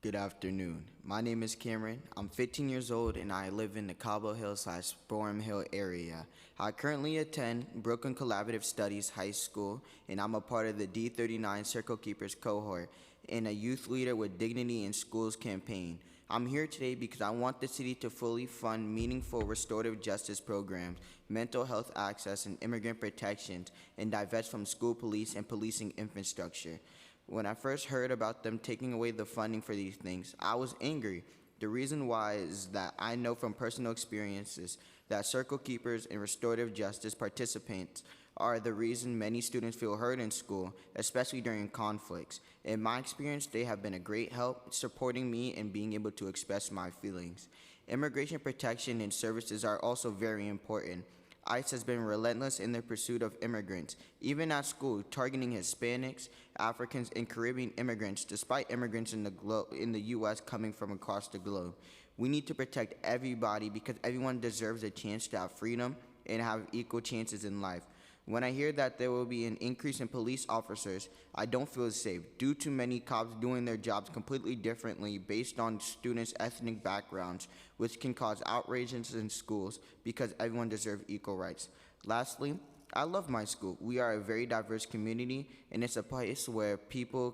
Good afternoon. My name is Cameron. I'm 15 years old and I live in the Cobble Hill/Boerum Hill area. I currently attend Brooklyn Collaborative Studies High School and I'm a part of the D39 Circle Keepers cohort. and a youth leader with Dignity in Schools campaign. I'm here today because I want the city to fully fund meaningful restorative justice programs, mental health access, and immigrant protections, and divest from school police and policing infrastructure. When I first heard about them taking away the funding for these things, I was angry. The reason why is that I know from personal experiences that circle keepers and restorative justice participants are the reason many students feel hurt in school, especially during conflicts. In my experience, they have been a great help supporting me and being able to express my feelings. Immigration protection and services are also very important. ICE has been relentless in their pursuit of immigrants, even at school, targeting Hispanics, Africans, and Caribbean immigrants, despite immigrants in the U.S. coming from across the globe. We need to protect everybody because everyone deserves a chance to have freedom and have equal chances in life. When I hear that there will be an increase in police officers, I don't feel safe due to many cops doing their jobs completely differently based on students' ethnic backgrounds, which can cause outrages in schools because everyone deserves equal rights. Lastly, I love my school. We are a very diverse community, and it's a place where people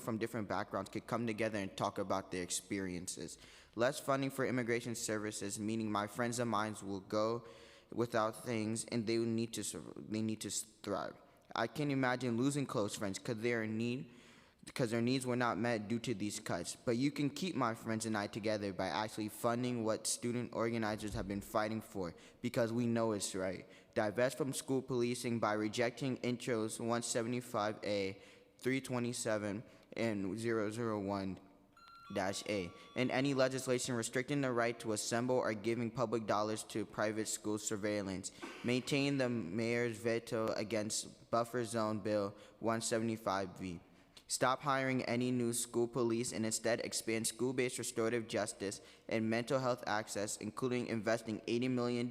from different backgrounds can come together and talk about their experiences. Less funding for immigration services, meaning my friends of mine will go without things, and they need to thrive. I can imagine losing close friends because their needs were not met due to these cuts. But you can keep my friends and I together by actually funding what student organizers have been fighting for, because we know it's right. Divest from school policing by rejecting Intros 175A, 327, and 001. -A, and any legislation restricting the right to assemble or giving public dollars to private school surveillance. Maintain the mayor's veto against Buffer Zone Bill 175V. Stop hiring any new school police and instead expand school-based restorative justice and mental health access, including investing $80 million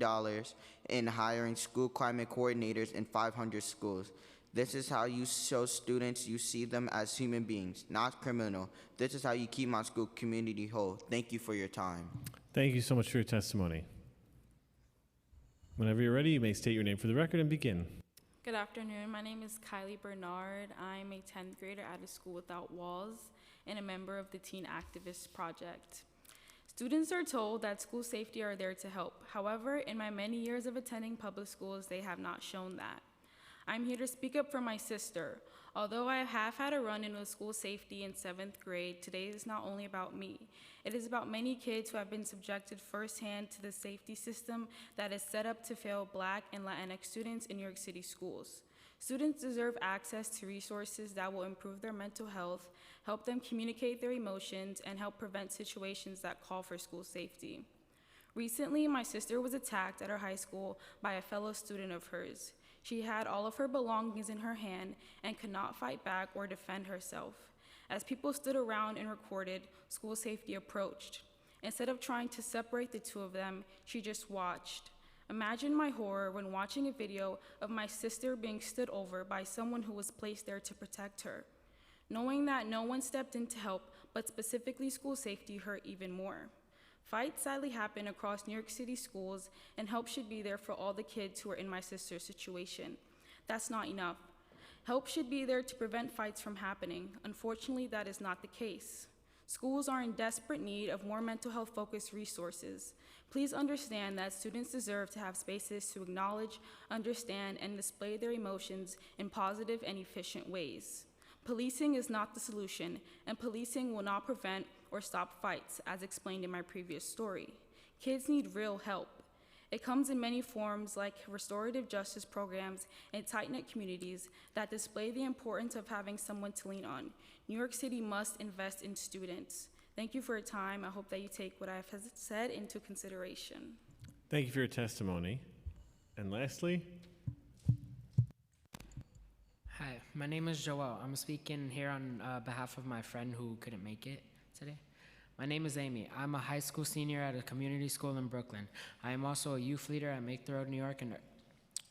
in hiring school climate coordinators in 500 schools. This is how you show students you see them as human beings, not criminal. This is how you keep my school community whole. Thank you for your time. Thank you so much for your testimony. Whenever you're ready, you may state your name for the record and begin. Good afternoon. My name is Kylie Bernard. I'm a 10th grader at a school without walls and a member of the Teen Activist Project. Students are told that school safety are there to help. However, in my many years of attending public schools, they have not shown that. I'm here to speak up for my sister. Although I have had a run-in with school safety in 7th grade, today is not only about me. It is about many kids who have been subjected firsthand to the safety system that is set up to fail Black and Latinx students in New York City schools. Students deserve access to resources that will improve their mental health, help them communicate their emotions, and help prevent situations that call for school safety. Recently, my sister was attacked at her high school by a fellow student of hers. She had all of her belongings in her hand and could not fight back or defend herself. As people stood around and recorded, school safety approached. Instead of trying to separate the two of them, she just watched. Imagine my horror when watching a video of my sister being stood over by someone who was placed there to protect her. Knowing that no one stepped in to help, but specifically school safety, hurt even more. Fights sadly happen across New York City schools, and help should be there for all the kids who are in my sister's situation. That's not enough. Help should be there to prevent fights from happening. Unfortunately, that is not the case. Schools are in desperate need of more mental health focused resources. Please understand that students deserve to have spaces to acknowledge, understand, and display their emotions in positive and efficient ways. Policing is not the solution, and policing will not prevent or stop fights, as explained in my previous story. Kids need real help. It comes in many forms like restorative justice programs and tight-knit communities that display the importance of having someone to lean on. New York City must invest in students. Thank you for your time. I hope that you take what I have said into consideration. Thank you for your testimony. And lastly, hi, my name is Joel. I'm speaking here on behalf of my friend who couldn't make it today. My name is Amy. I'm a high school senior at a community school in Brooklyn. I am also a youth leader at Make the Road New York and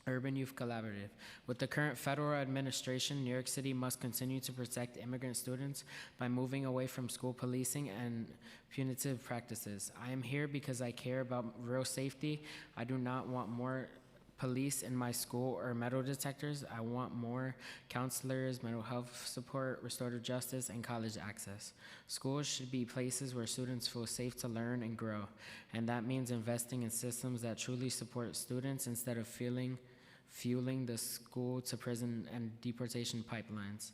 Urban Youth Collaborative. With the current federal administration, New York City must continue to protect immigrant students by moving away from school policing and punitive practices. I am here because I care about real safety. I do not want more police in my school or metal detectors. I want more counselors, mental health support, restorative justice, and college access. Schools should be places where students feel safe to learn and grow, and that means investing in systems that truly support students instead of fueling the school to prison and deportation pipelines.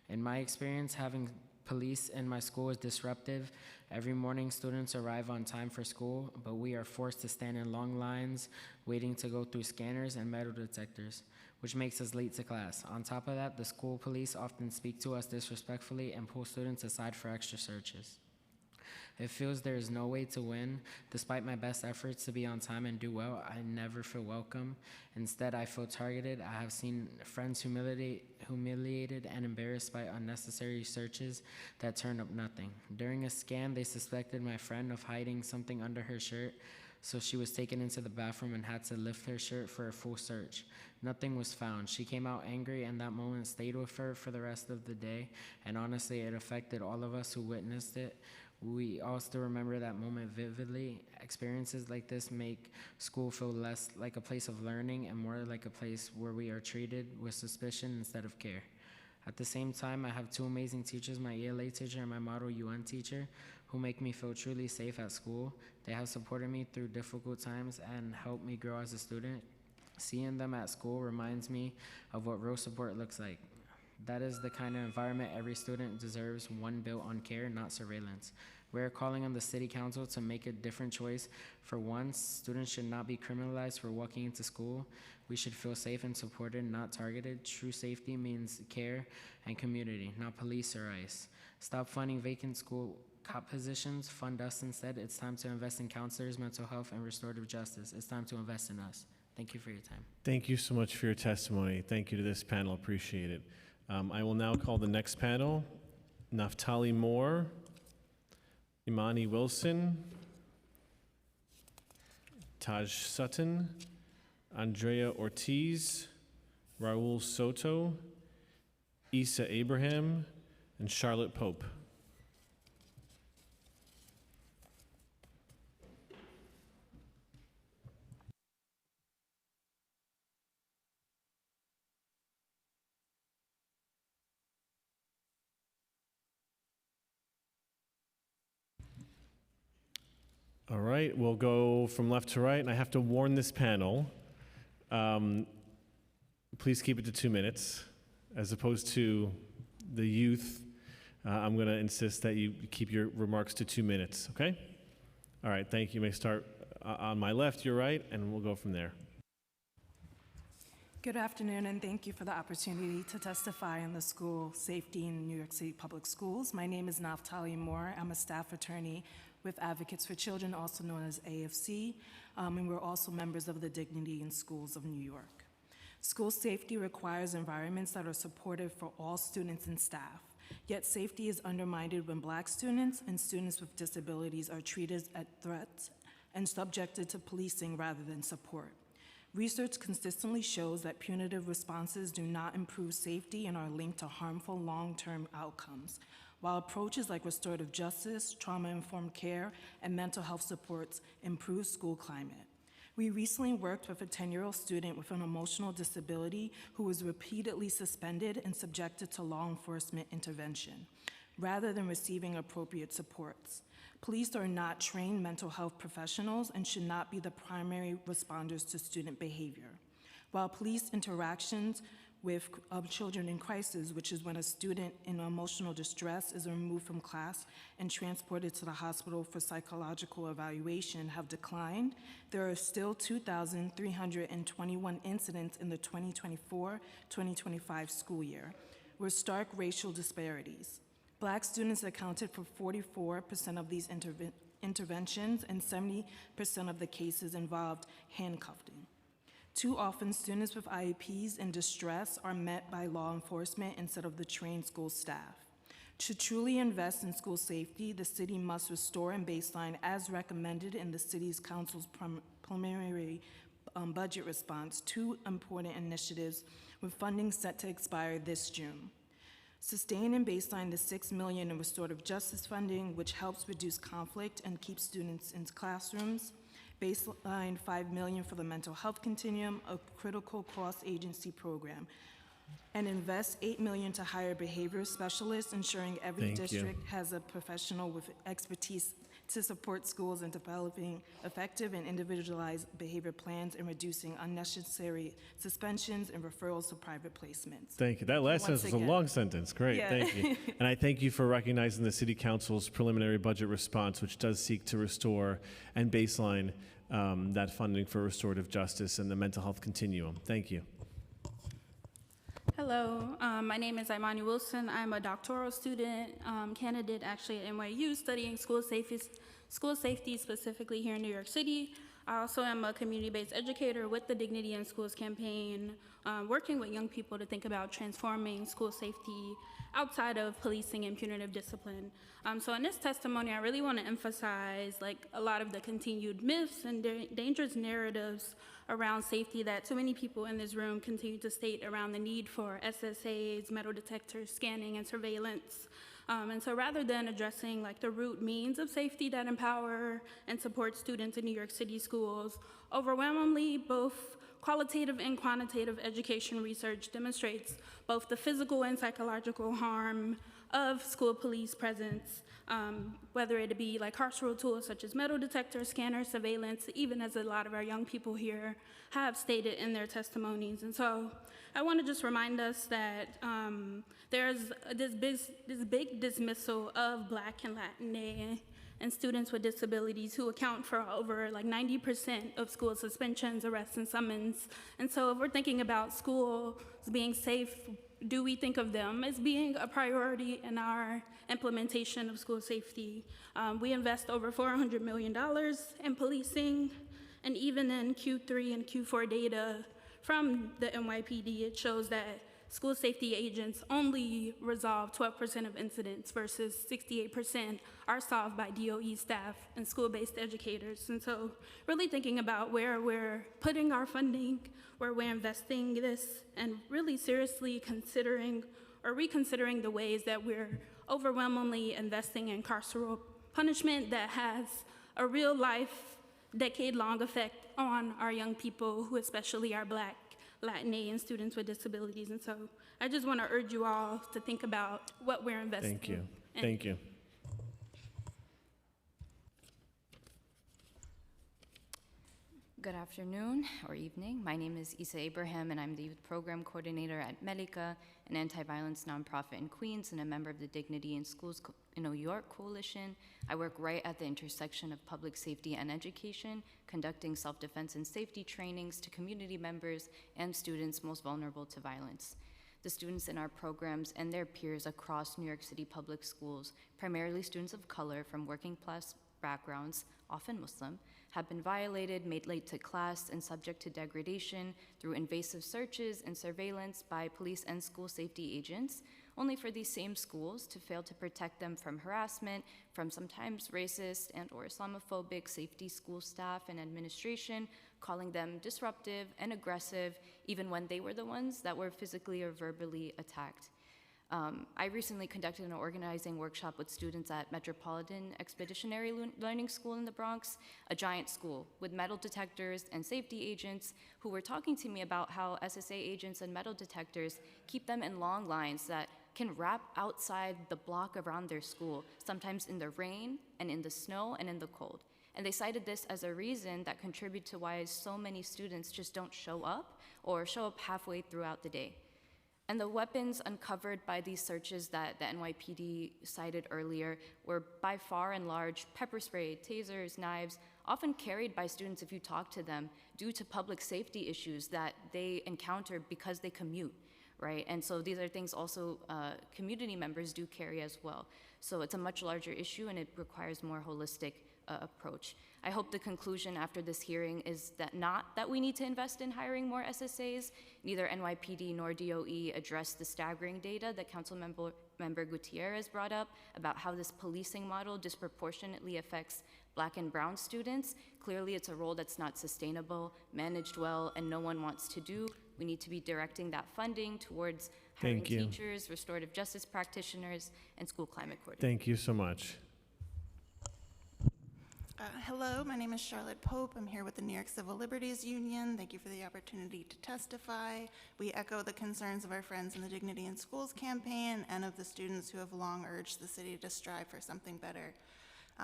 In my experience, having police in my school is disruptive. Every morning, students arrive on time for school, but we are forced to stand in long lines, waiting to go through scanners and metal detectors, which makes us late to class. On top of that, the school police often speak to us disrespectfully and pull students aside for extra searches. It feels there is no way to win. Despite my best efforts to be on time and do well, I never feel welcome. Instead, I feel targeted. I have seen friends humiliated and embarrassed by unnecessary searches that turn up nothing. During a scan, they suspected my friend of hiding something under her shirt, so she was taken into the bathroom and had to lift her shirt for a full search. Nothing was found. She came out angry, and that moment stayed with her for the rest of the day, and honestly, it affected all of us who witnessed it. We all still remember that moment vividly. Experiences like this make school feel less like a place of learning and more like a place where we are treated with suspicion instead of care. At the same time, I have two amazing teachers, my ELA teacher and my Model UN teacher, who make me feel truly safe at school. They have supported me through difficult times and helped me grow as a student. Seeing them at school reminds me of what real support looks like. That is the kind of environment every student deserves, one built on care, not surveillance. We're calling on the City Council to make a different choice. For once, students should not be criminalized for walking into school. We should feel safe and supported, not targeted. True safety means care and community, not police or ICE. Stop funding vacant school cop positions, fund us instead. It's time to invest in counselors, mental health, and restorative justice. It's time to invest in us. Thank you for your time. Thank you so much for your testimony. Thank you to this panel. Appreciate it. I will now call the next panel. Naftali Moore, Imani Wilson, Taj Sutton, Andrea Ortiz, Raul Soto, Issa Abraham, and Charlotte Pope. All right, we'll go from left to right, and I have to warn this panel, please keep it to 2 minutes. As opposed to the youth, I'm going to insist that you keep your remarks to 2 minutes, okay? All right, thank you. You may start on my left, your right, and we'll go from there. Good afternoon, and thank you for the opportunity to testify on the school safety in New York City Public Schools. My name is Naftali Moore. I'm a staff attorney with Advocates for Children, also known as AFC, and we're also members of the Dignity in Schools of New York. School safety requires environments that are supportive for all students and staff, yet safety is undermined when Black students and students with disabilities are treated as threats and subjected to policing rather than support. Research consistently shows that punitive responses do not improve safety and are linked to harmful long-term outcomes, while approaches like restorative justice, trauma-informed care, and mental health supports improve school climate. We recently worked with a 10-year-old student with an emotional disability who was repeatedly suspended and subjected to law enforcement intervention, rather than receiving appropriate supports. Police are not trained mental health professionals and should not be the primary responders to student behavior. While police interactions with children in crisis, which is when a student in emotional distress is removed from class and transported to the hospital for psychological evaluation, have declined, there are still 2,321 incidents in the 2024-2025 school year, with stark racial disparities. Black students accounted for 44% of these interventions, and 70% of the cases involved handcuffing. Too often, students with IEPs in distress are met by law enforcement instead of the trained school staff. To truly invest in school safety, the city must restore and baseline as recommended in the city's council's preliminary budget response, two important initiatives with funding set to expire this June. Sustain and baseline the $6 million in restorative justice funding, which helps reduce conflict and keep students in classrooms. baseline $5 million for the mental health continuum, a critical cross-agency program, and invest $8 million to hire behavior specialists, ensuring every Thank you. district has a professional with expertise to support schools in developing effective and individualized behavior plans and reducing unnecessary suspensions and referrals to private placements. Thank you. That last Once sentence was a again- long sentence. Great, Yeah. thank you. And I thank you for recognizing the City Council's preliminary budget response, which does seek to restore and baseline that funding for restorative justice and the mental health continuum. Thank you. Hello, my name is Imani Wilson. I'm a doctoral student, candidate actually at NYU, studying school safety specifically here in New York City. I also am a community-based educator with the Dignity in Schools campaign, working with young people to think about transforming school safety outside of policing and punitive discipline. So in this testimony, I really want to emphasize like a lot of the continued myths and dangerous narratives around safety that so many people in this room continue to state around the need for SSAs, metal detectors, scanning, and surveillance. And so rather than addressing like the root means of safety that empower and support students in New York City schools, overwhelmingly both qualitative and quantitative education research demonstrates both the physical and psychological harm of school police presence, whether it be like carceral tools such as metal detectors, scanners, surveillance, even as a lot of our young people here have stated in their testimonies. And so I want to just remind us that there's this big dismissal of Black and Latina and students with disabilities who account for over like 90% of school suspensions, arrests, and summons. And so if we're thinking about schools being safe, do we think of them as being a priority in our implementation of school safety? We invest over $400 million in policing, and even in Q3 and Q4 data from the NYPD, it shows that school safety agents only resolve 12% of incidents versus 68% are solved by DOE staff and school-based educators. And so really thinking about where we're putting our funding, where we're investing this, and really seriously considering or reconsidering the ways that we're overwhelmingly investing in carceral punishment that has a real life, decade-long effect on our young people, who especially are Black, Latina, and students with disabilities. And so I just want to urge you all to think about what we're investing in. Thank you. And Thank you. Good afternoon or evening. My name is Isa Abraham, and I'm the Youth Program Coordinator at Melika, an anti-violence nonprofit in Queens and a member of the Dignity in Schools in New York Coalition. I work right at the intersection of public safety and education, conducting self-defense and safety trainings to community members and students most vulnerable to violence. The students in our programs and their peers across New York City public schools, primarily students of color from working class backgrounds, often Muslim, have been violated, made late to class, and subject to degradation through invasive searches and surveillance by police and school safety agents, only for these same schools to fail to protect them from harassment from sometimes racist and or Islamophobic safety school staff and administration, calling them disruptive and aggressive, even when they were the ones that were physically or verbally attacked. I recently conducted an organizing workshop with students at Metropolitan Expeditionary Learning School in the Bronx, a giant school with metal detectors and safety agents who were talking to me about how SSA agents and metal detectors keep them in long lines that can wrap outside the block around their school, sometimes in the rain and in the snow and in the cold. And they cited this as a reason that contributed to why so many students just don't show up or show up halfway throughout the day. And the weapons uncovered by these searches that the NYPD cited earlier were by far and large pepper spray, tasers, knives, often carried by students if you talk to them due to public safety issues that they encounter because they commute, right? And so these are things also community members do carry as well. So it's a much larger issue and it requires more holistic approach. I hope the conclusion after this hearing is that not that we need to invest in hiring more SSAs, neither NYPD nor DOE address the staggering data that Councilmember Gutierrez brought up about how this policing model disproportionately affects Black and brown students. Clearly it's a role that's not sustainable, managed well, and no one wants to do. We need to be directing that funding towards hiring Thank you. teachers, restorative justice practitioners, and school climate coordinators. Thank you so much. Hello, my name is Charlotte Pope. I'm here with the New York Civil Liberties Union. Thank you for the opportunity to testify. We echo the concerns of our friends in the Dignity in Schools campaign and of the students who have long urged the city to strive for something better.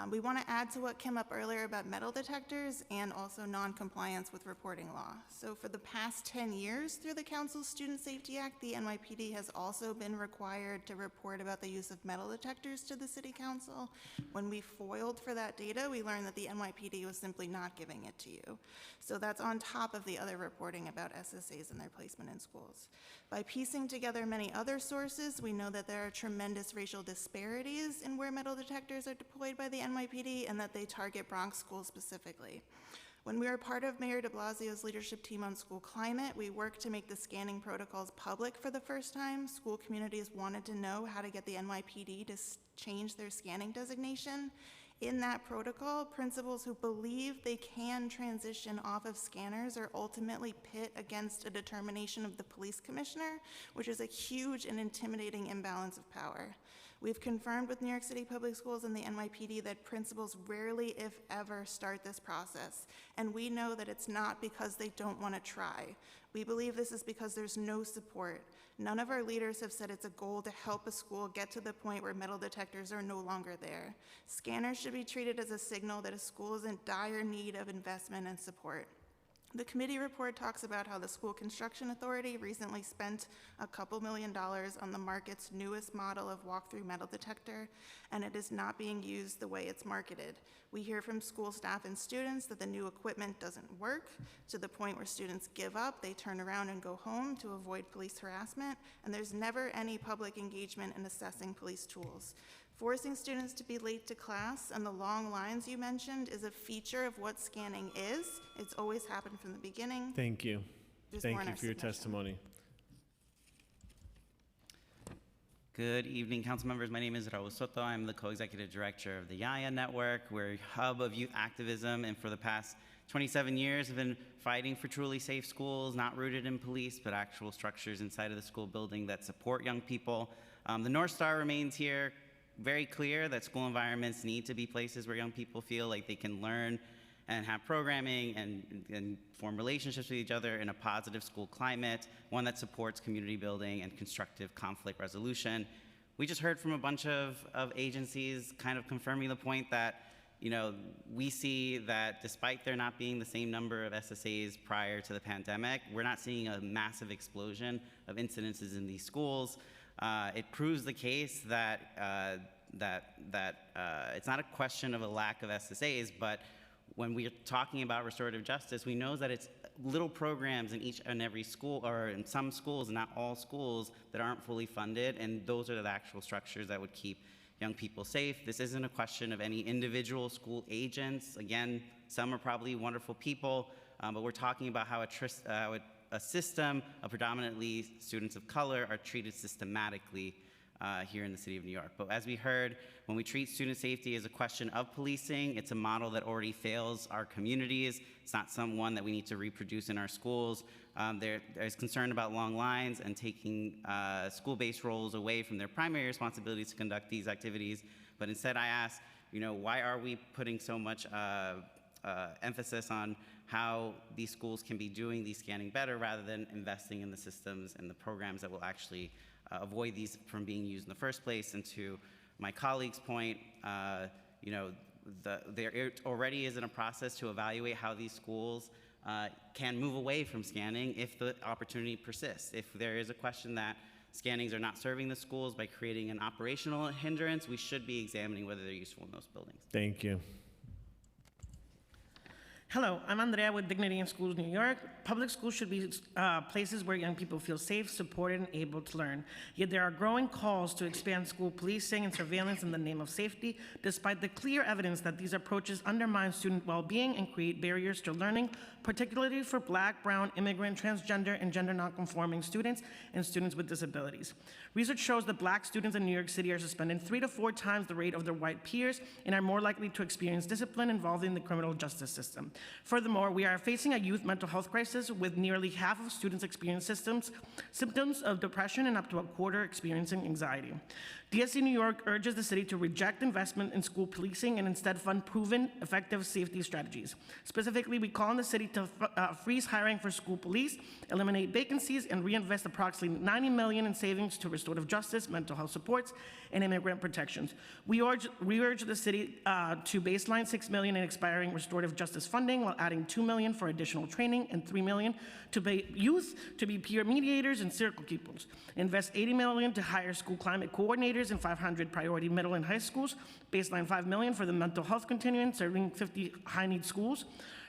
We want to add to what came up earlier about metal detectors and also non-compliance with reporting law. So for the past 10 years through the Council's Student Safety Act, the NYPD has also been required to report about the use of metal detectors to the City Council. When we foiled for that data, we learned that the NYPD was simply not giving it to you. So that's on top of the other reporting about SSAs and their placement in schools. By piecing together many other sources, we know that there are tremendous racial disparities in where metal detectors are deployed by the NYPD and that they target Bronx schools specifically. When we were part of Mayor de Blasio's leadership team on school climate, we worked to make the scanning protocols public for the first time. School communities wanted to know how to get the NYPD to change their scanning designation. In that protocol, principals who believe they can transition off of scanners are ultimately pit against a determination of the police commissioner, which is a huge and intimidating imbalance of power. We've confirmed with New York City Public Schools and the NYPD that principals rarely, if ever, start this process. And we know that it's not because they don't want to try. We believe this is because there's no support. None of our leaders have said it's a goal to help a school get to the point where metal detectors are no longer there. Scanners should be treated as a signal that a school is in dire need of investment and support. The committee report talks about how the School Construction Authority recently spent a couple $1 million on the market's newest model of walk-through metal detector, and it is not being used the way it's marketed. We hear from school staff and students that the new equipment doesn't work, to the point where students give up, they turn around and go home to avoid police harassment, and there's never any public engagement in assessing police tools. Forcing students to be late to class and the long lines you mentioned is a feature of what scanning is. It's always happened from the beginning. Thank you. There's more Thank in you our for your submission. testimony. Good evening, council members. My name is Raul Soto. I'm the co-executive director of the Yaya Network. We're a hub of youth activism, and for the past 27 years have been fighting for truly safe schools, not rooted in police, but actual structures inside of the school building that support young people. The North Star remains here, very clear that school environments need to be places where young people feel like they can learn and have programming and form relationships with each other in a positive school climate, one that supports community building and constructive conflict resolution. We just heard from a bunch of agencies kind of confirming the point that, you know, we see that despite there not being the same number of SSAs prior to the pandemic, we're not seeing a massive explosion of incidences in these schools. It proves the case that it's not a question of a lack of SSAs, but when we're talking about restorative justice, we know that it's little programs in each and every school, or in some schools, not all schools, that aren't fully funded, and those are the actual structures that would keep young people safe. This isn't a question of any individual school agents. Again, some are probably wonderful people, but we're talking about how a system of predominantly students of color are treated systematically here in the city of New York. But as we heard, when we treat student safety as a question of policing, it's a model that already fails our communities. It's not someone that we need to reproduce in our schools. There's concern about long lines and taking school-based roles away from their primary responsibilities to conduct these activities. But instead I ask, you know, why are we putting so much emphasis on how these schools can be doing these scanning better rather than investing in the systems and the programs that will actually avoid these from being used in the first place? And to my colleague's point, you know, there already isn't a process to evaluate how these schools can move away from scanning if the opportunity persists. If there is a question that scannings are not serving the schools by creating an operational hindrance, we should be examining whether they're useful in those buildings. Thank you. Hello, I'm Andrea with Dignity in Schools New York. Public schools should be places where young people feel safe, supported, and able to learn. Yet there are growing calls to expand school policing and surveillance in the name of safety, despite the clear evidence that these approaches undermine student well-being and create barriers to learning, particularly for Black, Brown, immigrant, transgender, and gender nonconforming students and students with disabilities. Research shows that Black students in New York City are suspended 3 to 4 times the rate of their white peers and are more likely to experience discipline involving the criminal justice system. Furthermore, we are facing a youth mental health crisis with nearly half of students experiencing symptoms of depression and up to a quarter experiencing anxiety. DSC New York urges the city to reject investment in school policing and instead fund proven, effective safety strategies. Specifically, we call on the city to freeze hiring for school police, eliminate vacancies, and reinvest approximately $90 million in savings to restorative justice, mental health supports, and immigrant protections. We urge the city to baseline $6 million in expiring restorative justice funding while adding $2 million for additional training and $3 million to pay youth to be peer mediators and circle keepers. Invest $80 million to hire school climate coordinators in 500 priority middle and high schools. Baseline $5 million for the mental health continuum serving 50 high-need schools.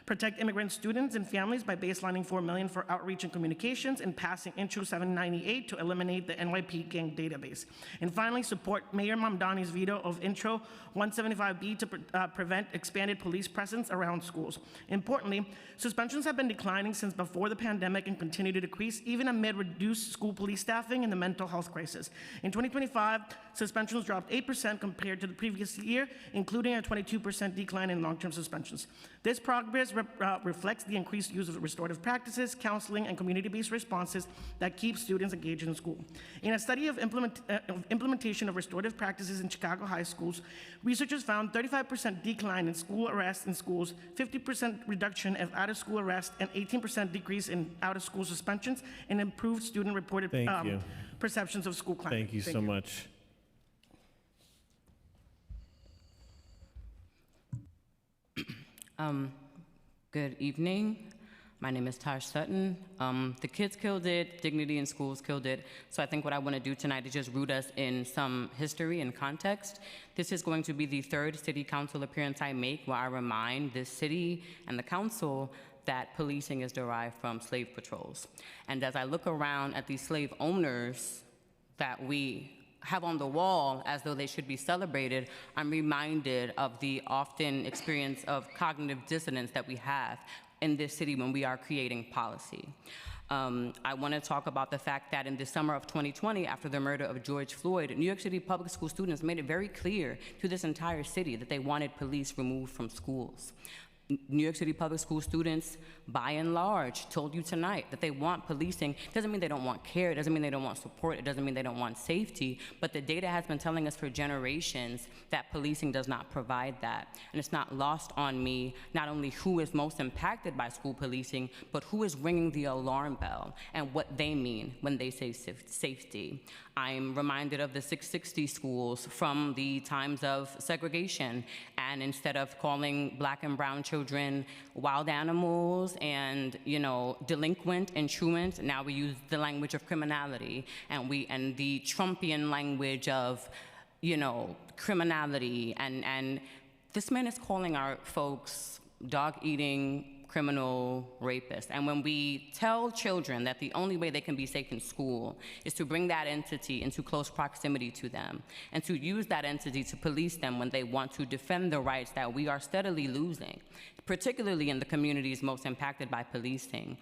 Protect immigrant students and families by baselining $4 million for outreach and communications and passing Intro 798 to eliminate the NYP gang database. And finally, support Mayor Mamdani's veto of Intro 175B to prevent expanded police presence around schools. Importantly, suspensions have been declining since before the pandemic and continue to decrease even amid reduced school police staffing and the mental health crisis. In 2025, suspensions dropped 8% compared to the previous year, including a 22% decline in long-term suspensions. This progress reflects the increased use of restorative practices, counseling, and community-based responses that keep students engaged in school. In a study of implementation of restorative practices in Chicago high schools, researchers found 35% decline in school arrests in schools, 50% reduction of out-of-school arrests, and 18% decrease in out-of-school suspensions, and improved student-reported perceptions of school climate. Thank you so much. Good evening. My name is Taj Sutton. The kids killed it, Dignity in Schools killed it. So I think what I want to do tonight is just root us in some history and context. This is going to be the third city council appearance I make where I remind this city and the council that policing is derived from slave patrols. And as I look around at these slave owners that we have on the wall as though they should be celebrated, I'm reminded of the often experience of cognitive dissonance that we have in this city when we are creating policy. I want to talk about the fact that in the summer of 2020, after the murder of George Floyd, New York City public school students made it very clear to this entire city that they wanted police removed from schools. New York City public school students, by and large, told you tonight that they want policing. Doesn't mean they don't want care, it doesn't mean they don't want support, it doesn't mean they don't want safety, but the data has been telling us for generations that policing does not provide that. And it's not lost on me, not only who is most impacted by school policing, but who is ringing the alarm bell and what they mean when they say safety. I'm reminded of the 660 schools from the times of segregation, and instead of calling black and brown children wild animals and, you know, delinquent and truant, now we use the language of criminality, and the Trumpian language of, you know, criminality, and this man is calling our folks dog-eating criminal rapists. And when we tell children that the only way they can be safe in school is to bring that entity into close proximity to them and to use that entity to police them when they want to defend the rights that we are steadily losing, particularly in the communities most impacted by policing,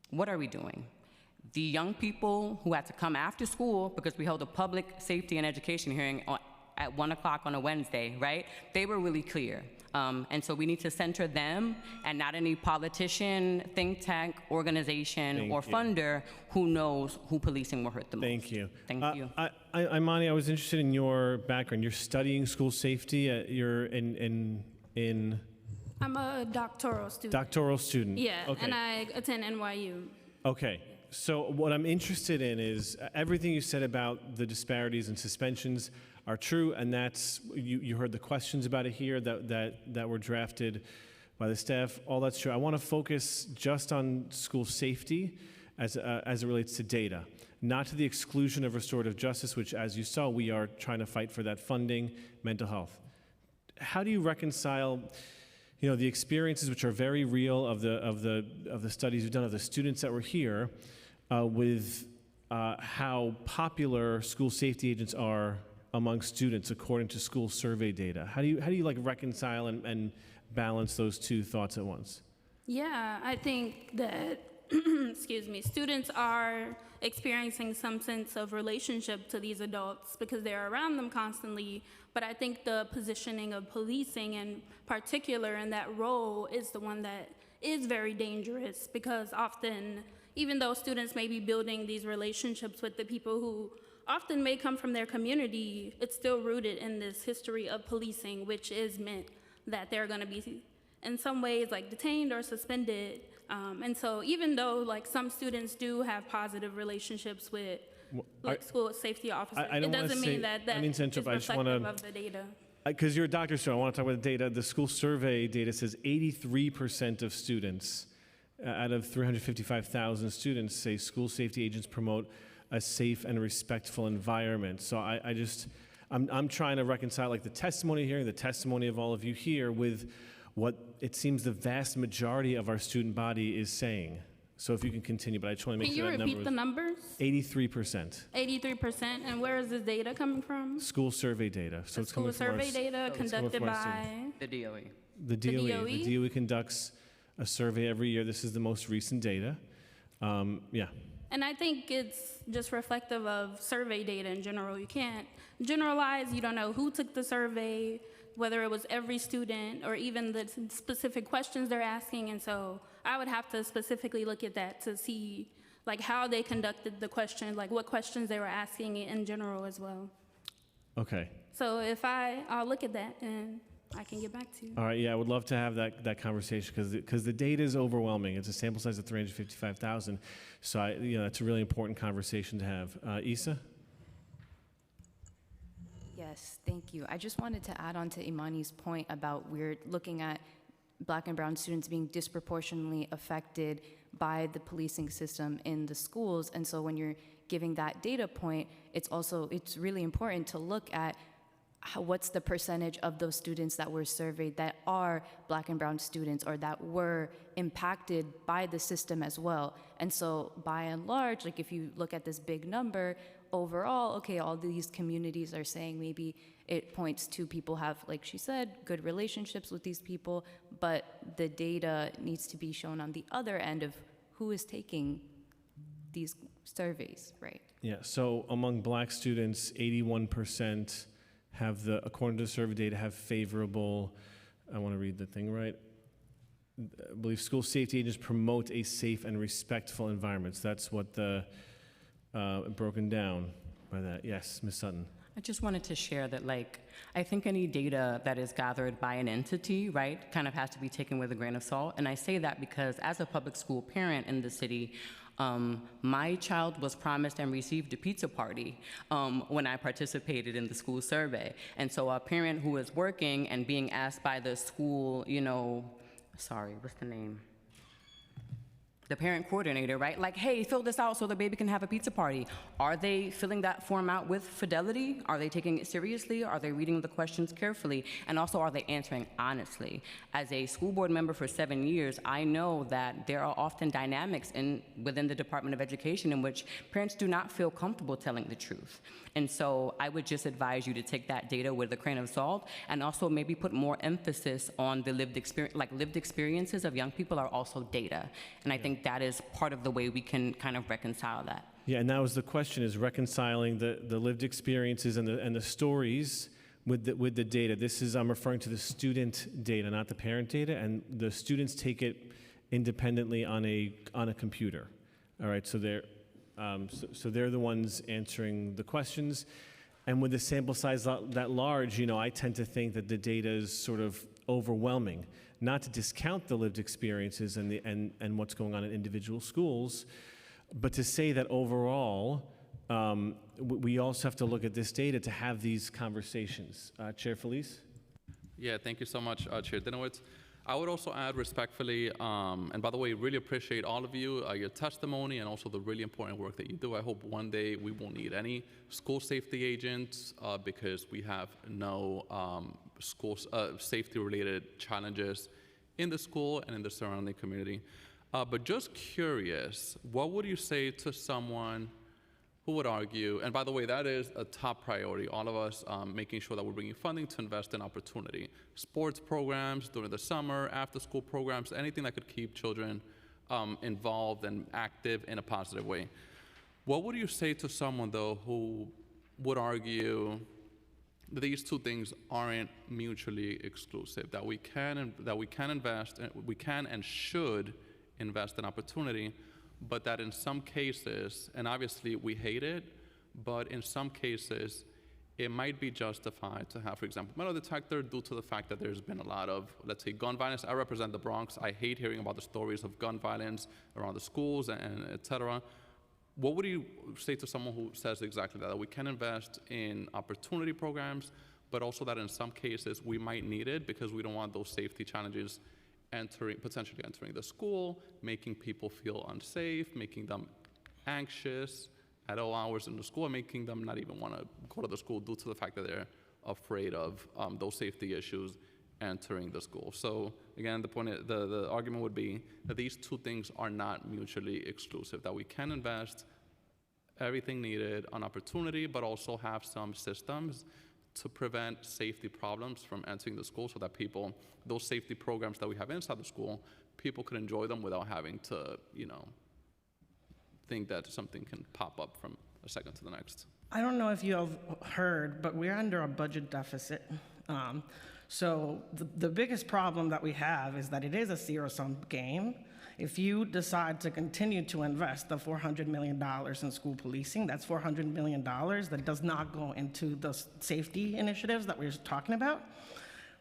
what are we doing? The young people who had to come after school because we held a public safety and education hearing at 1 o'clock on a Wednesday, right? They were really clear. And so we need to center them and not any politician, think tank, organization, or funder who knows who policing will hurt the most. Thank you. Thank you. Imani, I was interested in your background. You're studying school safety. You're in I'm a doctoral student. Doctoral student. Yeah, okay. and I attend NYU. Okay. So what I'm interested in is everything you said about the disparities and suspensions are true, and that's you heard the questions about it here that were drafted by the staff. All that's true. I want to focus just on school safety as it relates to data, not to the exclusion of restorative justice, which, as you saw, we are trying to fight for that funding, mental health. How do you reconcile, you know, the experiences which are very real of the studies you've done of the students that were here, with how popular school safety agents are among students according to school survey data? How do you like reconcile and balance those two thoughts at once? Yeah, I think that excuse me, students are experiencing some sense of relationship to these adults because they're around them constantly, but I think the positioning of policing in particular in that role is the one that is very dangerous, because often, even though students may be building these relationships with the people who often may come from their community, it's still rooted in this history of policing, which is meant that they're going to be in some ways like detained or suspended. And so even though like some students do have positive relationships with like school safety officers, it doesn't mean that is reflective of the data. Because you're a doctor, so I want to talk about the data. The school survey data says 83% of students out of 355,000 students say school safety agents promote a safe and respectful environment. So I'm trying to reconcile like the testimony here, the testimony of all of you here with what it seems the vast majority of our student body is saying. So if you can continue, but I just want to make sure that number. Can you repeat the numbers? 83%. 83%, and where is this data coming from? School survey data. So it's coming from survey data conducted by the DOE. The DOE. The DOE conducts a survey every year. This is the most recent data. Yeah. And I think it's just reflective of survey data in general. You can't generalize. You don't know who took the survey, whether it was every student or even the specific questions they're asking. And so I would have to specifically look at that to see like how they conducted the question, like what questions they were asking in general as well. Okay. So if I'll look at that and I can get back to you. All right, yeah, I would love to have that conversation because the data is overwhelming. It's a sample size of 355,000. So that's a really important conversation to have. Issa? Yes, thank you. I just wanted to add on to Imani's point about we're looking at Black and brown students being disproportionately affected by the policing system in the schools. And so when you're giving that data point, it's really important to look at what's the percentage of those students that were surveyed that are Black and brown students or that were impacted by the system as well. And so by and large, like if you look at this big number, overall, okay, all these communities are saying maybe it points to people have, like she said, good relationships with these people, but the data needs to be shown on the other end of who is taking these surveys, right? Yeah, so among Black students, 81% according to the survey data, have favorable, I want to read the thing right, I believe school safety agents promote a safe and respectful environment. So that's what broken down by that. Yes, Ms. Sutton. I just wanted to share that, I think any data that is gathered by an entity, right, kind of has to be taken with a grain of salt. And I say that because as a public school parent in the city, my child was promised and received a pizza party when I participated in the school survey. And so a parent who is working and being asked by the school, what's the name? The parent coordinator, right? Like, hey, fill this out so the baby can have a pizza party. Are they filling that form out with fidelity? Are they taking it seriously? Are they reading the questions carefully? And also, are they answering honestly? As a school board member for 7 years, I know that there are often dynamics within the Department of Education in which parents do not feel comfortable telling the truth. And so I would just advise you to take that data with a grain of salt and also maybe put more emphasis on the lived experiences of young people are also data. And I think that is part of the way we can kind of reconcile that. Yeah, and that was the question, is reconciling the lived experiences and the stories with the data. I'm referring to the student data, not the parent data, and the students take it independently on a computer. All right, so they're the ones answering the questions. And with the sample size that large, I tend to think that the data is sort of overwhelming. Not to discount the lived experiences and what's going on in individual schools, but to say that overall, we also have to look at this data to have these conversations. Chair Felice? Yeah, thank you so much, Chair Dinowitz. I would also add respectfully, and by the way, really appreciate all of you, your testimony, and also the really important work that you do. I hope one day we won't need any school safety agents because we have no school safety-related challenges in the school and in the surrounding community. But just curious, what would you say to someone who would argue, and by the way, that is a top priority, all of us making sure that we're bringing funding to invest in opportunity. Sports programs during the summer, after-school programs, anything that could keep children involved and active in a positive way. What would you say to someone, though, who would argue that these two things aren't mutually exclusive, that we can invest, we can and should invest in opportunity, but that in some cases, and obviously we hate it, but in some cases, it might be justified to have, for example, metal detector due to the fact that there's been a lot of, let's say, gun violence. I represent the Bronx. I hate hearing about the stories of gun violence around the schools and et cetera. What would you say to someone who says exactly that we can invest in opportunity programs, but also that in some cases we might need it because we don't want those safety challenges potentially entering the school, making people feel unsafe, making them anxious at all hours in the school, and making them not even want to go to the school due to the fact that they're afraid of those safety issues entering the school. So again, the argument would be that these two things are not mutually exclusive, that we can invest everything needed on opportunity, but also have some systems to prevent safety problems from entering the school so that those safety programs that we have inside the school, people could enjoy them without having to, think that something can pop up from a second to the next. I don't know if you have heard, but we're under a budget deficit. So the biggest problem that we have is that it is a zero-sum game. If you decide to continue to invest the $400 million in school policing, that's $400 million that does not go into the safety initiatives that we're talking about.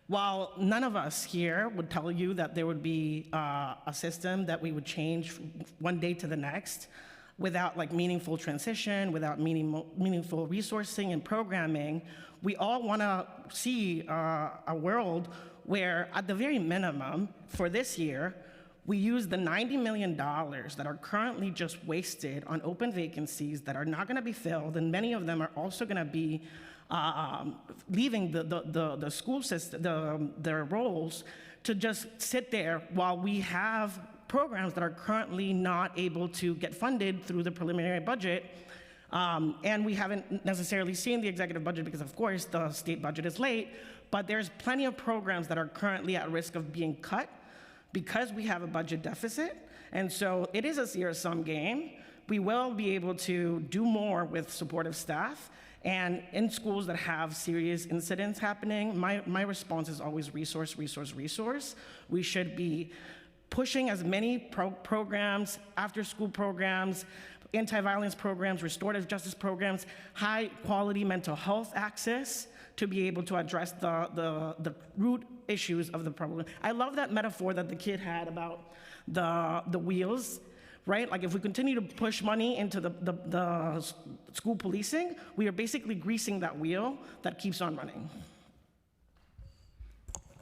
While none of us here would tell you that there would be a system that we would change one day to the next without meaningful transition, without meaningful resourcing and programming, we all want to see a world where, at the very minimum, for this year, we use the $90 million that are currently just wasted on open vacancies that are not going to be filled, and many of them are also going to be leaving the school system, their roles, to just sit there while we have programs that are currently not able to get funded through the preliminary budget. And we haven't necessarily seen the executive budget because, of course, the state budget is late, but there's plenty of programs that are currently at risk of being cut because we have a budget deficit. And so it is a zero-sum game. We will be able to do more with supportive staff. And in schools that have serious incidents happening, my response is always resource, resource, resource. We should be pushing as many programs, after-school programs, anti-violence programs, restorative justice programs, high-quality mental health access to be able to address the root issues of the problem. I love that metaphor that the kid had about the wheels, right? Like if we continue to push money into the school policing, we are basically greasing that wheel that keeps on running.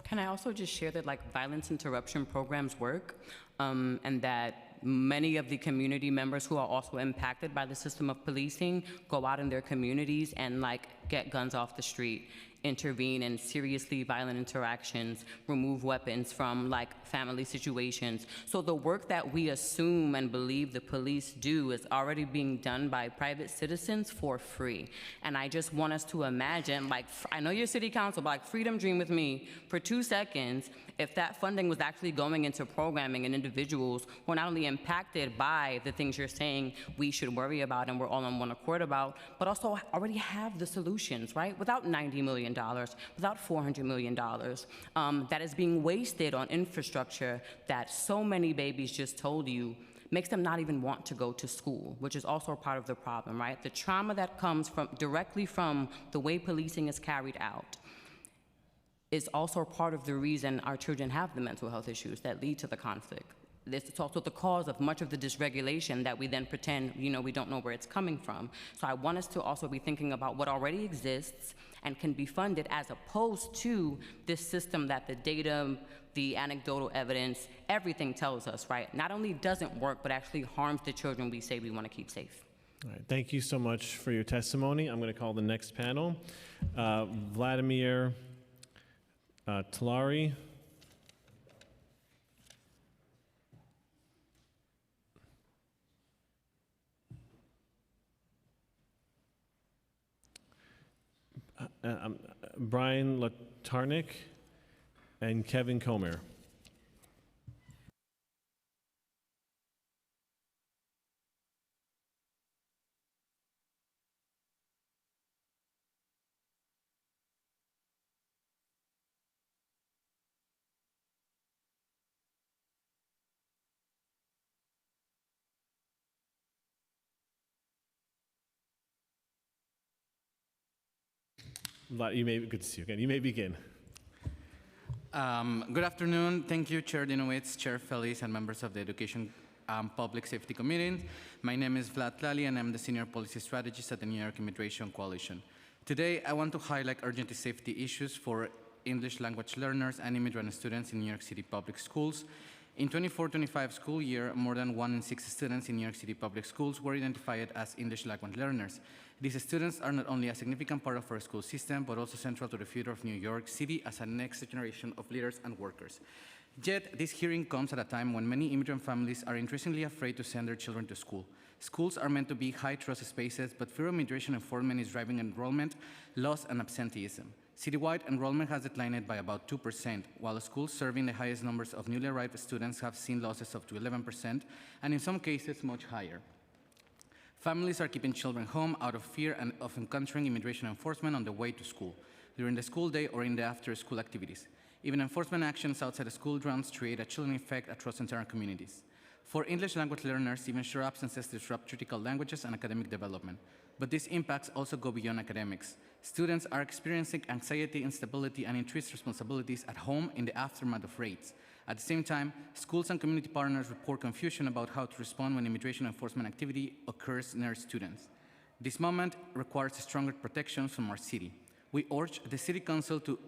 Can I also just share that violence interruption programs work, and that many of the community members who are also impacted by the system of policing go out in their communities and get guns off the street, intervene in seriously violent interactions, remove weapons from family situations. So the work that we assume and believe the police do is already being done by private citizens for free. And I just want us to imagine, I know you're city council, but freedom dream with me for 2 seconds, if that funding was actually going into programming and individuals who are not only impacted by the things you're saying we should worry about and we're all on one accord about, but also already have the solutions, right? Without $90 million, without $400 million, that is being wasted on infrastructure that so many babies just told you makes them not even want to go to school, which is also part of the problem, right? The trauma that comes directly from the way policing is carried out is also part of the reason our children have the mental health issues that lead to the conflict. It's also the cause of much of the dysregulation that we then pretend, we don't know where it's coming from. So I want us to also be thinking about what already exists and can be funded as opposed to this system that the data, the anecdotal evidence, everything tells us, right? Not only doesn't work, but actually harms the children we say we want to keep safe. All right, thank you so much for your testimony. I'm going to call the next panel. Vladimir Talari. Brian Latarnik and Kevin Comer. Good to see you again. You may begin. Good afternoon. Thank you, Chair Dinowitz, Chair Feliz, and members of the Education Public Safety Committee. My name is Vlad Tlali, and I'm the Senior Policy Strategist at the New York Immigration Coalition. Today, I want to highlight urgent safety issues for English language learners and immigrant students in New York City public schools. In 24-25 school year, more than 1 in 6 students in New York City public schools were identified as English language learners. These students are not only a significant part of our school system, but also central to the future of New York City as a next generation of leaders and workers. Yet, this hearing comes at a time when many immigrant families are increasingly afraid to send their children to school. Schools are meant to be high-trust spaces, but fear of immigration enforcement is driving enrollment, loss, and absenteeism. Citywide enrollment has declined by about 2%, while schools serving the highest numbers of newly arrived students have seen losses up to 11%, and in some cases much higher. Families are keeping children home out of fear and of encountering immigration enforcement on the way to school, during the school day or in the after-school activities. Even enforcement actions outside the school grounds create a chilling effect across entire communities. For English language learners, even short absences disrupt critical languages and academic development. But these impacts also go beyond academics. Students are experiencing anxiety, instability, and increased responsibilities at home in the aftermath of raids. At the same time, schools and community partners report confusion about how to respond when immigration enforcement activity occurs near students. This moment requires stronger protections from our city. We urge the City Council to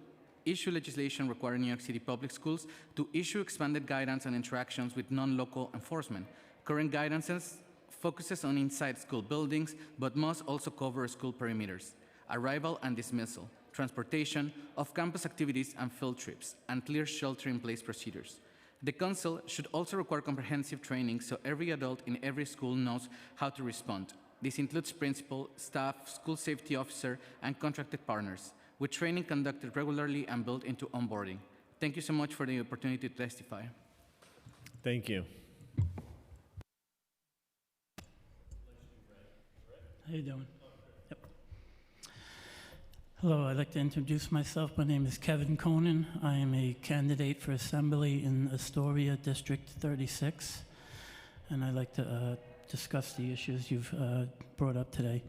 issue legislation requiring New York City public schools to issue expanded guidance and interactions with non-local enforcement. Current guidances focuses on inside school buildings, but must also cover school perimeters, arrival and dismissal, transportation, off-campus activities and field trips, and clear shelter-in-place procedures. The Council should also require comprehensive training so every adult in every school knows how to respond. This includes principal, staff, school safety officer, and contracted partners, with training conducted regularly and built into onboarding. Thank you so much for the opportunity to testify. Thank you. How you doing? Yep. Hello, I'd like to introduce myself. My name is Kevin Conan. I am a candidate for Assembly in Astoria, District 36, and I'd like to discuss the issues you've brought up today.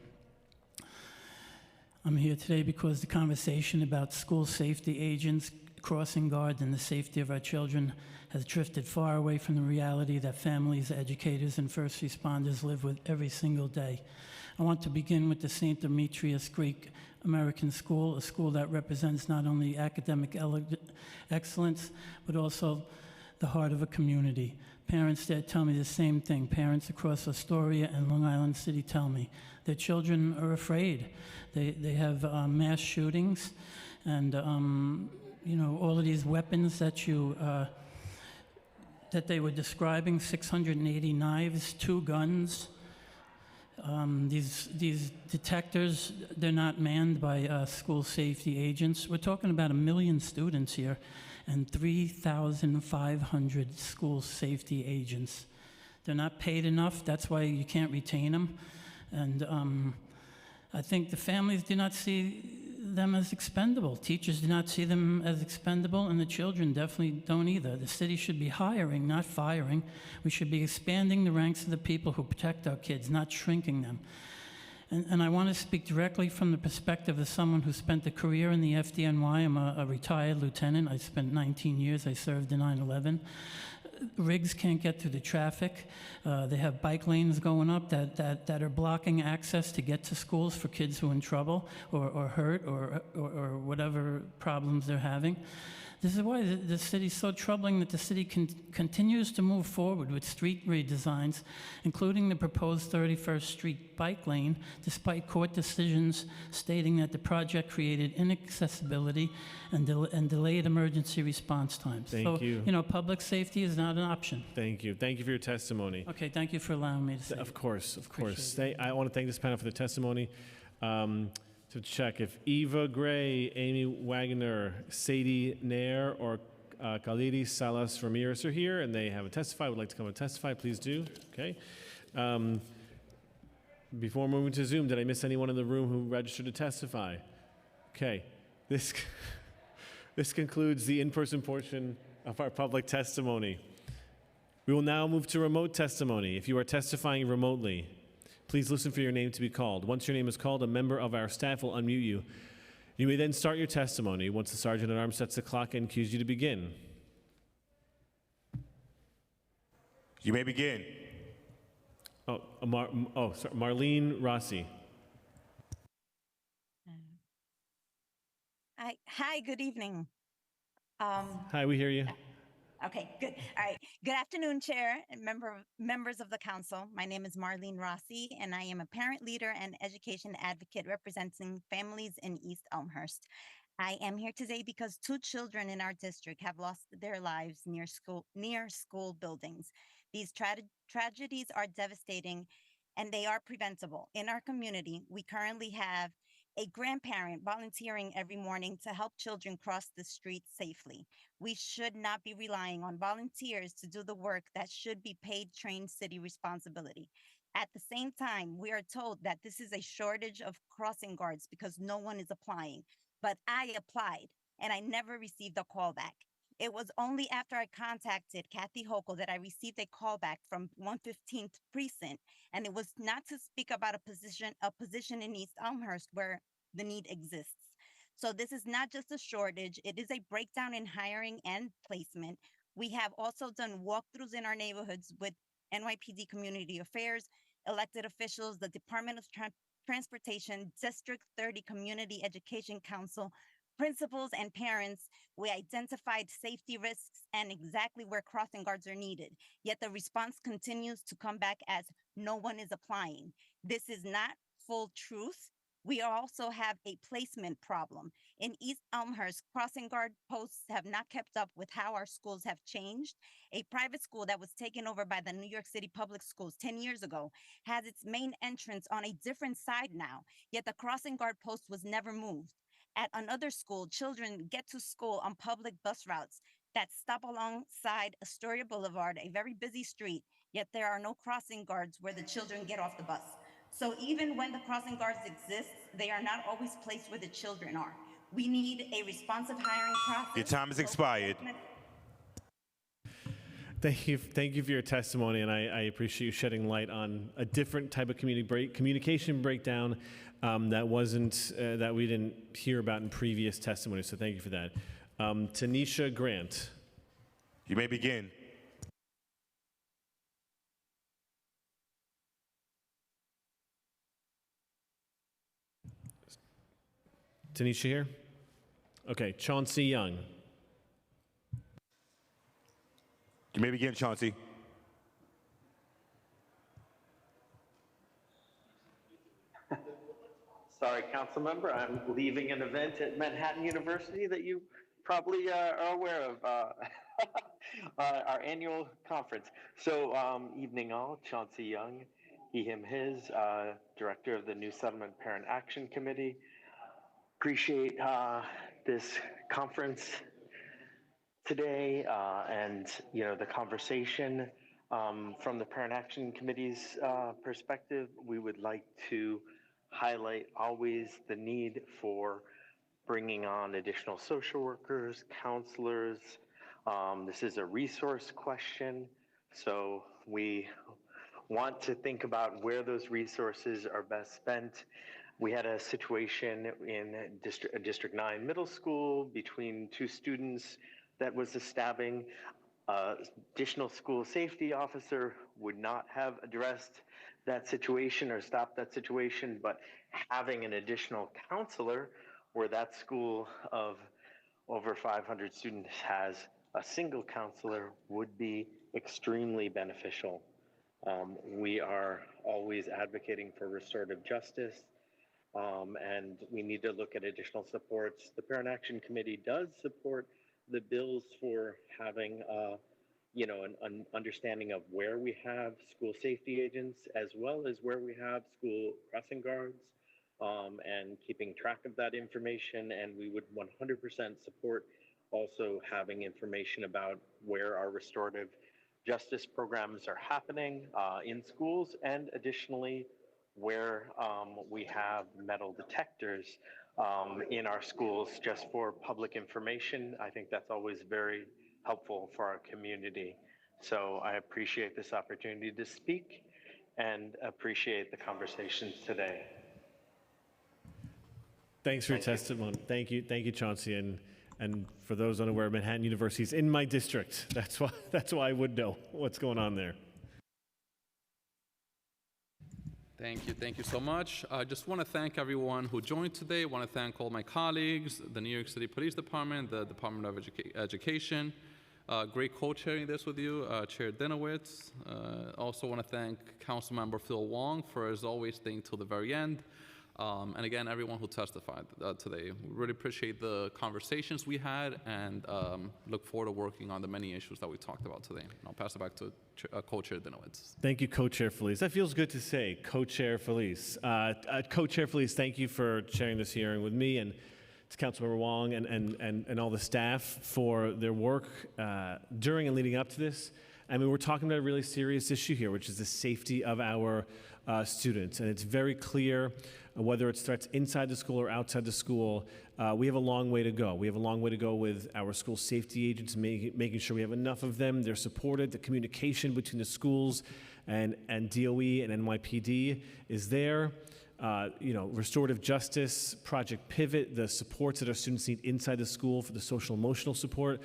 I'm here today because the conversation about school safety agents, crossing guards, and the safety of our children has drifted far away from the reality that families, educators, and first responders live with every single day. I want to begin with the St. Demetrius Greek American School, a school that represents not only academic excellence, but also the heart of a community. Parents there tell me the same thing. Parents across Astoria and Long Island City tell me their children are afraid. They have mass shootings, and all of these weapons that that they were describing: 680 knives, 2 guns. These detectors, they're not manned by school safety agents. We're talking about 1 million students here and 3,500 school safety agents. They're not paid enough. That's why you can't retain them. And I think the families do not see them as expendable. Teachers do not see them as expendable, and the children definitely don't either. The city should be hiring, not firing. We should be expanding the ranks of the people who protect our kids, not shrinking them. And I want to speak directly from the perspective of someone who spent a career in the FDNY. I'm a retired lieutenant. I spent 19 years. I served in 9/11. Rigs can't get through the traffic. They have bike lanes going up that are blocking access to get to schools for kids who are in trouble or hurt or whatever problems they're having. This is why the city's so troubling that the city continues to move forward with street redesigns, including the proposed 31st Street bike lane, despite court decisions stating that the project created inaccessibility and delayed emergency response times. Thank you. Public safety is not an option. Thank you. Thank you for your testimony. Okay, thank you for allowing me to say. Of course, of course. I want to thank this panel for the testimony. To check if Eva Gray, Amy Wagner, Sadie Nair, or Khalidi Salas Ramirez are here and they have a testify, would like to come and testify, please do. Okay. Before moving to Zoom, did I miss anyone in the room who registered to testify? Okay. This concludes the in-person portion of our public testimony. We will now move to remote testimony. If you are testifying remotely, please listen for your name to be called. Once your name is called, a member of our staff will unmute you. You may then start your testimony once the Sergeant at Arms sets the clock and cues you to begin. You may begin. Sorry, Marlene Rossi. Hi, good evening. Hi, we hear you. Okay, good. All right. Good afternoon, Chair and members of the Council. My name is Marlene Rossi, and I am a parent leader and education advocate representing families in East Elmhurst. I am here today because 2 children in our district have lost their lives near school buildings. These tragedies are devastating, and they are preventable. In our community, we currently have a grandparent volunteering every morning to help children cross the street safely. We should not be relying on volunteers to do the work that should be paid, trained city responsibility. At the same time, we are told that this is a shortage of crossing guards because no one is applying. But I applied and I never received a call back. It was only after I contacted Kathy Hochul that I received a call back from 115th Precinct, and it was not to speak about a position in East Elmhurst where the need exists. So this is not just a shortage, it is a breakdown in hiring and placement. We have also done walkthroughs in our neighborhoods with NYPD Community Affairs, elected officials, the Department of Transportation, District 30 Community Education Council, principals and parents. We identified safety risks and exactly where crossing guards are needed. Yet the response continues to come back as no one is applying. This is not full truth. We also have a placement problem. In East Elmhurst, crossing guard posts have not kept up with how our schools have changed. A private school that was taken over by the New York City Public Schools 10 years ago has its main entrance on a different side now, yet the crossing guard post was never moved. At another school, children get to school on public bus routes that stop alongside Astoria Boulevard, a very busy street, yet there are no crossing guards where the children get off the bus. So even when the crossing guards exist, they are not always placed where the children are. We need a responsive hiring process. Your time has expired. Thank you for your testimony, and I appreciate you shedding light on a different type of communication breakdown that we didn't hear about in previous testimony. So thank you for that. Tanisha Grant. You may begin. Tanisha here? Okay, Chauncey Young. You may begin, Chauncey. Sorry, council member, I'm leaving an event at Manhattan University that you probably are aware of, our annual conference. So, evening all, Chauncey Young, he, him, his, director of the New Settlement Parent Action Committee. Appreciate this conference today and the conversation from the Parent Action Committee's perspective. We would like to highlight always the need for bringing on additional social workers, counselors. This is a resource question, so we want to think about where those resources are best spent. We had a situation in District 9 middle school between 2 students that was a stabbing. Additional school safety officer would not have addressed that situation or stopped that situation, but having an additional counselor where that school of over 500 students has a single counselor would be extremely beneficial. We are always advocating for restorative justice, and we need to look at additional supports. The Parent Action Committee does support the bills for having an understanding of where we have school safety agents as well as where we have school crossing guards, and keeping track of that information. And we would 100% support also having information about where our restorative justice programs are happening in schools, and additionally where we have metal detectors in our schools just for public information. I think that's always very helpful for our community. So I appreciate this opportunity to speak and appreciate the conversations today. Thanks for your testimony. Thank you, Chauncey. And for those unaware, Manhattan University is in my district. That's why I would know what's going on there. Thank you so much. I just want to thank everyone who joined today. I want to thank all my colleagues, the New York City Police Department, the Department of Education. Great co-chairing this with you, Chair Dinowitz. Also want to thank Councilmember Phil Wong for, as always, staying till the very end. And again, everyone who testified today. We really appreciate the conversations we had and look forward to working on the many issues that we talked about today. And I'll pass it back to Co-Chair Dinowitz. Thank you, Co-Chair Felice. That feels good to say, Co-Chair Felice. Co-Chair Felice, thank you for chairing this hearing with me and to Councilmember Wong and all the staff for their work during and leading up to this. I mean, we're talking about a really serious issue here, which is the safety of our students. And it's very clear, whether it's threats inside the school or outside the school, we have a long way to go. We have a long way to go with our school safety agents, making sure we have enough of them. They're supported. The communication between the schools and DOE and NYPD is there. Restorative justice, Project Pivot, the supports that our students need inside the school for the social emotional support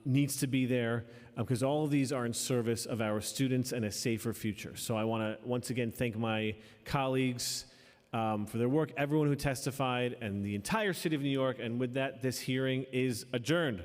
needs to be there because all of these are in service of our students and a safer future. So I want to once again thank my colleagues for their work, everyone who testified, and the entire city of New York. And with that, this hearing is adjourned.